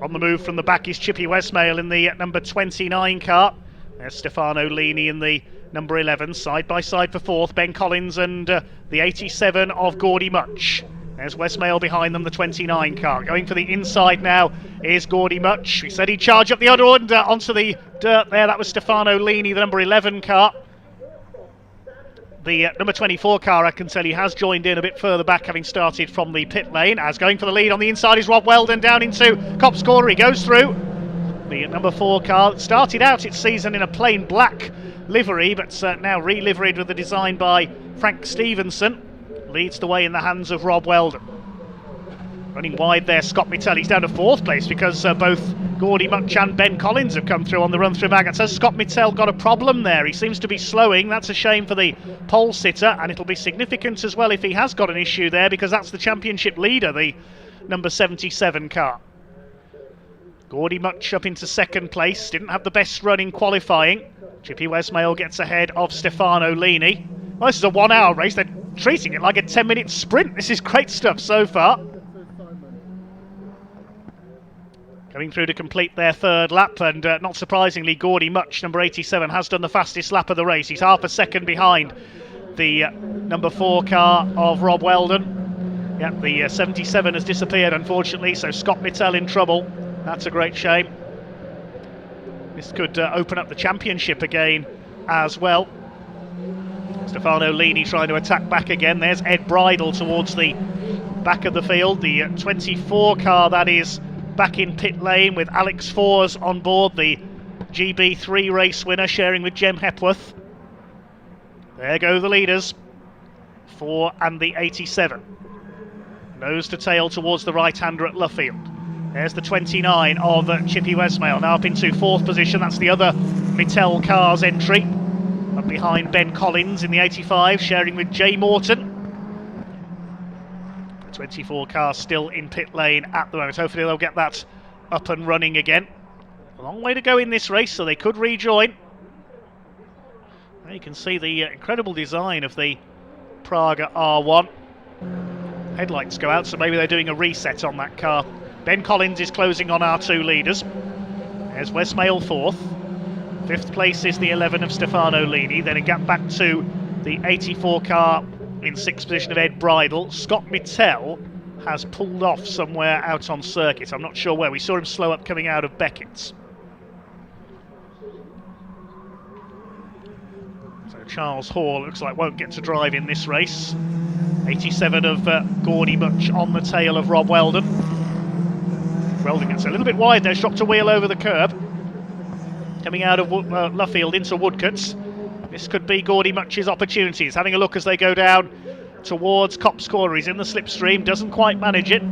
On the move from the back is Chippy Westmail in the number 29 car. There's Stefano Lini in the number 11, side by side for fourth. Ben Collins and the 87 of Gordy Much. There's Westmail behind them, the 29 car. Going for the inside now is Gordy Much. We said he'd charge up the other end onto the dirt there. That was Stefano Lini, the number 11 car. The number 24 car, I can tell you, has joined in a bit further back, having started from the pit lane. As going for the lead on the inside is Rob Weldon down into Copse Corner. He goes through. The number 4 car started out its season in a plain black livery, but now re-liveried with the design by Frank Stevenson. Leads the way in the hands of Rob Weldon. Running wide there, Scott Mittel. He's down to 4th place because both Gordy Much and Ben Collins have come through on the run through maggots. Has Scott Mittel got a problem there? He seems to be slowing. That's a shame for the pole sitter, and it'll be significant as well if he has got an issue there, because that's the championship leader, the number 77 car. Gordy Much up into 2nd place. Didn't have the best run in qualifying. Chippy Westmail gets ahead of Stefano Lini. Well, this is a 1-hour race. They're treating it like a 10-minute sprint. This is great stuff so far. Coming through to complete their 3rd lap, and not surprisingly, Gordy Much, number 87, has done the fastest lap of the race. He's half a second behind the number 4 car of Rob Weldon. Yep, the 77 has disappeared, unfortunately, so Scott Mittel in trouble. That's a great shame. This could open up the championship again as well. Stefano Lini trying to attack back again. There's Ed Bridle towards the back of the field. The 24 car, that is, back in pit lane with Alex Fors on board, the GB3 race winner, sharing with Jem Hepworth. There go the leaders, 4 and the 87. Nose to tail towards the right-hander at Luffield. There's the 29 of Chippy Westmail, now up into 4th position. That's the other Mittel car's entry. Up behind Ben Collins in the 85, sharing with Jay Morton. 24 car still in pit lane at the moment. Hopefully they'll get that up and running again. A long way to go in this race, so they could rejoin. There you can see the incredible design of the Praga R1. Headlights go out, so maybe they're doing a reset on that car. Ben Collins is closing on our 2 leaders. There's Westmail 4th. 5th place is the 11 of Stefano Lini. Then a gap back to the 84 car in 6th position of Ed Bridle. Scott Mittel has pulled off somewhere out on circuit. I'm not sure where. We saw him slow up coming out of Beckett's. So Charles Hall looks like won't get to drive in this race. 87 of Gordy Much on the tail of Rob Weldon. Weldon gets a little bit wide there, dropped a wheel over the curb. Coming out of Luffield into Woodcuts. This could be Gordy Much's opportunities. Having a look as they go down towards Copse Corner. He's in the slipstream, doesn't quite manage it.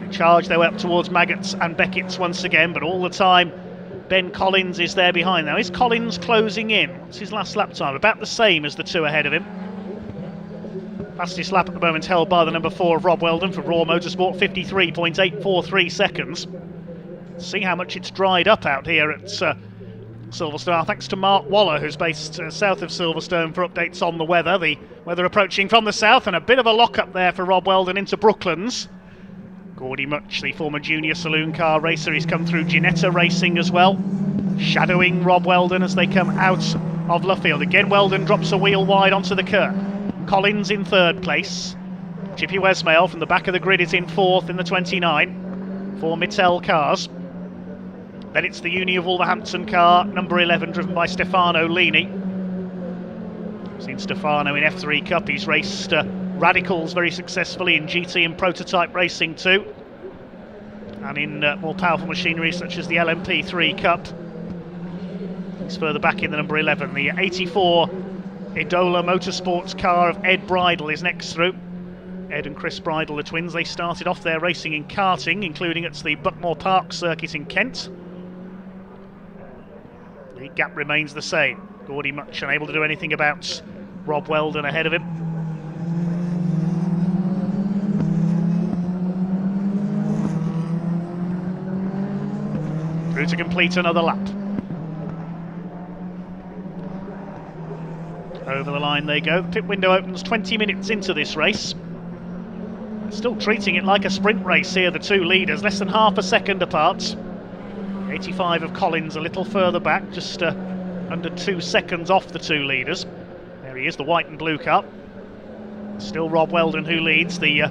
They charge their way up towards Maggots and Beckett's once again, but all the time Ben Collins is there behind. Now is Collins closing in? What's his last lap time? About the same as the 2 ahead of him. Fastest lap at the moment held by the number 4 of Rob Weldon for Raw Motorsport, 53.843 seconds. See how much it's dried up out here at Silverstone. Thanks to Mark Waller, who's based south of Silverstone, for updates on the weather. The weather approaching from the south, and a bit of a lock-up there for Rob Weldon into Brooklands. Gordy Much, the former junior saloon car racer, he's come through Ginetta Racing as well, shadowing Rob Weldon as they come out of Luffield. Again, Weldon drops a wheel wide onto the curb. Collins in third place. Chippy Westmail from the back of the grid is in fourth in the 29 for Mittel cars. Then it's the Uni of Wolverhampton car, number 11, driven by Stefano Lini. Seen Stefano in F3 Cup. He's raced Radicals very successfully in GT and prototype racing too, and in more powerful machinery such as the LMP3 Cup. He's further back in the number 11. The 84 Idola Motorsports car of Ed Bridle is next through. Ed and Chris Bridle, the twins, they started off their racing in karting, including at the Buckmore Park circuit in Kent. The gap remains the same. Gordy Much unable to do anything about Rob Weldon ahead of him. Through to complete another lap. Over the line they go. The pit window opens 20 minutes into this race. Still treating it like a sprint race here, the two leaders, less than half a second apart. 85 of Collins a little further back, just under 2 seconds off the two leaders. There he is, the white and blue car. Still Rob Weldon who leads. The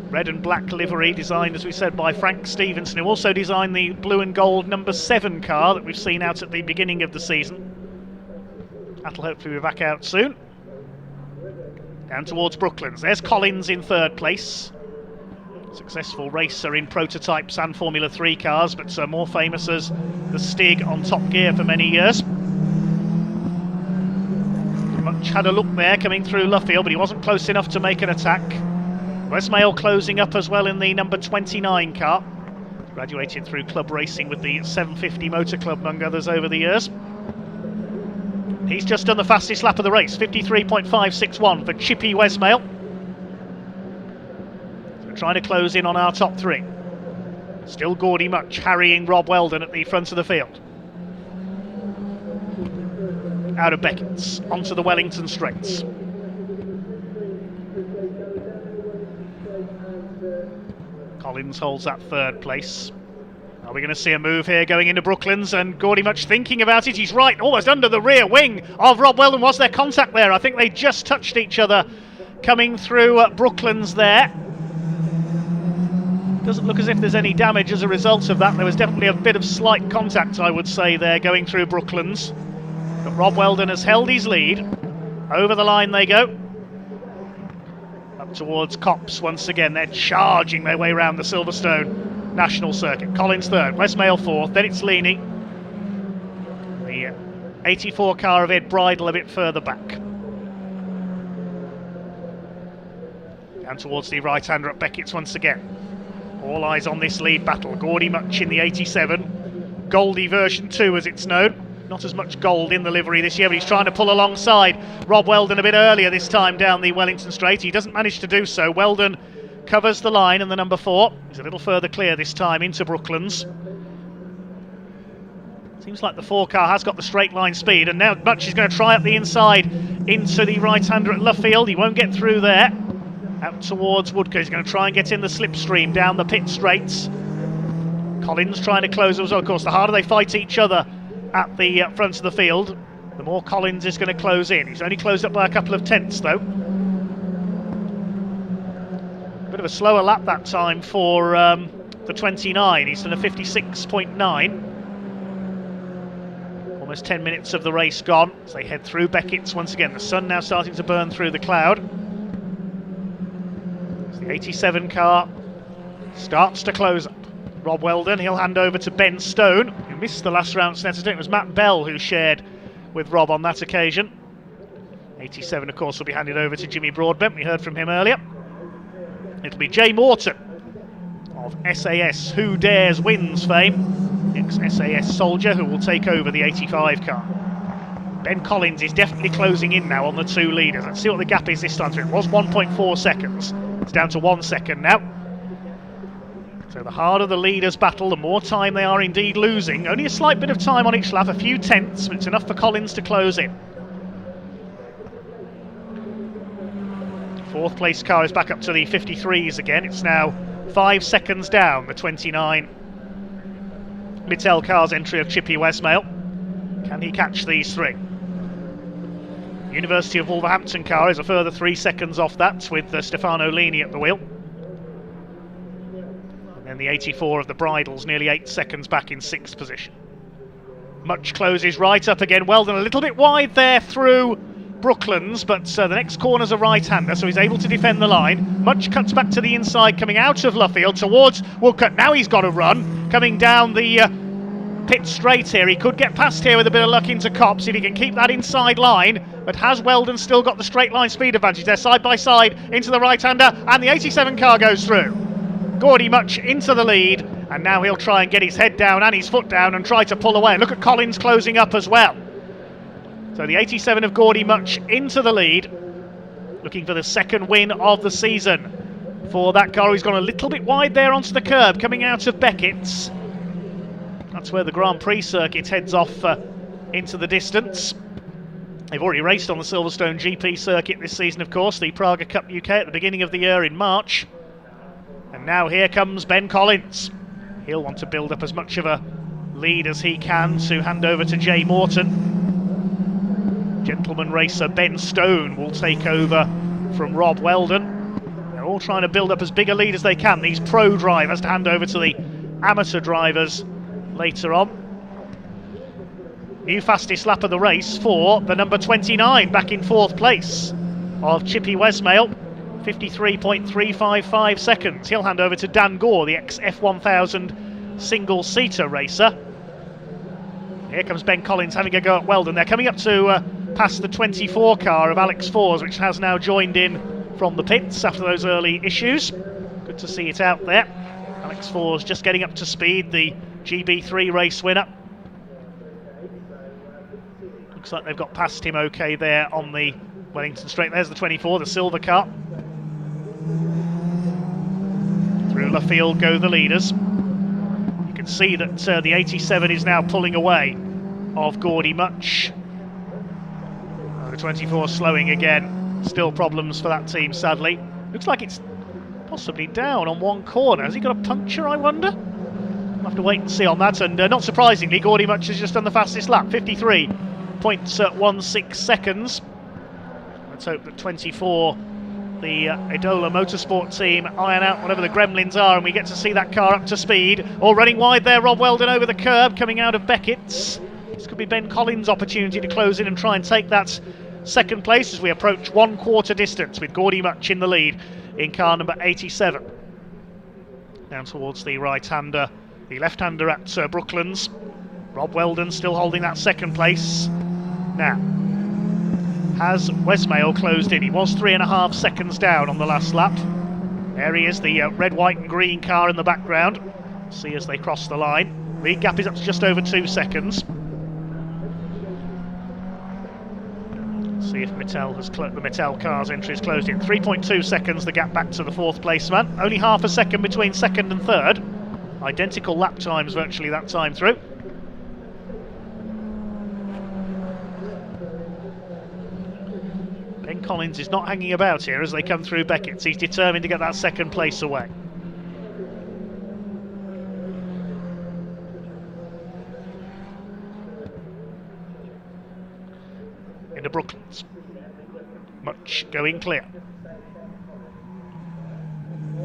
red and black livery designed, as we said, by Frank Stevenson, who also designed the blue and gold number 7 car that we've seen out at the beginning of the season. That'll hopefully be back out soon. Down towards Brooklands. There's Collins in third place. Successful racer in prototypes and Formula 3 cars, but more famous as the Stig on Top Gear for many years. Much had a look there coming through Luffield, but he wasn't close enough to make an attack. Westmail closing up as well in the number 29 car. Graduated through club racing with the 750 Motor Club, among others, over the years. He's just done the fastest lap of the race, 53.561 for Chippy Westmail. So we're trying to close in on our top three. Still Gordy Much harrying Rob Weldon at the front of the field. Out of Beckett's, onto the Wellington straights. Collins holds that third place. Are we going to see a move here going into Brooklands? And Gordy Much thinking about it. He's right, almost under the rear wing of Rob Weldon. Was there contact there? I think they just touched each other coming through Brooklands there. Doesn't look as if there's any damage as a result of that. There was definitely a bit of slight contact, I would say, there going through Brooklands. But Rob Weldon has held his lead. Over the line they go. Up towards Copse once again. They're charging their way around the Silverstone National Circuit. Collins third, Westmail fourth, then it's Leaney. The 84 car of Ed Bridle a bit further back. Down towards the right-hander at Beckett's once again. All eyes on this lead battle. Gordy Much in the 87. Goldie version 2 as it's known. Not as much gold in the livery this year, but he's trying to pull alongside Rob Weldon a bit earlier this time down the Wellington Straight. He doesn't manage to do so. Weldon covers the line, and the number 4 is a little further clear this time into Brooklands. Seems like the 4 car has got the straight line speed, and now Much is going to try up the inside into the right-hander at Luffield. He won't get through there. Out towards Woodcote. He's going to try and get in the slipstream down the pit straights. Collins trying to close as well. Of course, the harder they fight each other at the front of the field, the more Collins is going to close in. He's only closed up by a couple of tenths though. Bit of a slower lap that time for the 29. He's done a 56.9. Almost 10 minutes of the race gone as they head through Beckett's once again. The sun now starting to burn through the cloud. As the 87 car starts to close up. Rob Weldon, he'll hand over to Ben Stone, who missed the last round. I think it was Matt Bell who shared with Rob on that occasion. 87, of course, will be handed over to Jimmy Broadbent. We heard from him earlier. It'll be Jay Morton of SAS Who Dares Wins fame, ex-SAS soldier, who will take over the 85 car. Ben Collins is definitely closing in now on the two leaders. Let's see what the gap is this time. It was 1.4 seconds. It's down to 1 second now. So the harder the leaders battle, the more time they are indeed losing. Only a slight bit of time on each lap, a few tenths, but it's enough for Collins to close in. Fourth place car is back up to the 53s again. It's now 5 seconds down the 29 Mittel Cars entry of Chippy Westmail. Can he catch these three? University of Wolverhampton car is a further 3 seconds off that, with Stefano Lini at the wheel. And then the 84 of the Bridles nearly 8 seconds back in 6th position. Much closes right up again. Weldon a little bit wide there through Brooklands, but the next corner's a right-hander, so he's able to defend the line. Much cuts back to the inside, coming out of Luffield towards Woodcote. Now he's got to run, coming down the pit straight here. He could get past here with a bit of luck into Copse if he can keep that inside line, but has Weldon still got the straight line speed advantage? They're side by side into the right-hander, and the 87 car goes through. Gordy Much into the lead, and now he'll try and get his head down and his foot down and try to pull away. Look at Collins closing up as well. So the 87 of Gordy Much into the lead, looking for the second win of the season for that car. He's gone a little bit wide there onto the curb, coming out of Beckett's. That's where the Grand Prix circuit heads off into the distance. They've already raced on the Silverstone GP circuit this season, of course, the Praga Cup UK at the beginning of the year in March. And now here comes Ben Collins. He'll want to build up as much of a lead as he can to hand over to Jay Morton. Gentleman racer Ben Stone will take over from Rob Weldon. They're all trying to build up as big a lead as they can, these pro drivers, to hand over to the amateur drivers later on. New fastest lap of the race for the number 29, back in 4th place, of Chippy Westmail, 53.355 seconds. He'll hand over to Dan Gore, the ex-F1000 single-seater racer. Here comes Ben Collins having a go at Weldon. They're coming up to past the 24 car of Alex Fors, which has now joined in from the pits after those early issues. Good to see it out there. Alex Fors just getting up to speed, the GB3 race winner. Looks like they've got past him okay there on the Wellington Straight. There's the 24, the silver car. Through Luffield go the leaders. You can see that the 87 is now pulling away of Gordy Much. The 24 slowing again. Still problems for that team, sadly. Looks like it's possibly down on one corner. Has he got a puncture, I wonder? We'll have to wait and see on that. And not surprisingly, Gordy Much has just done the fastest lap, 53.16 seconds. Let's hope that 24, the Idola Motorsport team, iron out whatever the gremlins are, and we get to see that car up to speed. All running wide there, Rob Weldon over the curb, coming out of Beckett's. This could be Ben Collins' opportunity to close in and try and take that second place as we approach 1/4 distance, with Gordy Much in the lead in car number 87. Down towards the right-hander, the left-hander at Brooklands. Rob Weldon still holding that second place. Now, has Westmail closed in? He was 3.5 seconds down on the last lap. There he is, the red, white and green car in the background. See as they cross the line. Lead gap is up to just over 2 seconds. See if Mittel has the Mittel car's entry is closed in. 3.2 seconds the gap back to the 4th placeman. Only half a second between 2nd and 3rd. Identical lap times virtually that time through. Ben Collins is not hanging about here as they come through Beckett's. He's determined to get that second place away. Into Brooklands. Much going clear.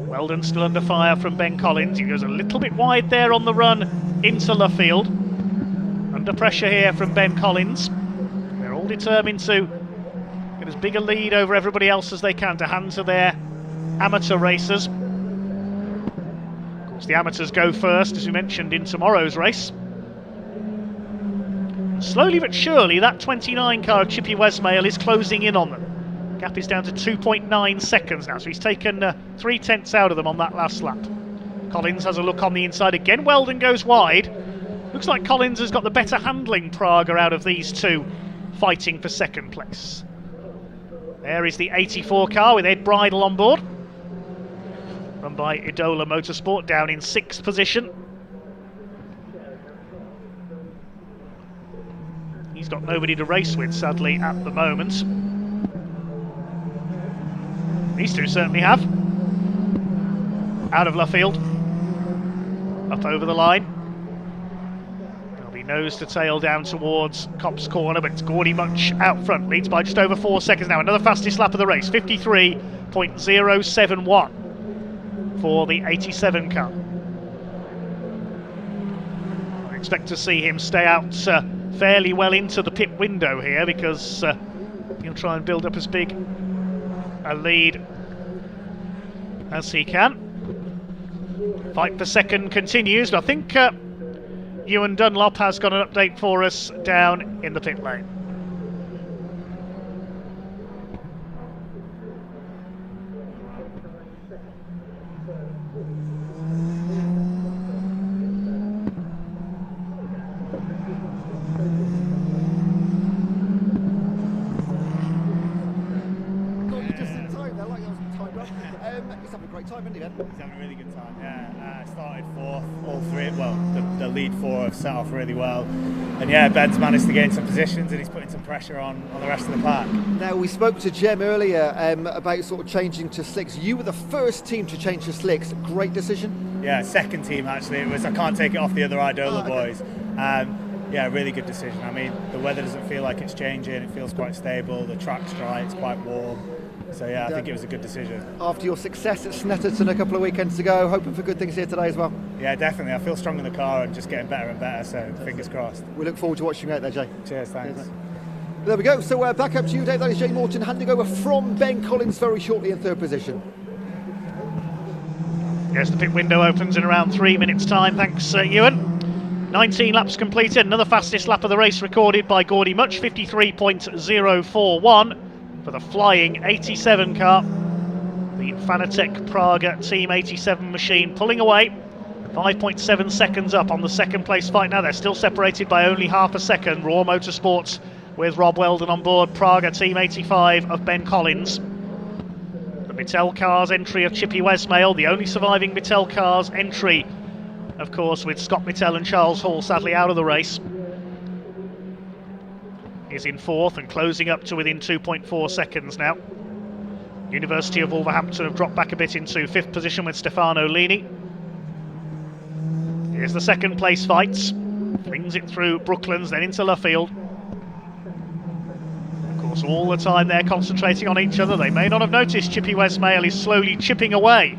Weldon still under fire from Ben Collins. He goes a little bit wide there on the run into Luffield. Under pressure here from Ben Collins. They're all determined to get as big a lead over everybody else as they can to hand to their amateur racers. Of course, the amateurs go first, as we mentioned, in tomorrow's race. Slowly but surely, that 29 car of Chippy Westmail is closing in on them. Gap is down to 2.9 seconds now, so he's taken 3/10 out of them on that last lap. Collins has a look on the inside again. Weldon goes wide. Looks like Collins has got the better handling Praga out of these two fighting for second place. There is the 84 car with Ed Bridle on board. Run by Idola Motorsport, down in 6th position. He's got nobody to race with, sadly, at the moment. These two certainly have. out of Luffield. Up over the line. There'll be nose to tail down towards Copse Corner, but it's Gordy Much out front. Leads by just over 4 seconds now. Another fastest lap of the race. 53.071 for the 87 car. I expect to see him stay out fairly well into the pit window here, because he'll try and build up as big a lead as he can. Fight for second continues, but I think Ewan Dunlop has got an update for us down in the pit lane. He's having a great time, isn't he, Ben? He's having a really good time, yeah. Started fourth, all three, well, the lead four have set off really well. And yeah, Ben's managed to gain some positions and he's putting some pressure on the rest of the pack. Now, we spoke to Jem earlier about sort of changing to slicks. You were the first team to change to slicks. Great decision? Yeah, second team actually. It was, I can't take it off the other Idola boys. Yeah, really good decision. I mean, the weather doesn't feel like it's changing. It feels quite stable. The track's dry, it's quite warm. So yeah, I think it was a good decision. After your success at Snetterton a couple of weekends ago, hoping for good things here today as well? Yeah, definitely. I feel strong in the car and just getting better and better, so fingers crossed. We look forward to watching you out there, Jay. Cheers, thanks. Cheers, there we go. So back up to you, Dave. That is Jay Morton handing over from Ben Collins very shortly in third position. Yes, the pit window opens in around 3 minutes' time. Thanks, Ewan. 19 laps completed. Another fastest lap of the race recorded by Gordy Much, 53.041 for the flying 87 car. The Fanatec Praga Team 87 machine pulling away. 5.7 seconds up on the second place fight now. They're still separated by only half a second. Raw Motorsports with Rob Weldon on board. Praga Team 85 of Ben Collins. The Mittel Cars entry of Chippy Westmail, the only surviving Mittel Cars entry, of course, with Scott Mittel and Charles Hall sadly out of the race, is in fourth and closing up to within 2.4 seconds now. University of Wolverhampton have dropped back a bit into fifth position with Stefano Lini. Here's the second place fights. Flings it through Brooklands, then into Luffield. Of course, all the time they're concentrating on each other. They may not have noticed Chippy Westmail is slowly chipping away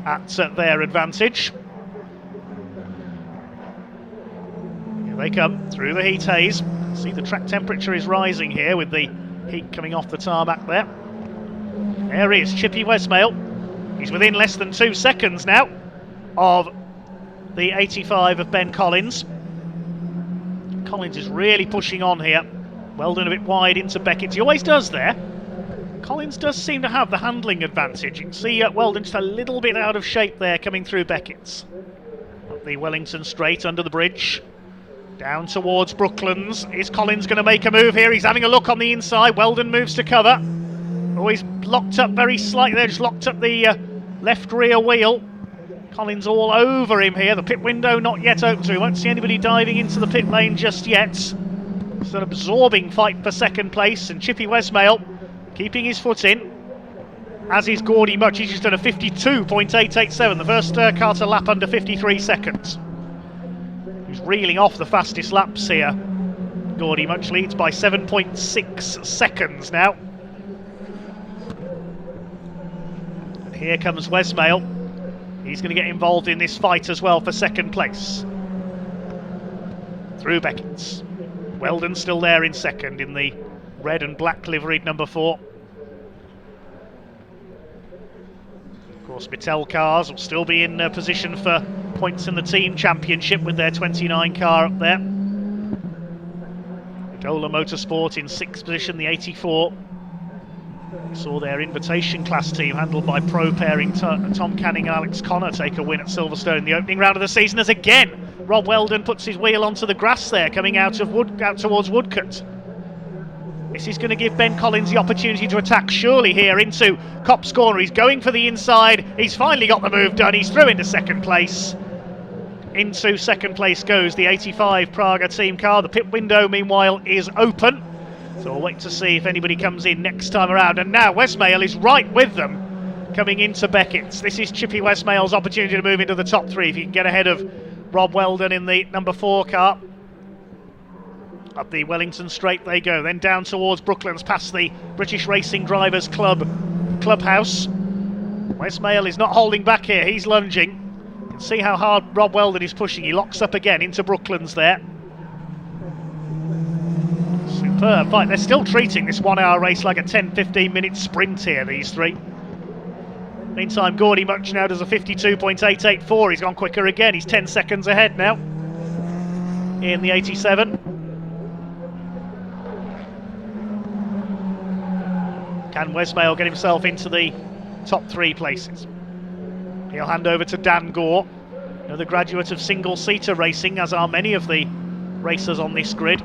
at their advantage. They come through the heat haze. See, the track temperature is rising here with the heat coming off the tarmac there. There is Chippy Westmail. He's within less than 2 seconds now of the 85 of Ben Collins. Collins is really pushing on here. Weldon a bit wide into Beckett. He always does there. Collins does seem to have the handling advantage. You can see Weldon just a little bit out of shape there coming through Beckett's. Up the Wellington straight under the bridge. Down towards Brooklands. Is Collins going to make a move here? He's having a look on the inside. Weldon moves to cover. Oh, he's locked up very slightly there. Just locked up the left rear wheel. Collins all over him here. The pit window not yet open, so we won't see anybody diving into the pit lane just yet. It's an absorbing fight for second place, and Chippy Westmail keeping his foot in, as is Gordy Much. He's just done a 52.887, the first car to lap under 53 seconds. He's reeling off the fastest laps here. Gordy Much leads by 7.6 seconds now. And here comes Westmail. He's going to get involved in this fight as well for second place. Through Beckett's. Weldon still there in second in the red and black liveried number 4. Of course, Mittel Cars will still be in position for points in the team championship with their 29 car up there. Idola Motorsport in 6th position, the 84. We saw their invitation class team handled by pro pairing Tom Canning and Alex Connor take a win at Silverstone in the opening round of the season, as again Rob Weldon puts his wheel onto the grass there, coming out towards Woodcote. This is going to give Ben Collins the opportunity to attack surely here into Copse Corner. He's going for the inside. He's finally got the move done. He's through into second place. Into second place goes the 85 Praga team car. The pit window, meanwhile, is open. So we'll wait to see if anybody comes in next time around. And now Westmail is right with them, coming into Beckett's. This is Chippy Westmail's opportunity to move into the top 3 if he can get ahead of Rob Weldon in the number 4 car. Up the Wellington Straight they go, then down towards Brooklands past the British Racing Drivers Clubhouse. Westmail is not holding back here, he's lunging. You can see how hard Rob Weldon is pushing. He locks up again into Brooklands there. Superb fight. They're still treating this 1 hour race like a 10-15 minute sprint here, these 3. Meantime, Gordy Much now does a 52.884. He's gone quicker again. He's 10 seconds ahead now in the 87. Can Westmail get himself into the top 3 places? He'll hand over to Dan Gore, another graduate of single-seater racing, as are many of the racers on this grid.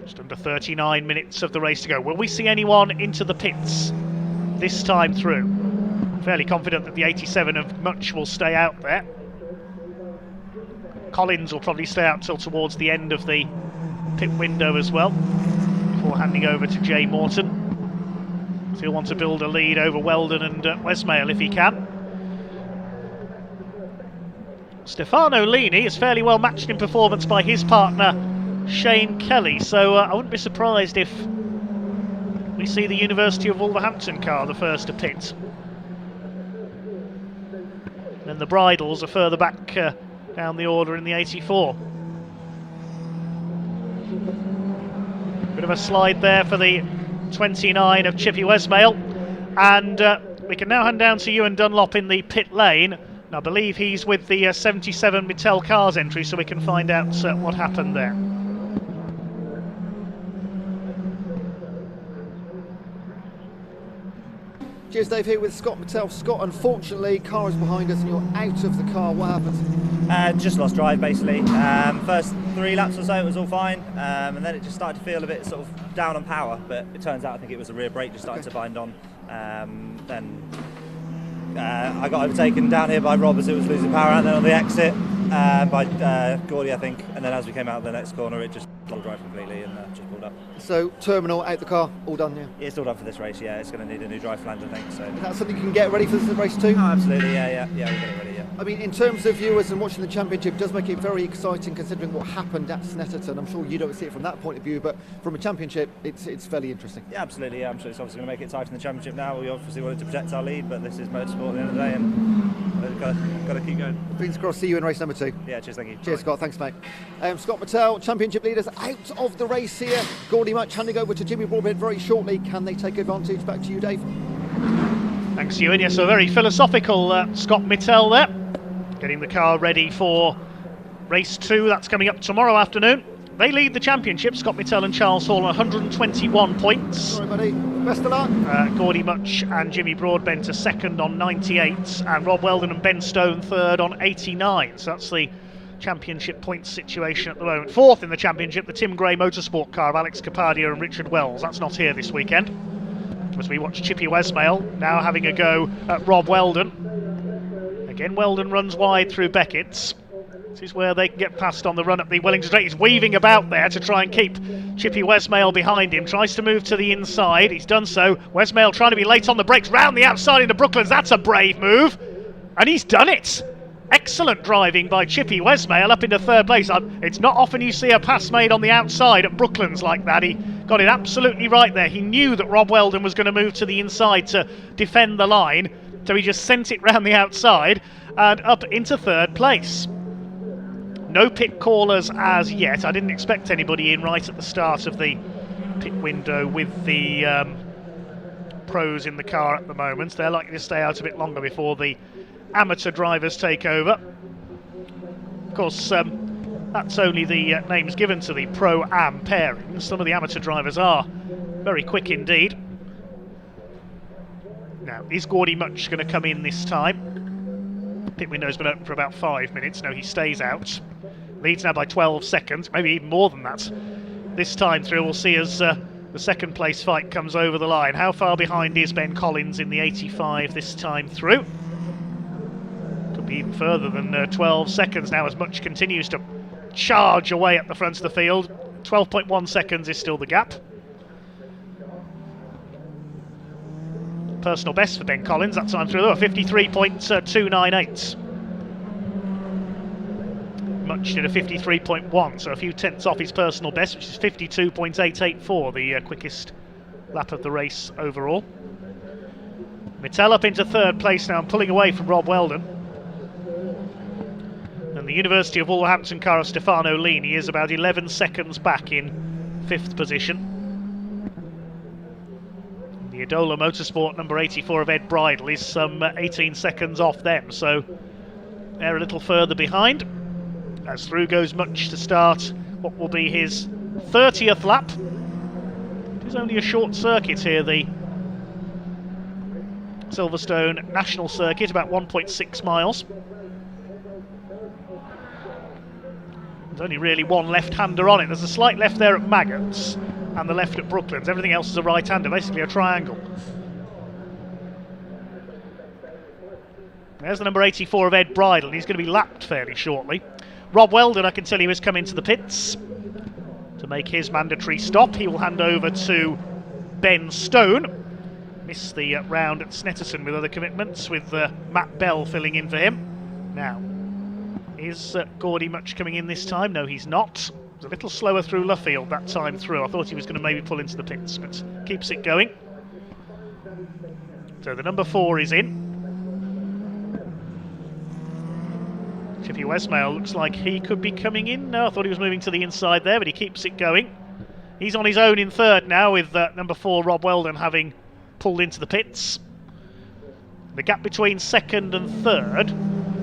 Just under 39 minutes of the race to go. Will we see anyone into the pits this time through? I'm fairly confident that the 87 of Much will stay out there. Collins will probably stay out till towards the end of the pit window as well, before handing over to Jay Morton. So he'll want to build a lead over Weldon and Westmail if he can. Stefano Lini is fairly well matched in performance by his partner Shane Kelly, so I wouldn't be surprised if we see the University of Wolverhampton car the first to pit. Then the Bridles are further back down the order in the 84. Bit of a slide there for the 29 of Chippy Westmail, and we can now hand down to Ewan Dunlop in the pit lane. And I believe he's with the 77 Mattel Cars entry, so we can find out what happened there. Cheers, Dave, here with Scott Mattel. Scott, unfortunately, car is behind us and you're out of the car. What happened? Just lost drive, basically. First 3 laps or so, it was all fine, and then it just started to feel a bit sort of down on power, but it turns out I think it was a rear brake just started to bind on. Then I got overtaken down here by Rob as it was losing power, and then on the exit by Gordy, I think, and then as we came out of the next corner, it just lost drive completely and just pulled up. So, terminal, out the car, all done, yeah? Yeah, it's all done for this race, yeah. It's going to need a new drive flange, I think. So. Is that something you can get ready for this race too? Oh, absolutely, yeah, we'll get it ready, yeah. I mean, in terms of viewers and watching the championship, it does make it very exciting considering what happened at Snetterton. I'm sure you don't see it from that point of view, but from a championship, it's fairly interesting. Yeah, absolutely, yeah. I'm sure it's obviously going to make it tight in the championship now. We obviously wanted to protect our lead, but this is motorsport at the end of the day, and we've got to keep going. Fingers crossed, see you in race number 2. Yeah, cheers, thank you. Cheers, Scott, thanks, mate. Scott Mattel, championship leaders out of the race here. Gordy Much handing over to Jimmy Broadbent very shortly. Can they take advantage? Back to you, Dave. Thanks, Ewan. Yes, a very philosophical Scott Mattel there. Getting the car ready for race 2. That's coming up tomorrow afternoon. They lead the championship, Scott Mattel and Charles Hall, on 121 points. Sorry, buddy. Best of luck. Gordy Much and Jimmy Broadbent are second on 98, and Rob Weldon and Ben Stone third on 89. So that's the championship points situation at the moment. Fourth in the championship, the Tim Gray Motorsport car of Alex Capadia and Richard Wells. That's not here this weekend. As we watch Chippy Westmail now having a go at Rob Weldon. Again, Weldon runs wide through Beckett's. This is where they can get past on the run up the Wellington Straight. He's weaving about there to try and keep Chippy Westmail behind him. Tries to move to the inside. He's done so. Westmail trying to be late on the brakes. Round the outside into Brooklands. That's a brave move. And he's done it. Excellent driving by Chippy Westmail up into third place. It's not often you see a pass made on the outside at Brooklands like that. He got it absolutely right there. He knew that Rob Weldon was going to move to the inside to defend the line. So he just sent it round the outside and up into third place. No pit callers as yet. I didn't expect anybody in right at the start of the pit window with the pros in the car at the moment. They're likely to stay out a bit longer before the amateur drivers take over. Of course, that's only the names given to the pro-am pairings. Some of the amateur drivers are very quick indeed. Now, is Gordy Much going to come in this time? Pit window's been open for about 5 minutes. No, he stays out. Leads now by 12 seconds, maybe even more than that. This time through, we'll see as the second place fight comes over the line. How far behind is Ben Collins in the 85 this time through? Could be even further than 12 seconds now, as Much continues to charge away at the front of the field. 12.1 seconds is still the gap. Personal best for Ben Collins that time through, though, 53.298. Much did a 53.1, so a few tenths off his personal best, which is 52.884, the quickest lap of the race overall. Mittel up into third place now and pulling away from Rob Weldon. And the University of Wolverhampton car of Stefano Lini is about 11 seconds back in fifth position. The Adola Motorsport number 84 of Ed Bridle is some 18 seconds off them, so they're a little further behind. As through goes Much to start what will be his 30th lap. It is only a short circuit here, the Silverstone National Circuit, about 1.6 miles. There's only really one left-hander on it. There's a slight left there at Maggots and the left at Brooklands. Everything else is a right-hander, basically a triangle. There's the number 84 of Ed Bridle. He's going to be lapped fairly shortly. Rob Weldon, I can tell you, has come into the pits to make his mandatory stop. He will hand over to Ben Stone. Missed the round at Snetterton with other commitments, with Matt Bell filling in for him. Now, is Gordy Much coming in this time? No, he's not. He's a little slower through Luffield that time through. I thought he was going to maybe pull into the pits, but keeps it going. So the number 4 is in. Chippy Westmail looks like he could be coming in. No, I thought he was moving to the inside there, but he keeps it going. He's on his own in third now, with number 4 Rob Weldon having pulled into the pits. The gap between second and third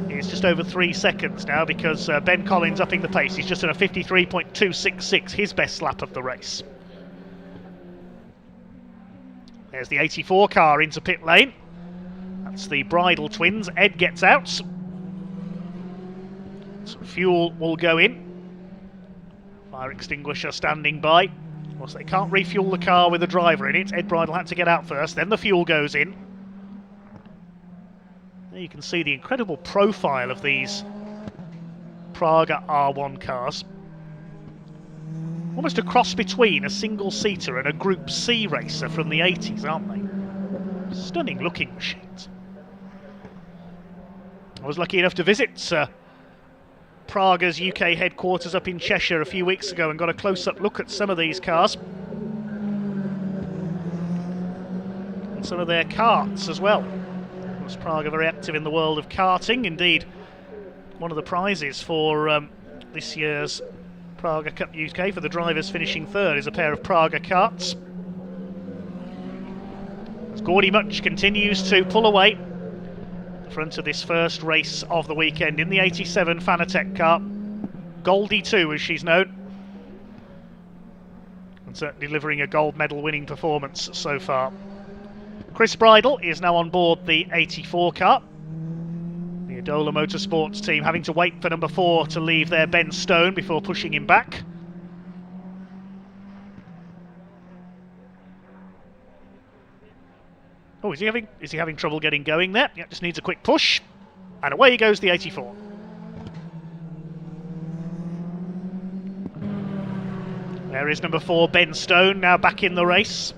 is just over 3 seconds now, because Ben Collins upping the pace. He's just on a 53.266, his best lap of the race. There's the 84 car into pit lane. That's the Bridle twins. Ed gets out. Some fuel will go in. Fire extinguisher standing by. Of course, they can't refuel the car with a driver in it. Ed Bridle had to get out first, then the fuel goes in. There you can see the incredible profile of these Praga R1 cars. Almost a cross between a single-seater and a Group C racer from the 80s, aren't they? Stunning looking machines. I was lucky enough to visit Praga's UK headquarters up in Cheshire a few weeks ago and got a close-up look at some of these cars. And some of their karts as well. Of course, Praga very active in the world of karting. Indeed, one of the prizes for this year's Praga Cup UK for the drivers finishing third is a pair of Praga karts. As Gordy Much continues to pull away front of this first race of the weekend in the 87 Fanatec car. Goldie 2 as she's known, and certainly delivering a gold medal winning performance so far. Chris Bridle is now on board the 84 car. The Adola Motorsports team having to wait for number 4 to leave their Ben Stone before pushing him back. Oh, is he having trouble getting going there? Yeah, just needs a quick push. And away goes the 84. There is number 4, Ben Stone, now back in the race.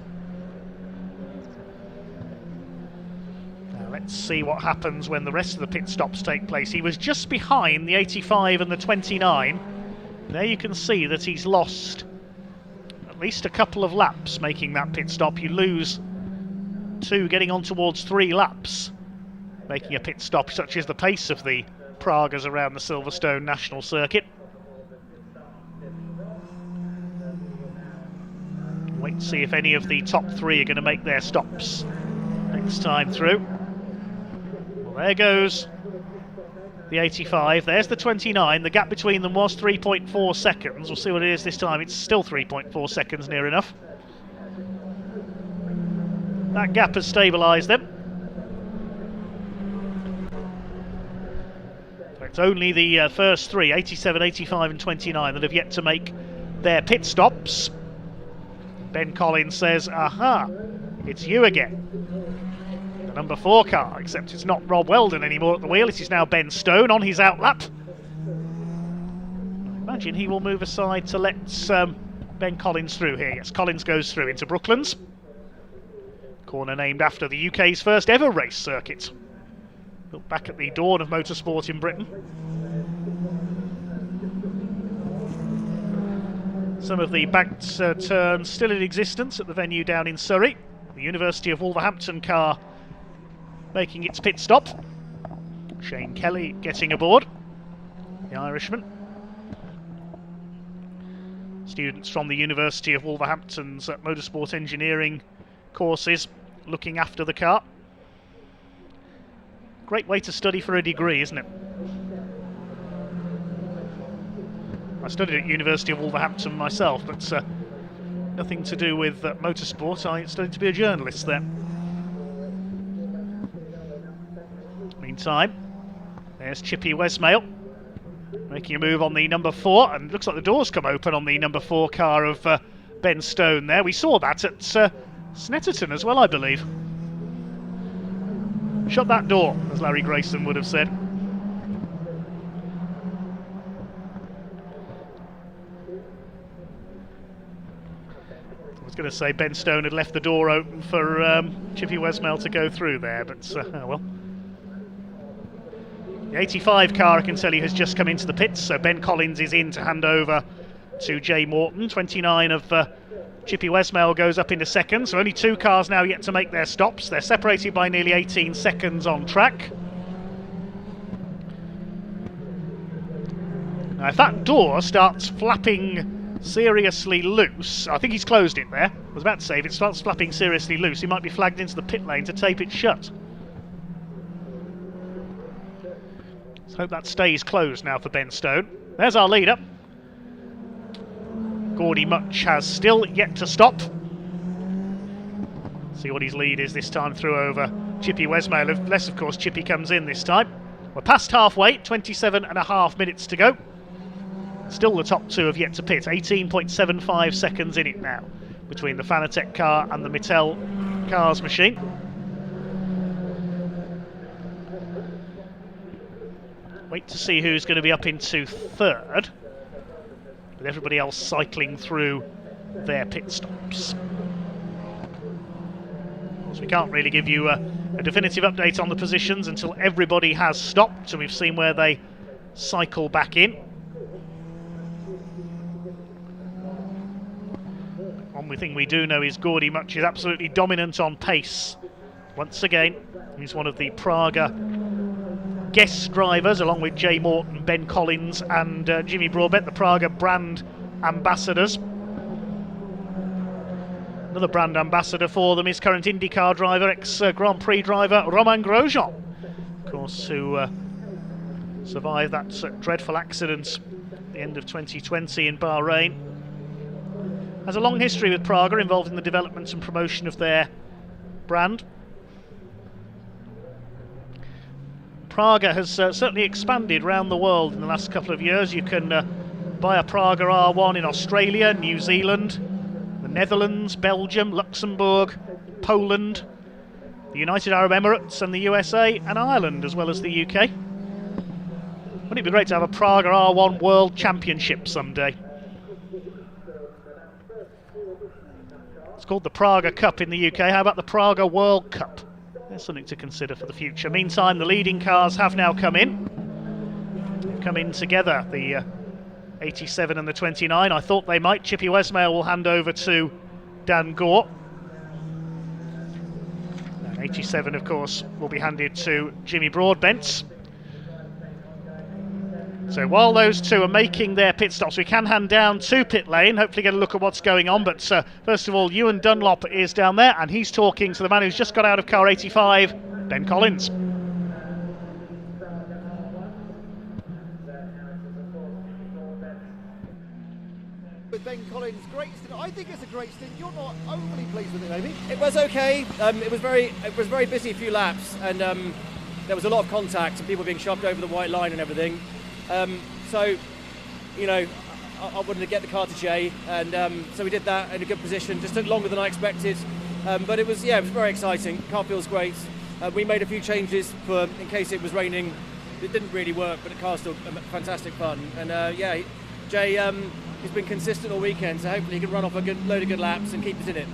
Now let's see what happens when the rest of the pit stops take place. He was just behind the 85 and the 29. There you can see that he's lost at least a couple of laps making that pit stop. You lose 2, getting on towards 3 laps making a pit stop, such is the pace of the Pragas around the Silverstone National Circuit. Wait to see if any of the top 3 are going to make their stops next time through. Well, there goes the 85. There's the 29. The gap between them was 3.4 seconds. We'll see what it is this time. It's still 3.4 seconds, near enough. That gap has stabilised them. It's only the first 3, 87, 85 and 29, that have yet to make their pit stops. Ben Collins says, aha, it's you again. The number 4 car, except it's not Rob Weldon anymore at the wheel. It is now Ben Stone on his outlap. I imagine he will move aside to let Ben Collins through here. Yes, Collins goes through into Brooklands. Corner named after the UK's first ever race circuit. Built back at the dawn of motorsport in Britain. Some of the banked turns still in existence at the venue down in Surrey. The University of Wolverhampton car making its pit stop. Shane Kelly getting aboard, the Irishman. Students from the University of Wolverhampton's motorsport engineering courses looking after the car. Great way to study for a degree, isn't it? I studied at University of Wolverhampton myself, but nothing to do with motorsport. I studied to be a journalist there. Meantime, there's Chippy Westmail making a move on the number 4, and looks like the doors come open on the number 4 car of Ben Stone there. We saw that at Snetterton as well, I believe. Shut that door, as Larry Grayson would have said. I was going to say Ben Stone had left the door open for Chippy Westmail to go through there, but oh well. The 85 car, I can tell you, has just come into the pits, so Ben Collins is in to hand over to Jay Morton. 29 of Chippy Westmail goes up into second, so only 2 cars now yet to make their stops. They're separated by nearly 18 seconds on track. Now, if that door starts flapping seriously loose, I think he's closed it there. I was about to say, if it starts flapping seriously loose, he might be flagged into the pit lane to tape it shut. Let's hope that stays closed now for Ben Stone. There's our leader. Gordy Much has still yet to stop. See what his lead is this time through over Chippy Westmail, unless of course Chippy comes in this time. We're past halfway, 27.5 minutes to go. Still the top 2 have yet to pit, 18.75 seconds in it now, between the Fanatec car and the Mittel cars machine. Wait to see who's going to be up into 3rd, with everybody else cycling through their pit stops. Of course, we can't really give you a definitive update on the positions until everybody has stopped and we've seen where they cycle back in. One thing we do know is Gordy Much is absolutely dominant on pace. Once again, he's one of the Praga guest drivers, along with Jay Morton, Ben Collins and Jimmy Broadbent, the Praga brand ambassadors. Another brand ambassador for them is current IndyCar driver, ex-Grand Prix driver Romain Grosjean, of course, who survived that dreadful accident at the end of 2020 in Bahrain. Has a long history with Praga, involved in the development and promotion of their brand. Praga has certainly expanded around the world in the last couple of years. You can buy a Praga R1 in Australia, New Zealand, the Netherlands, Belgium, Luxembourg, Poland, the United Arab Emirates and the USA and Ireland, as well as the UK. Wouldn't it be great to have a Praga R1 World Championship someday? It's called the Praga Cup in the UK. How about the Praga World Cup? There's something to consider for the future. Meantime, the leading cars have now come in. They've come in together, the 87 and the 29. I thought they might. Chippy Westmail will hand over to Dan Gore. And 87, of course, will be handed to Jimmy Broadbent. So while those two are making their pit stops, we can hand down to pit lane, hopefully get a look at what's going on. But first of all, Ewan Dunlop is down there, and he's talking to the man who's just got out of car 85, Ben Collins. With Ben Collins, great stint. I think it's a great stint. You're not overly pleased with it, maybe? It was okay. It was very busy, a few laps, and there was a lot of contact and people being shoved over the white line and everything. So, you know, I wanted to get the car to Jay, and so we did that in a good position. Just took longer than I expected, but it was very exciting. Car feels great. We made a few changes in case it was raining. It didn't really work, but the car's still fantastic fun. And Jay, he's been consistent all weekend, so hopefully he can run off a good load of good laps and keep us in it.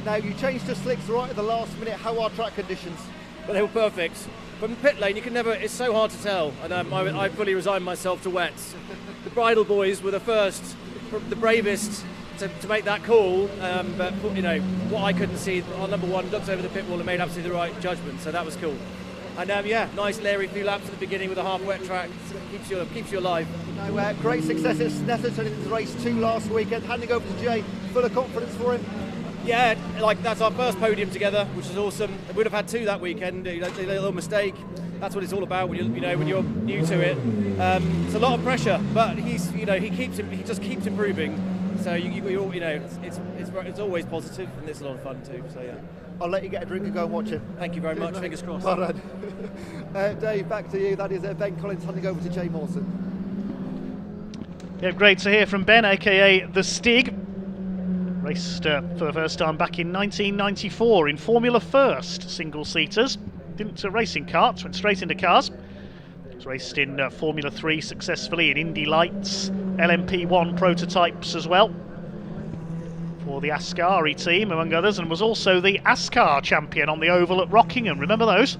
Now, you changed to slicks right at the last minute. How are track conditions? But they were perfect. From pit lane, you can never, it's so hard to tell, and I fully resigned myself to wets. The Bridle boys were the first, the bravest to make that call, but you know, what I couldn't see, our number one looked over the pit wall and made absolutely the right judgment, so that was cool. And yeah, nice Larry few laps at the beginning with a half wet track, keeps you alive. Now, great success at Snetterton in his race 2 last weekend. Handing over to Jay, full of confidence for him. Yeah, like that's our first podium together, which is awesome. We'd have had 2 that weekend. A little mistake. That's what it's all about when you're new to it. It's a lot of pressure, but he just keeps improving. So it's always positive, and it's a lot of fun too. So yeah. I'll let you get a drink and go and watch him. Thank you very much. Fingers crossed. Well done. Dave, back to you. That is Ben Collins handing over to Jay Morton. Yeah, great to hear from Ben, aka the Stig. Raced for the first time back in 1994 in Formula First single-seaters. Didn't race in karts, went straight into cars. Was raced in Formula 3 successfully, in Indy Lights, LMP1 prototypes as well for the Ascari team, among others, and was also the Ascar champion on the oval at Rockingham. Remember those?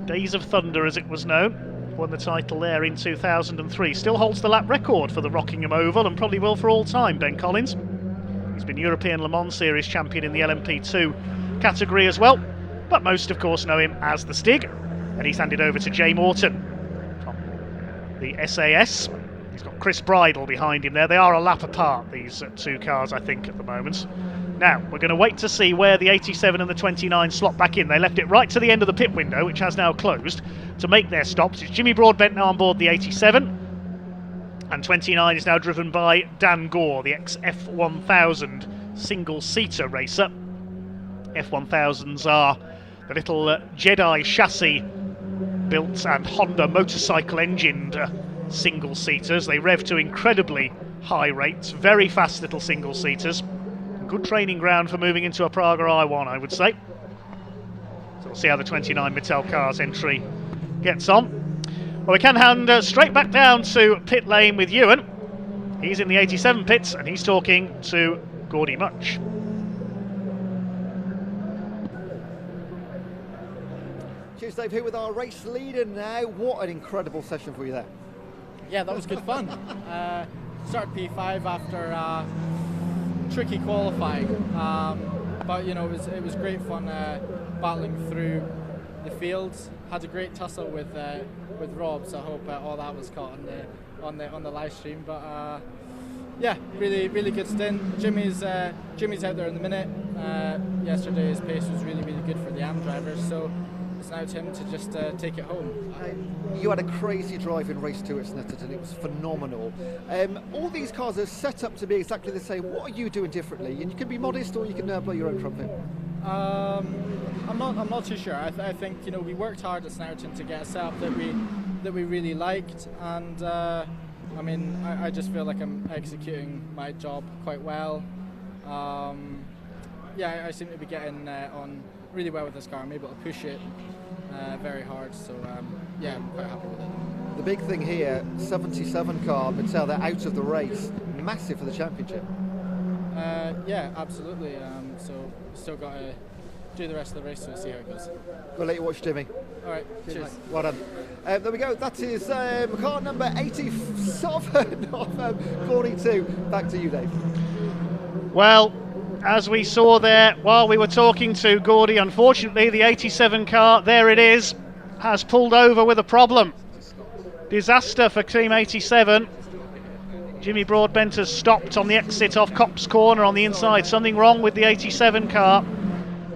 Days of Thunder, as it was known. Won the title there in 2003. Still holds the lap record for the Rockingham Oval, and probably will for all time, Ben Collins. He's been European Le Mans Series champion in the LMP2 category as well, but most of course know him as the Stig, and he's handed over to Jay Morton from the SAS. He's got Chris Bridle behind him there. They are a lap apart, these 2 cars, I think, at the moment. Now, we're going to wait to see where the 87 and the 29 slot back in. They left it right to the end of the pit window, which has now closed, to make their stops. It's Jimmy Broadbent now on board the 87. And 29 is now driven by Dan Gore, the ex-F1000 single-seater racer. F1000s are the little Jedi chassis-built and Honda motorcycle engined single-seaters. They rev to incredibly high rates, very fast little single-seaters. Good training ground for moving into a Praga I1, I would say. So we'll see how the 29 Mattel Cars entry gets on. Well, we can hand straight back down to pit lane with Ewan. He's in the 87 pits and he's talking to Gordy Much. Cheers, Dave, here with our race leader now. What an incredible session for you there. Yeah, that was good fun. Started P5 after tricky qualifying, but you know it was great fun battling through the fields. Had a great tussle with Rob, so I hope all that was caught on the live stream. But yeah, really good stint. Jimmy's out there in the minute. Yesterday's pace was really good for the AM drivers, so it's now to him to just take it home. You had a crazy drive in race 2 at Snetterton. It was phenomenal. All these cars are set up to be exactly the same. What are you doing differently? And you can be modest, or you can blow your own trumpet. I'm not too sure. I think we worked hard at Snetterton to get a setup that we really liked, and I mean I just feel like I'm executing my job quite well. Yeah, I seem to be getting on really well with this car. I'm able to push it very hard, so yeah, I'm quite happy with it. The big thing here, 77 car, Mattel, they're out of the race. Massive for the championship. Yeah, absolutely. So still got to do the rest of the race to see how it goes. We'll let you watch Jimmy. All right, cheers. Mate. Well done. There we go. That is car number 87 of Gordy 2. Back to you, Dave. Well, as we saw there while we were talking to Gordy, unfortunately the 87 car, there it is, has pulled over with a problem. Disaster for Team 87. Jimmy Broadbent has stopped on the exit off Copse Corner on the inside. Something wrong with the 87 car.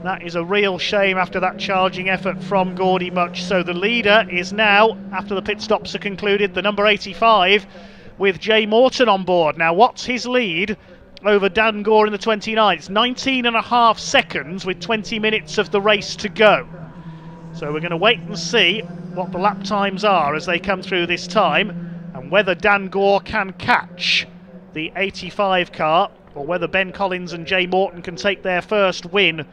That is a real shame after that charging effort from Gordy Much. So the leader is now, after the pit stops are concluded, the number 85 with Jay Morton on board. Now what's his lead over Dan Gore in the 29? It's 19.5 seconds with 20 minutes of the race to go. So we're going to wait and see what the lap times are as they come through this time, and whether Dan Gore can catch the 85 car, or whether Ben Collins and Jay Morton can take their first win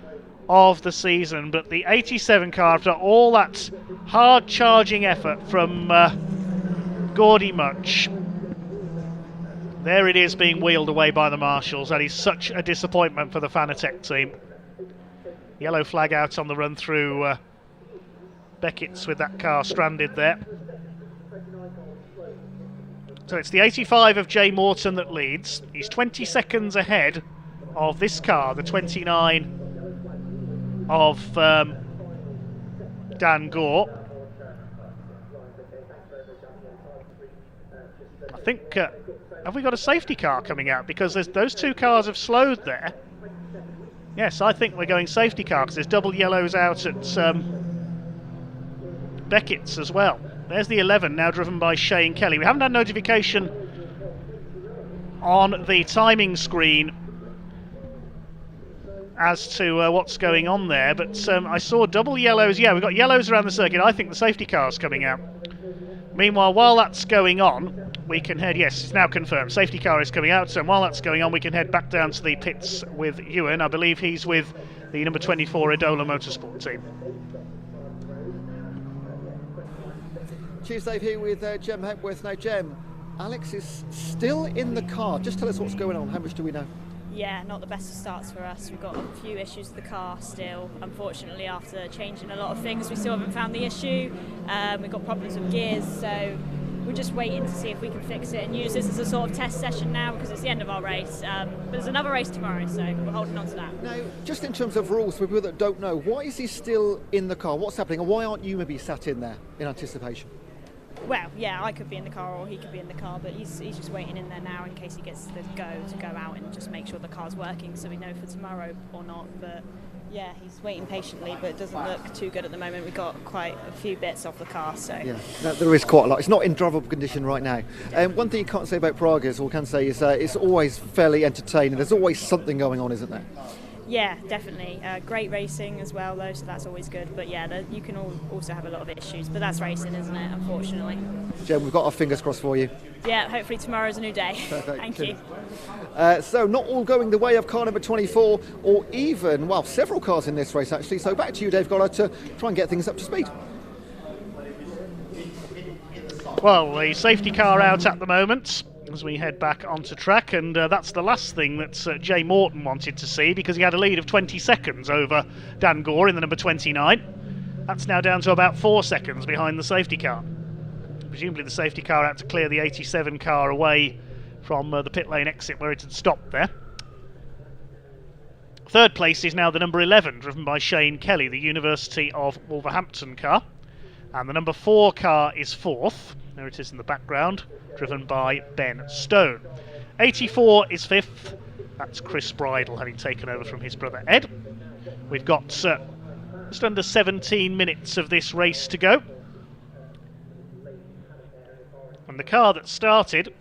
of the season. But the 87 car, after all that hard charging effort from Gordy Much, There it is, being wheeled away by the marshals. That is such a disappointment for the Fanatec team. Yellow flag out on the run through Beckett's with that car stranded there. So it's the 85 of Jay Morton that leads. He's 20 seconds ahead of this car, the 29 of Dan Gore. I think, have we got a safety car coming out? Because those two cars have slowed there. Yes, I think we're going safety car because there's double yellows out at Beckett's as well. There's the 11 now driven by Shane Kelly. We haven't had notification on the timing screen as to what's going on there, but I saw double yellows. Yeah, we've got yellows around the circuit. I think the safety car's coming out. Meanwhile, while that's going on, we can head, yes, it's now confirmed, safety car is coming out, so while that's going on we can head back down to the pits with Ewan. I believe he's with the number 24 Edola Motorsport team. Cheers, Dave, here with Jem Hepworth. Now, Jem, Alex is still in the car. Just tell us what's going on. How much do we know? Yeah, not the best of starts for us. We've got a few issues with the car still. Unfortunately, after changing a lot of things, we still haven't found the issue. We've got problems with gears, so we're just waiting to see if we can fix it and use this as a sort of test session now because it's the end of our race. But there's another race tomorrow, so we're holding on to that. Now, just in terms of rules, for people that don't know, why is he still in the car? What's happening, and why aren't you maybe sat in there in anticipation? Well, yeah, I could be in the car or he could be in the car, but he's just waiting in there now in case he gets the go to go out and just make sure the car's working so we know for tomorrow or not. But yeah, he's waiting patiently, but it doesn't look too good at the moment. We've got quite a few bits off the car, so... Yeah, there is quite a lot. It's not in drivable condition right now. One thing you can't say about Praga, is all I can say, is it's always fairly entertaining. There's always something going on, isn't there? Yeah, definitely. Great racing as well, though, so that's always good. But yeah, you can also have a lot of issues, but that's racing, isn't it, unfortunately. Jem, we've got our fingers crossed for you. Yeah, hopefully tomorrow's a new day. Perfect. Thank you. So not all going the way of car number 24, or even, well, several cars in this race, actually. So back to you, Dave Goddard, to try and get things up to speed. Well, the safety car out at the moment as we head back onto track, and that's the last thing that Jay Morton wanted to see, because he had a lead of 20 seconds over Dan Gore in the number 29. That's now down to about 4 seconds behind the safety car. Presumably the safety car had to clear the 87 car away from the pit lane exit where it had stopped there. Third place is now the number 11, driven by Shane Kelly, the University of Wolverhampton car. And the number 4 car is fourth. There it is in the background, driven by Ben Stone. 84 is fifth. That's Chris Bridle, having taken over from his brother Ed. We've got just under 17 minutes of this race to go. And the car that started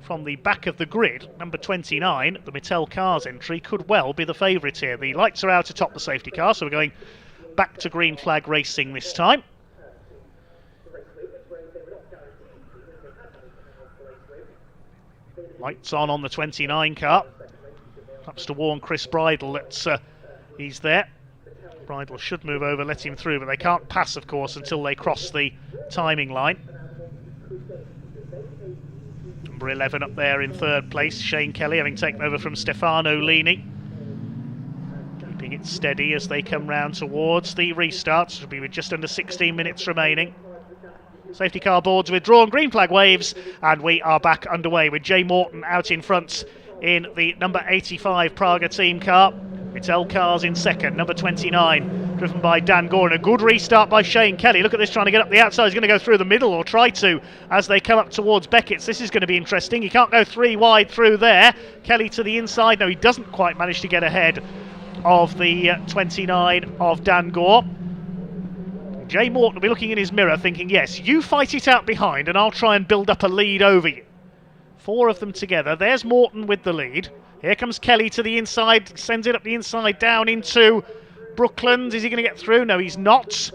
from the back of the grid, number 29, the Mattel Cars entry, could well be the favourite here. The lights are out atop the safety car, so we're going back to green flag racing this time. Lights on the 29 car. Perhaps to warn Chris Bridle that he's there. Bridle should move over, let him through, but they can't pass, of course, until they cross the timing line. Number 11 up there in third place, Shane Kelly, having taken over from Stefano Lini. Keeping it steady as they come round towards the restart. It'll be with just under 16 minutes remaining. Safety car boards withdrawn, green flag waves, and we are back underway with Jay Morton out in front in the number 85 Praga team car. Mattel Cars in second, number 29, driven by Dan Gore, and a good restart by Shane Kelly. Look at this, trying to get up the outside. He's going to go through the middle, or try to, as they come up towards Beckett's. This is going to be interesting. He can't go 3 wide through there. Kelly to the inside. No, he doesn't quite manage to get ahead of the 29 of Dan Gore. Jay Morton will be looking in his mirror thinking, yes, you fight it out behind and I'll try and build up a lead over you. 4 of them together. There's Morton with the lead. Here comes Kelly to the inside, sends it up the inside down into Brooklands. Is he going to get through? No, he's not.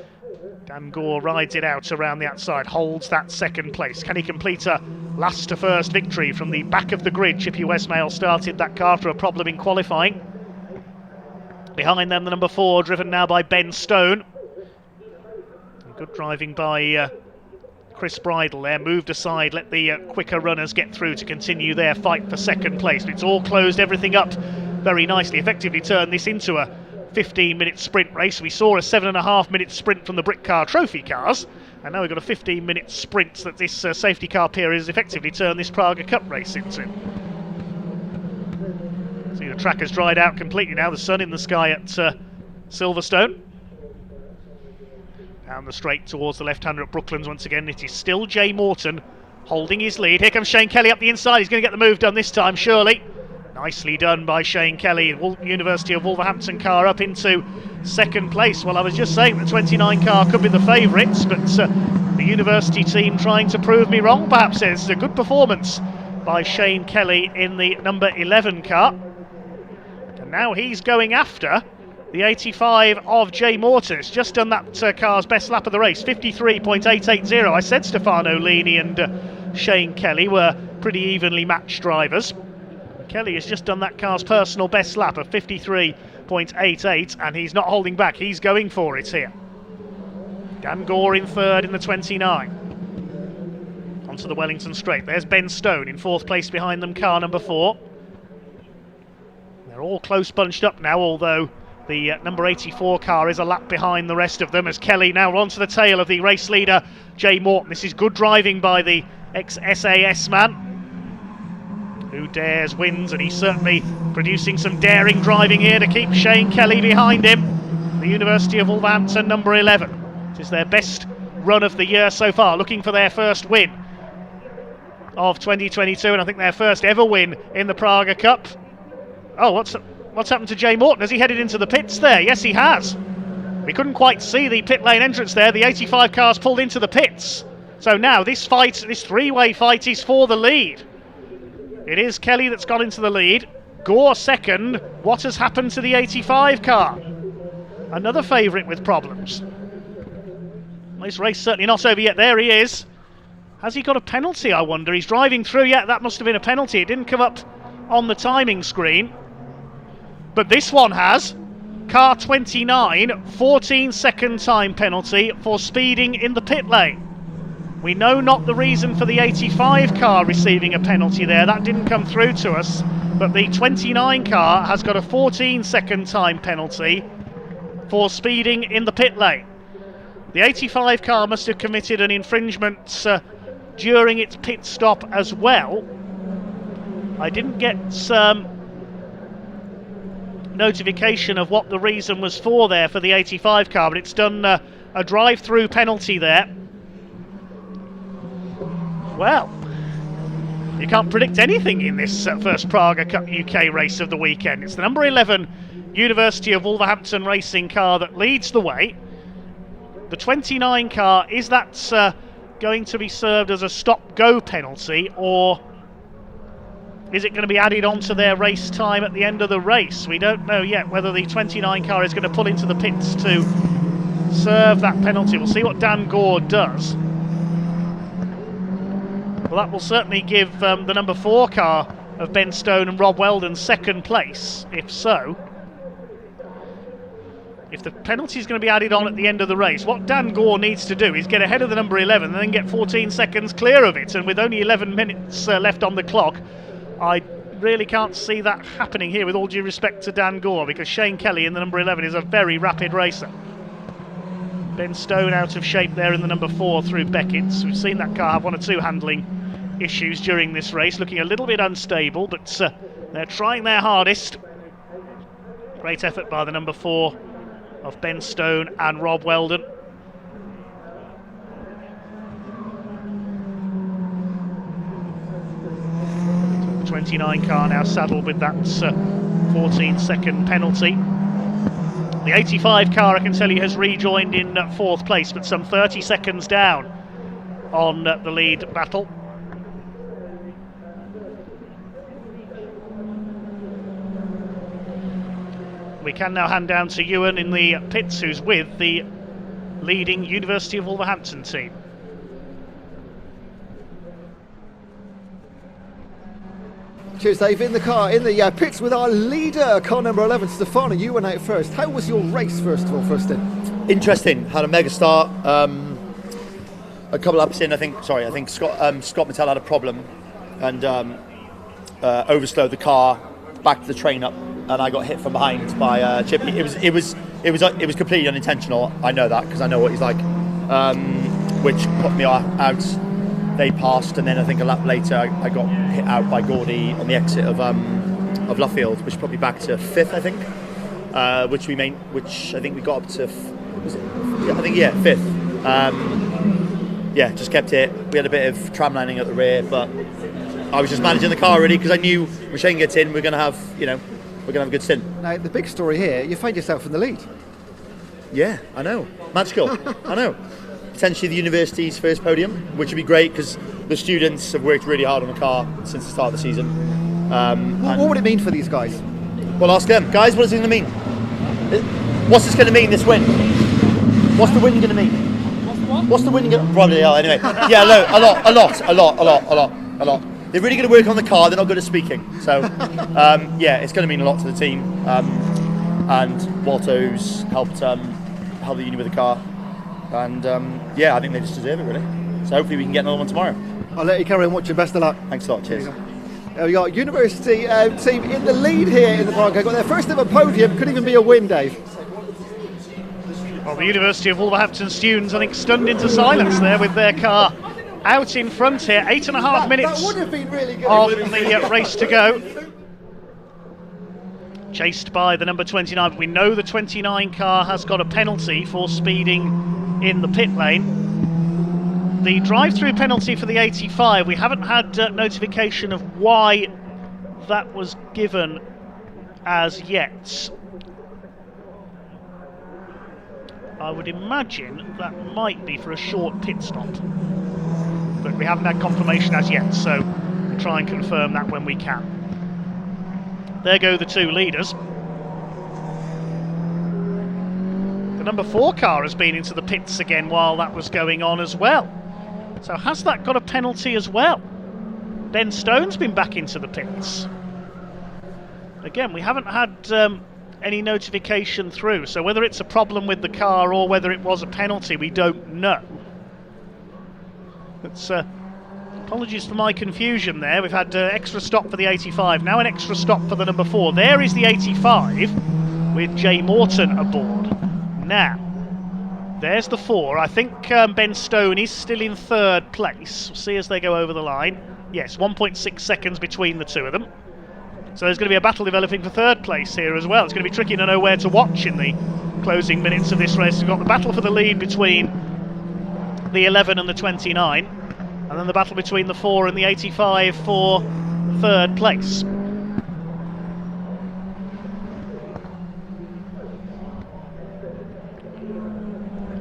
Dan Gore rides it out around the outside, holds that second place. Can he complete a last to first victory from the back of the grid? Chippy Westmail started that car after a problem in qualifying. Behind them, the number 4, driven now by Ben Stone. Good driving by Chris Bridle there moved aside, let the quicker runners get through to continue their fight for second place. But it's all closed everything up very nicely, effectively turned this into a 15-minute sprint race. We saw a 7.5-minute sprint from the Britcar Trophy cars, and now we've got a 15-minute sprint that this safety car period has effectively turned this Praga Cup race into. See, the track has dried out completely now, the sun in the sky at Silverstone. Down the straight towards the left-hander at Brooklands once again. It is still Jay Morton holding his lead. Here comes Shane Kelly up the inside. He's going to get the move done this time, surely. Nicely done by Shane Kelly. University of Wolverhampton car up into second place. Well, I was just saying the 29 car could be the favourites, but the University team trying to prove me wrong, perhaps. It's a good performance by Shane Kelly in the number 11 car. And now he's going after the 85 of Jay Morton. It's just done that car's best lap of the race, 53.880. I said Stefano Lini and Shane Kelly were pretty evenly matched drivers. Kelly has just done that car's personal best lap of 53.88, and he's not holding back. He's going for it here. Dan Gore in third in the 29. Onto the Wellington straight. There's Ben Stone in fourth place behind them, car number 4. They're all close bunched up now, although the number 84 car is a lap behind the rest of them, as Kelly now onto the tail of the race leader, Jay Morton. This is good driving by the ex-SAS man. Who dares wins, and he's certainly producing some daring driving here to keep Shane Kelly behind him. The University of Wolverhampton, number 11. It is their best run of the year so far, looking for their first win of 2022, and I think their first ever win in the Praga Cup. Oh, what's happened to Jay Morton? Has he headed into the pits there? Yes, he has. We couldn't quite see the pit lane entrance there. The 85 car's pulled into the pits. So now this fight, this three-way fight, is for the lead. It is Kelly that's got into the lead. Gore second. What has happened to the 85 car? Another favourite with problems. This race certainly not over yet. There he is. Has he got a penalty, I wonder? He's driving through. Yeah, that must have been a penalty. It didn't come up on the timing screen. But this one has. Car 29, 14-second time penalty for speeding in the pit lane. We know not the reason for the 85 car receiving a penalty there. That didn't come through to us. But the 29 car has got a 14-second time penalty for speeding in the pit lane. The 85 car must have committed an infringement during its pit stop as well. I didn't get notification of what the reason was for there for the 85 car, but it's done a drive-through penalty there. Well, you can't predict anything in this first Praga Cup UK race of the weekend. It's the number 11 University of Wolverhampton racing car that leads the way. The 29 car, is that going to be served as a stop-go penalty, or is it going to be added onto their race time at the end of the race? We don't know yet whether the 29 car is going to pull into the pits to serve that penalty. We'll see what Dan Gore does. Well, that will certainly give the number 4 car of Ben Stone and Rob Weldon second place, if so. If the penalty is going to be added on at the end of the race, what Dan Gore needs to do is get ahead of the number 11 and then get 14 seconds clear of it. And with only 11 minutes left on the clock, I really can't see that happening here, with all due respect to Dan Gore, because Shane Kelly in the number 11 is a very rapid racer. Ben Stone out of shape there in the number 4 through Beckett's. We've seen that car have 1 or 2 handling issues during this race, looking a little bit unstable, but they're trying their hardest. Great effort by the number 4 of Ben Stone and Rob Weldon. So the 29 car now saddled with that 14-second penalty. The 85 car, I can tell you, has rejoined in 4th place, but some 30 seconds down on the lead battle. We can now hand down to Ewan in the pits, who's with the leading University of Wolverhampton team. Cheers, Dave. In the car, in the pits with our leader, car number 11, Stefano. You went out first. How was your race, first of all, first in? Interesting. Had a mega start. a couple laps in, I think Scott Mattel had a problem and overslowed the car, backed the train up, and I got hit from behind by Chippy. It was completely unintentional. I know that because I know what he's like, which put me out. They passed, and then I think a lap later I got hit out by Gordy on the exit of Luffield, which put me back to 5th, I think. Which I think we got up to, fifth. Just kept it. We had a bit of tramlining at the rear, but I was just managing the car really because I knew when Shane gets in, we're gonna have a good stint. Now the big story here, you find yourself in the lead. Yeah, I know. Magical. I know. Potentially the university's first podium, which would be great because the students have worked really hard on the car since the start of the season. What would it mean for these guys? Well, ask them. Guys, what is it going to mean? What's this going to mean, this win? What's the win going to mean? What's the win going to... Probably, anyway. Yeah, a lot. They're really going to work on the car. They're not good at speaking. So, it's going to mean a lot to the team. And Walto's helped the uni with the car. And, I think they just deserve it, really. So hopefully we can get another one tomorrow. I'll let you carry on watching. Best of luck. Thanks a lot. Cheers. We got University team in the lead here in the Praga. Got their first ever podium. Could even be a win, Dave. Well, the University of Wolverhampton students, I think, stunned into silence there with their car out in front here. 8.5 minutes that would have been really good. Of the race to go. Chased by the number 29. We know the 29 car has got a penalty for speeding in the pit lane. The drive-through penalty for the 85, we haven't had notification of why that was given as yet. I would imagine that might be for a short pit stop, but we haven't had confirmation as yet, so we'll try and confirm that when we can. There go the two leaders. The number 4 car has been into the pits again while that was going on as well. So has that got a penalty as well? Ben Stone's been back into the pits. Again, we haven't had any notification through, so whether it's a problem with the car or whether it was a penalty, we don't know. But apologies for my confusion there. We've had extra stop for the 85, now an extra stop for the number 4. There is the 85 with Jay Morton aboard. Now, there's the 4. I think Ben Stone is still in 3rd place. We'll see as they go over the line. Yes, 1.6 seconds between the two of them. So there's going to be a battle developing for 3rd place here as well. It's going to be tricky to know where to watch in the closing minutes of this race. We've got the battle for the lead between the 11 and the 29. And then the battle between the 4 and the 85 for 3rd place.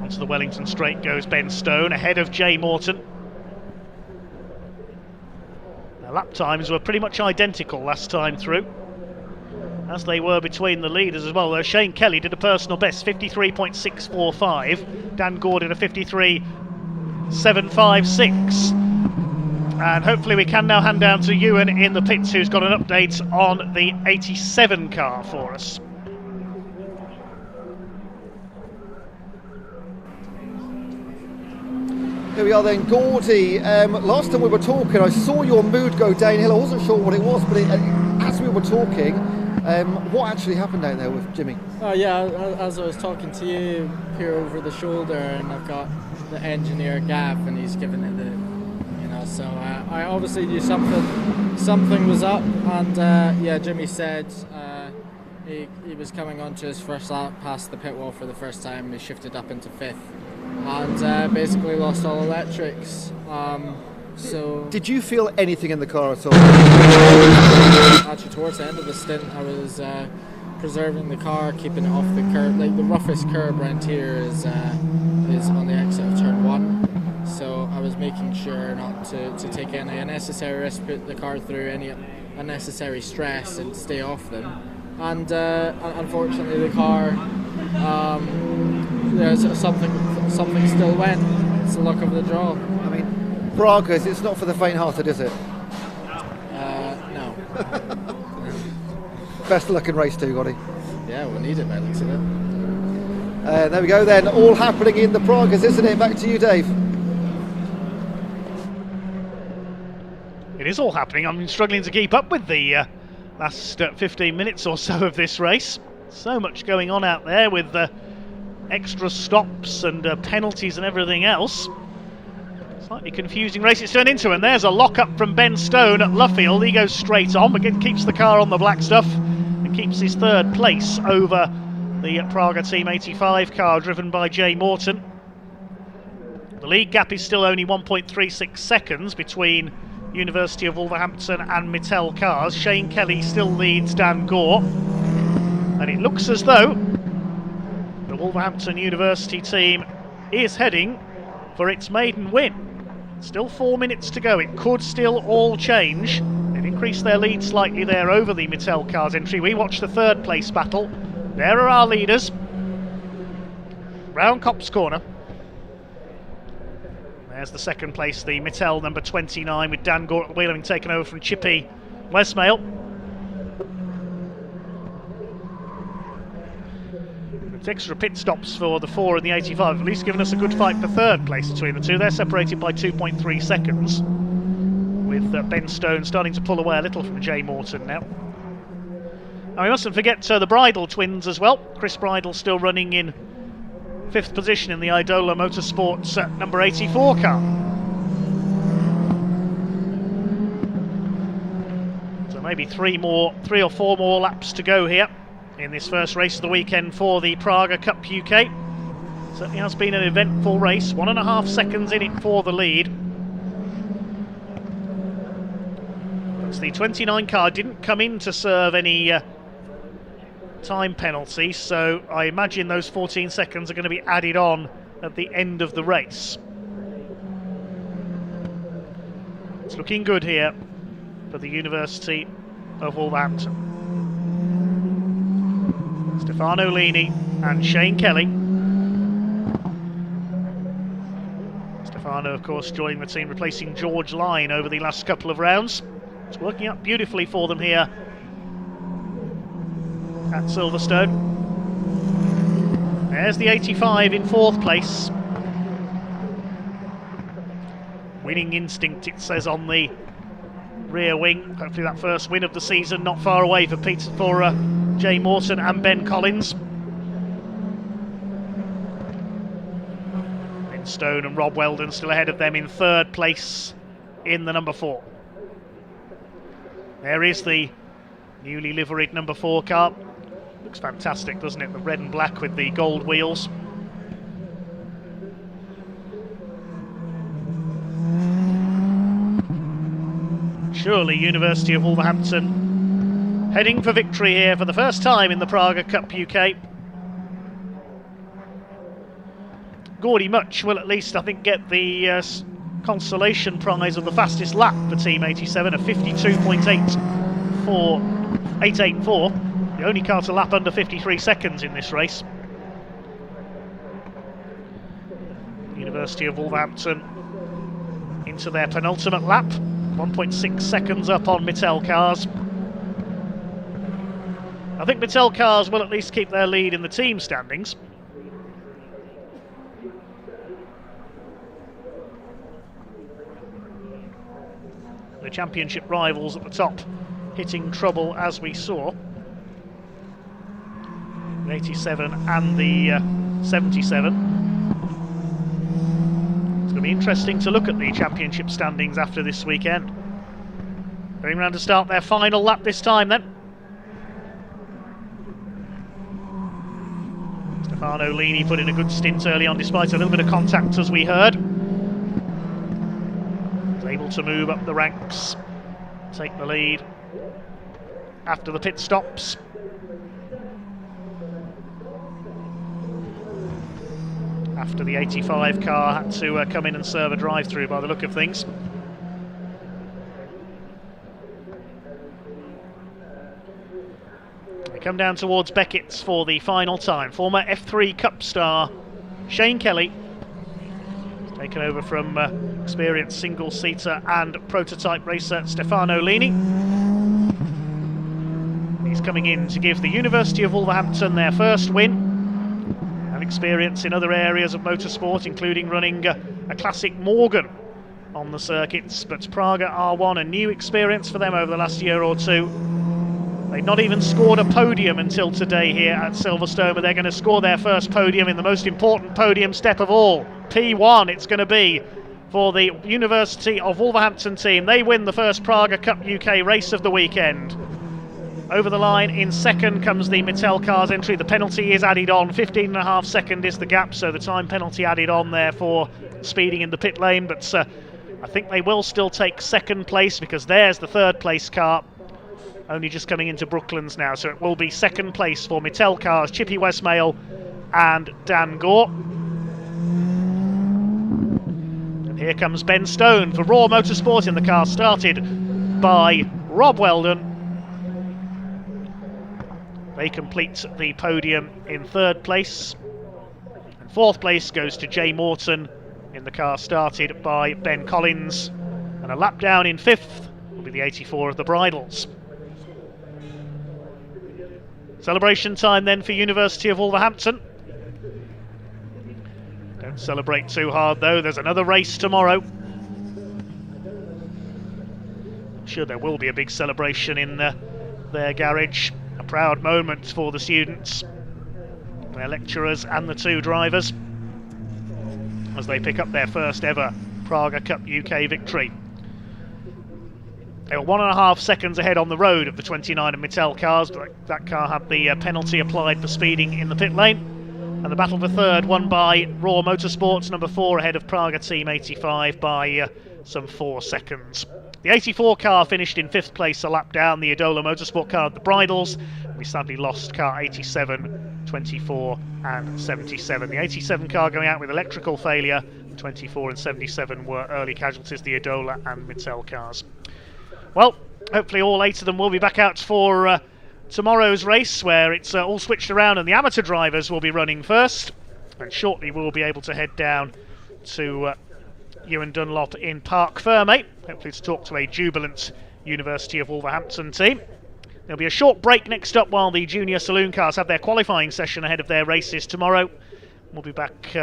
Onto the Wellington straight goes Ben Stone, ahead of Jay Morton. Now, lap times were pretty much identical last time through, as they were between the leaders as well. Though Shane Kelly did a personal best, 53.645. Dan Gore did a 53.756. And hopefully we can now hand down to Ewan in the pits, who's got an update on the 87 car for us. Here we are then, Gordy. Last time we were talking, I saw your mood go downhill. I wasn't sure what it was, but as we were talking, what actually happened out there with Jimmy? Oh yeah, as I was talking to you, peer over the shoulder, and I've got the engineer Gav, and he's giving it the, so I obviously knew something was up, and Jimmy said he was coming onto his first lap past the pit wall for the first time. He shifted up into 5th. And basically lost all electrics. So did you feel anything in the car at all? Actually, towards the end of the stint, I was preserving the car, keeping it off the curb. Like the roughest curb around here is on the exit of turn 1. So I was making sure not to take any unnecessary risk, put the car through any unnecessary stress, and stay off them. And unfortunately, the car. There's something still went. It's the luck of the draw. I mean, Praga, it's not for the faint-hearted, is it? No. Best of luck in race 2, Gordy. Yeah, we'll need it, mate. Looks at it. There we go then, all happening in the Pragas, isn't it? Back to you, Dave. It is all happening. I'm struggling to keep up with the last 15 minutes or so of this race. So much going on out there with extra stops and penalties and everything else. Slightly confusing race it's turned into, and there's a lock-up from Ben Stone at Luffield. He goes straight on, but keeps the car on the black stuff and keeps his third place over the Praga Team 85 car driven by Jay Morton. The lead gap is still only 1.36 seconds between University of Wolverhampton and Mittel cars. Shane Kelly still leads Dan Gore, and it looks as though the Wolverhampton University team is heading for its maiden win. Still 4 minutes to go. It could still all change. They've increased their lead slightly there over the Mittel cars entry. We watch the third place battle. There are our leaders. Round Copse Corner. There's the second place, the Mittel number 29, with Dan Gore at the wheel, having taken over from Chippy Westmail. With extra pit stops for the 4 and the 85, at least giving us a good fight for third place between the two. They're separated by 2.3 seconds, with Ben Stone starting to pull away a little from Jay Morton now. Now we mustn't forget the Bridle twins as well. Chris Bridle still running in 5th position in the Idola Motorsports number 84 car. So maybe 3 or 4 more laps to go here in this first race of the weekend for the Praga Cup UK. Certainly has been an eventful race. 1.5 seconds in it for the lead. That's the 29 car. Didn't come in to serve any time penalty, so I imagine those 14 seconds are going to be added on at the end of the race. It's looking good here for the University of Wolverhampton. Stefano Lini and Shane Kelly. Stefano, of course, joining the team, replacing George Lyne over the last couple of rounds. It's working out beautifully for them here at Silverstone. There's the 85 in 4th place. Winning instinct, it says on the rear wing. Hopefully that first win of the season not far away for Jay Morton and Ben Collins. Ben Stone and Rob Weldon still ahead of them in 3rd place in the number 4. There is the newly liveried number 4 car. Looks fantastic, doesn't it? The red and black with the gold wheels. Surely University of Wolverhampton heading for victory here for the first time in the Praga Cup UK. Gordy Much will at least, I think, get the consolation prize of the fastest lap for Team 87, a 52.884. The only car to lap under 53 seconds in this race. University of Wolverhampton into their penultimate lap. 1.6 seconds up on Mittel cars. I think Mittel cars will at least keep their lead in the team standings. The championship rivals at the top hitting trouble as we saw. The 87 and the 77. It's going to be interesting to look at the championship standings after this weekend. Going round to start their final lap this time then. Stefano Lini put in a good stint early on despite a little bit of contact, as we heard. Was able to move up the ranks, take the lead after the pit stops. After the 85 car had to come in and serve a drive-through by the look of things. They come down towards Beckett's for the final time. Former F3 Cup star Shane Kelly has taken over from experienced single-seater and prototype racer Stefano Lini. He's coming in to give the University of Wolverhampton their first win. Experience in other areas of motorsport, including running a classic Morgan on the circuits, but Praga R1, a new experience for them over the last year or two. They've not even scored a podium until today here at Silverstone, but they're going to score their first podium in the most important podium step of all. P1 it's going to be for the University of Wolverhampton team. They win the first Praga Cup UK race of the weekend. Over the line in second comes the Mattel Cars entry. The penalty is added on. 15.5 seconds is the gap, so the time penalty added on there for speeding in the pit lane. But I think they will still take second place, because there's the third place car, only just coming into Brooklands now. So it will be second place for Mattel Cars, Chippy Westmail and Dan Gore. And here comes Ben Stone for Raw Motorsport in the car started by Rob Weldon. They complete the podium in third place. And fourth place goes to Jay Morton in the car started by Ben Collins. And a lap down in fifth will be the 84 of the Bridles. Celebration time then for University of Wolverhampton. Don't celebrate too hard though, there's another race tomorrow. I'm sure there will be a big celebration in their garage. A proud moment for the students, their lecturers and the two drivers as they pick up their first ever Praga Cup UK victory. They were 1.5 seconds ahead on the road of the 29 and Mattel Cars, but that car had the penalty applied for speeding in the pit lane. And the battle for third won by Raw Motorsports, number 4 ahead of Praga Team 85 by some 4 seconds. The 84 car finished in 5th place, a lap down. The Adola Motorsport car at the Bridles. We sadly lost car 87, 24 and 77. The 87 car going out with electrical failure. 24 and 77 were early casualties, the Adola and Mattel cars. Well, hopefully all 8 of them will be back out for tomorrow's race, where it's all switched around and the amateur drivers will be running first. And shortly we'll be able to head down to Ewan Dunlop in Parc Ferme, hopefully to talk to a jubilant University of Wolverhampton team. There'll be a short break next up while the junior Saloon cars have their qualifying session ahead of their races tomorrow. We'll be back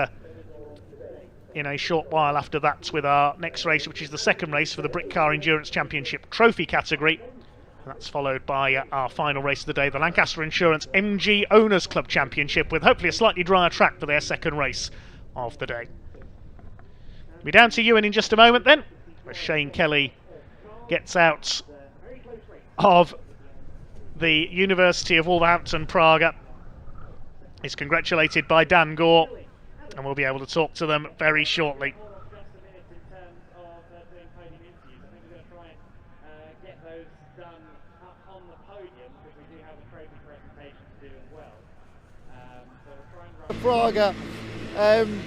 in a short while after that with our next race, which is the second race for the Britcar Endurance Championship Trophy category. And that's followed by our final race of the day, the Lancaster Insurance MG Owners Club Championship, with hopefully a slightly drier track for their second race of the day. We'll be down to Ewan in just a moment then, where Shane Kelly gets out of the University of Wolverhampton Praga. He's congratulated by Dan Gore, and we'll be able to talk to them very shortly. Praga, and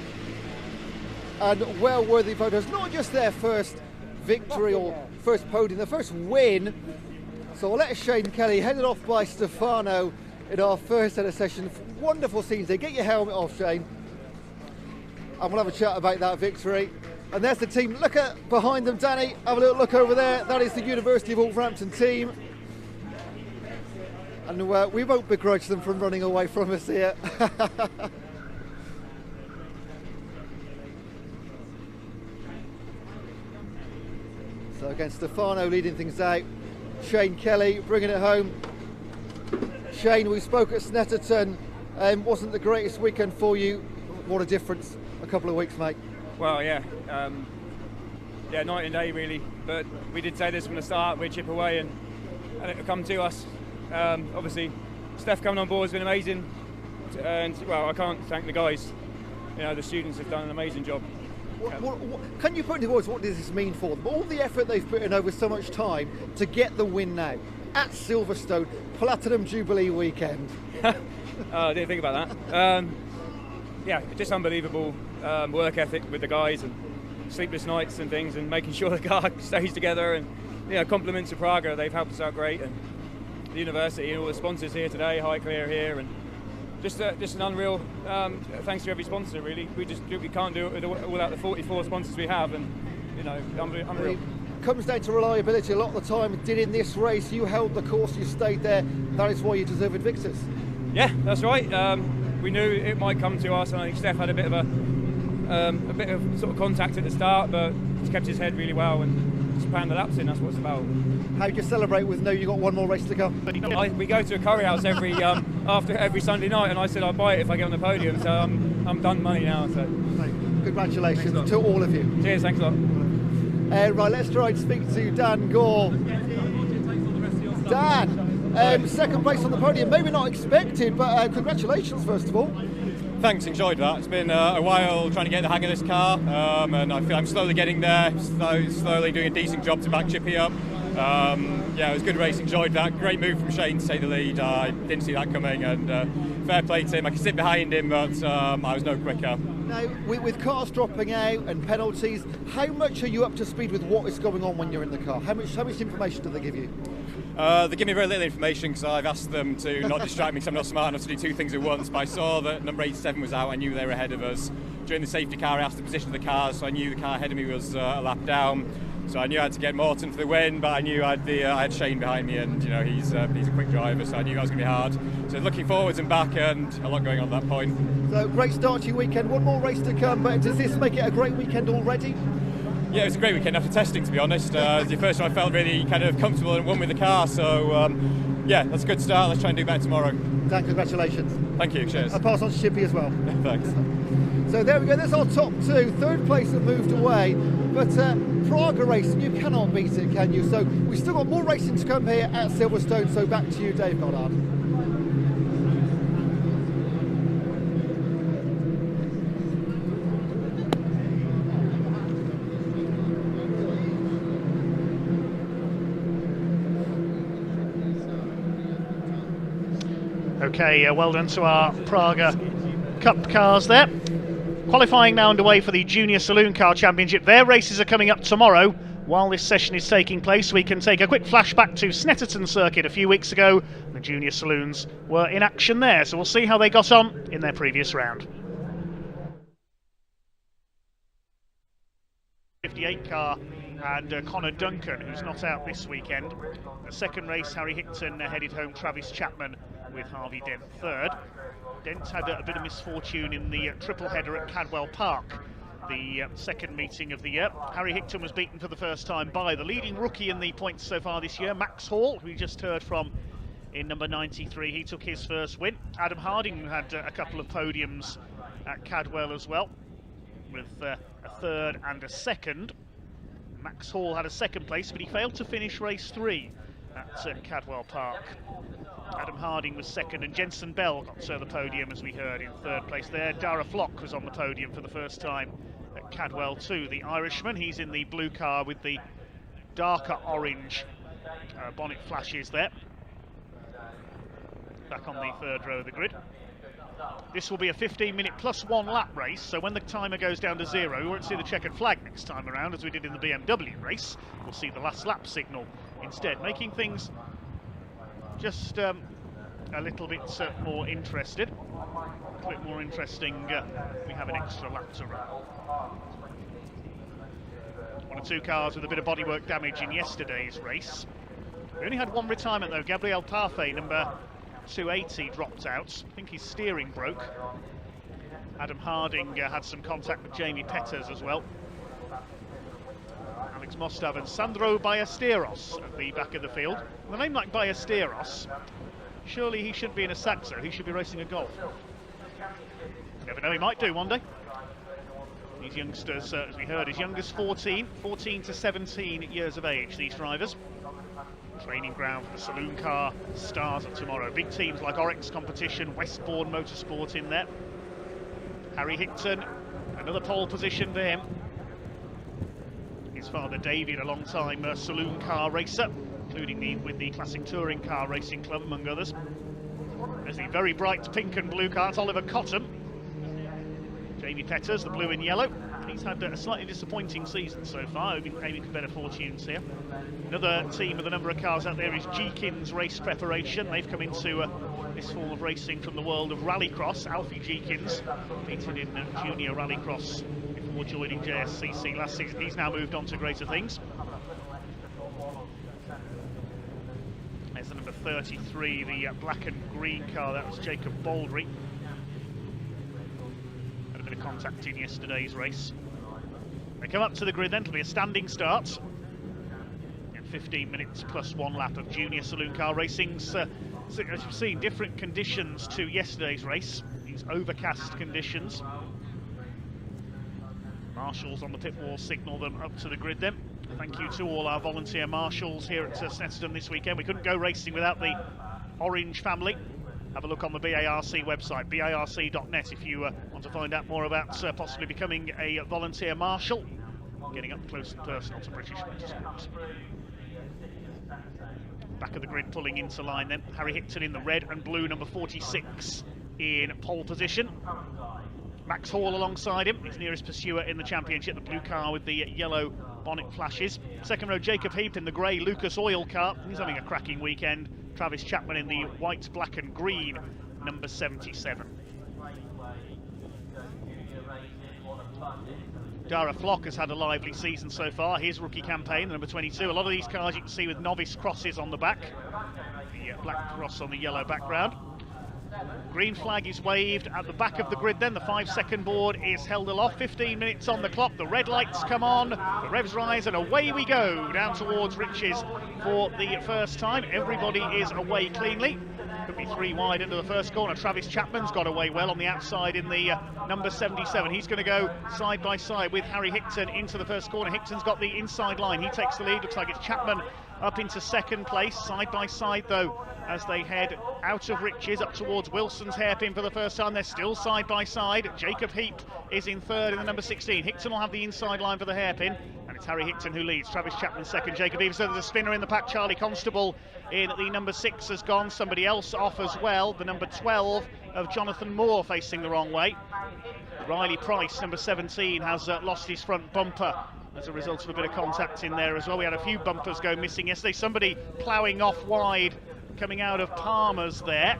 well-worthy photos, not just their first victory or first podium, their first win. So I'll let Shane Kelly, headed off by Stefano in our first set of session. Wonderful scenes there. Get your helmet off, Shane, and we'll have a chat about that victory. And there's the team. Look at behind them, Danny. Have a little look over there. That is the University of Wolverhampton team. And we won't begrudge them from running away from us here. So again, Stefano leading things out. Shane Kelly bringing it home. Shane, we spoke at Snetterton. Wasn't the greatest weekend for you. What a difference a couple of weeks, mate. Well, yeah. Yeah, night and day really. But we did say this from the start, we'd chip away and it'll come to us. Obviously, Steph coming on board has been amazing. And, well, I can't thank the guys. You know, the students have done an amazing job. Can you put into words, what does this mean for them? All the effort they've put in over so much time to get the win now at Silverstone, Platinum Jubilee weekend. Oh, I didn't think about that. Yeah, just unbelievable work ethic with the guys, and sleepless nights and things, and making sure the car stays together. And compliments to Praga, they've helped us out great, and the university and all the sponsors here today, Highclere here, and just an unreal thanks to every sponsor really. We can't do it without the 44 sponsors we have, and unreal. It comes down to reliability a lot of the time. Did in this race, you held the course, you stayed there. That is why you deserved victors. Yeah, that's right. We knew it might come to us, and I think Steph had a bit of sort of contact at the start, but he's kept his head really well and just pound the laps in. That's what it's about. How do you celebrate with know you got one more race to go? We go to a curry house after every Sunday night, and I said I'll buy it if I get on the podium. So I'm done money now. So congratulations to all of you. Cheers, thanks a lot. Right, let's try and speak to Dan Gore. Dan, second place on the podium, maybe not expected, but congratulations first of all. Thanks, enjoyed that. It's been a while trying to get the hang of this car, and I feel I'm slowly getting there, slowly doing a decent job to back Chippy up. Yeah, it was a good race, enjoyed that. Great move from Shane to take the lead. I didn't see that coming, and fair play to him. I could sit behind him, but I was no quicker. Now, with cars dropping out and penalties, how much are you up to speed with what is going on when you're in the car? How much information do they give you? They give me very little information because I've asked them to not distract me because I'm not smart enough to do two things at once. But I saw that number 87 was out. I knew they were ahead of us. During the safety car, I asked the position of the cars, so I knew the car ahead of me was a lap down. So I knew I had to get Morton for the win, but I knew I had Shane behind me, and you know he's a quick driver, so I knew that was going to be hard. So looking forwards and back, and a lot going on at that point. So great start to your weekend. One more race to come, but does this make it a great weekend already? Yeah, it was a great weekend after testing, to be honest. It's the first time I felt really kind of comfortable and won with the car, so yeah, that's a good start. Let's try and do better tomorrow. Dan, congratulations. Thank you, cheers. I'll pass on to Chippy as well. Thanks. So there we go, there's our top two. Third place have moved away, but Praga racing, you cannot beat it, can you? So we've still got more racing to come here at Silverstone, so back to you, Dave Goddard. Okay, well done to our Praga Cup cars there. Qualifying now underway for the Junior Saloon Car Championship. Their races are coming up tomorrow. While this session is taking place, we can take a quick flashback to Snetterton Circuit a few weeks ago. The Junior Saloons were in action there, so we'll see how they got on in their previous round. 58 car and Connor Duncan, who's not out this weekend. The second race, Harry Hickton headed home Travis Chapman with Harvey Dent third. Dent had a bit of misfortune in the triple header at Cadwell Park, the second meeting of the year. Harry Hickton was beaten for the first time by the leading rookie in the points so far this year, Max Hall, who we just heard from in number 93. He took his first win. Adam Harding had a couple of podiums at Cadwell as well, with a third and a second. Max Hall had a second place, but he failed to finish race 3 at Cadwell Park. Adam Harding was second, and Jensen Bell got to the podium, as we heard, in third place there. Dara Flock was on the podium for the first time at Cadwell too. The Irishman, he's in the blue car with the darker orange bonnet flashes there. Back on the third row of the grid. This will be a 15-minute plus 1 lap race, so when the timer goes down to 0, we won't see the checkered flag next time around as we did in the BMW race. We'll see the last lap signal instead, making things just a little bit more interesting. A bit more interesting. We have an extra lap to run. 1 or 2 cars with a bit of bodywork damage in yesterday's race. We only had one retirement though. Gabriel Parfait, number 280, dropped out. I think his steering broke. Adam Harding had some contact with Jamie Petters as well. Alex Mostav and Sandro Ballesteros at the back of the field. With a name like Ballesteros, surely he shouldn't be in a Saxo, he should be racing a Golf. You never know, he might do one day. These youngsters, as we heard, as young as 14 to 17 years of age, these drivers. Training ground for the Saloon Car stars of tomorrow. Big teams like Oryx Competition, Westbourne Motorsport in there. Harry Hickton, another pole position for him. His father David, a long-time Saloon Car racer, including with the Classic Touring Car Racing Club, among others. There's the very bright pink and blue car, it's Oliver Cotton. Jamie Petters, the blue and yellow. He's had a slightly disappointing season so far, aiming for better fortunes here. Another team with a number of cars out there is Jeekins Race Preparation. They've come into this form of racing from the world of rallycross. Alfie Jeekins, competed in junior rallycross before joining JSCC last season. He's now moved on to greater things. There's the number 33, the black and green car. That was Jacob Baldry. Had a bit of contact in yesterday's race. They They come up to the grid then, it'll be a standing start. In 15 minutes plus 1 lap of junior saloon car racing. So, as you've seen, different conditions to yesterday's race. These overcast conditions. Marshals on the pit wall signal them up to the grid then. Thank you to all our volunteer marshals here at Snetterton this weekend. We couldn't go racing without the Orange family. Have a look on the BARC website, barc.net, if you want to find out more about possibly becoming a volunteer marshal, getting up close and personal to British motorsport. Back of the grid pulling into line then. Harry Hicton in the red and blue, number 46 in pole position. Max Hall alongside him, his nearest pursuer in the championship, the blue car with the yellow bonnet flashes. Second row, Jacob Heap in the grey Lucas Oil car. He's having a cracking weekend. Travis Chapman in the white, black and green, number 77. Dara Flock has had a lively season so far. His rookie campaign, the number 22. A lot of these cars you can see with novice crosses on the back. The black cross on the yellow background. Green flag is waved at the back of the grid then. The 5-second board is held aloft. 15 minutes on the clock. The red lights come on. The revs rise and away we go down towards Riches for the first time. Everybody is away cleanly. Could be 3 wide into the first corner. Travis Chapman's got away well on the outside in the number 77. He's going to go side by side with Harry Hicton into the first corner. Hicton's got the inside line. He takes the lead. Looks like it's Chapman up into second place. Side by side though, as they head out of Riches up towards Wilson's hairpin for the first time. They're still side by side. Jacob Heap is in third in the number 16. Hicton will have the inside line for the hairpin, and it's Harry Hicton who leads. Travis Chapman second, Jacob Heap. So there's a spinner in the pack. Charlie Constable in the number 6 has gone. Somebody else off as well. The number 12 of Jonathan Moore facing the wrong way. Riley Price, number 17, has lost his front bumper as a result of a bit of contact in there as well. We had a few bumpers go missing yesterday. Somebody ploughing off wide coming out of Palmer's there.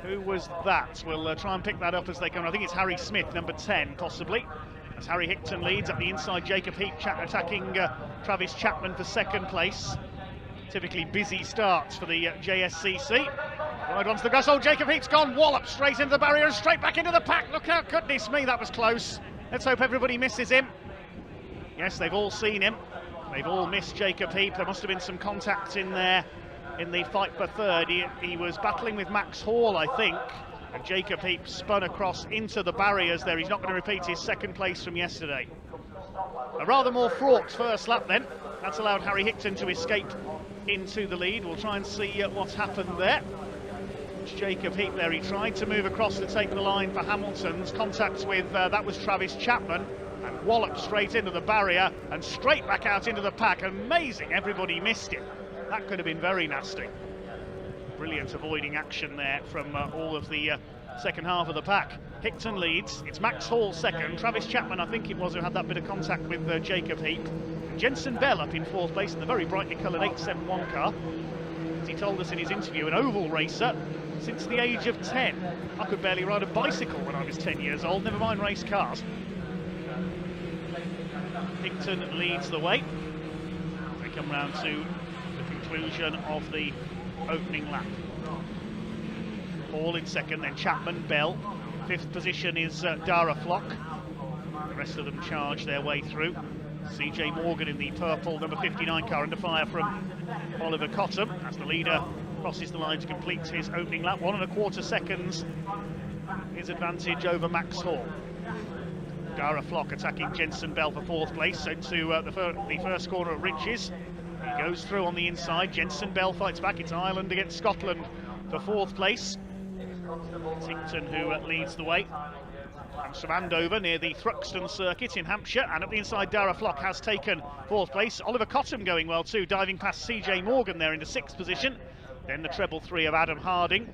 Who was that? We'll try and pick that up as they come. I think it's Harry Smith, number 10, possibly. As Harry Hicton leads at the inside, Jacob Heap attacking Travis Chapman for second place. Typically busy starts for the JSCC. Right onto the grass. Oh, Jacob Heap's gone. Wallop straight into the barrier and straight back into the pack. Look out, goodness me, that was close. Let's hope everybody misses him. Yes, they've all seen him. They've all missed Jacob Heap. There must have been some contact in there in the fight for third. He was battling with Max Hall, I think, and Jacob Heap spun across into the barriers there. He's not going to repeat his second place from yesterday. A rather more fraught first lap then. That's allowed Harry Hicton to escape into the lead. We'll try and see what's happened there. It's Jacob Heap there. He tried to move across to take the line for Hamilton's. Contact with, that was Travis Chapman, and walloped straight into the barrier and straight back out into the pack. Amazing, everybody missed it. That could have been very nasty. Brilliant avoiding action there from all of the second half of the pack. Hicton leads. It's Max Hall second. Travis Chapman, I think it was, who had that bit of contact with Jacob Heap. Jensen Bell up in fourth place in the very brightly coloured 871 car. As he told us in his interview, an oval racer since the age of 10. I could barely ride a bicycle when I was 10 years old, never mind race cars. Hicton leads the way. They come round to the conclusion of the opening lap. Hall in second, then Chapman, Bell. Fifth position is Dara Flock. The rest of them charge their way through. CJ Morgan in the purple number 59 car under fire from Oliver Cottam as the leader crosses the line to complete his opening lap. 1.25 seconds his advantage over Max Hall. Dara Flock attacking Jensen Bell for fourth place into the first corner at Riches. He goes through on the inside. Jensen Bell fights back. It's Ireland against Scotland for fourth place. It's Hicton who leads the way. And from Andover near the Thruxton circuit in Hampshire, and up the inside Dara Flock has taken fourth place. Oliver Cottam going well too, diving past CJ Morgan there into sixth position. Then the treble three of Adam Harding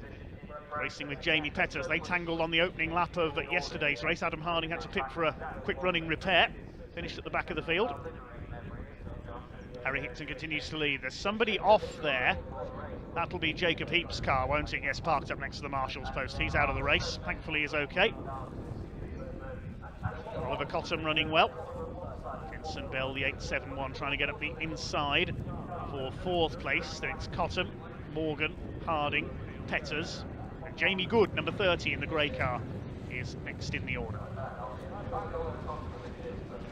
racing with Jamie Petters. They tangled on the opening lap of yesterday's race. Adam Harding had to pit for a quick running repair. Finished at the back of the field. Harry Hicton continues to lead. There's somebody off there. That'll be Jacob Heap's car, won't it? Yes, parked up next to the marshal's post. He's out of the race. Thankfully he's okay. Oliver Cottam running well. Jensen Bell, the 871, trying to get up the inside for fourth place. Then it's Cottam, Morgan, Harding, Petters, and Jamie Good, number 30 in the grey car, is next in the order.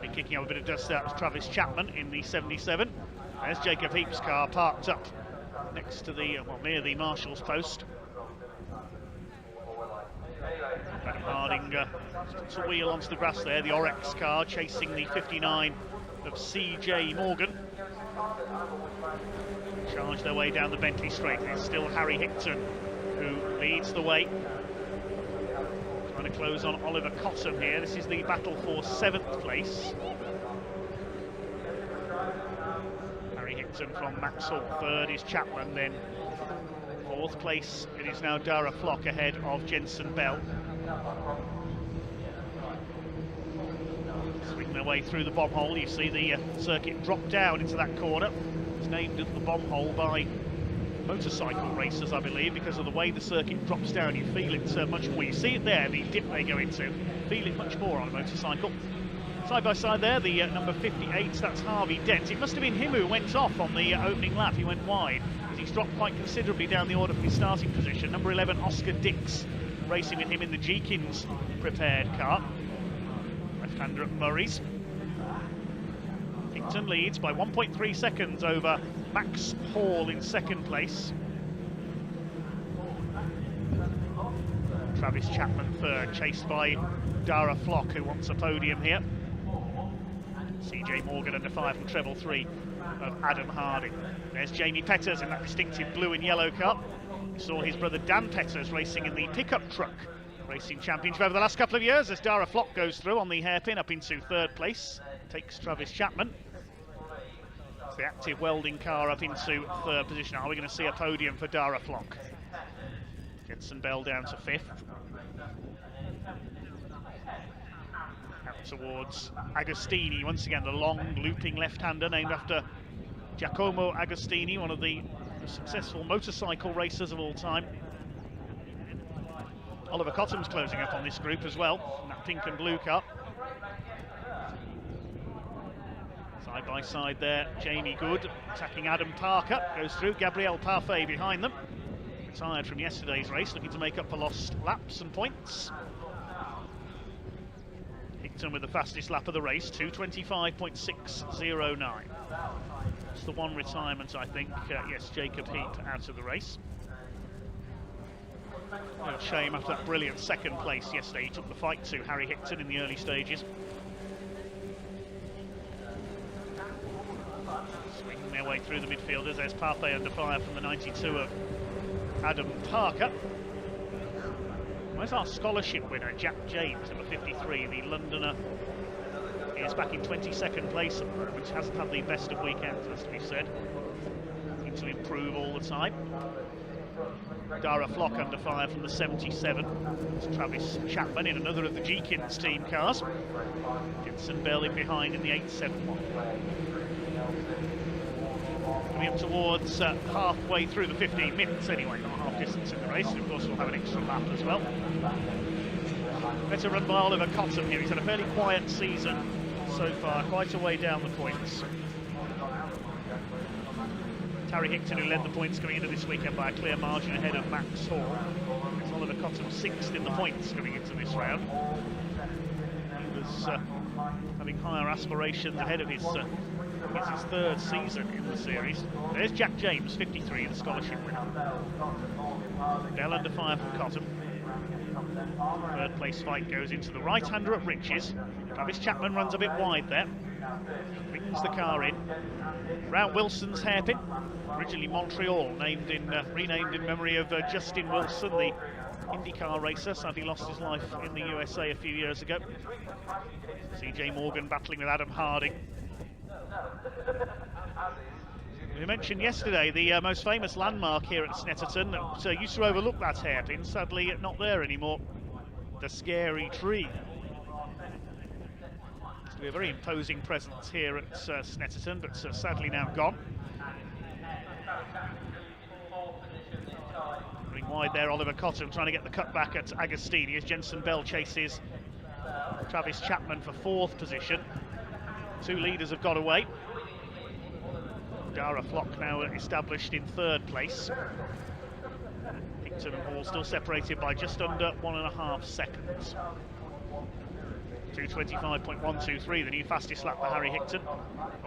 They kicking up a bit of dust out was Travis Chapman in the 77. There's Jacob Heap's car parked up next to the, well, near the marshal's post. Adam Harding puts a wheel onto the grass there, the Orex car chasing the 59 of CJ Morgan. Charge their way down the Bentley straight. It's still Harry Hickton who leads the way. Trying to close on Oliver Cottam here. This is the battle for 7th place. Harry Hickton from Maxwell, 3rd is Chapman, then 4th place it is now Dara Flock ahead of Jensen Bell. Swing their way through the bomb hole. You see the circuit drop down into that corner. It's named as the bomb hole by motorcycle racers, I believe, because of the way the circuit drops down. You feel it much more. You see it there, the dip they go into. Feel it much more on a motorcycle. Side by side there, the number 58, that's Harvey Dent. It must have been him who went off on the opening lap. He went wide, because he's dropped quite considerably down the order from his starting position. Number 11, Oscar Dix, racing with him in the Jeekins prepared car. Left-hander at Murray's. Hickton leads by 1.3 seconds over Max Hall in 2nd place. Travis Chapman 3rd, chased by Dara Flock, who wants a podium here. CJ Morgan under 5 from treble 3 of Adam Harding. There's Jamie Petters in that distinctive blue and yellow car. We saw his brother Dan Petters racing in the pickup truck racing championship over the last couple of years as Dara Flock goes through on the hairpin up into 3rd place. Takes Travis Chapman. It's the active welding car up into 3rd position. Are we going to see a podium for Dara Flock? Jensen Bell down to 5th. Out towards Agostini, once again the long looping left-hander named after Giacomo Agostini, one of the successful motorcycle racers of all time. Oliver Cottam's closing up on this group as well, in that pink and blue car. Side by side there, Jamie Good attacking Adam Parker, goes through, Gabriel Parfait behind them. Retired from yesterday's race, looking to make up for lost laps and points. Hickton with the fastest lap of the race, 2:25.609. It's the one retirement, I think. Yes, Jacob Heap out of the race. A shame after that brilliant 2nd place yesterday. He took the fight to Harry Hickton in the early stages. Swinging their way through the midfielders. There's Parfait under fire from the 92 of Adam Parker. Where's our scholarship winner, Jack James, number 53, the Londoner? He is back in 22nd place at the moment. Hasn't had the best of weekends, has to be said. Need to improve all the time. Dara Flock under fire from the 77. It's Travis Chapman in another of the Jeekins team cars. Jensen Bell in behind in the 871. Coming up towards halfway through the 15 minutes anyway, not half distance in the race, and of course we'll have an extra lap as well. Better run by Oliver Cottam here. He's had a fairly quiet season so far, quite a way down the points. Harry Hickton, who led the points coming into this weekend by a clear margin ahead of Max Hall. It's Oliver Cottam 6th in the points coming into this round. He was having higher aspirations ahead of his 3rd season in the series. There's Jack James, 53, the scholarship winner. Bell under fire from Cottam. 3rd place fight goes into the right-hander at Riches. Travis Chapman runs a bit wide there. Brings the car in. Round Wilson's hairpin. Originally Montreal, renamed in memory of Justin Wilson, the IndyCar racer. Sadly lost his life in the USA a few years ago. CJ Morgan battling with Adam Harding. We mentioned yesterday the most famous landmark here at Snetterton that used to overlook that hairpin, sadly not there anymore. The Scary Tree. Used to be a very imposing presence here at Snetterton, but sadly now gone. Running wide there, Oliver Cottam trying to get the cut back at Agostini as Jensen Bell chases Travis Chapman for 4th position. 2 leaders have got away. Dara Flock now established in 3rd place. Hickton and Hall still separated by just under 1.5 seconds. 2:25.123, the new fastest lap for Harry Higton.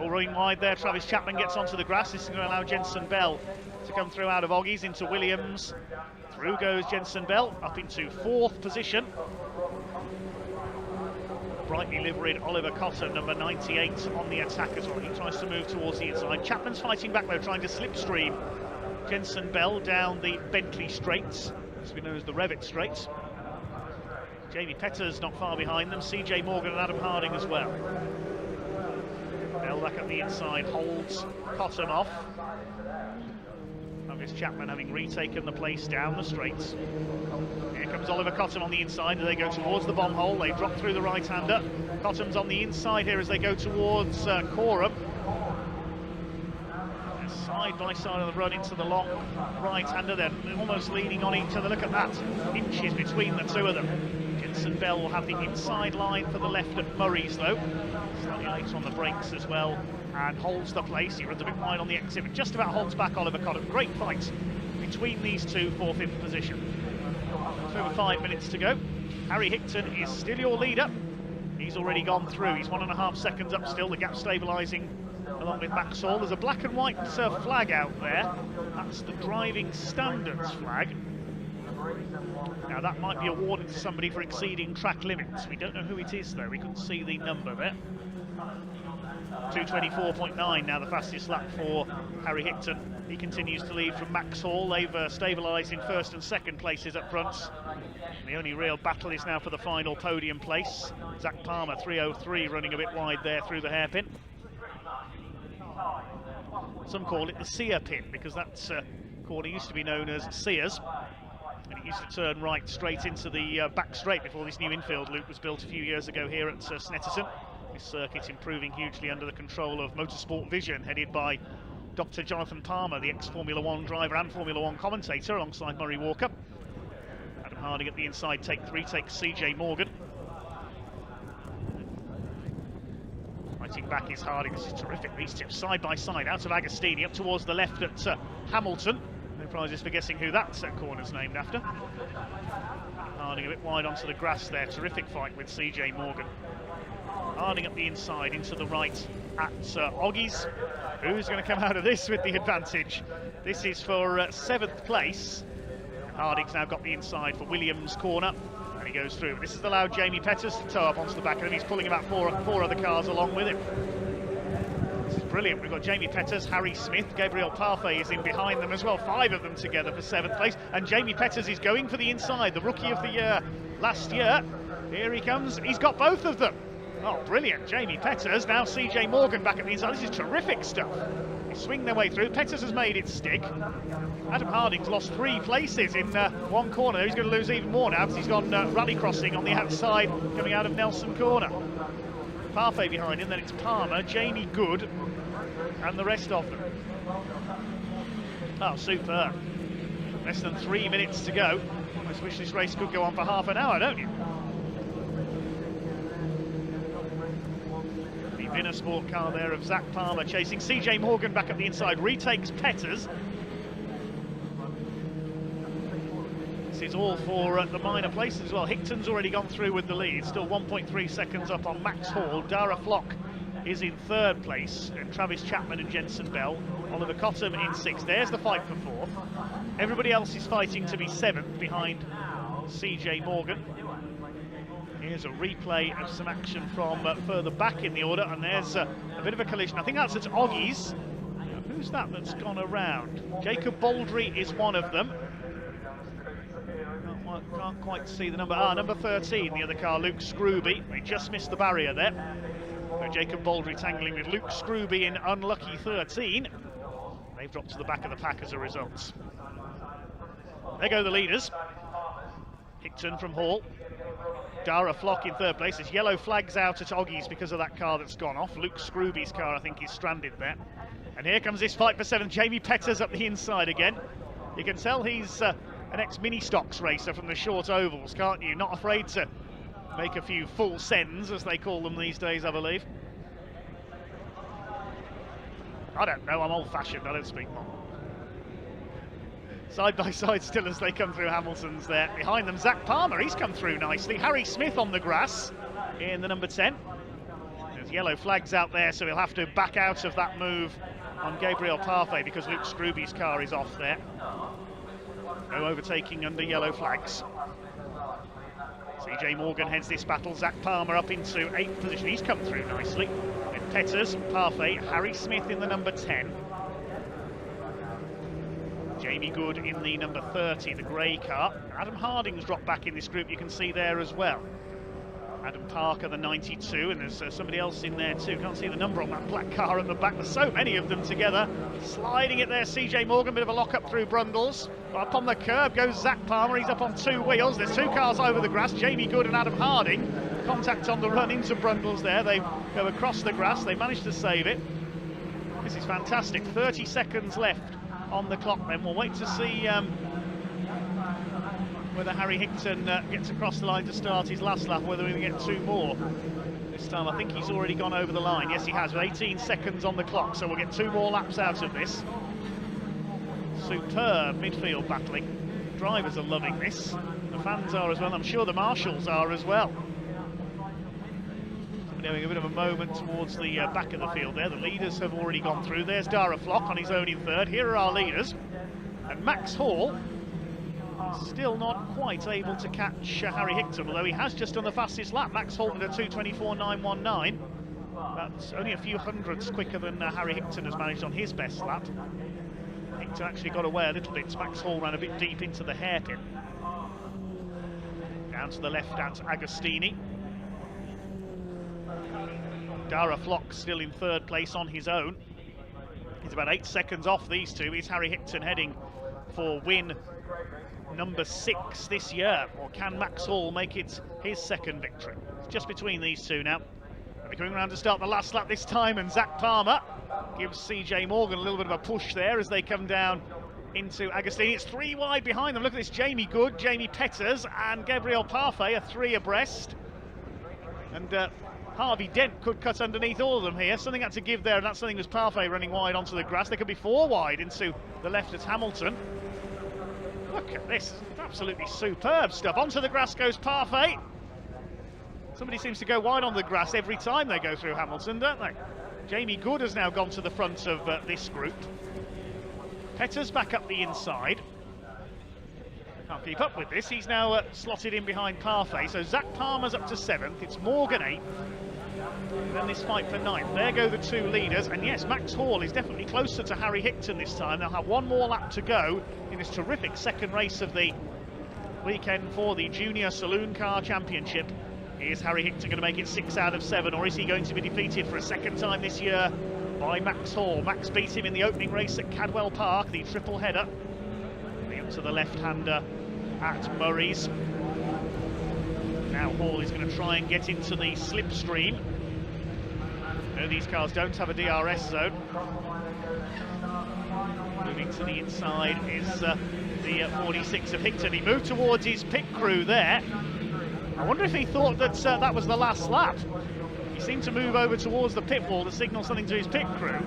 All running wide there, Travis Chapman gets onto the grass. This is going to allow Jensen Bell to come through out of Oggies into Williams. Through goes Jensen Bell, up into 4th position. Brightly liveried Oliver Cotton, number 98, on the attack as well. He tries to move towards the inside. Chapman's fighting back though, trying to slipstream Jensen Bell down the Bentley Straights, as we know as the Revit Straights. Jamie Petter's not far behind them, CJ Morgan and Adam Harding as well. Bell back at the inside, holds Cotton off. Travis Chapman having retaken the place down the straights. Here comes Oliver Cotton on the inside as they go towards the bomb hole. They drop through the right-hander. Cotton's on the inside here as they go towards Coram. Side by side of the run into the long right-hander. They're almost leaning on each other. Look at that, inches between the two of them. Jensen Bell will have the inside line for the left at Murray's though. Slightly later on the brakes as well, and holds the place. He runs a bit wide on the exit, but just about holds back Oliver Cotton. Great fight between these two for 5th position. Over 5 minutes to go. Harry Higton is still your leader. He's already gone through. He's 1.5 seconds up still. The gap stabilising along with Max Hall. There's a black and white flag out there. That's the driving standards flag. Now that might be awarded to somebody for exceeding track limits. We don't know who it is though. We couldn't see the number there. 2:24.9 now the fastest lap for Harry Higton. He continues to lead from Max Hall. They've stabilised in 1st and 2nd places up front. The only real battle is now for the final podium place. Zach Palmer 3:03 running a bit wide there through the hairpin. Some call it the Sear pin because that corner used to be known as Sears. And it used to turn right straight into the back straight before this new infield loop was built a few years ago here at Snetterton. This circuit improving hugely under the control of Motorsport Vision, headed by Dr. Jonathan Palmer, the ex-Formula 1 driver and Formula 1 commentator, alongside Murray Walker. Adam Harding at the inside, take 3, takes CJ Morgan. Fighting back is Harding. This is terrific, these two side by side out of Agostini up towards the left at Hamilton. No prizes for guessing who that corner's named after. Harding a bit wide onto the grass there. Terrific fight with CJ Morgan. Harding up the inside into the right at Oggies. Who's going to come out of this with the advantage? This is for 7th place. Harding's now got the inside for Williams' corner. And he goes through. This has allowed Jamie Peters to tow up onto the back of him. He's pulling about four other cars along with him. This is brilliant. We've got Jamie Peters, Harry Smith, Gabriel Parfait is in behind them as well. 5 of them together for 7th place. And Jamie Peters is going for the inside, the rookie of the year last year. Here he comes. He's got both of them. Oh, brilliant. Jamie Peters. Now CJ Morgan back at the inside. This is terrific stuff. They swing their way through. Peters has made it stick. Adam Harding's lost 3 places in one corner. He's going to lose even more now because he's gone rally crossing on the outside coming out of Nelson Corner. Parfait behind him, then it's Palmer, Jamie Good, and the rest of them. Oh, superb. Less than 3 minutes to go. Almost wish this race could go on for half an hour, don't you? The Vinner Sport car there of Zach Palmer chasing CJ Morgan back at the inside, retakes Peters. This is all for the minor places as well. Higton's already gone through with the lead, still 1.3 seconds up on Max Hall. Dara Flock is in 3rd place, and Travis Chapman and Jensen Bell. Oliver Cotton in 6th. There's the fight for 4th. Everybody else is fighting to be 7th behind CJ Morgan. Here's a replay of some action from further back in the order, and there's a bit of a collision. I think that's at Oggies. Who's that's gone around? Jacob Baldry is one of them. Can't quite see the number. Number 13, the other car, Luke Scrooby. They just missed the barrier there. So Jacob Baldry tangling with Luke Scrooby in unlucky 13. They've dropped to the back of the pack as a result. There go the leaders. Higton from Hall. Dara Flock in 3rd place. There's yellow flags out at Oggies because of that car that's gone off. Luke Scrooby's car, I think, is stranded there. And here comes this fight for 7th. Jamie Peters up the inside again. You can tell he's an ex-mini stocks racer from the short ovals, can't you? Not afraid to make a few full sends, as they call them these days, I believe. I don't know, I'm old-fashioned, I don't speak more. Side by side still as they come through Hamilton's there. Behind them, Zach Palmer, he's come through nicely. Harry Smith on the grass. in the number 10. There's yellow flags out there, so he'll have to back out of that move on Gabriel Parfait because Luke Scrooby's car is off there. No overtaking under yellow flags. CJ Morgan heads this battle. Zach Palmer up into 8th position. He's come through nicely. Then Petters, Parfait, Harry Smith in the number 10. Jamie Good in the number 30, the grey car. Adam Harding's dropped back in this group, you can see there as well. Adam Parker, the 92, and there's somebody else in there too. Can't see the number on that black car at the back. There's so many of them together. Sliding it there, CJ Morgan, bit of a lock-up through Brundles. Up on the curb goes Zach Palmer, he's up on 2 wheels. There's 2 cars over the grass, Jamie Good and Adam Harding. Contact on the run into Brundles there. They go across the grass, they managed to save it. This is fantastic, 30 seconds left on the clock then. We'll wait to see whether Harry Higton gets across the line to start his last lap, whether we get 2 more. This time I think he's already gone over the line. Yes, he has, with 18 seconds on the clock, so we'll get 2 more laps out of this. Superb midfield battling. Drivers are loving this. The fans are as well. I'm sure the marshals are as well. We're having a bit of a moment towards the back of the field there. The leaders have already gone through. There's Dara Flock on his own in 3rd. Here are our leaders. And Max Hall still not quite able to catch Harry Higton, although he has just done the fastest lap. Max Hall did a 2:24.919. That's only a few hundredths quicker than Harry Higton has managed on his best lap. Higton actually got away a little bit. Max Hall ran a bit deep into the hairpin. Down to the left at Agostini. Dara Flock still in 3rd place on his own. He's about 8 seconds off these two. Is Harry Higton heading for win number 6 this year, or can Max Hall make it his 2nd victory? It's just between these two now. They're coming around to start the last lap this time, and Zach Palmer gives CJ Morgan a little bit of a push there as they come down into Agostini. It's 3 wide behind them. Look at this, Jamie Good, Jamie Petters and Gabriel Parfait are 3 abreast. And Harvey Dent could cut underneath all of them here. Something had to give there, and that something was Parfait running wide onto the grass. They could be 4 wide into the left at Hamilton. Look at this, absolutely superb stuff. Onto the grass goes Parfait. Somebody seems to go wide on the grass every time they go through Hamilton, don't they? Jamie Good has now gone to the front of this group. Petters back up the inside. Can't keep up with this. He's now slotted in behind Parfait. So Zach Palmer's up to 7th. It's Morgan 8th. And then this fight for 9th. There go the 2 leaders. And yes, Max Hall is definitely closer to Harry Higton this time. They'll have 1 more lap to go in this terrific 2nd race of the weekend for the Junior Saloon Car Championship. Is Harry Higton going to make it 6 out of 7, or is he going to be defeated for a 2nd time this year by Max Hall? Max beat him in the opening race at Cadwell Park, the triple header. Up to the left-hander at Murray's. Now Hall is going to try and get into the slipstream. No, these cars don't have a DRS zone. Moving to the inside is the 46 of Higton. He moved towards his pit crew there. I wonder if he thought that that was the last lap. He seemed to move over towards the pit wall to signal something to his pit crew.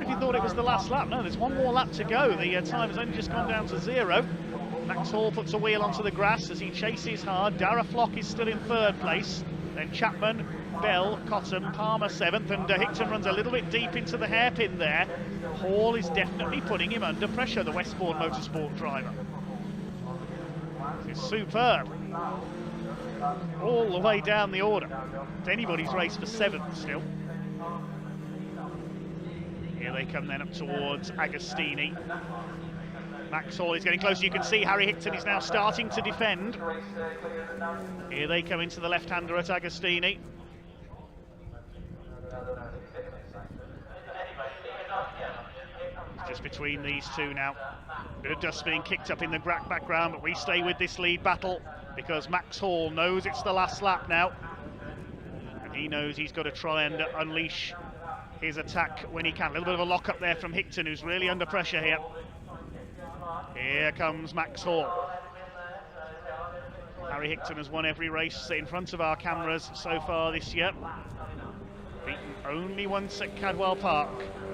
If he thought it was the last lap. No, there's 1 more lap to go. The time has only just gone down to 0. Max Hall puts a wheel onto the grass as he chases hard. Dara Flock is still in 3rd place. Then Chapman, Bell, Cotton, Palmer 7th, and Higton runs a little bit deep into the hairpin there. Hall is definitely putting him under pressure, the Westbourne Motorsport driver. It's superb. All the way down the order. It's anybody's race for 7th still. Here they come then up towards Agostini. Max Hall is getting closer. You can see Harry Higton is now starting to defend. Here they come into the left-hander at Agostini. It's just between these two now. Bit of dust being kicked up in the background, but we stay with this lead battle because Max Hall knows it's the last lap now. And he knows he's got to try and unleash his attack when he can. A little bit of a lock-up there from Higton, who's really under pressure here. Here comes Max Hall. Harry Higton has won every race in front of our cameras so far this year. Beaten only once at Cadwell Park.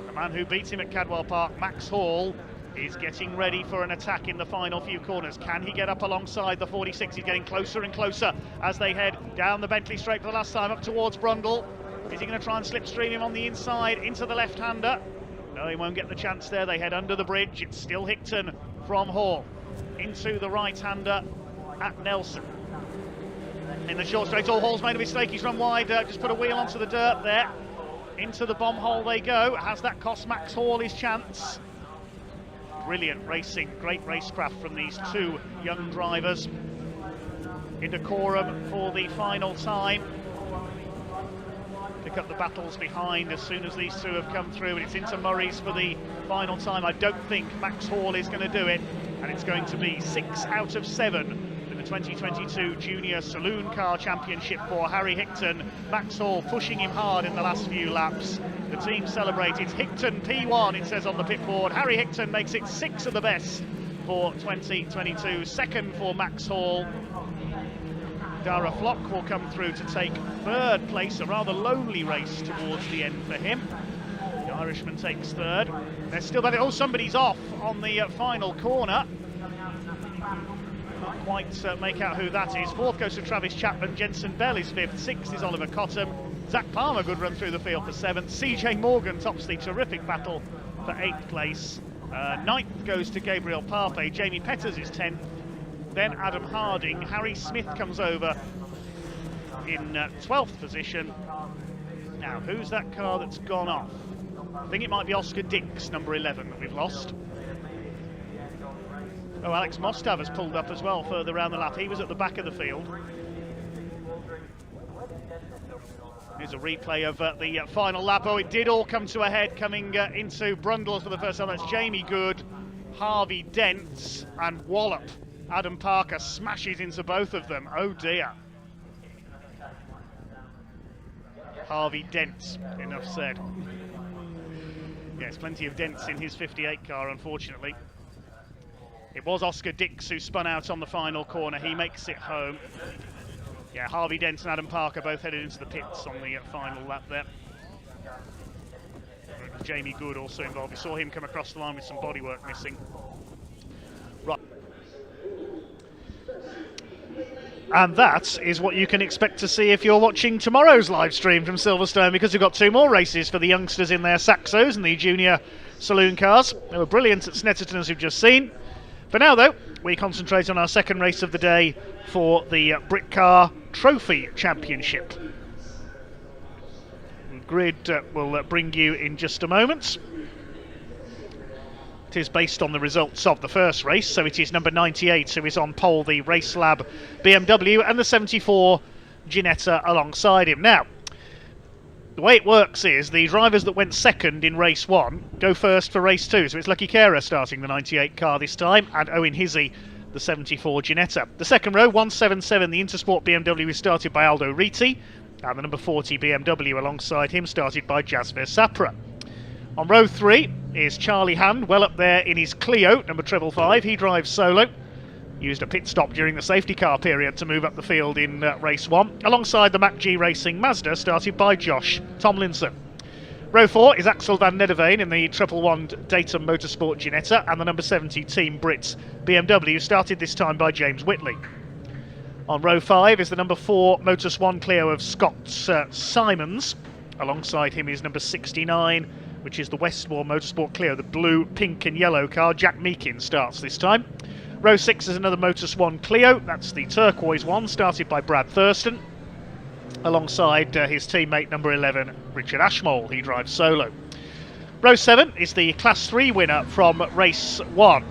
The man who beat him at Cadwell Park, Max Hall, is getting ready for an attack in the final few corners. Can he get up alongside the 46? He's getting closer and closer as they head down the Bentley straight for the last time up towards Brundle. Is he going to try and slipstream him on the inside into the left-hander? No, he won't get the chance there. They head under the bridge. It's still Hickton from Hall into the right-hander at Nelson. In the short straight, Hall's made a mistake. He's run wide, just put a wheel onto the dirt there. Into the bomb hole they go. Has that cost Max Hall his chance? Brilliant racing, great racecraft from these two young drivers. In decorum for the final time. Pick up the battles behind as soon as these two have come through, and it's into Murray's for the final time. I don't think Max Hall is going to do it, and it's going to be 6 out of 7 in the 2022 Junior Saloon Car Championship for Harry Hickton. Max Hall pushing him hard in the last few laps. The team celebrated. Hickton P1, it says on the pit board. Harry Hickton makes it 6 of the best for 2022. Second for Max Hall. Dara Flock will come through to take third place, a rather lonely race towards the end for him. The Irishman takes third. They're still at it. Oh, somebody's off on the final corner. Can't quite make out who that is. Fourth goes to Travis Chapman. Jensen Bell is fifth. Sixth is Oliver Cottam. Zach Palmer, good run through the field for seventh. CJ Morgan tops the terrific battle for eighth place. Ninth goes to Gabriel Parfait. Jamie Petters is 10th. Then Adam Harding. Harry Smith comes over in 12th position. Now, who's that car that's gone off? I think it might be Oscar Dix, number 11, that we've lost. Oh, Alex Mostav has pulled up as well further around the lap. He was at the back of the field. Here's a replay of the final lap. Oh, it did all come to a head coming into Brundle for the first time. That's Jamie Good, Harvey Dents and Wallop. Adam Parker smashes into both of them. Oh dear. Harvey Dents, enough said. Yes, plenty of dents in his 58 car, unfortunately. It was Oscar Dix who spun out on the final corner. He makes it home. Yeah, Harvey Dent and Adam Parker both headed into the pits on the final lap there. Jamie Good also involved. We saw him come across the line with some bodywork missing. Right. And that is what you can expect to see if you're watching tomorrow's live stream from Silverstone, because we've got 2 more races for the youngsters in their Saxos and the junior saloon cars. They were brilliant at Snetterton, as we've just seen. For now, though, we concentrate on our second race of the day for the Britcar Trophy Championship. The grid will bring you in just a moment. It is based on the results of the first race, so it is number 98 who is on pole, the Race Lab BMW, and the 74 Ginetta alongside him. Now, the way it works is the drivers that went second in race 1 go first for race 2, so it's Lucky Kera starting the 98 car this time, and Owen Hizzy the 74 Ginetta. The second row, 177, the Intersport BMW, is started by Aldo Riti, and the number 40 BMW alongside him started by Jasper Sapra. On row 3 is Charlie Hand, well up there in his Clio, number 555. He drives solo. Used a pit stop during the safety car period to move up the field in race 1, alongside the Mac G Racing Mazda, started by Josh Tomlinson. Row 4 is Axel van Nederveen in the 111 Datum Motorsport Ginetta, and the number 70 Team Brits BMW, started this time by James Whitley. On row 5 is the number 4 Motus 1 Clio of Scott Simons. Alongside him is number 69, which is the Westmore Motorsport Clio, the blue, pink and yellow car. Jack Meakin starts this time. Row 6 is another Motus 1 Clio. That's the turquoise one, started by Brad Thurston. Alongside his teammate number 11, Richard Ashmole. He drives solo. Row 7 is the Class 3 winner from race 1.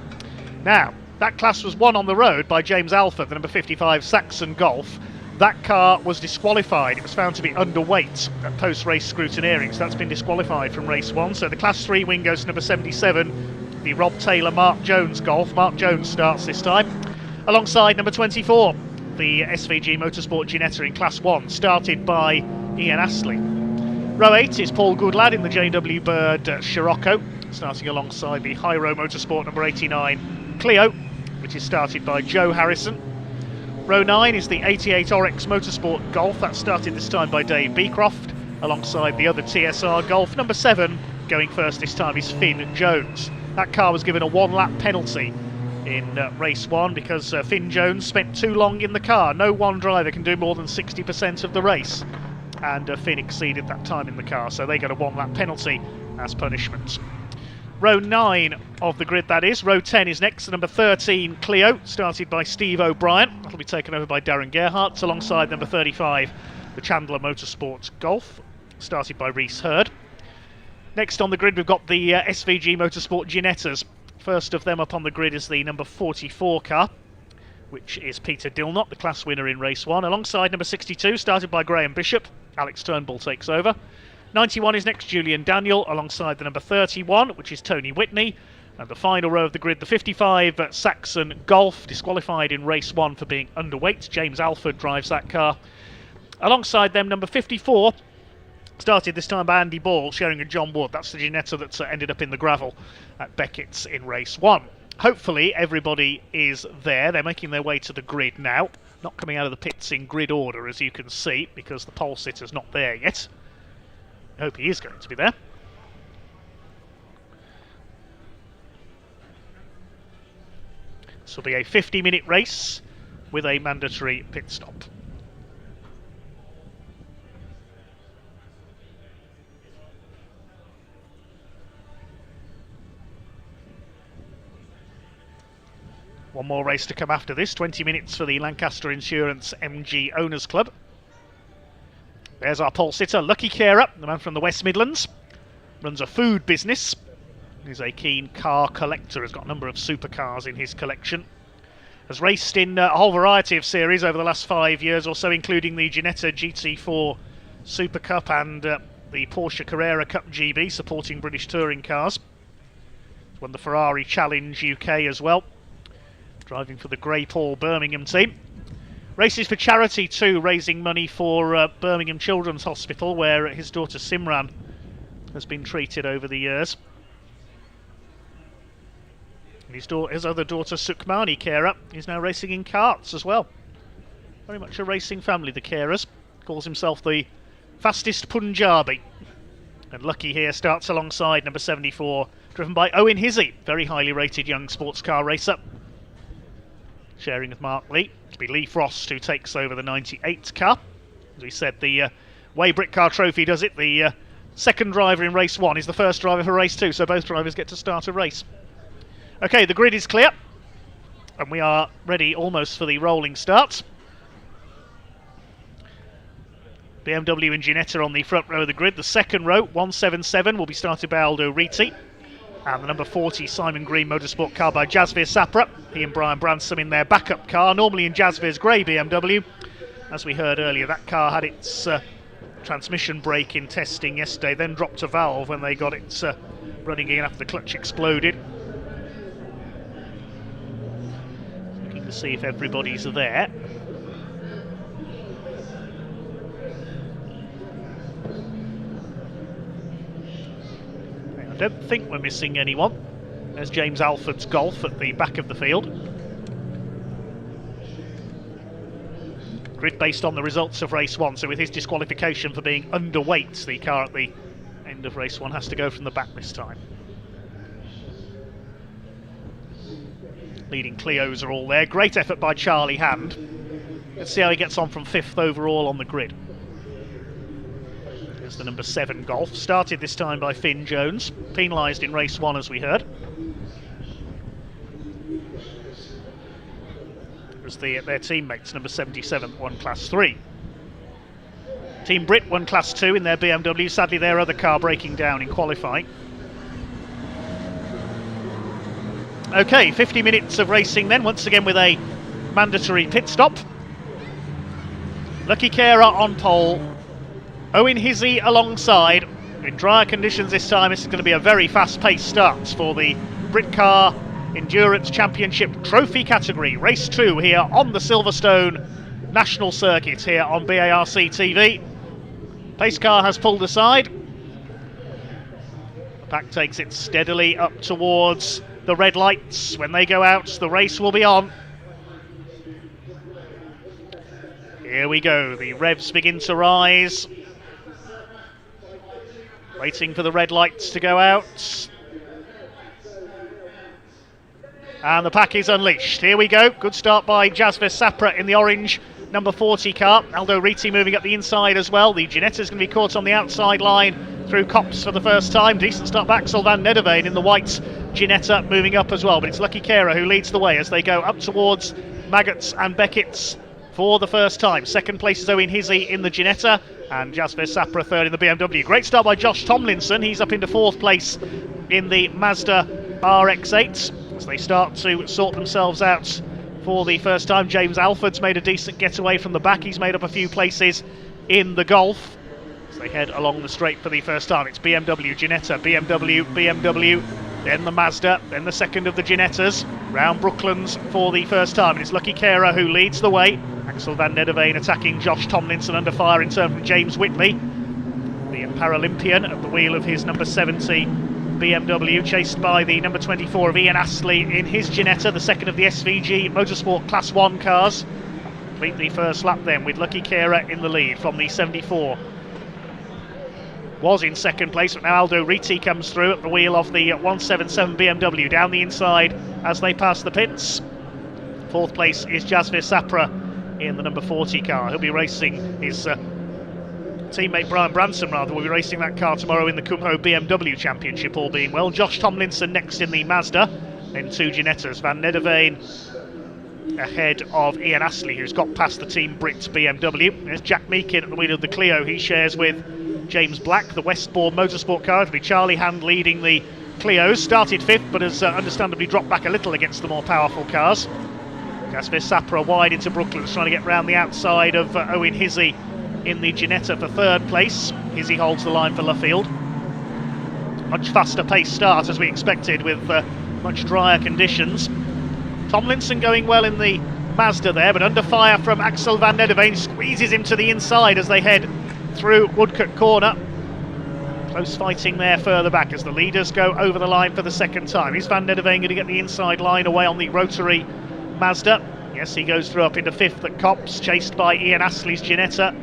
Now, that class was won on the road by James Alford, the number 55 Saxon Golf. That car was disqualified. It was found to be underweight at post-race scrutineering, so that's been disqualified from race 1. So the Class 3 win goes to number 77, the Rob Taylor Mark Jones Golf. Mark Jones starts this time. Alongside number 24, the SVG Motorsport Ginetta in Class 1, started by Ian Astley. Row 8 is Paul Goodlad in the JW Bird Scirocco, starting alongside the Hyro Motorsport number 89 Clio, which is started by Joe Harrison. Row 9 is the 88 Oryx Motorsport Golf. That's started this time by Dave Beecroft, alongside the other TSR Golf. Number 7, going first this time is Finn Jones. That car was given a 1-lap penalty in race 1 because Finn Jones spent too long in the car. No one driver can do more than 60% of the race, and Finn exceeded that time in the car, so they got a 1-lap penalty as punishment. Row 9 of the grid, that is. Row 10 is next. Number 13, Clio, started by Steve O'Brien. That'll be taken over by Darren Gerhardt, alongside number 35, the Chandler Motorsports Golf, started by Reese Hurd. Next on the grid, we've got the SVG Motorsport Ginettas. First of them up on the grid is the number 44 car, which is Peter Dilnott, the class winner in race 1, alongside number 62, started by Graham Bishop. Alex Turnbull takes over. 91 is next, Julian Daniel, alongside the number 31, which is Tony Whitney. And the final row of the grid, the 55 Saxon Golf, disqualified in race 1 for being underweight. James Alford drives that car. Alongside them, number 54, started this time by Andy Ball, sharing a John Wood. That's the Ginetta that ended up in the gravel at Beckett's in race 1. Hopefully everybody is there. They're making their way to the grid now. Not coming out of the pits in grid order, as you can see, because the pole sitter's not there yet. I hope he is going to be there. This will be a 50-minute race with a mandatory pit stop. One more race to come after this, 20 minutes for the Lancaster Insurance MG Owners Club. There's our pole sitter, Lucky Carer, the man from the West Midlands. Runs a food business. He's a keen car collector, has got a number of supercars in his collection. Has raced in a whole variety of series over the last 5 years or so, including the Ginetta GT4 Super Cup and the Porsche Carrera Cup GB, supporting British touring cars. He's won the Ferrari Challenge UK as well, driving for the Grey Paul Birmingham team. Races for charity too, raising money for Birmingham Children's Hospital, where his daughter Simran has been treated over the years. And his other daughter Sukhmani Kera is now racing in karts as well. Very much a racing family, the Keras. Calls himself the fastest Punjabi. And Lucky here starts alongside number 74, driven by Owen Hizzy, very highly rated young sports car racer. Sharing with Mark Lee. It'll be Lee Frost who takes over the 98 car. As we said, the way Britcar Trophy does it, the second driver in race 1 is the first driver for race 2, so both drivers get to start a race. Okay, the grid is clear, and we are ready almost for the rolling start. BMW and Ginetta on the front row of the grid. The second row, 177, will be started by Aldo Riti. And the number 40 Simon Green Motorsport car by Jasvir Sapra. He and Brian Bransom in their backup car, normally in Jasvir's grey BMW. As we heard earlier, that car had its transmission brake in testing yesterday, then dropped a valve when they got it running again after the clutch exploded. Looking to see if everybody's there. I don't think we're missing anyone. There's James Alford's Golf at the back of the field. Grid based on the results of race 1, so with his disqualification for being underweight, the car at the end of race 1 has to go from the back this time. Leading Clios are all there. Great effort by Charlie Hand. Let's see how he gets on from 5th overall on the grid. There's the number 7 Golf, started this time by Finn Jones, penalised in race 1 as we heard. It was their teammates, number 77, won Class 3. Team Brit won Class 2 in their BMW, sadly their other car breaking down in qualifying. Okay, 50 minutes of racing then, once again with a mandatory pit stop. Lucky Carer on pole, Owen Hizzy alongside. In drier conditions this time, this is going to be a very fast-paced start for the Britcar Endurance Championship Trophy category. Race 2 here on the Silverstone National Circuit here on BARC TV. Pace car has pulled aside. The pack takes it steadily up towards the red lights. When they go out, the race will be on. Here we go, the revs begin to rise. Waiting for the red lights to go out. And the pack is unleashed. Here we go. Good start by Jasvis Sapra in the orange number 40 car. Aldo Riti moving up the inside as well. The Ginetta's going to be caught on the outside line through Kops for the first time. Decent start back. Axel van Nederveen in the white Ginetta moving up as well. But it's Lucky Kera who leads the way as they go up towards Maggots and Beckett's for the first time. Second place is Owen Hizzy in the Ginetta. And Jasvis Sapra third in the BMW. Great start by Josh Tomlinson. He's up into fourth place in the Mazda RX-8. As they start to sort themselves out for the first time. James Alford's made a decent getaway from the back. He's made up a few places in the Golf as they head along the straight for the first time. It's BMW, Ginetta, BMW, then the Mazda, then the second of the Ginettas, round Brooklands for the first time. And it's Lucky Kera who leads the way. Axel van Nederveen attacking Josh Tomlinson, under fire in turn from James Whitley, the Paralympian at the wheel of his number 70 BMW, chased by the number 24 of Ian Astley in his Ginetta, the second of the SVG Motorsport Class 1 cars. Complete the first lap then with Lucky Kera in the lead from the 74. Was in second place, but now Aldo Riti comes through at the wheel of the 177 BMW down the inside as they pass the pits. Fourth place is Jasvis Sapra in the number 40 car. He'll be racing his teammate Brian Branson will be racing that car tomorrow in the Kumho BMW Championship, all being well. Josh Tomlinson next in the Mazda, then two Ginettas. Van Nederveen ahead of Ian Astley, who's got past the Team Brit BMW. There's Jack Meakin at the wheel of the Clio. He shares with James Black, the Westbourne Motorsport car. It'll be Charlie Hand leading the Clios. Started fifth, but has understandably dropped back a little against the more powerful cars. Jasvis Sapra wide into Brooklands, trying to get round the outside of Owen Hizzy in the Ginetta for third place. Hizzy holds the line for Luffield. Much faster pace start as we expected with much drier conditions. Tomlinson going well in the Mazda there, but under fire from Axel van Nederveen, squeezes him to the inside as they head through Woodcote Corner. Close fighting there further back as the leaders go over the line for the second time. Is van Nederveen going to get the inside line away on the rotary Mazda? Yes, he goes through up into fifth at Kops, chased by Ian Astley's Ginetta.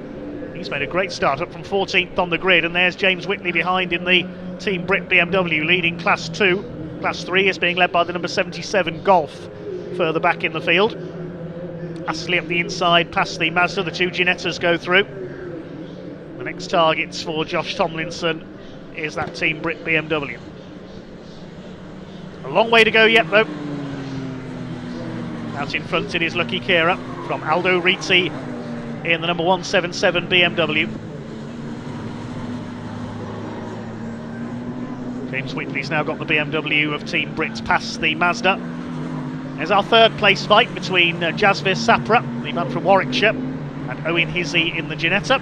He's made a great start, up from 14th on the grid, and there's James Whitley behind in the Team Brit BMW, leading Class 2. Class 3 is being led by the number 77 Golf, further back in the field. Astley up the inside, past the Mazda, the two Ginettas go through. The next targets for Josh Tomlinson is that Team Brit BMW. A long way to go yet, though. Out in front it is Lucky Kera from Aldo Riti in the number 177 BMW. James Whitley's now got the BMW of Team Brits past the Mazda. There's our third place fight between Jasvis Sapra, the man from Warwickshire, and Owen Hizzy in the Ginetta.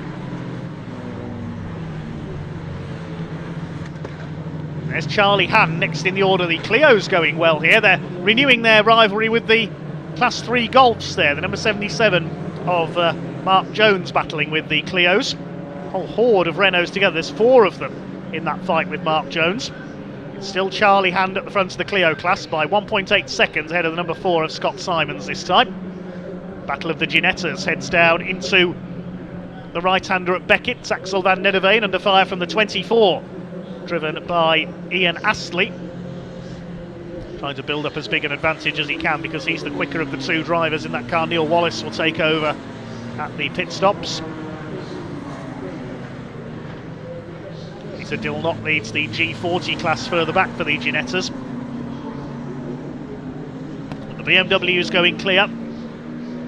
There's Charlie Hand next in the order. The Clio's going well here. They're renewing their rivalry with the Class 3 Golfs there. The number 77 of Mark Jones battling with the Clios. A whole horde of Renaults together. There's four of them in that fight with Mark Jones. It's still Charlie Hand at the front of the Clio class by 1.8 seconds ahead of the number 4 of Scott Simons this time. Battle of the Ginettas heads down into the right-hander at Beckett. Axel van Nederveen under fire from the 24, driven by Ian Astley. Trying to build up as big an advantage as he can because he's the quicker of the two drivers in that car. Neil Wallace will take over at the pit stops. Peter Dilnott leads the G40 class further back for the Ginettas. But the BMW is going clear.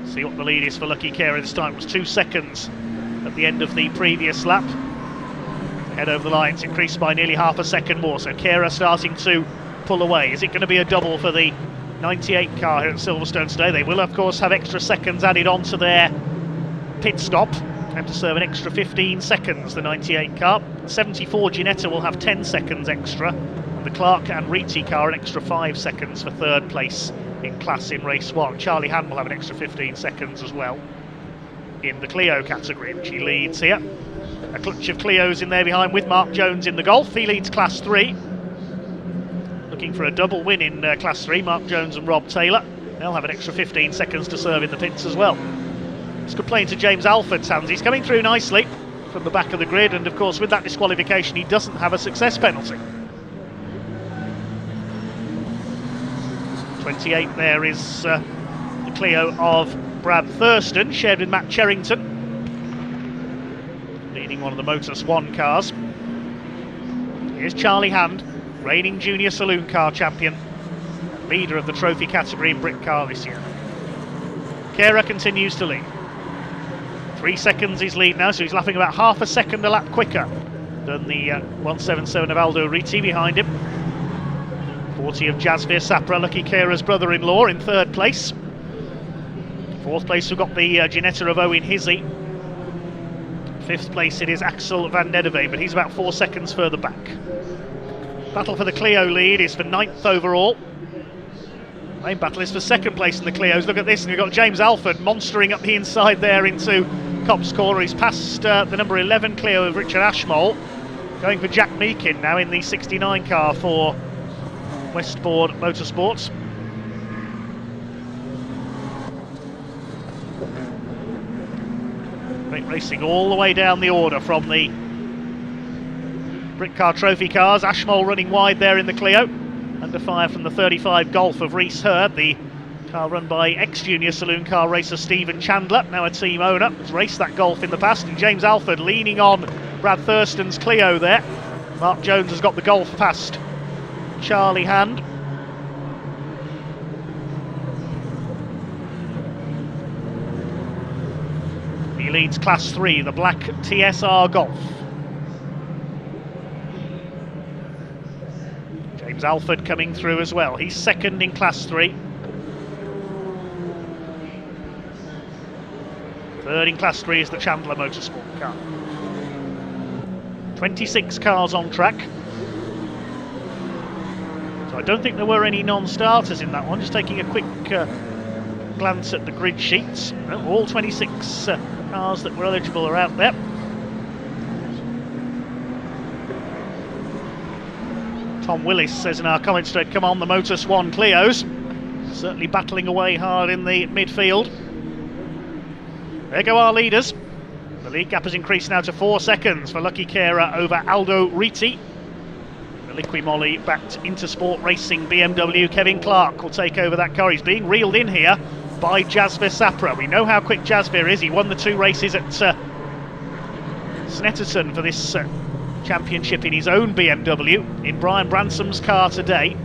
See what the lead is for Lucky Kera this time. It was 2 seconds at the end of the previous lap. Head over the line, it's increased by nearly half a second more. So Kera starting to pull away. Is it going to be a double for the 98 car here at Silverstone today? They will, of course, have extra seconds added on to their pit stop. They have to serve an extra 15 seconds, the 98 car. 74 Ginetta will have 10 seconds extra. And the Clark and Riti car an extra 5 seconds for third place in class in race 1. Charlie Hand will have an extra 15 seconds as well in the Clio category, which he leads here. A clutch of Clios in there behind with Mark Jones in the Golf. He leads Class 3. Looking for a double win in Class 3, Mark Jones and Rob Taylor. They'll have an extra 15 seconds to serve in the pits as well. It's good playing to James Alford's hands. He's coming through nicely. from the back of the grid, and of course with that disqualification he doesn't have a success penalty. 28 there is the Clio of Brad Thurston, shared with Matt Cherrington, leading one of the Motor Swan cars. Here's Charlie Hand, reigning junior saloon car champion, leader of the trophy category in Britcar this year. Kera continues to lead. 3 seconds his lead now, so he's lapping about half a second a lap quicker than the 177 of Aldo Riti behind him. 40 of Jasvir Sapra, Lucky Kera's brother-in-law, in 3rd place. 4th place we've got the Ginetta of Owen Hizzy. 5th place it is Axel van Nedderveen, but he's about 4 seconds further back. Battle for the Clio lead is for 9th overall. Main battle is for 2nd place in the Clios. Look at this, and we've got James Alford monstering up the inside there into Cobb's Corner. He's past the number 11 Clio of Richard Ashmole, going for Jack Meakin now in the 69 car for Westboard Motorsports. Great racing all the way down the order from the Britcar Trophy cars. Ashmole running wide there in the Clio, under fire from the 35 Golf of Rhys Hurd, the car run by ex-junior saloon car racer Stephen Chandler, now a team owner. Has raced that Golf in the past, and James Alford leaning on Brad Thurston's Clio there. Mark Jones has got the Golf past Charlie Hand. He leads Class 3, the black TSR Golf. James Alford coming through as well. He's 2nd in Class 3. 3rd in Class 3 is the Chandler Motorsport car. 26 cars on track. So I don't think there were any non-starters in that one. Just taking a quick glance at the grid sheets. No, all 26 cars that were eligible are out there. Tom Willis says in our comments thread, come on the Motor Swan Clios. Certainly battling away hard in the midfield. There go our leaders. The lead gap has increased now to 4 seconds for Lucky Kera over Aldo Riti. The Liqui-Moly backed Intersport Racing BMW Kevin Clark will take over that car. He's being reeled in here by Jasvir Sapra. We know how quick Jasvir is. He won the 2 races at Snetterton for this championship in his own BMW, in Brian Bransom's car today.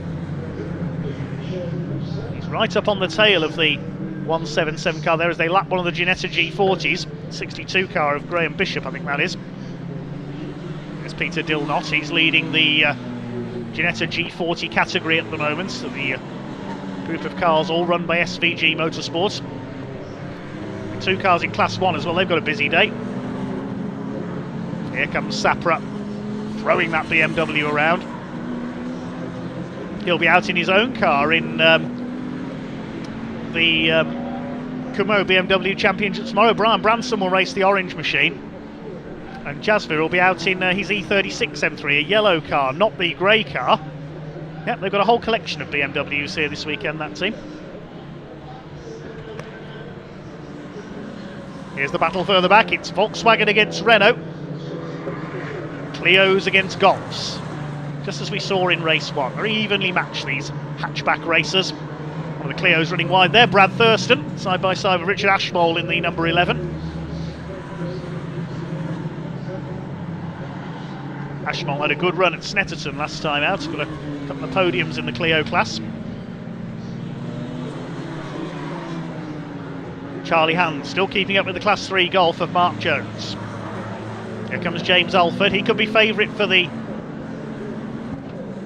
He's right up on the tail of the 177 car there as they lap one of the Ginetta G40s, 62 car of Graham Bishop, I think that is. There's Peter Dilnott, he's leading the Ginetta G40 category at the moment, so the group of cars all run by SVG Motorsports. 2 cars in Class 1 as well, they've got a busy day. Here comes Sapra, throwing that BMW around. He'll be out in his own car in the Kumo BMW Championship tomorrow. Brian Branson will race the orange machine, and Jasvir will be out in his E36 M3, a yellow car, not the grey car. Yep, they've got a whole collection of BMWs here this weekend, that team. Here's the battle further back. It's Volkswagen against Renault, Clios against Golfs, just as we saw in race 1. Very evenly matched, these hatchback racers. One of the Clios running wide there, Brad Thurston, side by side with Richard Ashmole in the number 11. Ashmole had a good run at Snetterton last time out, got a couple of podiums in the Clio class. Charlie Hand still keeping up with the Class 3 Golf of Mark Jones. Here comes James Alford. He could be favourite for the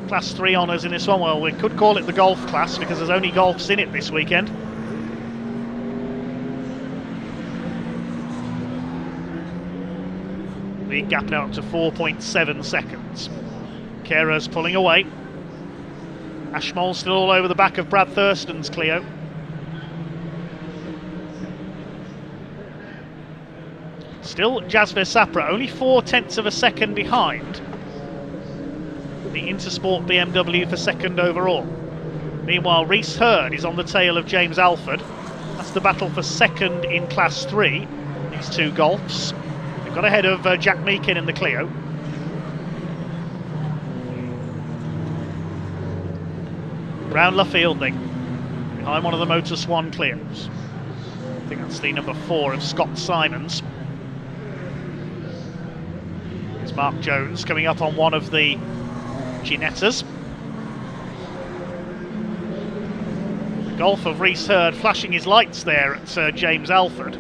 Class 3 honours in this one. Well, we could call it the Golf class because there's only Golfs in it this weekend. Lead gap now up to 4.7 seconds. Kera's pulling away. Ashmole still all over the back of Brad Thurston's Clio. Still Jasvir Sapra, only 0.4 of a second behind the Intersport BMW for 2nd overall. Meanwhile, Rhys Hurd is on the tail of James Alford. That's the battle for 2nd in Class 3, these 2 Golfs. They've Got ahead of Jack Meakin in the Clio. Round Luffield, behind one of the Motor Swan Clios. I think that's the number 4 of Scott Simons. It's Mark Jones coming up on one of the Ginettas. The Golf of Reese Hurd flashing his lights there at James Alford.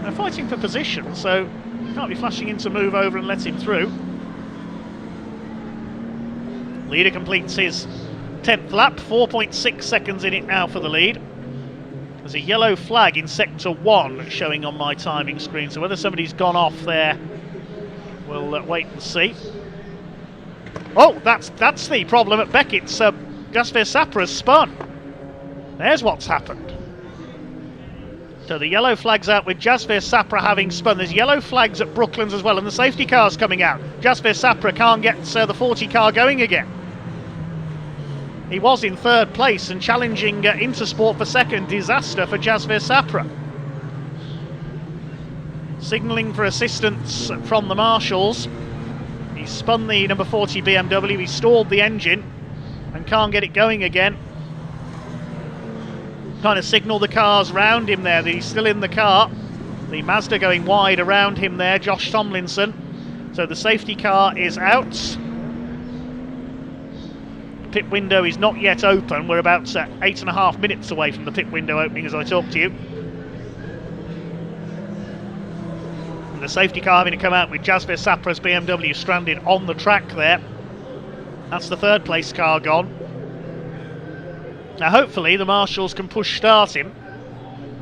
They're fighting for position, so can't be flashing in to move over and let him through. Leader completes his 10th lap, 4.6 seconds in it now for the lead. There's a yellow flag in sector 1 showing on my timing screen, so whether somebody's gone off there, we'll wait and see. Oh, that's the problem at Beckett's. Jasper Sapra has spun. There's what's happened. So the yellow flag's out with Jasper Sapra having spun. There's yellow flags at Brooklands as well, and the safety car's coming out. Jasper Sapra can't get the 40 car going again. He was in 3rd place and challenging Intersport for 2nd. Disaster for Jasper Sapra. Signalling for assistance from the marshals. He spun the number 40 BMW, he stalled the engine and can't get it going again. Kind of signal the cars round him there that he's still in the car. The Mazda going wide around him there, Josh Tomlinson. So the safety car is out. Pit window is not yet open. We're about 8.5 minutes away from the pit window opening as I talk to you. And the safety car having to come out with Jasper Sapra's BMW stranded on the track there. That's the 3rd place car gone. Now hopefully the marshals can push start him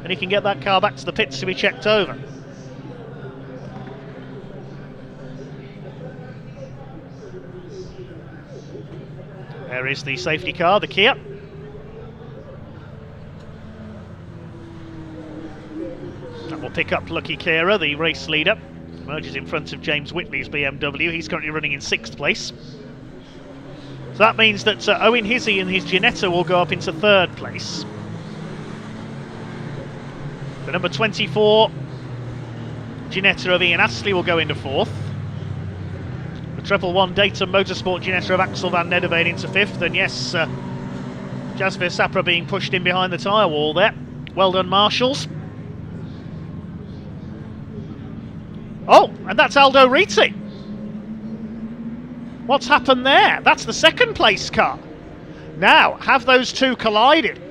and he can get that car back to the pits to be checked over. There is the safety car, the Kia. That will pick up Lucky Kira, the race leader. Emerges in front of James Whitley's BMW. He's currently running in 6th place. So that means that Owen Hizzy and his Ginetta will go up into 3rd place. The number 24 Ginetta of Ian Astley will go into 4th. The 111 Dayton Motorsport Ginetta of Axel van Nederveen into 5th. And yes, Jasper Sapra being pushed in behind the tyre wall there. Well done, marshals. Oh, and that's Aldo Riti. What's happened there? That's the 2nd place car. Now, have those two collided?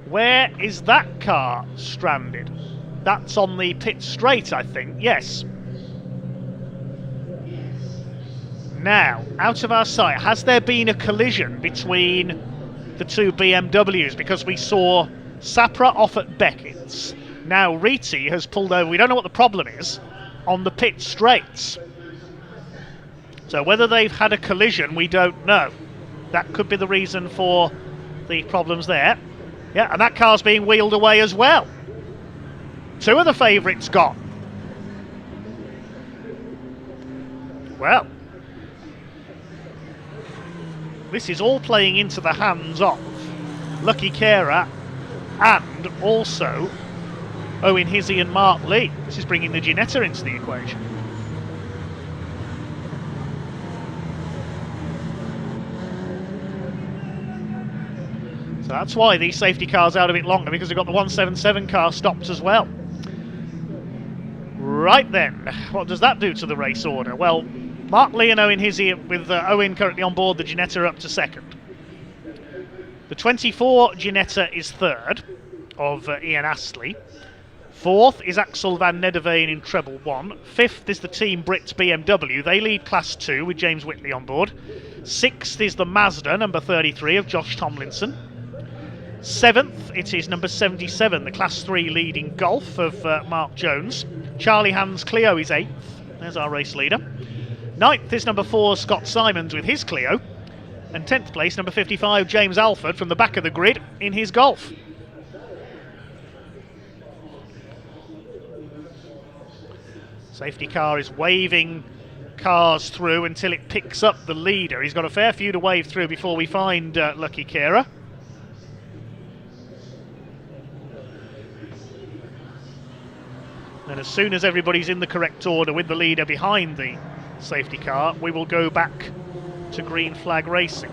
Where is that car stranded? That's on the pit straight, I think. Yes. Now, out of our sight, has there been a collision between the two BMWs? Because we saw Sapra off at Beckett's. Now Riti has pulled over, we don't know what the problem is, on the pit straights. So whether they've had a collision, we don't know. That could be the reason for the problems there. Yeah, and that car's being wheeled away as well. 2 of the favourites gone. Well, this is all playing into the hands of Lucky Kira and also Owen Hizzy and Mark Lee. This is bringing the Ginetta into the equation. So that's why these safety cars out a bit longer, because we've got the 177 car stopped as well. Right then, what does that do to the race order? Well, Mark Lee and Owen Hizzy, with Owen currently on board the Ginetta, up to 2nd. The 24 Ginetta is 3rd of Ian Astley. 4th is Axel van Nederveen in treble 1. 5th is the Team Brits BMW. They lead Class 2 with James Whitley on board. 6th is the Mazda, number 33 of Josh Tomlinson. 7th, it is number 77, the Class 3 leading Golf of Mark Jones. Charlie Hand's Clio is 8th. There's our race leader. 9th is number 4, Scott Simons with his Clio. And 10th place, number 55, James Alford from the back of the grid in his Golf. Safety car is waving cars through until it picks up the leader. He's got a fair few to wave through before we find Lucky Kira. And as soon as everybody's in the correct order with the leader behind the safety car, we will go back to green flag racing.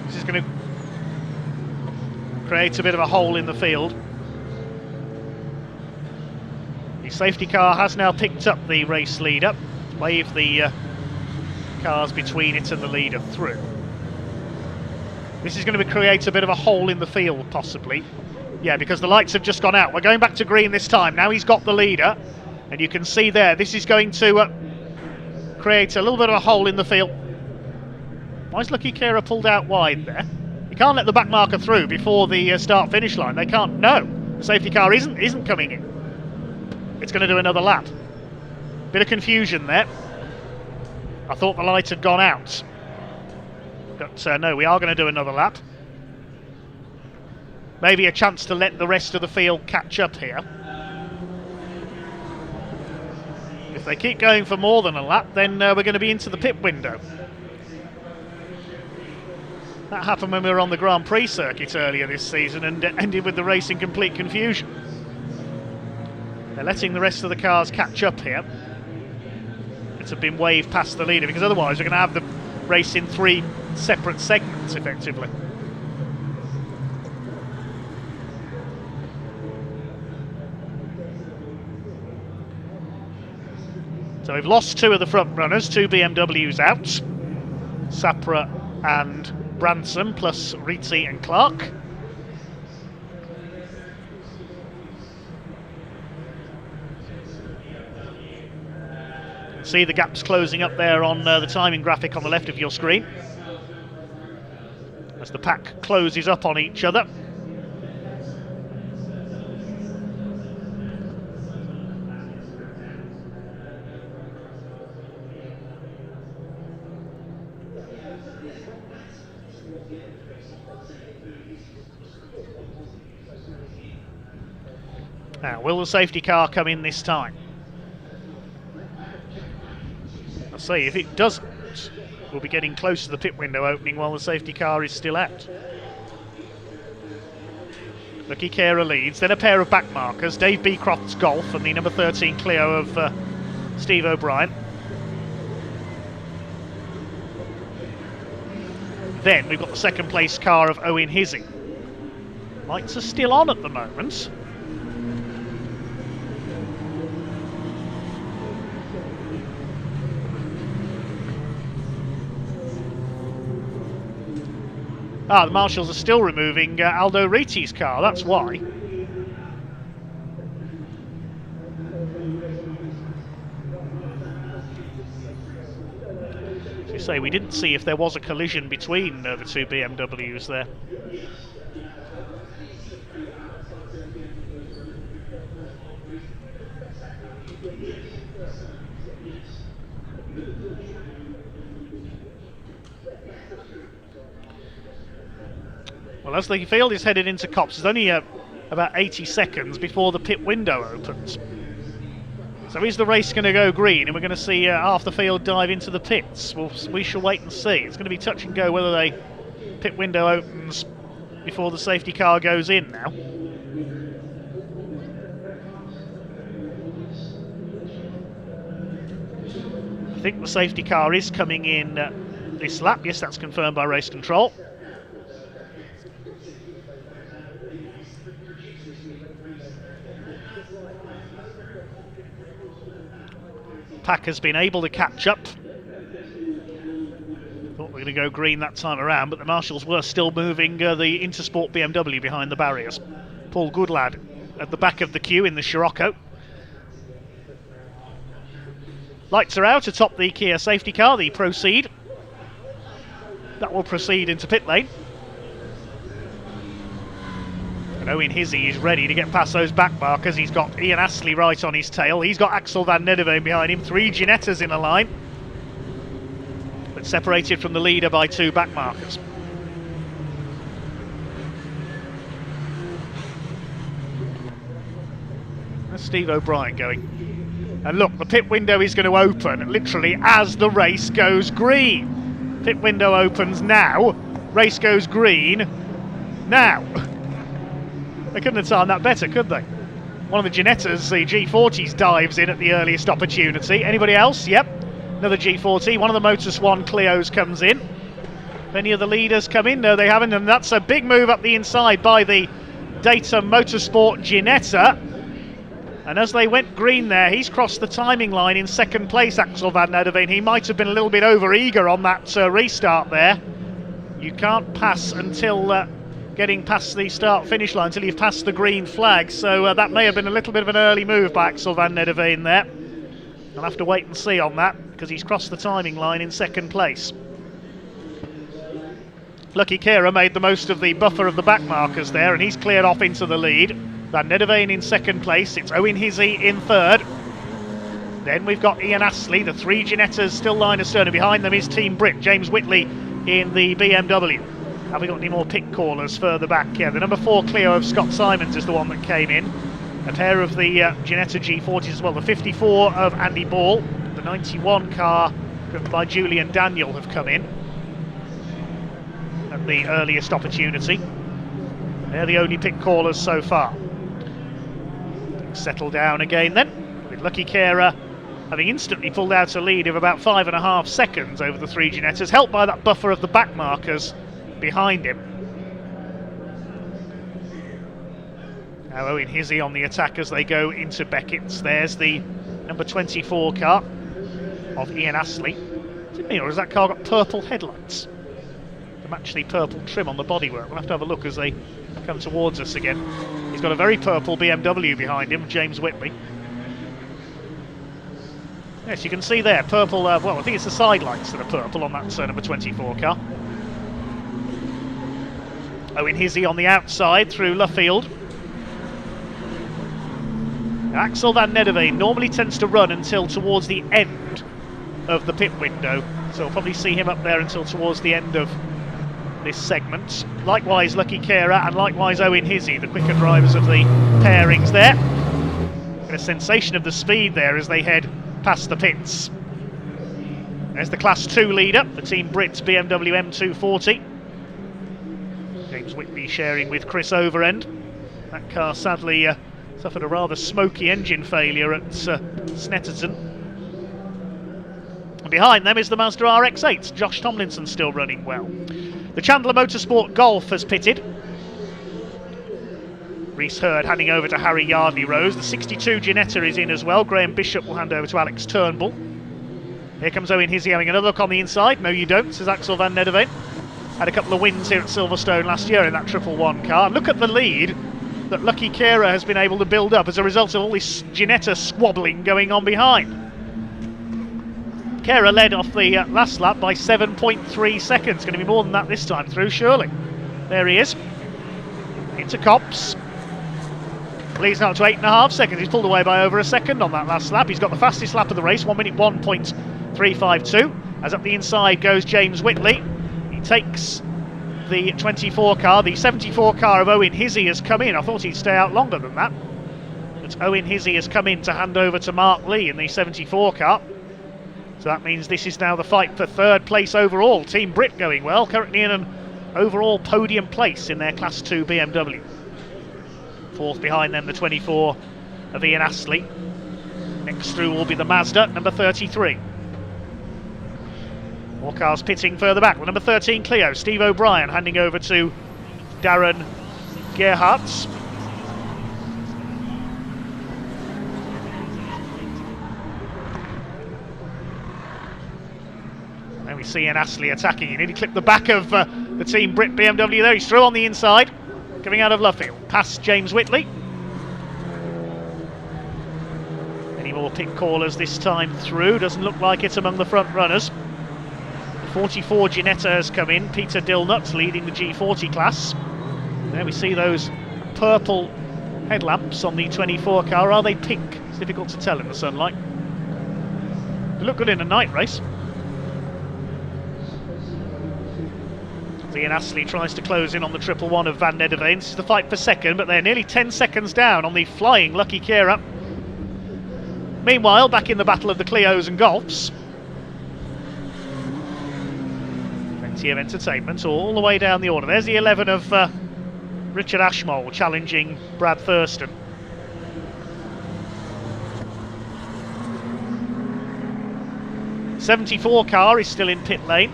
This is going to create a bit of a hole in the field. The safety car has now picked up the race leader, waved the cars between it and the leader through. This is going to create a bit of a hole in the field, possibly. Yeah, because the lights have just gone out. We're going back to green this time. Now he's got the leader, and you can see there, this is going to create a little bit of a hole in the field. Why is Lucky Kira pulled out wide there? You can't let the back marker through before the start-finish line. They can't. No, the safety car isn't coming in. It's going to do another lap. Bit of confusion there. I thought the light had gone out. But no, we are going to do another lap. Maybe a chance to let the rest of the field catch up here. If they keep going for more than a lap, then we're going to be into the pit window. That happened when we were on the Grand Prix circuit earlier this season and ended with the race in complete confusion. They're letting the rest of the cars catch up here. It's been waved past the leader, because otherwise we're going to have the race in 3 separate segments, effectively. So we've lost 2 of the front runners, 2 BMWs out. Sapra and Branson, plus Rizzi and Clark. See the gaps closing up there on the timing graphic on the left of your screen as the pack closes up on each other. Now, will the safety car come in this time? Say if it doesn't, we'll be getting close to the pit window opening while the safety car is still out. Lucky Kira leads, then a pair of back markers, Dave Beecroft's Golf and the number 13 Clio of Steve O'Brien. Then we've got the second place car of Owen Hizzy. Lights are still on at the moment. Ah, the marshals are still removing Aldo Ritti's car, that's why. As you say, we didn't see if there was a collision between the 2 BMWs there. Well, as the field is headed into Copse, there's only about 80 seconds before the pit window opens. So is the race going to go green and we're going to see half the field dive into the pits? Well, we shall wait and see. It's going to be touch and go whether the pit window opens before the safety car goes in now. I think the safety car is coming in this lap. Yes, that's confirmed by race control. Pack has been able to catch up. Thought we were going to go green that time around, but the marshals were still moving the Intersport BMW behind the barriers. Paul Goodlad at the back of the queue in the Scirocco. Lights are out atop the Kia safety car, the Proceed. That will proceed into pit lane. And Owen Hizzy is ready to get past those back markers. He's got Ian Astley right on his tail. He's got Axel van Nedderveen behind him. 3 Ginettas in a line. But separated from the leader by 2 back markers. That's Steve O'Brien going. And look, the pit window is going to open literally as the race goes green. Pit window opens now. Race goes green now. They couldn't have timed that better, could they? One of the Ginettas, the G40s, dives in at the earliest opportunity. Anybody else? Yep. Another G40. One of the Motor Swan Clios comes in. Have any of the leaders come in? No, they haven't. And that's a big move up the inside by the Data Motorsport Ginetta. And as they went green there, he's crossed the timing line in second place, Axel van Nederveen. He might have been a little bit over-eager on that restart there. You can't pass until getting past the start-finish line, until you've passed the green flag. So that may have been a little bit of an early move by Axel van Nederveen there. I'll have to wait and see on that, because he's crossed the timing line in second place. Lucky Kera made the most of the buffer of the back markers there, and he's cleared off into the lead. Van Nederveen in second place, it's Owen Hizzy in third. Then we've got Ian Astley, the three Ginettas still line astern, and behind them is Team Brit, James Whitley in the BMW. Have we got any more pit callers further back? Yeah, the number 4 Clio of Scott Simons is the one that came in. A pair of the Ginetta G40s as well, the 54 of Andy Ball, the 91 car driven by Julian Daniel have come in at the earliest opportunity. They're the only pit callers so far. Settle down again then, with Lucky Kera having instantly pulled out a lead of about 5.5 seconds over the three Ginettas, helped by that buffer of the back markers behind him. Now Owen Hizzy on the attack as they go into Beckett's. There's the number 24 car of Ian Astley. Is it me, or has that car got purple headlights? The matchly purple trim on the bodywork. We'll have to have a look as they come towards us again. He's got a very purple BMW behind him, James Whitley. Yes, you can see there, purple, well, I think it's the side lights that are purple on that number 24 car. Owen Hizzy on the outside through Luffield. Axel van Nederveen normally tends to run until towards the end of the pit window, so we'll probably see him up there until towards the end of this segment. Likewise Lucky Kera and likewise Owen Hizzy, the quicker drivers of the pairings there. Get a sensation of the speed there as they head past the pits. There's the Class 2 leader, the Team Brits BMW M240. James Whitby sharing with Chris Overend. That car sadly suffered a rather smoky engine failure at Snetterton. And behind them is the Mazda RX-8. Josh Tomlinson still running well. The Chandler Motorsport Golf has pitted. Reese Hurd handing over to Harry Yardley-Rose. The 62 Ginetta is in as well. Graham Bishop will hand over to Alex Turnbull. Here comes Owen Hizzy having another look on the inside. No, you don't, says Axel van Nederveen. Had a couple of wins here at Silverstone last year in that 111 car. Look at the lead that Lucky Kera has been able to build up as a result of all this Ginetta squabbling going on behind. Kera led off the last lap by 7.3 seconds. Going to be more than that this time through, surely. There he is. Into Copse. Leads now to 8.5 seconds. He's pulled away by over a second on that last lap. He's got the fastest lap of the race, 1 minute 1.352. As up the inside goes James Whitley. He takes the 24 car. The 74 car of Owen Hizzy has come in. I thought he'd stay out longer than that. But Owen Hizzy has come in to hand over to Mark Lee in the 74 car. So that means this is now the fight for third place overall. Team Brit going well, currently in an overall podium place in their Class 2 BMW. Fourth behind them, the 24 of Ian Astley. Next through will be the Mazda, number 33. More cars pitting further back. With number 13 Clio, Steve O'Brien handing over to Darren Gerhardt. And we see Ian Astley attacking. He nearly clipped the back of the Team Brit BMW there. He's through on the inside, coming out of Luffield. Past James Whitley. Any more pit callers this time through? Doesn't look like it among the front runners. 44 Ginetta has come in. Peter Dilnut leading the G40 class. There we see those purple headlamps on the 24 car. Are they pink? It's difficult to tell in the sunlight. They look good in a night race. Ian Astley tries to close in on the 111 of Van Nederveen. This is the fight for second, but they're nearly 10 seconds down on the flying Lucky Kera Meanwhile, back in the battle of the Clios and Golfs, plenty of entertainment all the way down the order. There's the 11 of Richard Ashmole challenging Brad Thurston. '74 car is still in pit lane.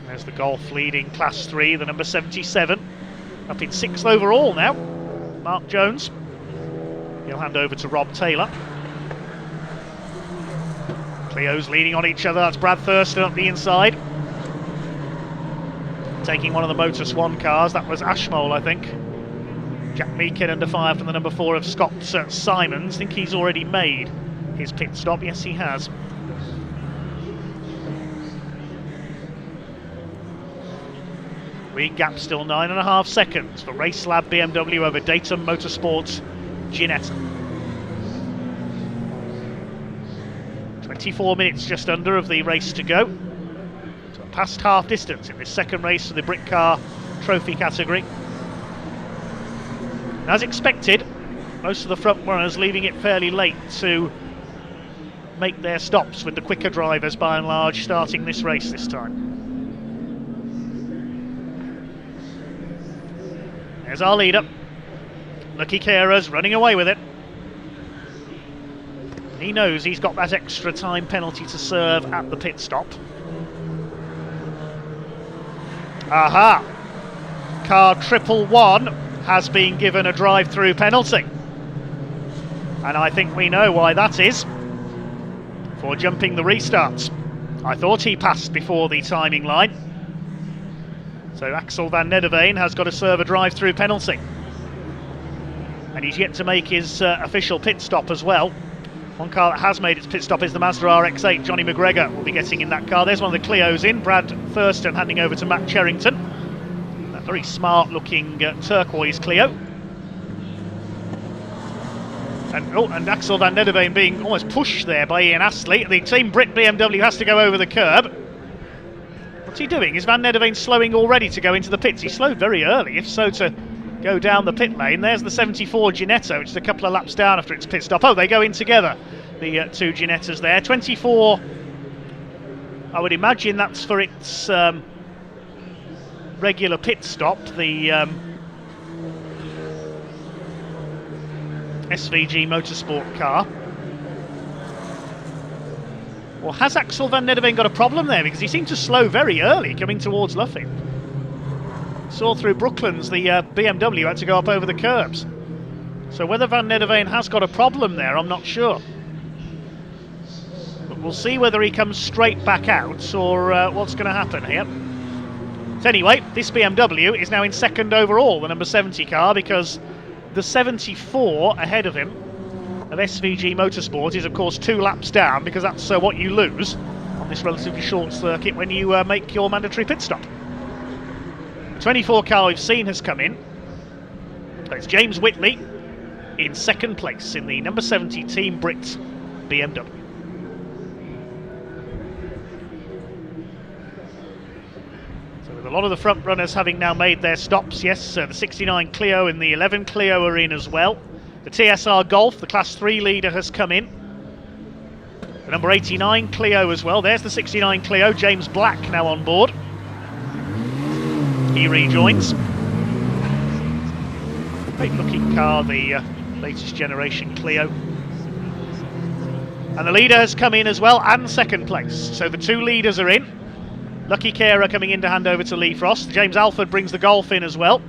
There's the Golf leading Class 3, the number 77. Up in 6th overall now, Mark Jones. He'll hand over to Rob Taylor. Clio's leaning on each other, that's Brad Thurston up the inside. Taking one of the Motor Swan cars, that was Ashmole, I think. Jack Meakin under fire from the number 4 of Scott Simons. I think he's already made his pit stop. Yes, he has. Lead gap still 9.5 seconds for Race Lab BMW over Datum Motorsports Ginetta. 24 minutes just under of the race to go. So past half distance in this second race for the Britcar Trophy category. As expected, most of the front runners leaving it fairly late to make their stops, with the quicker drivers by and large starting this race this time. There's our leader. Lucky Kera's running away with it. He knows he's got that extra time penalty to serve at the pit stop. Aha! Car 111 has been given a drive-through penalty. And I think we know why that is. For jumping the restarts. I thought he passed before the timing line. So Axel van Nederveen has got to serve a drive-through penalty. And he's yet to make his official pit stop as well. One car that has made its pit stop is the Mazda RX-8. Johnny McGregor will be getting in that car. There's one of the Clios in. Brad Thurston handing over to Matt Cherrington. That very smart-looking turquoise Clio. And Axel van Nederveen being almost pushed there by Ian Astley. The Team Brit BMW has to go over the curb. What's he doing? Is Van Nederveen slowing already to go into the pits? He slowed very early, if so, to go down the pit lane. There's the 74 Ginetta, which is a couple of laps down after its pit stop. Oh, they go in together, the two Ginettas there. 24, I would imagine that's for its regular pit stop, the SVG Motorsport car. Or has Axel van Nederveen got a problem there? Because he seemed to slow very early coming towards Luffy. Saw through Brooklands the BMW had to go up over the curbs. So whether van Nederveen has got a problem there, I'm not sure. But we'll see whether he comes straight back out or what's going to happen here. So anyway, this BMW is now in second overall, the number 70 car, because the 74 ahead of him of SVG Motorsport is of course 2 laps down, because that's what you lose on this relatively short circuit when you make your mandatory pit stop. The 24 car we've seen has come in. So it's James Whitley in second place in the number 70 Team Brit BMW. So with a lot of the front runners having now made their stops, yes, the 69 Clio and the 11 Clio are in as well. The TSR Golf, the Class 3 leader, has come in. The number 89 Clio as well. There's the 69 Clio, James Black now on board. He rejoins. Great looking car, the latest generation Clio. And the leader has come in as well, and second place. So the two leaders are in. Lucky Kera coming in to hand over to Lee Frost. James Alford brings the Golf in as well.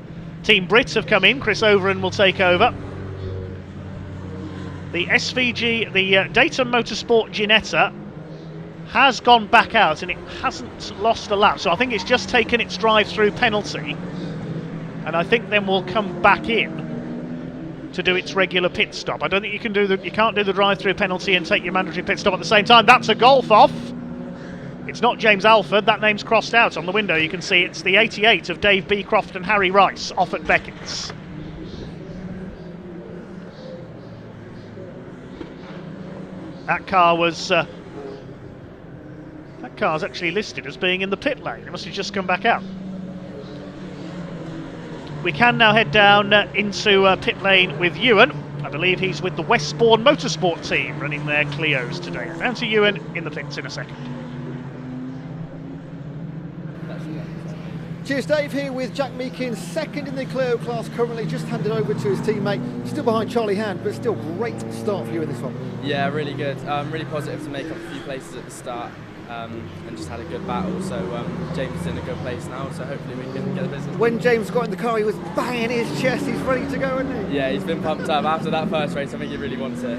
Team Brits have come in. Chris Overend will take over. The SVG, the Datum Motorsport Ginetta, has gone back out and it hasn't lost a lap. So I think it's just taken its drive-through penalty. And I think then will come back in to do its regular pit stop. I don't think you can't do the drive-through penalty and take your mandatory pit stop at the same time. That's a Golf off. It's not James Alford, that name's crossed out on the window. You can see it's the 88 of Dave Beecroft and Harry Rice off at Beckett's. That car was that car's actually listed as being in the pit lane. It must have just come back out. We can now head down into pit lane with Ewan. I believe he's with the Westbourne Motorsport team running their Clios today. Down to Ewan in the pits in a second. Cheers, Dave, here with Jack Meakin, second in the Clio class, currently just handed over to his teammate, still behind Charlie Hand, but still great start for you in this one. Yeah, really good. Really positive to make up a few places at the start, and just had a good battle. So James is in a good place now, so hopefully we can get the business. When James got in the car, he was banging his chest, he's ready to go, isn't he? Yeah, he's been pumped up after that first race. I think he really wants it.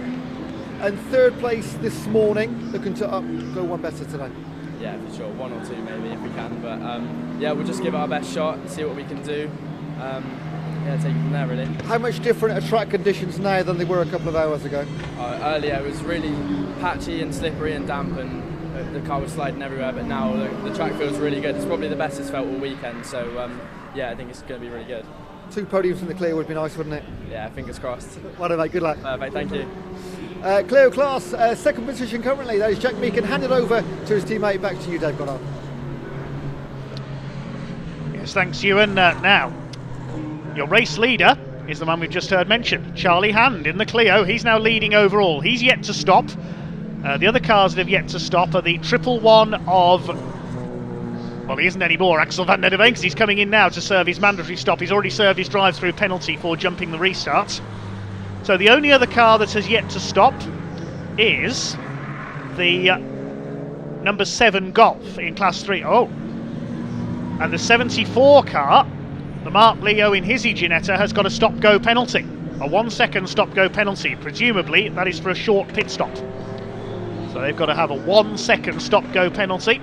And third place this morning, looking to go one better today. Yeah, for sure. 1 or 2 maybe if we can, but yeah, we'll just give it our best shot and see what we can do. Yeah, take it from there really. How much different are track conditions now than they were a couple of hours ago? Earlier it was really patchy and slippery and damp, and the car was sliding everywhere, but now the track feels really good. It's probably the best it's felt all weekend, so yeah, I think it's going to be really good. 2 podiums in the Clio would be nice, wouldn't it? Yeah, fingers crossed. Well done, mate, good luck. Perfect, thank you. Clio class, second position currently. That is Jack Meakin, handed over to his teammate. Back to you, Dave Goddard. Yes, thanks, Ewan. Now, your race leader is the man we've just heard mentioned, Charlie Hand in the Clio. He's now leading overall. He's yet to stop. The other cars that have yet to stop are the 111 of... Well, he isn't anymore, Axel van der Veen, because he's coming in now to serve his mandatory stop. He's already served his drive-through penalty for jumping the restart. So the only other car that has yet to stop is the number 7 Golf in Class 3. Oh, and the 74 car, the Mark Leo in his Ginetta, has got a stop-go penalty. A 1-second stop-go penalty. Presumably, that is for a short pit stop. So they've got to have a 1-second stop-go penalty.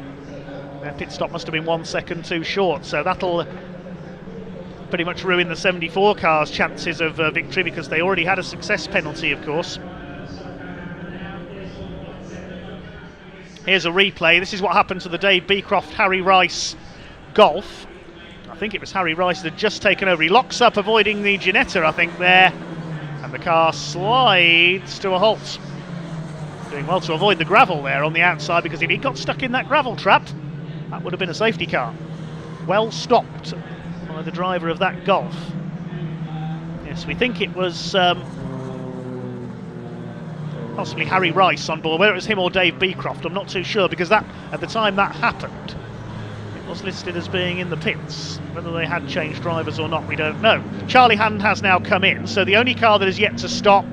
Their pit stop must have been 1 second too short, so that'll pretty much ruin the 74 car's chances of victory, because they already had a success penalty, of course. Here's a replay. This is what happened to the Dave Beecroft Harry Rice Golf. I think it was Harry Rice that had just taken over. He locks up, avoiding the Ginetta, I think, there, and the car slides to a halt. Doing well to avoid the gravel there on the outside, because if he got stuck in that gravel trap, that would have been a safety car. Well stopped by the driver of that Golf. Yes, we think it was possibly Harry Rice on board. Whether it was him or Dave Beecroft, I'm not too sure, because that, at the time that happened, it was listed as being in the pits. Whether they had changed drivers or not, we don't know. Charlie Hand has now come in, so the only car that is yet to stop...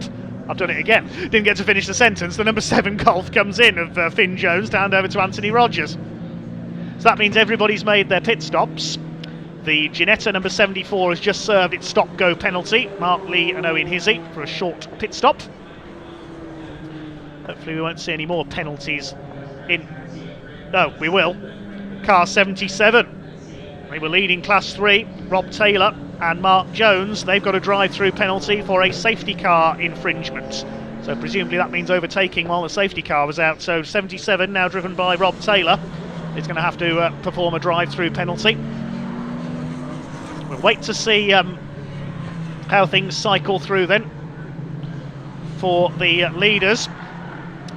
I've done it again. Didn't get to finish the sentence. The number 7 Golf comes in of Finn Jones to hand over to Anthony Rogers. So that means everybody's made their pit stops. The Ginetta number 74 has just served its stop-go penalty. Mark Lee and Owen Hizzy for a short pit stop. Hopefully we won't see any more penalties in... No, we will. Car 77. They were leading Class 3. Rob Taylor and Mark Jones. They've got a drive-through penalty for a safety car infringement. So presumably that means overtaking while the safety car was out. So 77, now driven by Rob Taylor, is going to have to perform a drive-through penalty. We'll wait to see how things cycle through then for the leaders.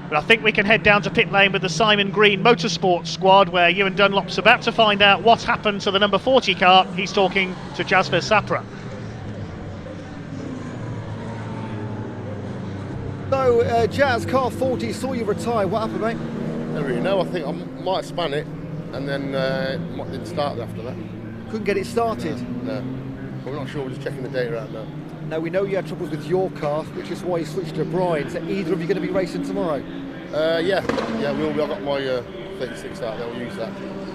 But I think we can head down to pit lane with the Simon Green Motorsport squad, where Ewan Dunlop's about to find out what happened to the number 40 car. He's talking to Jasper Sapra. So, Jazz, car 40 saw you retire. What happened, mate? I don't really know. I think I might have spun it, and then didn't start after that. Couldn't get it started? No. We're not sure. We're just checking the data out now. Now, we know you had troubles with your car, which is why you switched to Brian's. Are either of you going to be racing tomorrow? Yeah, we'll be. I've got my 36 out there. We'll use that.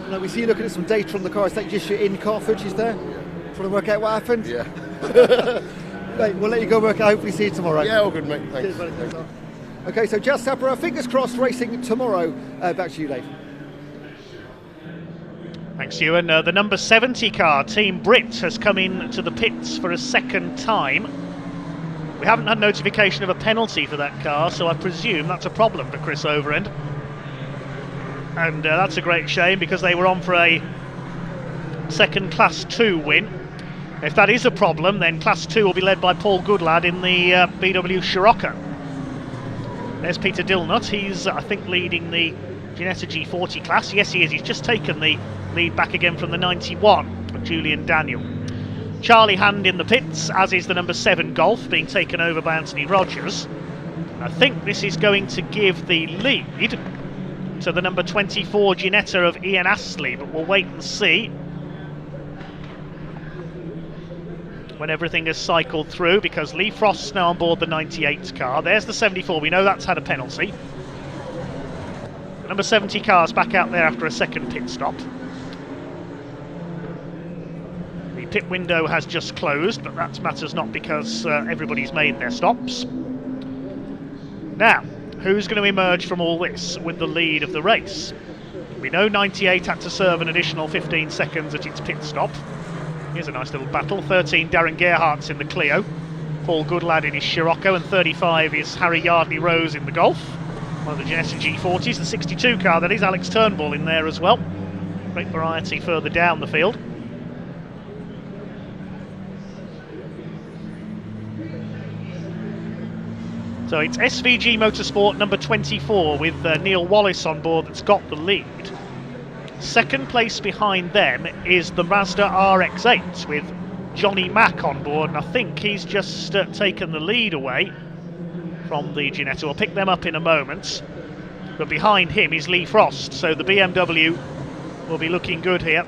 Now, we see you looking at some data on the car. Is that just your in-car footage there? Yeah. Trying to work out what happened? Yeah. Mate, we'll let you go work out. Hopefully see you tomorrow. Yeah, all good, mate. Thanks. Cheers, buddy. Thanks. Okay, so Jazz Sapra, fingers crossed, racing tomorrow. Back to you, Dave. Thanks, Ewan. The number 70 car, Team Brit, has come in to the pits for a second time. We haven't had notification of a penalty for that car, so I presume that's a problem for Chris Overend. And that's a great shame, because they were on for a second Class 2 win. If that is a problem, then Class 2 will be led by Paul Goodlad in the BW Scirocco. There's Peter Dilnut. He's, I think, leading the Ginetta G40 class. Yes, he is. He's just taken the lead back again from the 91 of Julian Daniel. Charlie Hand in the pits, as is the number 7 Golf, being taken over by Anthony Rogers. I think this is going to give the lead to the number 24 Ginetta of Ian Astley, but we'll wait and see when everything has cycled through, because Lee Frost's now on board the 98 car. There's the 74, we know that's had a penalty. The number 70 car's back out there after a second pit stop. The pit window has just closed, but that matters not because everybody's made their stops. Now, who's going to emerge from all this with the lead of the race? We know 98 had to serve an additional 15 seconds at its pit stop. Here's a nice little battle. 13, Darren Gerhardt's in the Clio. Paul Goodlad in his Scirocco, and 35 is Harry Yardley Rose in the Golf. One of the Ginetta G40s, the 62 car that is, Alex Turnbull in there as well. Great variety further down the field. So it's SVG Motorsport number 24 with Neil Wallace on board that's got the lead. Second place behind them is the Mazda RX-8 with Johnny Mack on board, and I think he's just taken the lead away from the Ginetta. We'll pick them up in a moment. But behind him is Lee Frost, so the BMW will be looking good here.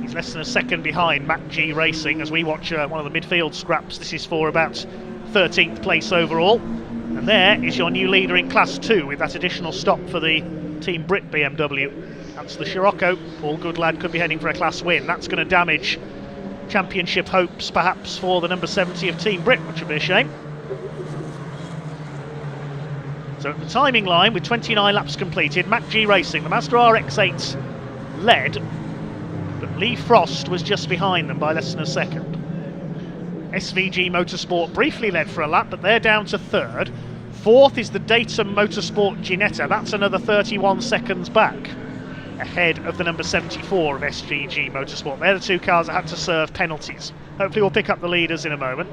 He's less than a second behind Mac G Racing as we watch one of the midfield scraps. This is for about 13th place overall. And there is your new leader in Class 2 with that additional stop for the Team Brit BMW. That's the Scirocco. Paul Goodlad could be heading for a class win. That's going to damage championship hopes perhaps for the number 70 of Team Brit, which would be a shame. So at the timing line with 29 laps completed, Mac G Racing, the Mazda RX-8 led, but Lee Frost was just behind them by less than a second. SVG Motorsport briefly led for a lap, but they're down to third. Fourth is the Datum Motorsport Ginetta. That's another 31 seconds back, ahead of the number 74 of SVG Motorsport. They're the two cars that had to serve penalties. Hopefully we'll pick up the leaders in a moment.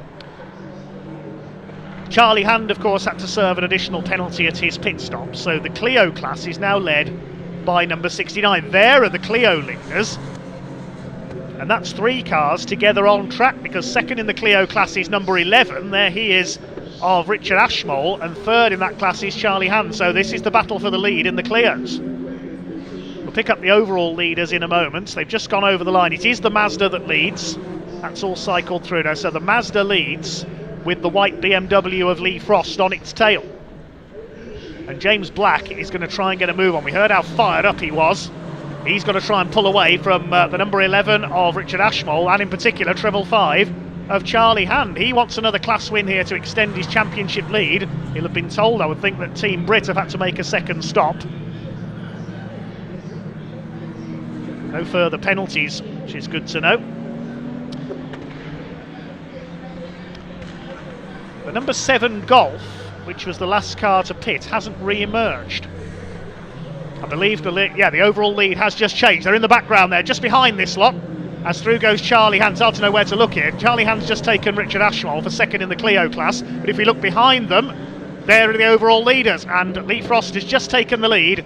Charlie Hand, of course, had to serve an additional penalty at his pit stop, so the Clio class is now led by number 69. There are the Clio leaders, and that's 3 cars together on track, because second in the Clio class is number 11. There he is, of Richard Ashmole, and third in that class is Charlie Hand. So this is the battle for the lead in the Clios. We'll pick up the overall leaders in a moment. They've just gone over the line. It is the Mazda that leads. That's all cycled through now. So the Mazda leads with the white BMW of Lee Frost on its tail. And James Black is going to try and get a move on. We heard how fired up he was. He's got to try and pull away from the number 11 of Richard Ashmole, and in particular treble 5 of Charlie Hand. He wants another class win here to extend his championship lead. He'll have been told, I would think, that Team Brit have had to make a second stop. No further penalties, which is good to know. The number 7 Golf, which was the last car to pit, hasn't re-emerged. I believe the overall lead has just changed. They're in the background there, just behind this lot. As through goes Charlie Hand. It's hard to know where to look here. Charlie Hand's just taken Richard Ashmole for second in the Clio class, but if we look behind them, there are the overall leaders, and Lee Frost has just taken the lead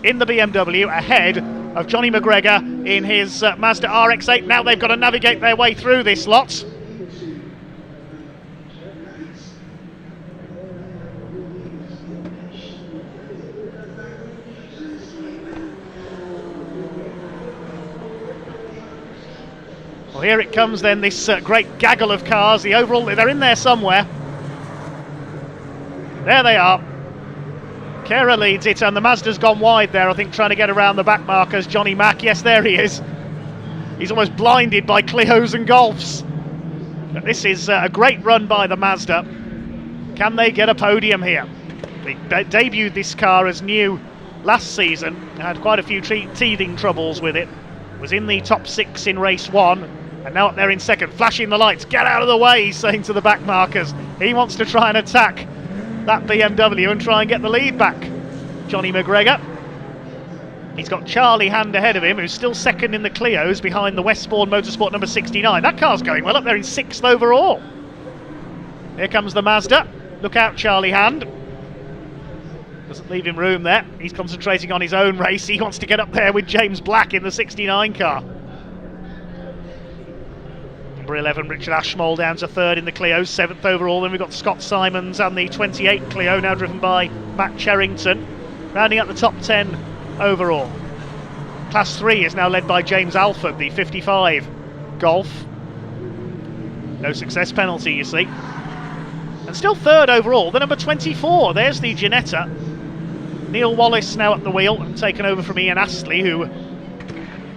in the BMW ahead of Johnny McGregor in his Mazda RX-8. Now they've got to navigate their way through this lot. Well, here it comes then, this great gaggle of cars. The overall, they're in there somewhere. There they are. Kera leads it, and the Mazda's gone wide there, I think, trying to get around the back markers. Johnny Mack, yes, there he is. He's almost blinded by Clios and Golfs. But this is a great run by the Mazda. Can they get a podium here? They debuted this car as new last season. Had quite a few teething troubles with it. Was in the top 6 in race 1. And now up there in second, flashing the lights. Get out of the way, he's saying to the back markers. He wants to try and attack that BMW and try and get the lead back. Johnny McGregor. He's got Charlie Hand ahead of him, who's still second in the Clios behind the Westbourne Motorsport number 69. That car's going well, up there in 6th overall. Here comes the Mazda. Look out, Charlie Hand. Doesn't leave him room there. He's concentrating on his own race. He wants to get up there with James Black in the 69 car. Number 11, Richard Ashmole, down to third in the Clio, 7th overall. Then we've got Scott Simons and the 28 Clio, now driven by Matt Cherrington, rounding out the top 10 overall. Class 3 is now led by James Alford, the 55 Golf. No success penalty, you see. And still third overall, the number 24. There's the Ginetta. Neil Wallace now at the wheel, taken over from Ian Astley, who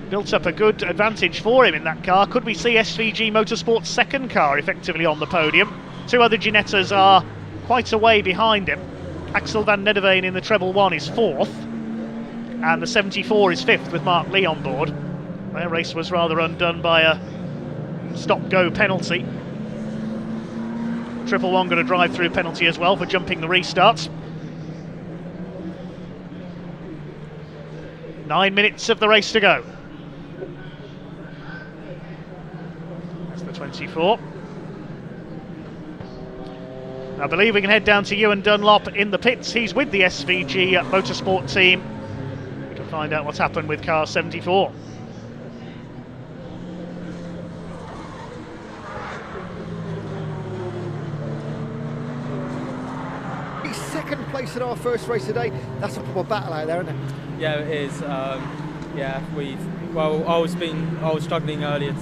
built up a good advantage for him in that car. Could we see SVG Motorsport's second car effectively on the podium? Two other Ginettas are quite a way behind him. Axel van Nedderveen in the treble 1 is 4th, and the 74 is 5th with Mark Lee on board. Their race was rather undone by a stop-go penalty. Triple 1 got a drive-through penalty as well for jumping the restarts. 9 minutes of the race to go. That's the 24. I believe we can head down to Ewan Dunlop in the pits. He's with the SVG Motorsport team. We can find out what's happened with car 74. Second place in our first race today. That's a proper battle out there, isn't it? Yeah, it is. Yeah, I was struggling earlier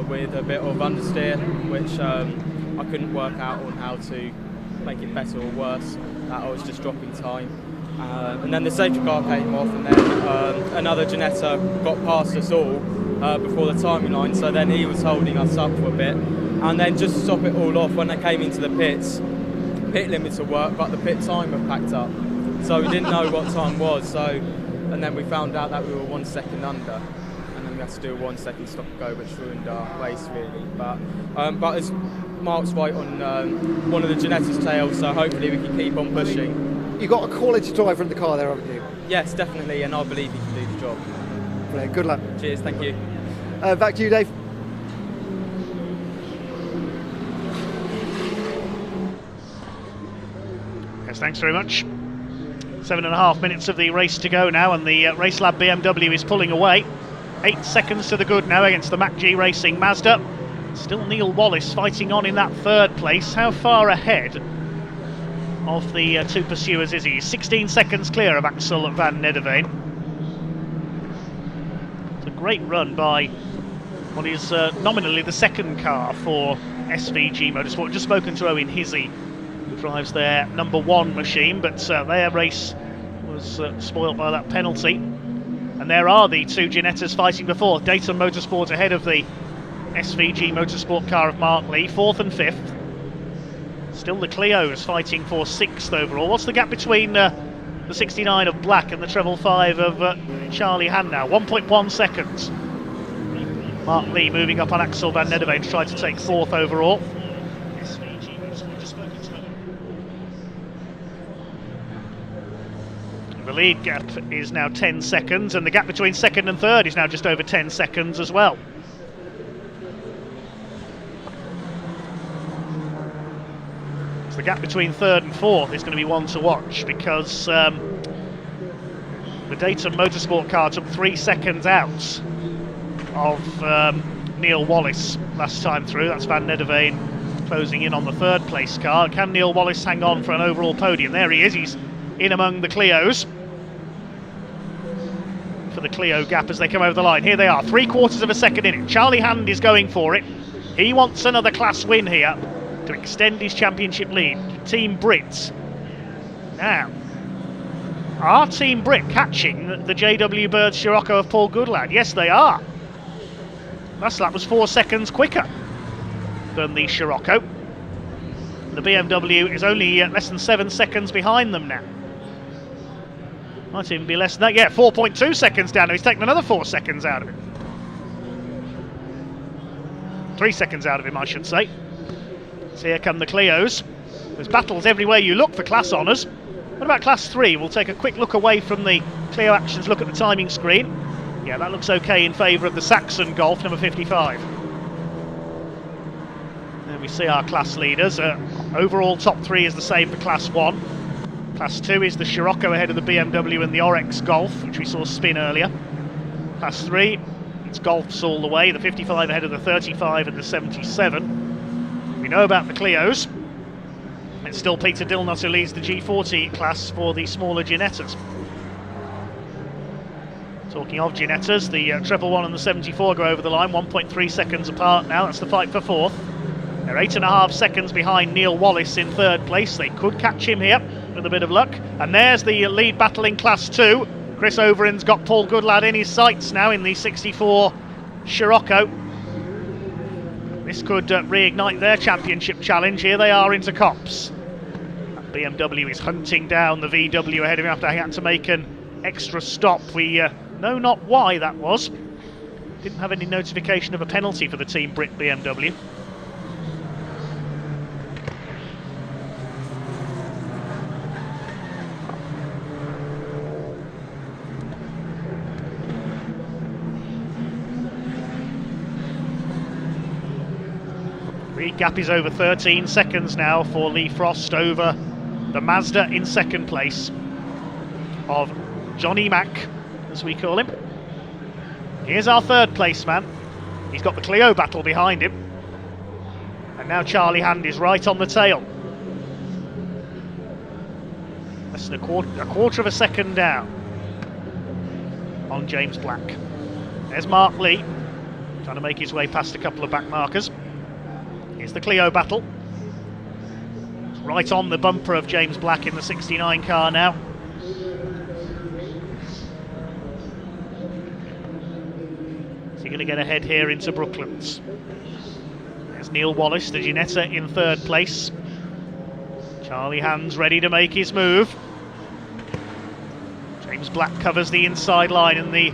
with a bit of understeer, which I couldn't work out on how to make it better or worse. I was just dropping time. And then the safety car came off, and then another Ginetta got past us all before the timing line, so then he was holding us up for a bit. And then just to stop it all off, when they came into the pits, pit limiter worked, but the pit timer packed up, so we didn't know what time was. And then we found out that we were 1 second under, and then we had to do a 1 second stop and go, which ruined our race really. But as Mark's right on one of the Ginetta's tails, so hopefully we can keep on pushing. You've got a quality driver in the car there, haven't you? Yes, definitely, and I believe he can do the job. Brilliant. Good luck. Cheers, thank you. Back to you, Dave. Yes, thanks very much. 7.5 minutes of the race to go now, and the Racelab BMW is pulling away. 8 seconds to the good now against the MacG Racing Mazda. Still Neil Wallace fighting on in that third place. How far ahead of the two pursuers is he? 16 seconds clear of Axel van Nedderveen. It's a great run by what is nominally the second car for SVG Motorsport. Just spoken to Owen Hizzy, who drives their number 1 machine, but their race was spoilt by that penalty. And there are the two Ginettas fighting for 4th. Dayton Motorsport ahead of the SVG Motorsport car of Mark Lee, 4th and 5th. Still the Clio's fighting for 6th overall. What's the gap between the 69 of Black and the treble 5 of Charlie Han now? 1.1 seconds. Mark Lee moving up on Axel van Nedderveen to try to take 4th overall. The lead gap is now 10 seconds, and the gap between 2nd and 3rd is now just over 10 seconds as well. So the gap between 3rd and 4th is going to be one to watch, because the Dayton Motorsport car took 3 seconds out of Neil Wallace last time through. That's Van Nedderveen closing in on the 3rd place car. Can Neil Wallace hang on for an overall podium? There he is, he's in among the Clios for the Clio gap as they come over the line. Here they are, 3/4 of a second in it. Charlie Hand is going for it. He wants another class win here to extend his championship lead. Team Brit. Now, are Team Brit catching the JW Bird Scirocco of Paul Goodlad? Yes, they are. Last lap was 4 seconds quicker than the Scirocco. The BMW is only less than 7 seconds behind them now. Might even be less than that. Yeah, 4.2 seconds down. He's taken another 4 seconds out of it. 3 seconds out of him, I should say. So here come the Clios. There's battles everywhere you look for class honours. What about class 3? We'll take a quick look away from the Clio actions, look at the timing screen. Yeah, that looks okay in favour of the Saxon Golf, number 55. There we see our class leaders. Overall top 3 is the same for class 1. Class 2 is the Scirocco ahead of the BMW and the Orex Golf, which we saw spin earlier. Class 3, it's Golfs all the way, the 55 ahead of the 35 and the 77. We know about the Clios. It's still Peter Dillnut who leads the G40 class for the smaller Ginettas. Talking of Ginettas, the 111 and the 74 go over the line, 1.3 seconds apart now. That's the fight for fourth. They're 8.5 seconds behind Neil Wallace in third place. They could catch him here with a bit of luck. And there's the lead battle in Class 2. Chris Overend's got Paul Goodlad in his sights now in the 64 Scirocco. This could reignite their championship challenge. Here they are into Copse. That BMW is hunting down the VW ahead of him after he had to make an extra stop. We know not why that was. Didn't have any notification of a penalty for the Team Brit BMW. Lead gap is over 13 seconds now for Lee Frost over the Mazda in second place of Johnny Mack, as we call him. Here's our third place man. He's got the Clio battle behind him. And now Charlie Hand is right on the tail. Less than a quarter of a second down on James Black. There's Mark Lee, trying to make his way past a couple of back markers. Here's the Clio battle. It's right on the bumper of James Black in the 69 car now. Is he going to get ahead here into Brooklands? There's Neil Wallace, the Ginetta, in third place. Charlie Hand's ready to make his move. James Black covers the inside line in the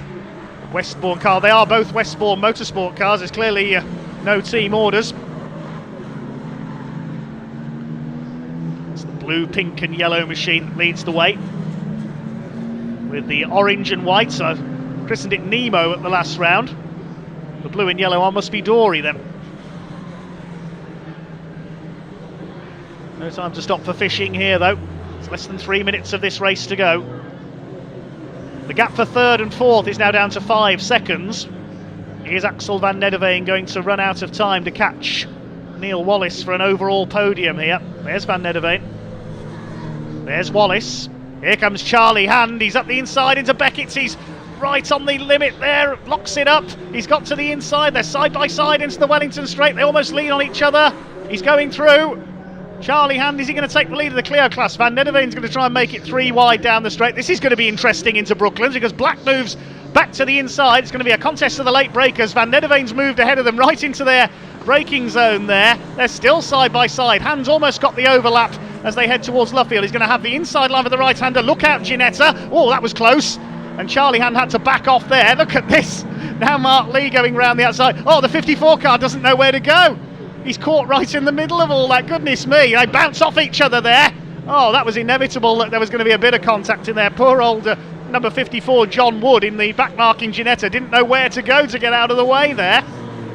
Westbourne car. They are both Westbourne Motorsport cars. There's clearly no team orders. Blue, pink and yellow machine that leads the way. With the orange and white, so I christened it Nemo at the last round. The blue and yellow one must be Dory then. No time to stop for fishing here though. It's less than 3 minutes of this race to go. The gap for third and fourth is now down to 5 seconds. Here's Axel van Nederveen going to run out of time to catch Neil Wallace for an overall podium here. There's van Nederveen. There's Wallace. Here comes Charlie Hand. He's up the inside into Beckett's. He's right on the limit there. Locks it up. He's got to the inside. They're side by side into the Wellington straight. They almost lean on each other. He's going through. Charlie Hand, is he going to take the lead of the Clio class? Van Nederveen's going to try and make it 3 wide down the straight. This is going to be interesting into Brooklands because Black moves back to the inside. It's going to be a contest of the late breakers. Van Nederveen's moved ahead of them right into their braking zone there. They're still side by side. Hand's almost got the overlap as they head towards Luffield. He's going to have the inside line for the right-hander. Look out, Ginetta. Oh, that was close. And Charlie Hand had to back off there. Look at this. Now Mark Lee going round the outside. Oh, the 54 car doesn't know where to go. He's caught right in the middle of all that. Goodness me. They bounce off each other there. Oh, that was inevitable that there was going to be a bit of contact in there. Poor old number 54, John Wood, in the back-marking Ginetta, didn't know where to go to get out of the way there.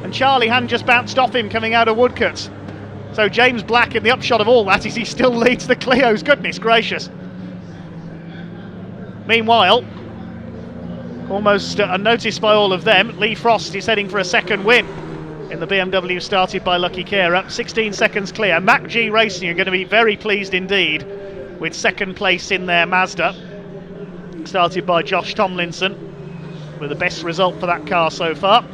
And Charlie Hand just bounced off him coming out of Woodcuts. So James Black, in the upshot of all that, is he still leads the Clios. Goodness gracious. Meanwhile, almost unnoticed by all of them, Lee Frost is heading for a second win in the BMW started by Lucky Kera. 16 seconds clear. Mac G Racing are going to be very pleased indeed with second place in their Mazda, started by Josh Tomlinson, with the best result for that car so far.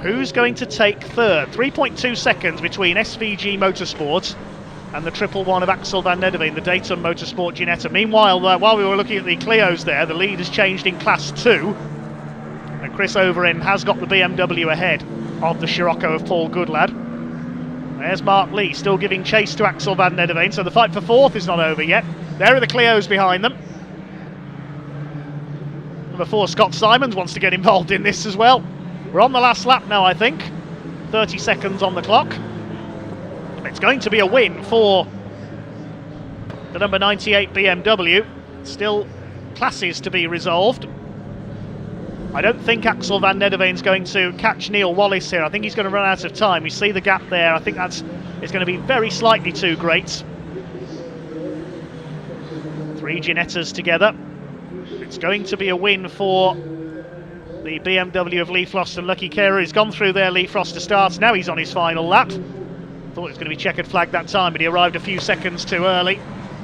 Who's going to take third? 3.2 seconds between SVG Motorsport and the 111 of Axel van Nederveen, the Dayton Motorsport Ginetta. Meanwhile, while we were looking at the Clios there, the lead has changed in Class 2. And Chris Overend has got the BMW ahead of the Scirocco of Paul Goodlad. There's Mark Lee, still giving chase to Axel van Nederveen, so the fight for fourth is not over yet. There are the Clios behind them. Number 4, Scott Simons, wants to get involved in this as well. We're on the last lap now, I think. 30 seconds on the clock. It's going to be a win for the number 98 BMW. Still classes to be resolved. I don't think Axel van Nederveen's going to catch Neil Wallace here. I think he's going to run out of time. We see the gap there. I think it's going to be very slightly too great. 3 Ginettas together. It's going to be a win for the BMW of Lee Frost and Lucky Kera. He's gone through there, Lee Frost to start. Now he's on his final lap. Thought it was going to be checkered flag that time, but he arrived a few seconds too early.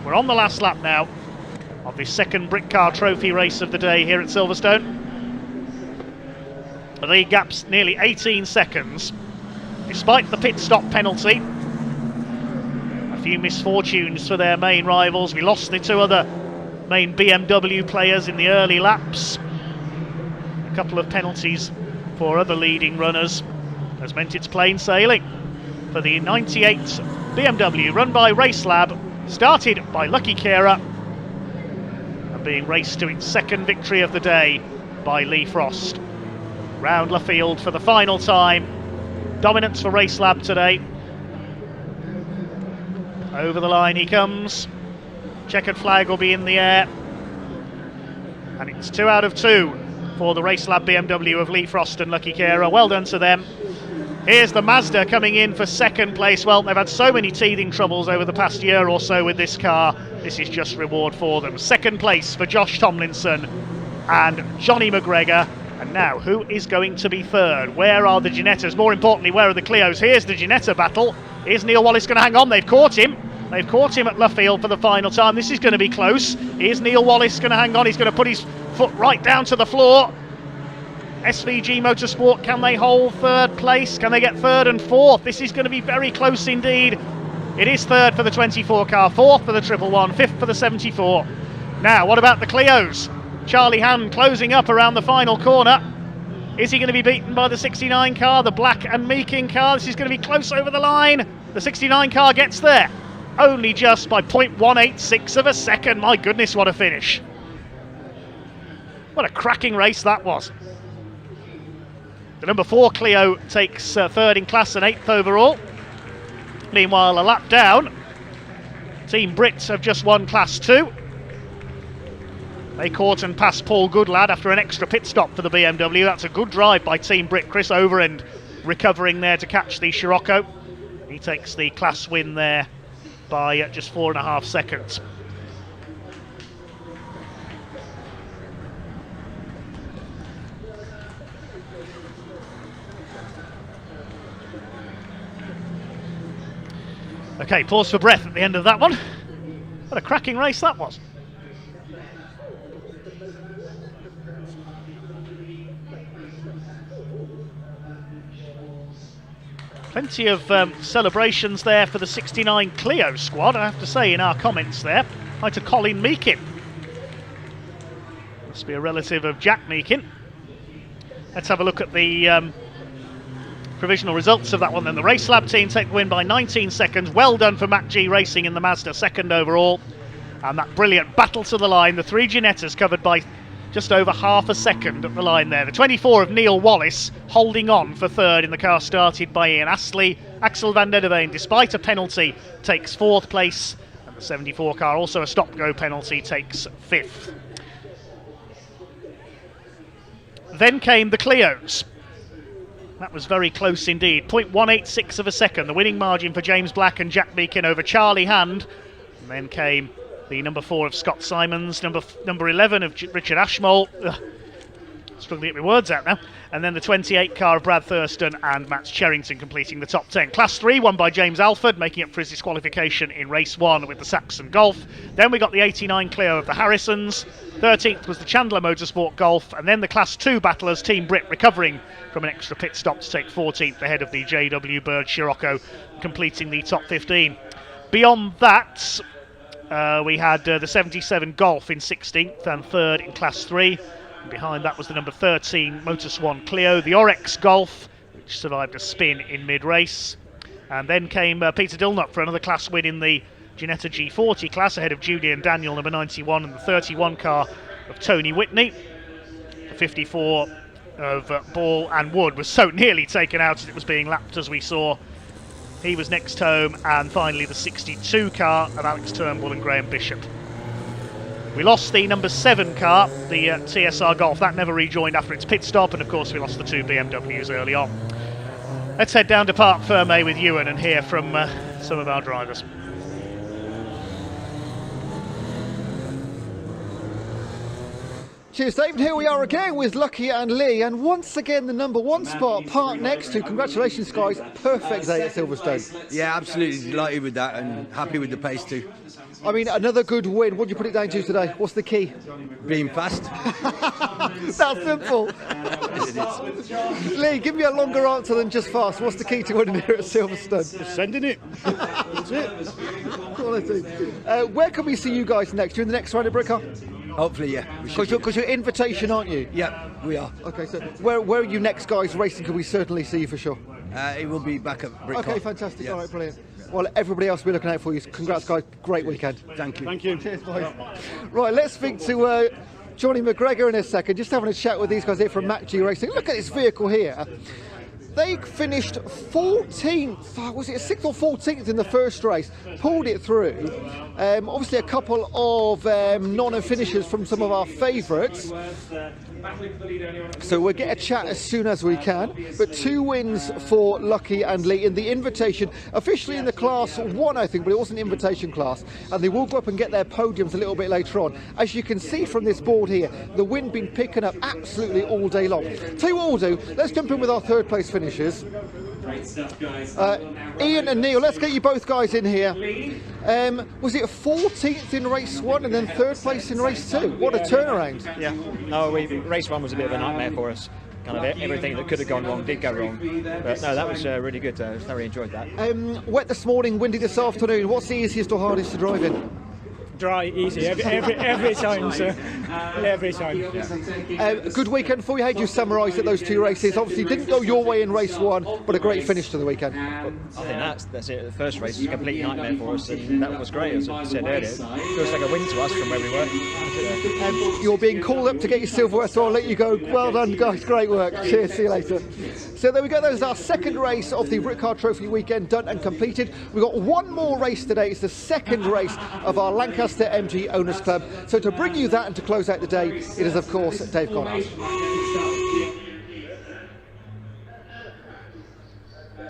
We're on the last lap now of the second Britcar Trophy race of the day here at Silverstone. The lead gap's nearly 18 seconds, despite the pit stop penalty. A few misfortunes for their main rivals. We lost the 2 other main BMW players in the early laps. A couple of penalties for other leading runners has meant it's plain sailing for the 98 BMW, run by Racelab, started by Lucky Kera, and being raced to its second victory of the day by Lee Frost. Round Luffield for the final time. Dominance for Racelab today. Over the line he comes. Checkered flag will be in the air. And it's 2 out of 2 for the Racelab BMW of Lee Frost and Lucky Kera. Well done to them. Here's the Mazda coming in for second place. Well, they've had so many teething troubles over the past year or so with this car. This is just reward for them. Second place for Josh Tomlinson and Johnny McGregor. And now, who is going to be third? Where are the Ginettas? More importantly, where are the Clios? Here's the Ginetta battle. Is Neil Wallace going to hang on? They've caught him. They've caught him at Luffield for the final time. This is going to be close. Is Neil Wallace going to hang on? He's going to put his foot right down to the floor. SVG Motorsport, can they hold third place? Can they get third and fourth? This is going to be very close indeed. It is third for the 24 car, fourth for the 111, fifth for the 74. Now, what about the Clios? Charlie Hand closing up around the final corner. Is he going to be beaten by the 69 car, the Black and Meakin car? This is going to be close over the line. The 69 car gets there, only just by 0.186 of a second. My goodness, what a finish. What a cracking race that was. The number 4 Clio takes third in class and 8th overall. Meanwhile, a lap down, Team Brits have just won Class 2. They caught and passed Paul Goodlad after an extra pit stop for the BMW. That's a good drive by Team Brit. Chris Overend recovering there to catch the Scirocco. He takes the class win there by just 4.5 seconds. Okay, pause for breath at the end of that one. What a cracking race that was. Plenty of celebrations there for the 69 Clio squad, I have to say, in our comments there. Hi to Colin Meakin. Must be a relative of Jack Meakin. Let's have a look at the provisional results of that one then. The Racelab team take the win by 19 seconds. Well done for Matt G Racing in the Mazda, second overall. And that brilliant battle to the line. The 3 Ginettas covered by just over half a second at the line there. The 24 of Neil Wallace holding on for third in the car started by Ian Astley. Axel van der Veen, despite a penalty, takes 4th place. And the 74 car, also a stop-go penalty, takes 5th. Then came the Clios. That was very close indeed. 0.186 of a second. The winning margin for James Black and Jack Meakin over Charlie Hand. And then came the number 4 of Scott Simons, number 11 of Richard Ashmole. Struggling to get my words out now. And then the 28 car of Brad Thurston and Matt Cherrington completing the top 10. Class 3 won by James Alford, making up for his disqualification in race 1 with the Saxon Golf. Then we got the 89 Clio of the Harrisons. 13th was the Chandler Motorsport Golf. And then the Class 2 battlers, Team Brit, recovering from an extra pit stop to take 14th ahead of the JW Bird Scirocco, completing the top 15. Beyond that, we had the 77 Golf in 16th and 3rd in Class 3. And behind that was the number 13 Motor Swan Clio, the Orex Golf, which survived a spin in mid-race. And then came Peter Dilnott for another class win in the Ginetta G40 class, ahead of Judy and Daniel, number 91, and the 31 car of Tony Whitney. The 54 of Ball and Wood was so nearly taken out as it was being lapped, as we saw. He was next home, and finally the 62 car of Alex Turnbull and Graham Bishop. We lost the number 7 car, the TSR Golf. That never rejoined after its pit stop, and of course we lost the 2 BMWs early on. Let's head down to Parc Fermé with Ewan and hear from some of our drivers. Cheers, David. Here we are again with Lucky and Lee, and once again the #1 spot parked next to. Congratulations, guys. Perfect day at Silverstone. Yeah, absolutely delighted with that and happy with the pace too. I mean, another good win. What do you put it down to today? What's the key? Being fast. That's simple. Lee, give me a longer answer than just fast. What's the key to winning here at Silverstone? Just sending it. That's it. Quality. Where can we see you guys next? You're in the next round of Britcar? Hopefully, yeah. Because you're invitation, aren't you? Yeah, we are. Okay, so where are you next, guys, racing? Can we certainly see you for sure? It will be back at Britcar. Okay, fantastic. Yeah. All right, brilliant. Well, everybody else will be looking out for you. Congrats, guys. Great weekend. Thank you. Thank you. Cheers, boys. Right, let's speak to Johnny McGregor in a second. Just having a chat with these guys here from McG Racing. Look at this vehicle here. They finished 14th, was it 6th or 14th in the first race, pulled it through. Obviously a couple of non-finishers from some of our favourites. So we'll get a chat as soon as we can. But 2 wins for Lucky and Lee in the invitation, officially in the class 1 I think, but it was an invitation class. And they will go up and get their podiums a little bit later on. As you can see from this board here, the wind been picking up absolutely all day long. Tell you what we'll do, let's jump in with our 3rd place finishers. Ian and Neil, let's get you both guys in here. Was it 14th in race 1 and then 3rd place in race 2? What a turnaround. Yeah, no, race 1 was a bit of a nightmare for us. Kind of everything that could have gone wrong did go wrong. But no, that was really good. I thoroughly enjoyed that. Wet this morning, windy this afternoon. What's the easiest or hardest to drive in? Dry, easy, every time, so every time. Good weekend for you. How do you summarise those 2 races? Obviously didn't go your way in race 1, but a great finish to the weekend. I think that's it. The first race was a complete nightmare for us, and that was great. As I said earlier, it feels like a win to us from where we were. You're being called up to get your silverware, so I'll let you go. Well done, guys. Great work. Cheers. See you later. So there we go. That was our 2nd race of the Britcar Trophy weekend done and completed. We've got 1 more race today. It's the 2nd race of our Lancaster MG Owners Club. So to bring you that and to close out the day, it is of course Dave Connors.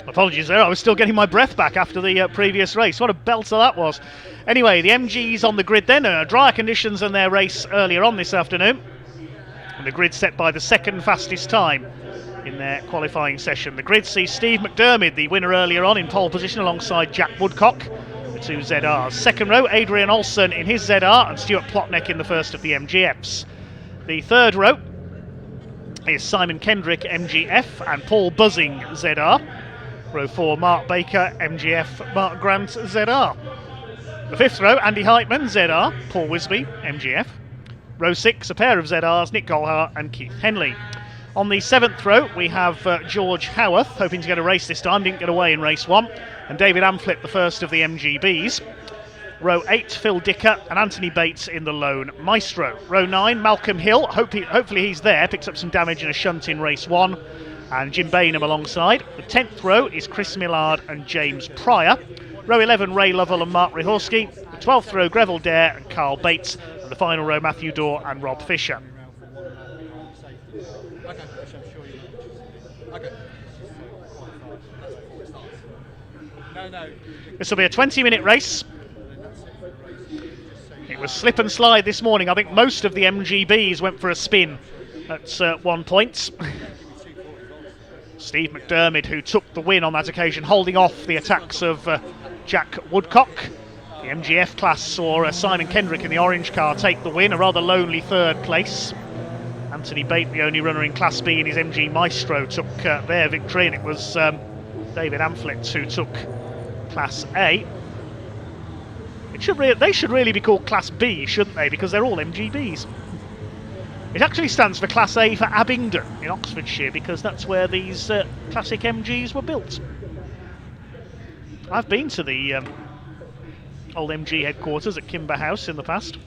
Apologies there, I was still getting my breath back after the previous race. What a belter that was. Anyway, the MG's on the grid then, drier conditions than their race earlier on this afternoon. And the grid set by the 2nd fastest time in their qualifying session. The grid sees Steve McDermott, the winner earlier on, in pole position alongside Jack Woodcock, the 2 ZRs. 2nd row, Adrian Olsen in his ZR and Stuart Plotnick in the first of the MGFs. The 3rd row is Simon Kendrick MGF and Paul Buzzing ZR. Row 4, Mark Baker MGF, Mark Grant ZR. The 5th row, Andy Heitman ZR, Paul Wisby MGF. Row 6, a pair of ZRs, Nick Golhar and Keith Henley. On the 7th row, we have George Howarth, hoping to get a race this time, didn't get away in race 1, and David Amflett, the first of the MGBs. Row 8, Phil Dicker and Anthony Bates in the lone Maestro. Row 9, Malcolm Hill, hopefully he's there, picks up some damage in a shunt in race 1, and Jim Bainham alongside. The 10th row is Chris Millard and James Pryor. Row 11, Ray Lovell and Mark Rihorski. The 12th row, Greville Dare and Carl Bates. And the final row, Matthew Dorr and Rob Fisher. This will be a 20-minute race. It was slip and slide this morning. I think most of the MGBs went for a spin at one point. Steve McDermott, who took the win on that occasion, holding off the attacks of Jack Woodcock. The MGF class saw Simon Kendrick in the orange car take the win, a rather lonely 3rd place. Anthony Bate, the only runner in Class B in his MG Maestro, took their victory, and it was David Amflett who took Class A. They should really be called Class B, shouldn't they? Because they're all MGBs. It actually stands for Class A for Abingdon in Oxfordshire, because that's where these classic MGs were built. I've been to the old MG headquarters at Kimber House in the past.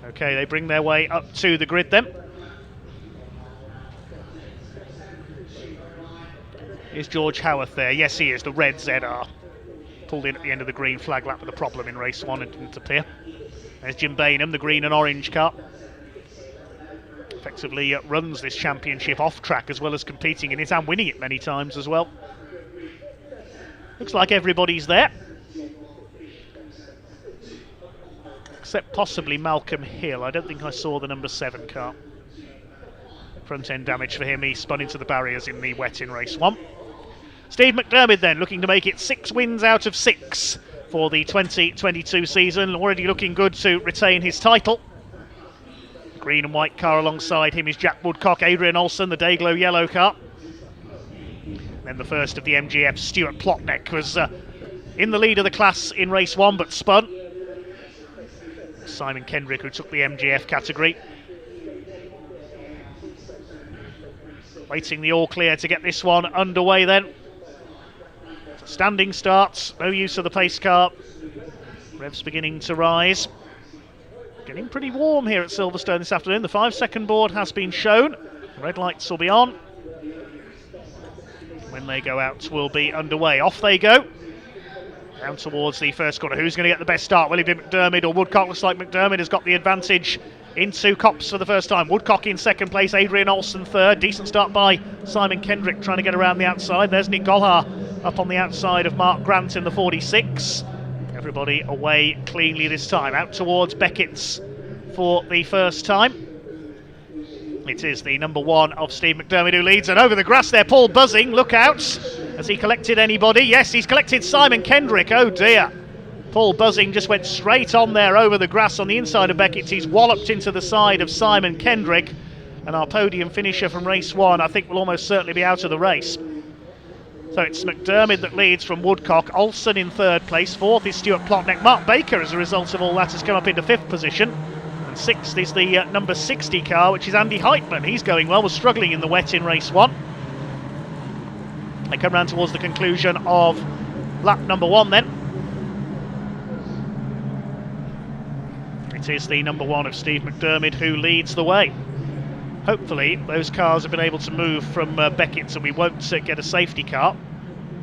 Okay, they bring their way up to the grid then. Is George Howarth there? Yes, he is, the red ZR. Pulled in at the end of the green flag lap with a problem in race 1 and didn't appear. There's Jim Bainham, the green and orange car. Effectively runs this championship off track as well as competing in it and winning it many times as well. Looks like everybody's there. except possibly Malcolm Hill. I don't think I saw the number 7 car. Front end damage for him. He spun into the barriers in the wet in race 1. Steve Mcdermott then looking to make it 6 wins out of 6 for the 2022 season. Already looking good to retain his title. Green and white car alongside him is Jack Woodcock, Adrian Olsen, the Dayglow yellow car. Then the first of the MGF, Stuart Plotnick, was in the lead of the class in race 1 but spun. Simon Kendrick, who took the MGF category. Waiting the all clear to get this one underway then. Standing starts, no use of the pace car. Revs beginning to rise. Getting pretty warm here at Silverstone this afternoon. The 5-second board has been shown. Red lights will be on. When they go out, we'll be underway. Off they go. Down towards the first corner. Who's going to get the best start? Will it be Mcdermott or Woodcock? Looks like Mcdermott has got the advantage into Copse for the first time. Woodcock in second place, Adrian Olsen third. Decent start by Simon Kendrick trying to get around the outside. There's Nick Golhar up on the outside of Mark Grant in the 46. Everybody away cleanly this time. Out towards Beckett's for the first time. It is the number 1 of Steve Mcdermott who leads, and over the grass there, Paul Buzzing, look out. Has he collected anybody? Yes, he's collected Simon Kendrick, oh dear. Paul Buzzing just went straight on there over the grass on the inside of Beckett's. He's walloped into the side of Simon Kendrick, and our podium finisher from race 1 I think will almost certainly be out of the race. So it's Mcdermott that leads from Woodcock, Olsen in third place, fourth is Stuart Plotnick. Mark Baker, as a result of all that, has come up into 5th position. And 6th is the number 60 car, which is Andy Heitman. He's going well, was struggling in the wet in race 1. They come round towards the conclusion of lap number 1 then. It is the number 1 of Steve Mcdermott who leads the way. Hopefully those cars have been able to move from Beckett's and we won't get a safety car.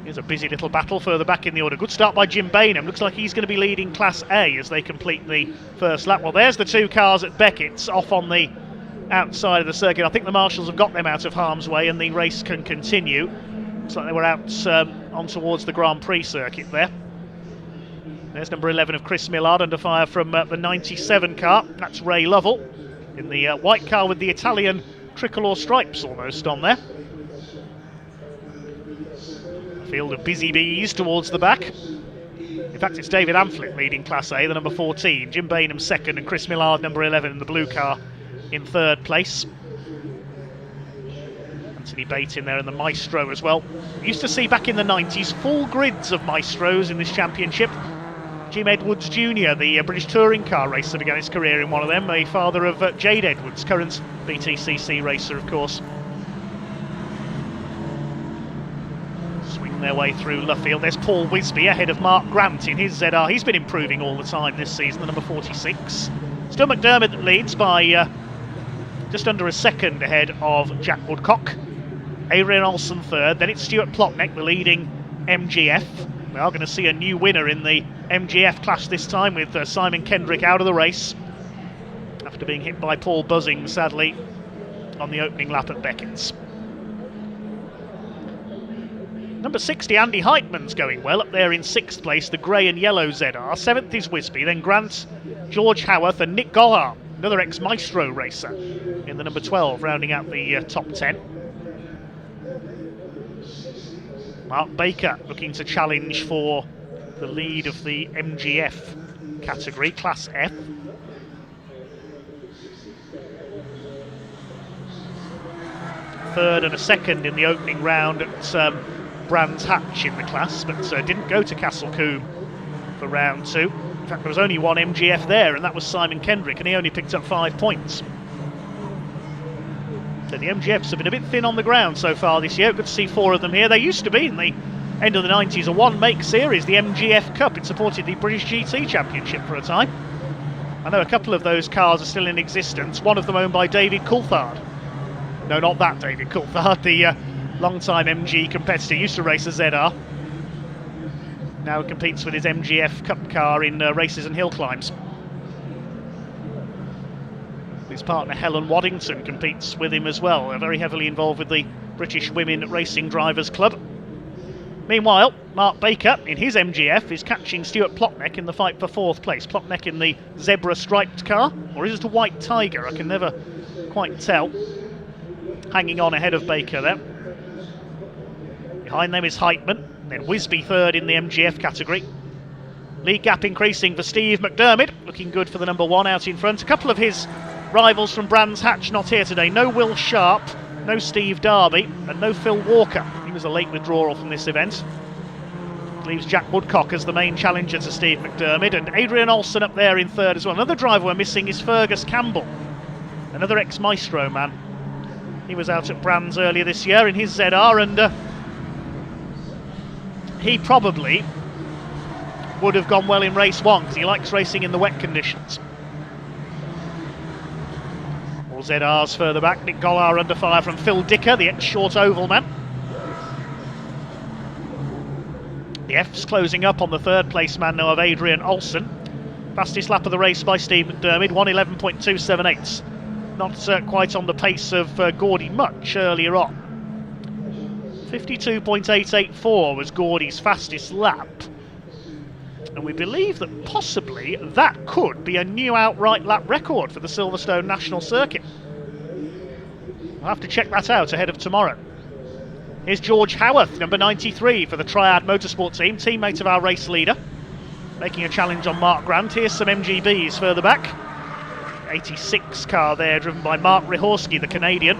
Here's a busy little battle further back in the order. Good start by Jim Bainham. Looks like he's going to be leading Class A as they complete the first lap. Well, there's the 2 cars at Beckett's off on the outside of the circuit. I think the marshals have got them out of harm's way and the race can continue. Looks like they were out on towards the Grand Prix circuit there. There's number 11 of Chris Millard under fire from the 97 car. That's Ray Lovell in the white car with the Italian tricolour stripes almost on there. Field of busy bees towards the back. In fact, it's David Amphlett leading Class A, the number 14. Jim Bainham second and Chris Millard, number 11 in the blue car, in third place. Anthony Bate in there in the Maestro as well. We used to see back in the 90s full grids of Maestros in this championship. Jim Edwards Jr., the British touring car racer, began his career in one of them, a father of Jade Edwards, current BTCC racer, of course. Swing their way through Luffield. There's Paul Wisby ahead of Mark Grant in his ZR. He's been improving all the time this season, the number 46. Still Mcdermott that leads by just under a second ahead of Jack Woodcock. Adrian Olsen third, then it's Stuart Plotnick, the leading MGF. We are going to see a new winner in the MGF class this time with Simon Kendrick out of the race after being hit by Paul Buzzing, sadly, on the opening lap at Beckett's. Number 60, Andy Heitman's going well up there in 6th place, the grey and yellow ZR. 7th is Wisby, then Grant, George Howarth and Nick Golhar, another ex-Maestro racer, in the number 12, rounding out the top 10. Mark Baker looking to challenge for the lead of the MGF category, Class F. Third and a second in the opening round at Brands Hatch in the class, but didn't go to Castlecombe for round 2. In fact, there was only one MGF there, and that was Simon Kendrick, and he only picked up 5 points. So the MGFs have been a bit thin on the ground so far this year. Good to see 4 of them here. They used to be in the end of the 90s a one-make series, the MGF Cup. It supported the British GT Championship for a time. I know a couple of those cars are still in existence, one of them owned by David Coulthard. No, not that David Coulthard, the long-time MG competitor, used to race a ZR. Now competes with his MGF Cup car in races and hill climbs. His partner Helen Waddington competes with him as well. They're very heavily involved with the British Women Racing Drivers Club. Meanwhile, Mark Baker in his MGF is catching Stuart Plotnick in the fight for 4th place. Plotnick in the zebra striped car, or is it a white tiger? I can never quite tell. Hanging on ahead of Baker there. Behind them is Heitman, then Wisby 3rd in the MGF category. Lead gap increasing for Steve McDermott, looking good for the number 1 out in front. A couple of his rivals from Brands Hatch not here today. No Will Sharp, no Steve Darby, and no Phil Walker. He was a late withdrawal from this event. Leaves Jack Woodcock as the main challenger to Steve McDermott, and Adrian Olsen up there in 3rd as well. Another driver we're missing is Fergus Campbell, another ex-Maestro man. He was out at Brands earlier this year in his ZR, and he probably would have gone well in race 1 because he likes racing in the wet conditions. All ZRs further back. Nick Gollar under fire from Phil Dicker, the ex-short oval man. The F's closing up on the 3rd place man now of Adrian Olsen. Fastest lap of the race by Steve McDermott, 1:11.278. Not quite on the pace of Gordy Much earlier on. 52.884 was Gordy's fastest lap. And we believe that possibly that could be a new outright lap record for the Silverstone National Circuit. We'll have to check that out ahead of tomorrow. Here's George Howarth, number 93 for the Triad Motorsport team, teammate of our race leader, making a challenge on Mark Grant. Here's some MGBs further back. 86 car there, driven by Mark Rihorski, the Canadian,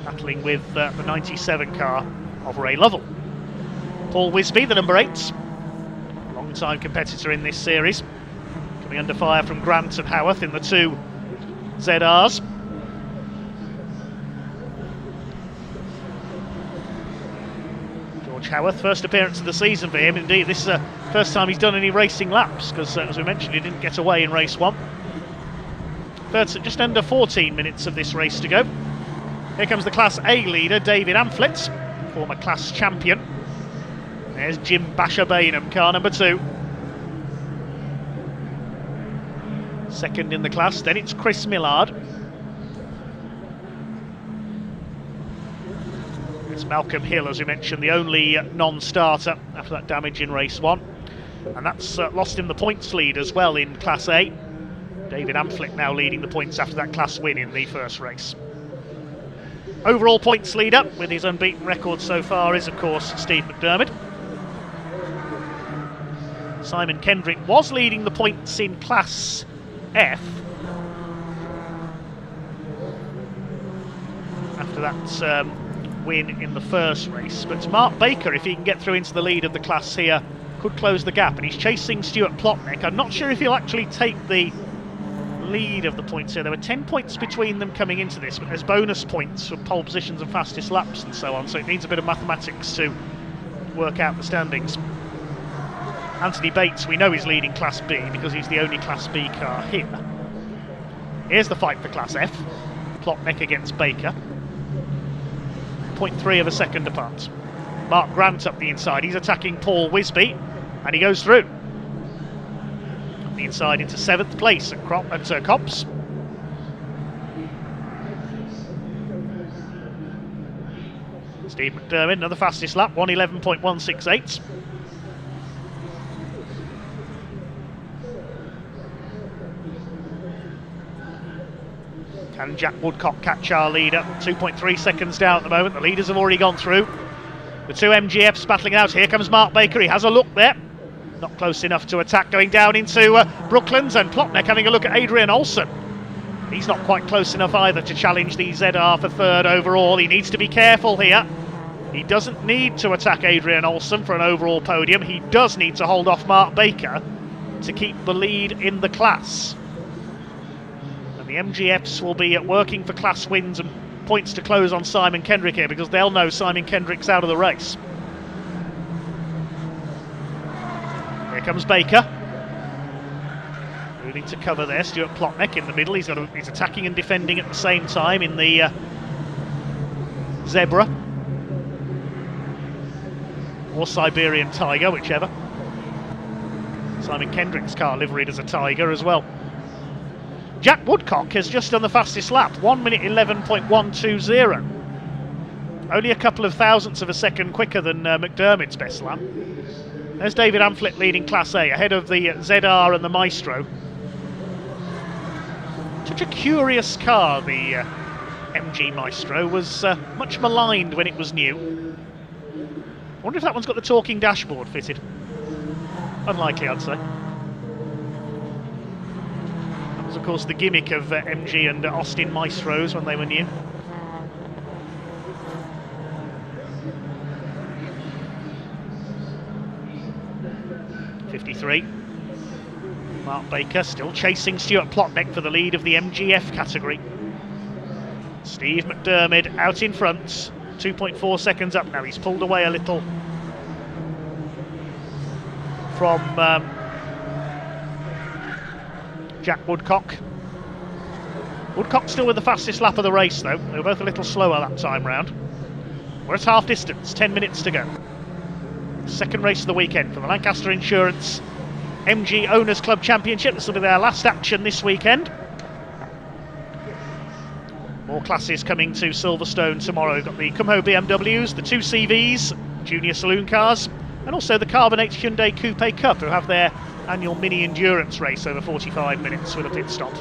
battling with the 97 car of Ray Lovell. Paul Wisby, the number 8, long-time competitor in this series, coming under fire from Grant and Howarth in the 2 ZRs. George Howarth, first appearance of the season for him. Indeed, this is the first time he's done any racing laps, because as we mentioned, he didn't get away in race 1. Just under 14 minutes of this race to go. Here comes the Class A leader, David Amphlett, former class champion. There's Jim Basher-Bainham, car number 2. Second in the class, then it's Chris Millard. It's Malcolm Hill, as we mentioned, the only non-starter after that damage in race 1. And that's lost him the points lead as well in Class A. David Amphlett now leading the points after that class win in the first race. Overall points leader with his unbeaten record so far is, of course, Steve McDermott. Simon Kendrick was leading the points in Class F after that win in the first race, but Mark Baker, if he can get through into the lead of the class here, could close the gap, and he's chasing Stuart Plotnick. I'm not sure if he'll actually take the lead of the points here. There were 10 points between them coming into this, but there's bonus points for pole positions and fastest laps and so on, so it needs a bit of mathematics to work out the standings. Anthony Bates, we know, is leading Class B because he's the only Class B car here. Here's the fight for Class F. Plotnick against Baker. 0.3 of a second apart. Mark Grant up the inside. He's attacking Paul Wisby, and he goes through. Up the inside into 7th place at Copse. Steve McDermott, another fastest lap, 1:11.168. Can Jack Woodcock catch our leader? 2.3 seconds down at the moment. The leaders have already gone through. The 2 MGFs battling out. Here comes Mark Baker. He has a look there. Not close enough to attack. Going down into Brooklands, and Plotnick having a look at Adrian Olsen. He's not quite close enough either to challenge the ZR for 3rd overall. He needs to be careful here. He doesn't need to attack Adrian Olsen for an overall podium. He does need to hold off Mark Baker to keep the lead in the class. The MGFs will be working for class wins and points to close on Simon Kendrick here, because they'll know Simon Kendrick's out of the race. Here comes Baker. Moving to cover there, Stuart Plotnick in the middle. He's attacking and defending at the same time in the Zebra. Or Siberian Tiger, whichever. Simon Kendrick's car liveried as a Tiger as well. Jack Woodcock has just done the fastest lap, 1:11.120. only a couple of thousandths of a second quicker than McDermott's best lap. There's David Amphlett leading Class A, ahead of the ZR and the Maestro. Such a curious car, the MG Maestro. Was much maligned when it was new. I wonder if that one's got the talking dashboard fitted. Unlikely, I'd say. That was, of course, the gimmick of MG and Austin Maestros when they were new. Mark Baker still chasing Stuart Plotnick for the lead of the MGF category. Steve McDermott out in front, 2.4 seconds up now. He's pulled away a little from Jack Woodcock. Woodcock still with the fastest lap of the race though. They were both a little slower that time round. We're at half distance, 10 minutes to go. Second race of the weekend for the Lancaster Insurance MG Owners Club Championship. This will be their last action this weekend. More classes coming to Silverstone tomorrow. We've got the Kumho BMWs, the 2 CVs, junior saloon cars, and also the Carbonate Hyundai Coupe Cup, who have their annual mini endurance race over 45 minutes with a pit stop.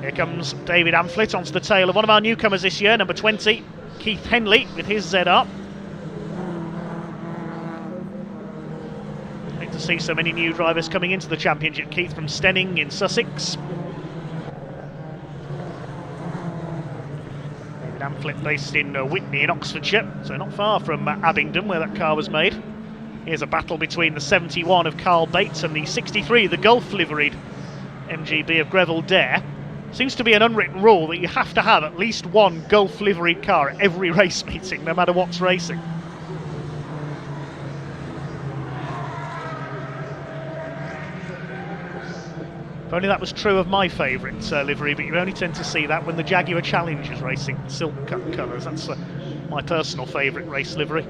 Here comes David Amphlett onto the tail of one of our newcomers this year, number 20, Keith Henley, with his ZR. To see so many new drivers coming into the championship. Keith from Stenning in Sussex. David Amphlett based in Witney in Oxfordshire, so not far from Abingdon where that car was made. Here's a battle between the 71 of Carl Bates and the 63, the Gulf liveried MGB of Greville Dare. Seems to be an unwritten rule that you have to have at least one Gulf liveried car at every race meeting, no matter what's racing. If only that was true of my favourite livery, but you only tend to see that when the Jaguar Challenge is racing silk cut colours. That's my personal favourite race livery.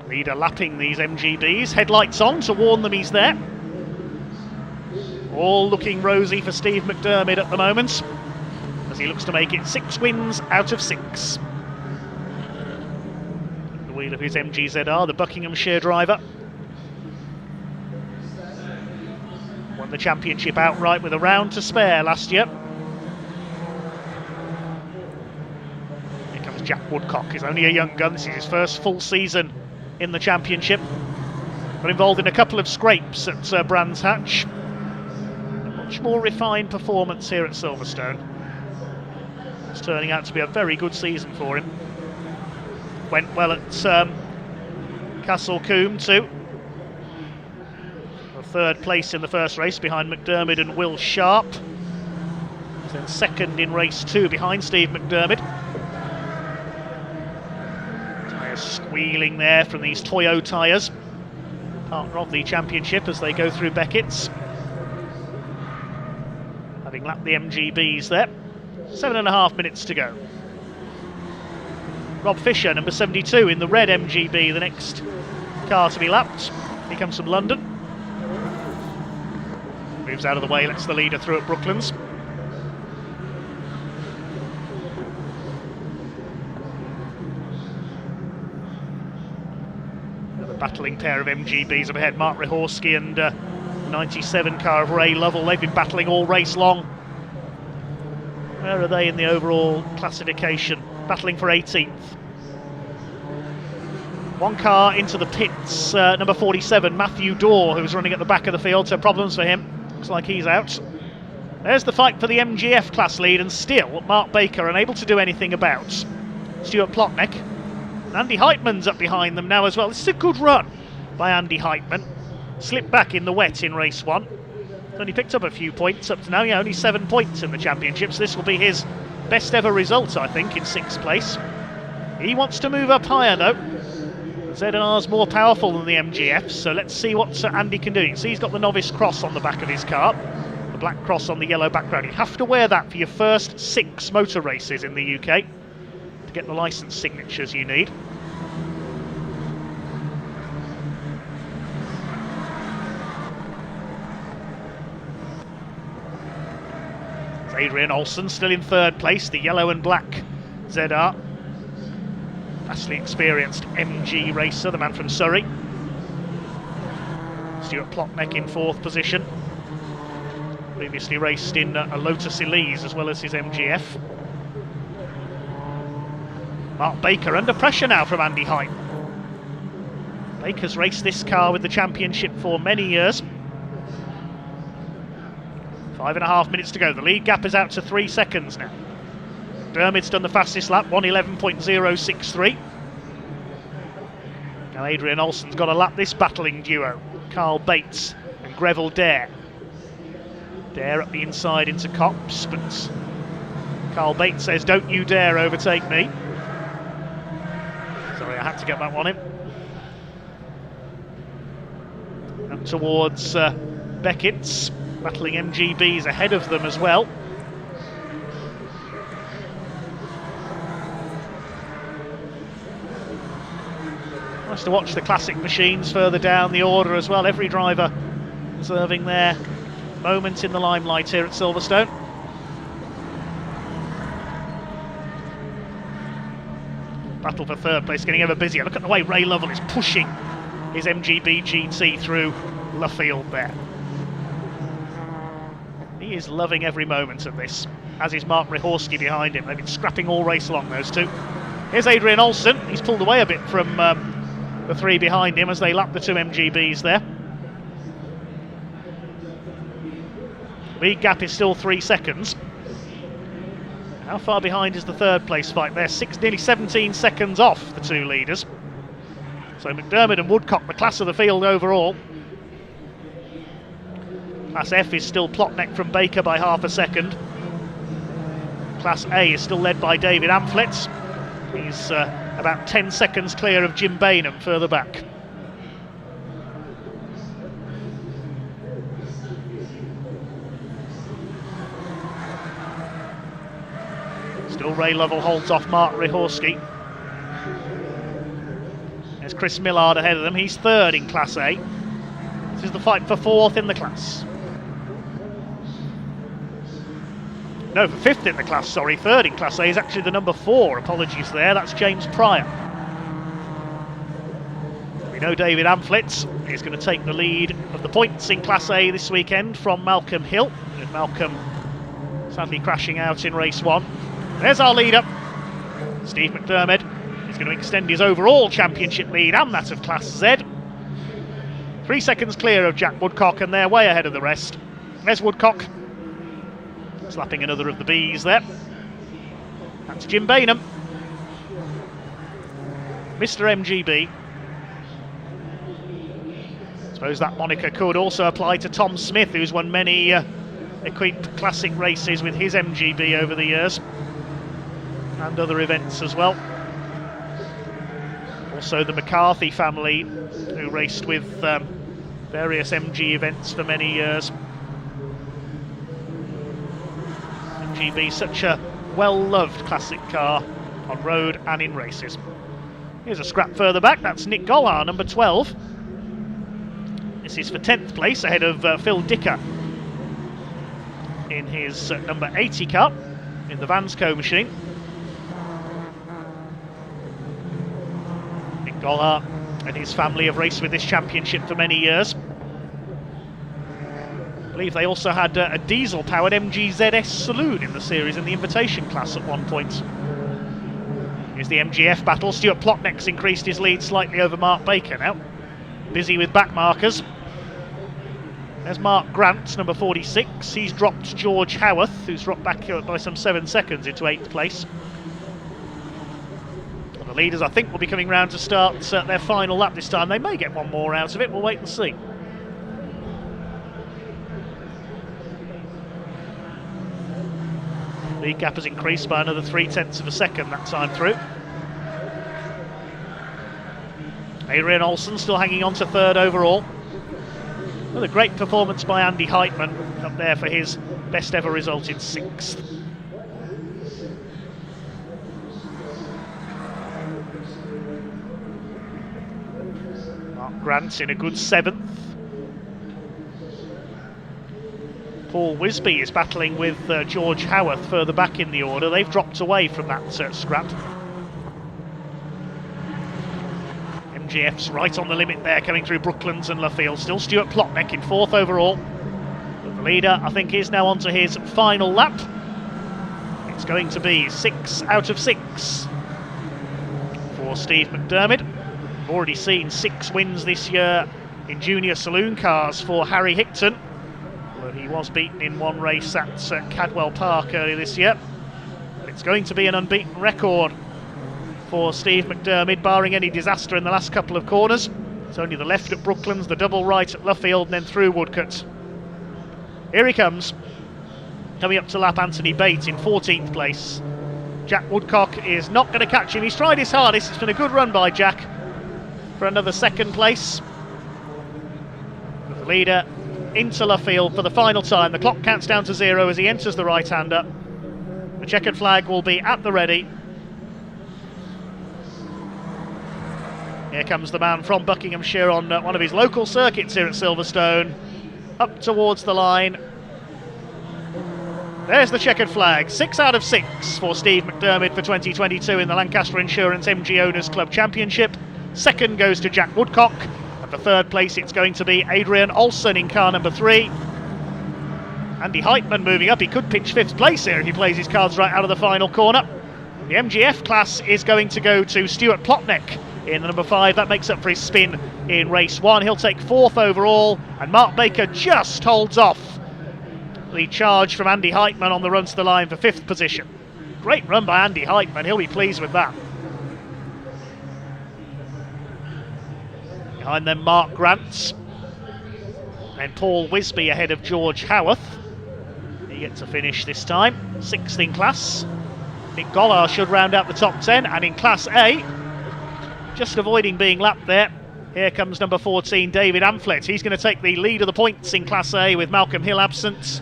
Leader lapping these MGBs, headlights on to warn them he's there. All looking rosy for Steve McDermott at the moment, as he looks to make it 6 wins out of 6. Wheel of his MG ZR, the Buckinghamshire driver. Won the championship outright with a round to spare last year. Here comes Jack Woodcock. He's only a young gun. This is his first full season in the championship. Got involved in a couple of scrapes at Brands Hatch. A much more refined performance here at Silverstone. It's turning out to be a very good season for him. Went well at Castle Combe too. The 3rd place in the first race behind McDermott and Will Sharp. Then 2nd in race 2 behind Steve McDermott. Tyres squealing there from these Toyo tyres. Partner of the championship as they go through Beckett's. Having lapped the MGBs there. 7.5 minutes to go. Rob Fisher, number 72, in the red MGB, the next car to be lapped. He comes from London. Moves out of the way, lets the leader through at Brooklands. Another battling pair of MGBs up ahead, Mark Rehorski and 97 car of Ray Lovell. They've been battling all race long. Where are they in the overall classification? Battling for 18th. One car into the pits, number 47, Matthew Dorr, who's running at the back of the field, so problems for him. Looks like he's out. There's the fight for the MGF class lead, and still Mark Baker unable to do anything about Stuart Plotnick. Andy Heitman's up behind them now as well. This is a good run by Andy Heitman. Slipped back in the wet in race 1. Only picked up a few points up to now. Yeah, only 7 points in the championships. This will be his best ever result, I think, in 6th place. He wants to move up higher though. ZR's more powerful than the MGF, so let's see what Andy can do. You can see he's got the novice cross on the back of his car, the black cross on the yellow background. You have to wear that for your first 6 motor races in the UK to get the licence signatures you need. Adrian Olsen still in third place, the yellow and black ZR. Vastly experienced MG racer, the man from Surrey. Stuart Plotneck in fourth position. Previously raced in a Lotus Elise as well as his MGF. Mark Baker under pressure now from Andy Height. Baker's raced this car with the championship for many years. 5.5 minutes to go. The lead gap is out to 3 seconds now. Dermot's done the fastest lap, 1:11.063. Now Adrian Olsen's got to lap this battling duo, Carl Bates and Greville Dare. Dare up the inside into Copse, but Carl Bates says, "Don't you dare overtake me." Sorry, I had to get that one in. Up towards Beckett's, battling MGBs ahead of them as well. Nice to watch the classic machines further down the order as well. Every driver deserving their moment in the limelight here at Silverstone. Battle for third place getting ever busier. Look at the way Ray Lovell is pushing his MGB GT through Luffield there. He is loving every moment of this, as is Mark Ryhorski behind him. They've been scrapping all race long, those two. Here's Adrian Olsen. He's pulled away a bit from the three behind him as they lap the two MGBs there. Lead gap is still 3 seconds. How far behind is the third place fight? They're nearly 17 seconds off the two leaders. So Mcdermott and Woodcock, the class of the field overall. Class F is still Plotneck from Baker by half a second. Class A is still led by David Amphlett. He's about 10 seconds clear of Jim Bainham further back. Still Ray Lovell holds off Mark Ryhorski. There's Chris Millard ahead of them. He's third in Class A. This is the fight for fourth in the class. No, for fifth in the class, sorry. Third in Class A is actually the number 4. Apologies there. That's James Pryor. We know David Amphlett is going to take the lead of the points in Class A this weekend from Malcolm Hill. With Malcolm sadly crashing out in race 1. There's our leader. Steve Mcdermott is going to extend his overall championship lead and that of Class Z. 3 seconds clear of Jack Woodcock, and they're way ahead of the rest. There's Woodcock, slapping another of the Bs there. That's Jim Bainham, Mr. MGB. I suppose that moniker could also apply to Tom Smith, who's won many equipped classic races with his MGB over the years, and other events as well. Also the McCarthy family, who raced with various MG events for many years. MGB, such a well-loved classic car on road and in races. Here's a scrap further back. That's Nick Gollard, number 12. This is for 10th place, ahead of Phil Dicker in his number 80 car in the Vansco machine. Nick Gollard and his family have raced with this championship for many years. I believe they also had a diesel-powered MG ZS Saloon in the series in the invitation class at one point. Here's the MGF battle. Stuart Plotneck's increased his lead slightly over Mark Baker now. Busy with back markers. There's Mark Grant, number 46. He's dropped George Howarth, who's dropped back by some 7 seconds into 8th place. And the leaders, I think, will be coming round to start their final lap this time. They may get one more out of it. We'll wait and see. Lead gap has increased by another 0.3 of a second that time through. Adrian Olsen still hanging on to third overall. Another great performance by Andy Heitman up there for his best ever result in 6th. Mark Grant in a good 7th. Paul Wisby is battling with George Howarth further back in the order. They've dropped away from that scrap. MGF's right on the limit there, coming through Brooklands and Luffield. Still Stuart Plotnick in 4th overall. But the leader, I think, is now onto his final lap. It's going to be 6 out of 6 for Steve McDermott. We've already seen 6 wins this year in junior saloon cars for Harry Hickton. But he was beaten in one race at Cadwell Park earlier this year. But it's going to be an unbeaten record for Steve McDermott, barring any disaster in the last couple of corners. It's only the left at Brooklands, the double right at Luffield, and then through Woodcote. Here he comes. Coming up to lap, Anthony Bates in 14th place. Jack Woodcock is not going to catch him. He's tried his hardest. It's been a good run by Jack for another 2nd place. But the leader into Luffield for the final time. The clock counts down to 0 as he enters the right-hander. The checkered flag will be at the ready. Here comes the man from Buckinghamshire on one of his local circuits here at Silverstone. Up towards the line. There's the checkered flag. 6 out of 6 for Steve McDermott for 2022 in the Lancaster Insurance MG Owners Club Championship. 2nd goes to Jack Woodcock. At the 3rd place it's going to be Adrian Olsen in car number 3. Andy Heitman moving up. He could pinch 5th place here if he plays his cards right out of the final corner. The MGF class is going to go to Stuart Plotnick in the number 5. That makes up for his spin in race 1. He'll take 4th overall, and Mark Baker just holds off the charge from Andy Heitman on the run to the line for 5th position. Great run by Andy Heitman. He'll be pleased with that. Behind them, Mark Grant and Paul Wisby ahead of George Howarth. He gets a finish this time, 6th in class. Nick Gollard should round out the top 10, and in Class A, just avoiding being lapped there, here comes number 14, David Amphlett. He's going to take the lead of the points in Class A with Malcolm Hill absent.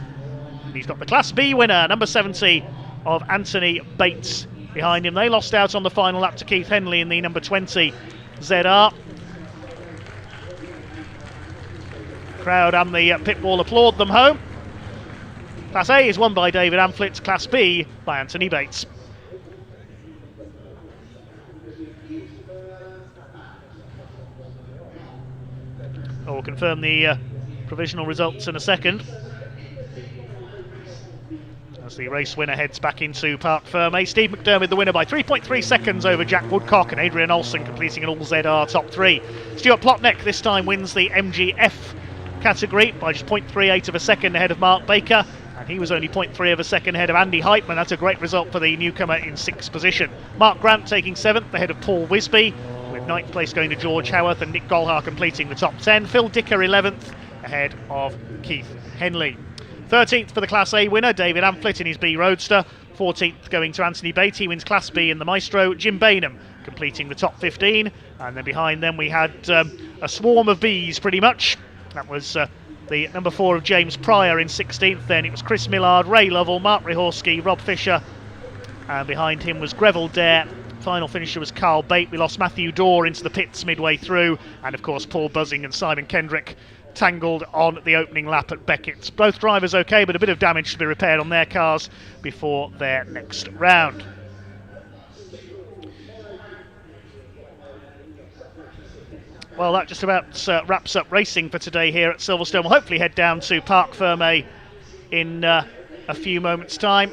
And he's got the Class B winner, number 70 of Anthony Bates behind him. They lost out on the final lap to Keith Henley in the number 20 ZR. Crowd and the pit wall applaud them home. Class A is won by David Amphlett, Class B by Anthony Bates. We'll confirm the provisional results in a second, as the race winner heads back into Parc Fermé. Steve McDermott the winner by 3.3 seconds over Jack Woodcock, and Adrian Olsen completing an all ZR top 3. Stuart Plotnick this time wins the MGF category by just 0.38 of a second ahead of Mark Baker, and he was only 0.3 of a second ahead of Andy Heitman. That's a great result for the newcomer in 6th position. Mark Grant taking 7th ahead of Paul Wisby, with 9th place going to George Howarth and Nick Gollard completing the top 10. Phil Dicker 11th ahead of Keith Henley. 13th for the Class A winner, David Amphlett in his B Roadster. 14th going to Anthony Bates, he wins Class B in the Maestro. Jim Bainham completing the top 15. And then behind them we had a swarm of Bs pretty much. That was the number 4 of James Pryor in 16th. Then it was Chris Millard, Ray Lovell, Mark Rihorski, Rob Fisher. And behind him was Greville Dare. Final finisher was Carl Bate. We lost Matthew Dorr into the pits midway through, and of course Paul Buzzing and Simon Kendrick tangled on the opening lap at Beckett's. Both drivers okay, but a bit of damage to be repaired on their cars before their next round. Well, that just about wraps up racing for today here at Silverstone. We'll hopefully head down to Parc Fermé in a few moments' time.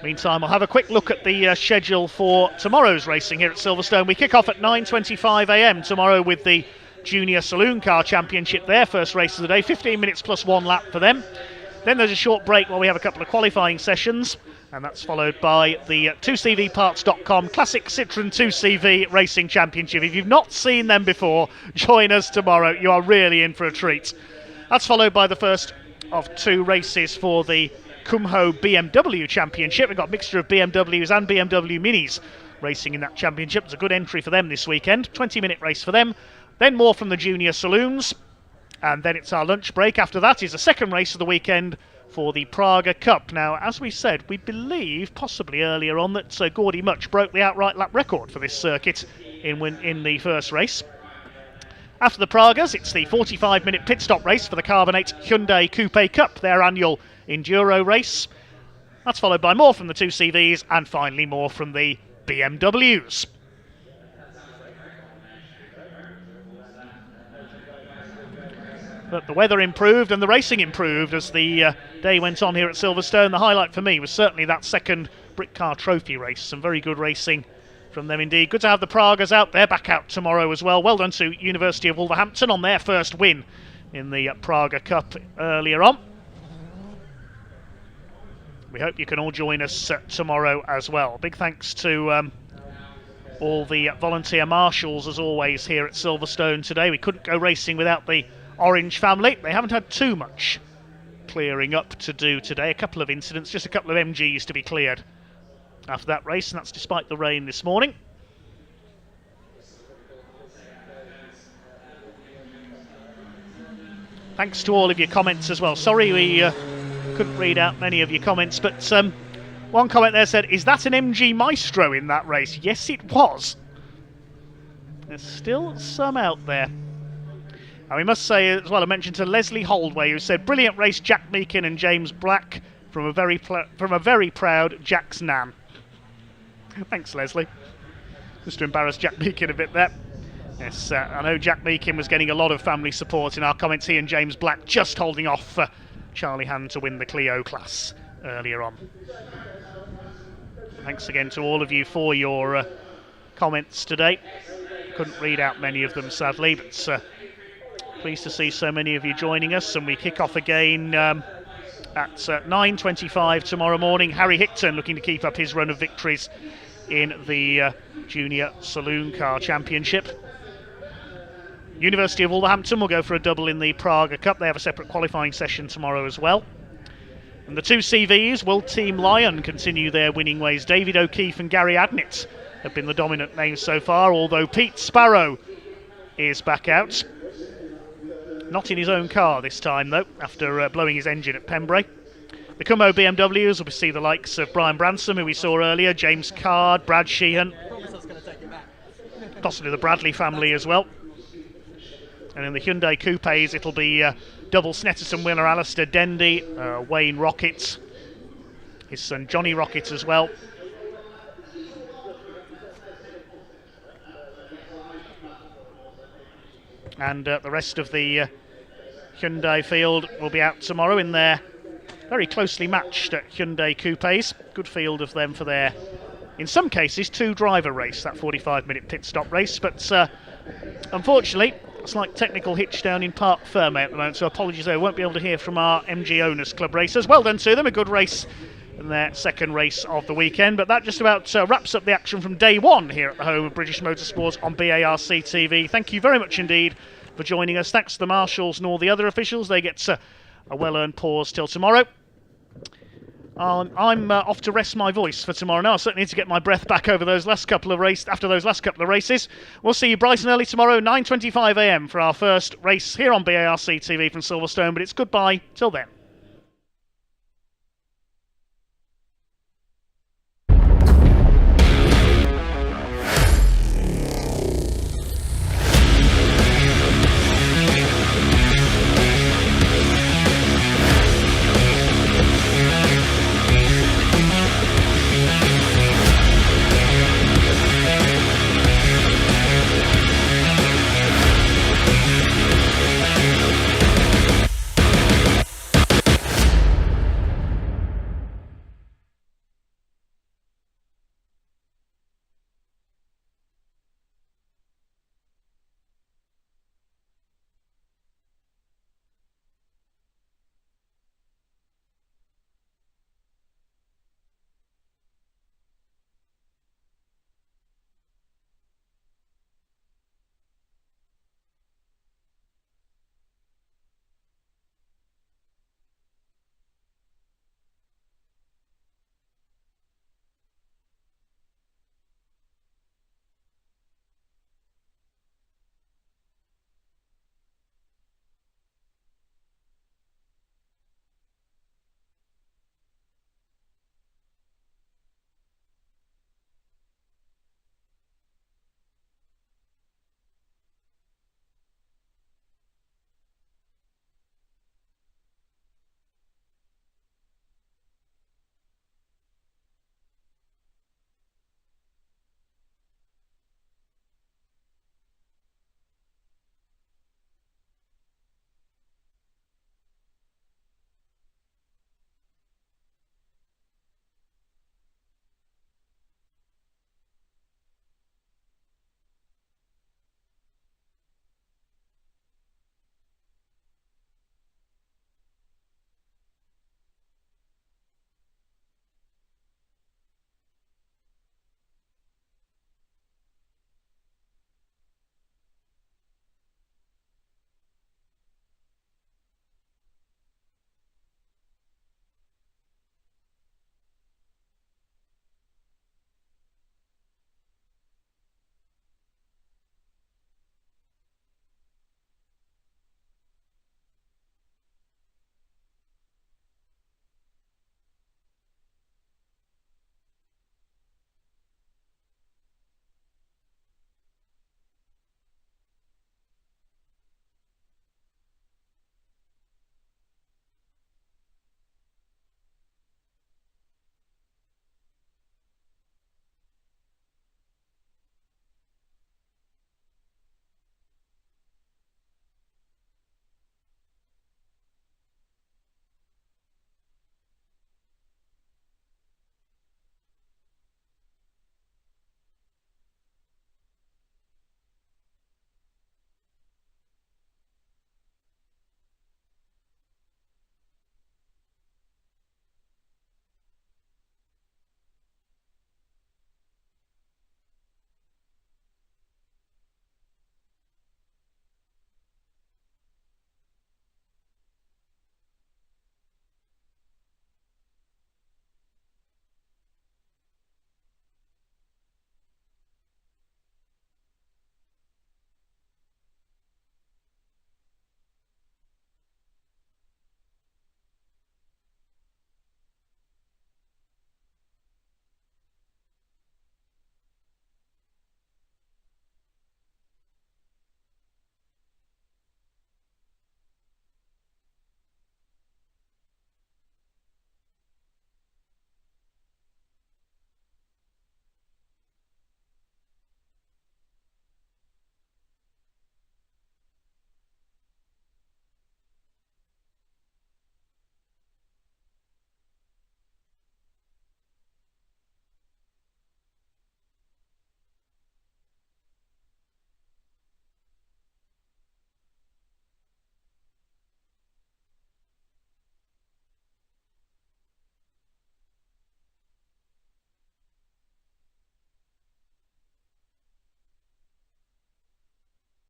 Meantime, I'll have a quick look at the schedule for tomorrow's racing here at Silverstone. We kick off at 9:25 a.m. tomorrow with the Junior Saloon Car Championship, their first race of the day, 15 minutes plus 1 lap for them. Then there's a short break while we have a couple of qualifying sessions, and that's followed by the 2CVparts.com Classic Citroën 2CV Racing Championship. If you've not seen them before, join us tomorrow. You are really in for a treat. That's followed by the first of 2 races for the Kumho BMW Championship. We've got a mixture of BMWs and BMW Minis racing in that championship. It's a good entry for them this weekend. 20-minute race for them. Then more from the Junior Saloons. And then it's our lunch break. After that is the second race of the weekend for the Praga Cup. Now, as we said, we believe, possibly earlier on, that Gordy Much broke the outright lap record for this circuit in the first race. After the Pragas, it's the 45-minute pit stop race for the Carbonate Hyundai Coupe Cup, their annual enduro race. That's followed by more from the 2 CVs and finally more from the BMWs. But the weather improved and the racing improved as the day went on here at Silverstone. The highlight for me was certainly that second Britcar Trophy race. Some very good racing from them indeed. Good to have the Pragas out there, back out tomorrow as well. Well done to University of Wolverhampton on their first win in the Praga Cup earlier on. We hope you can all join us tomorrow as well. Big thanks to all the volunteer marshals as always here at Silverstone today. We couldn't go racing without the Orange family. They haven't had too much clearing up to do today. A couple of incidents, just a couple of MGs to be cleared after that race, and that's despite the rain this morning. Thanks to all of your comments as well. Sorry we couldn't read out many of your comments, but one comment there said, is that an MG Maestro in that race? Yes, it was. There's still some out there. And we must say as well, a mention to Leslie Holdway, who said, brilliant race, Jack Meakin and James Black, from a very proud Jack's nan. Thanks, Leslie. Just to embarrass Jack Meakin a bit there. Yes, I know Jack Meakin was getting a lot of family support in our comments. He and James Black just holding off Charlie Hand to win the Clio class earlier on. Thanks again to all of you for your comments today. Couldn't read out many of them, sadly, but pleased to see so many of you joining us, and we kick off again at 9:25 tomorrow morning. Harry Hickton looking to keep up his run of victories in the Junior Saloon Car Championship. University of Wolverhampton will go for a double in the Praga Cup. They have a separate qualifying session tomorrow as well. And the 2 CVs will Team Lion continue their winning ways. David O'Keefe and Gary Adnett have been the dominant names so far, although Pete Sparrow is back out. Not in his own car this time, though, after blowing his engine at Pembrey. The Cummo BMWs will see the likes of Brian Bransom, who we saw earlier, James Card, Brad Sheehan, possibly the Bradley family as well. And in the Hyundai Coupes, it'll be double Snetterton winner Alistair Dendy, Wayne Rocket, his son Johnny Rocket as well. And the rest of the Hyundai field will be out tomorrow in their very closely matched Hyundai Coupes. Good field of them for their, in some cases, 2-driver race, that 45-minute pit stop race. But unfortunately, it's like technical hitch down in Parc Ferme at the moment, so apologies there. Won't be able to hear from our MG Owners Club racers. Well done to them, a good race in their second race of the weekend. But that just about wraps up the action from day one here at the home of British Motorsports on BARC TV. Thank you very much indeed for joining us. Thanks to the marshals and all the other officials. They get a well-earned pause till tomorrow. I'm off to rest my voice for tomorrow now. I certainly need to get my breath back over those last couple of races. We'll see you bright and early tomorrow, 9:25 AM for our first race here on BARC TV from Silverstone. But it's goodbye till then.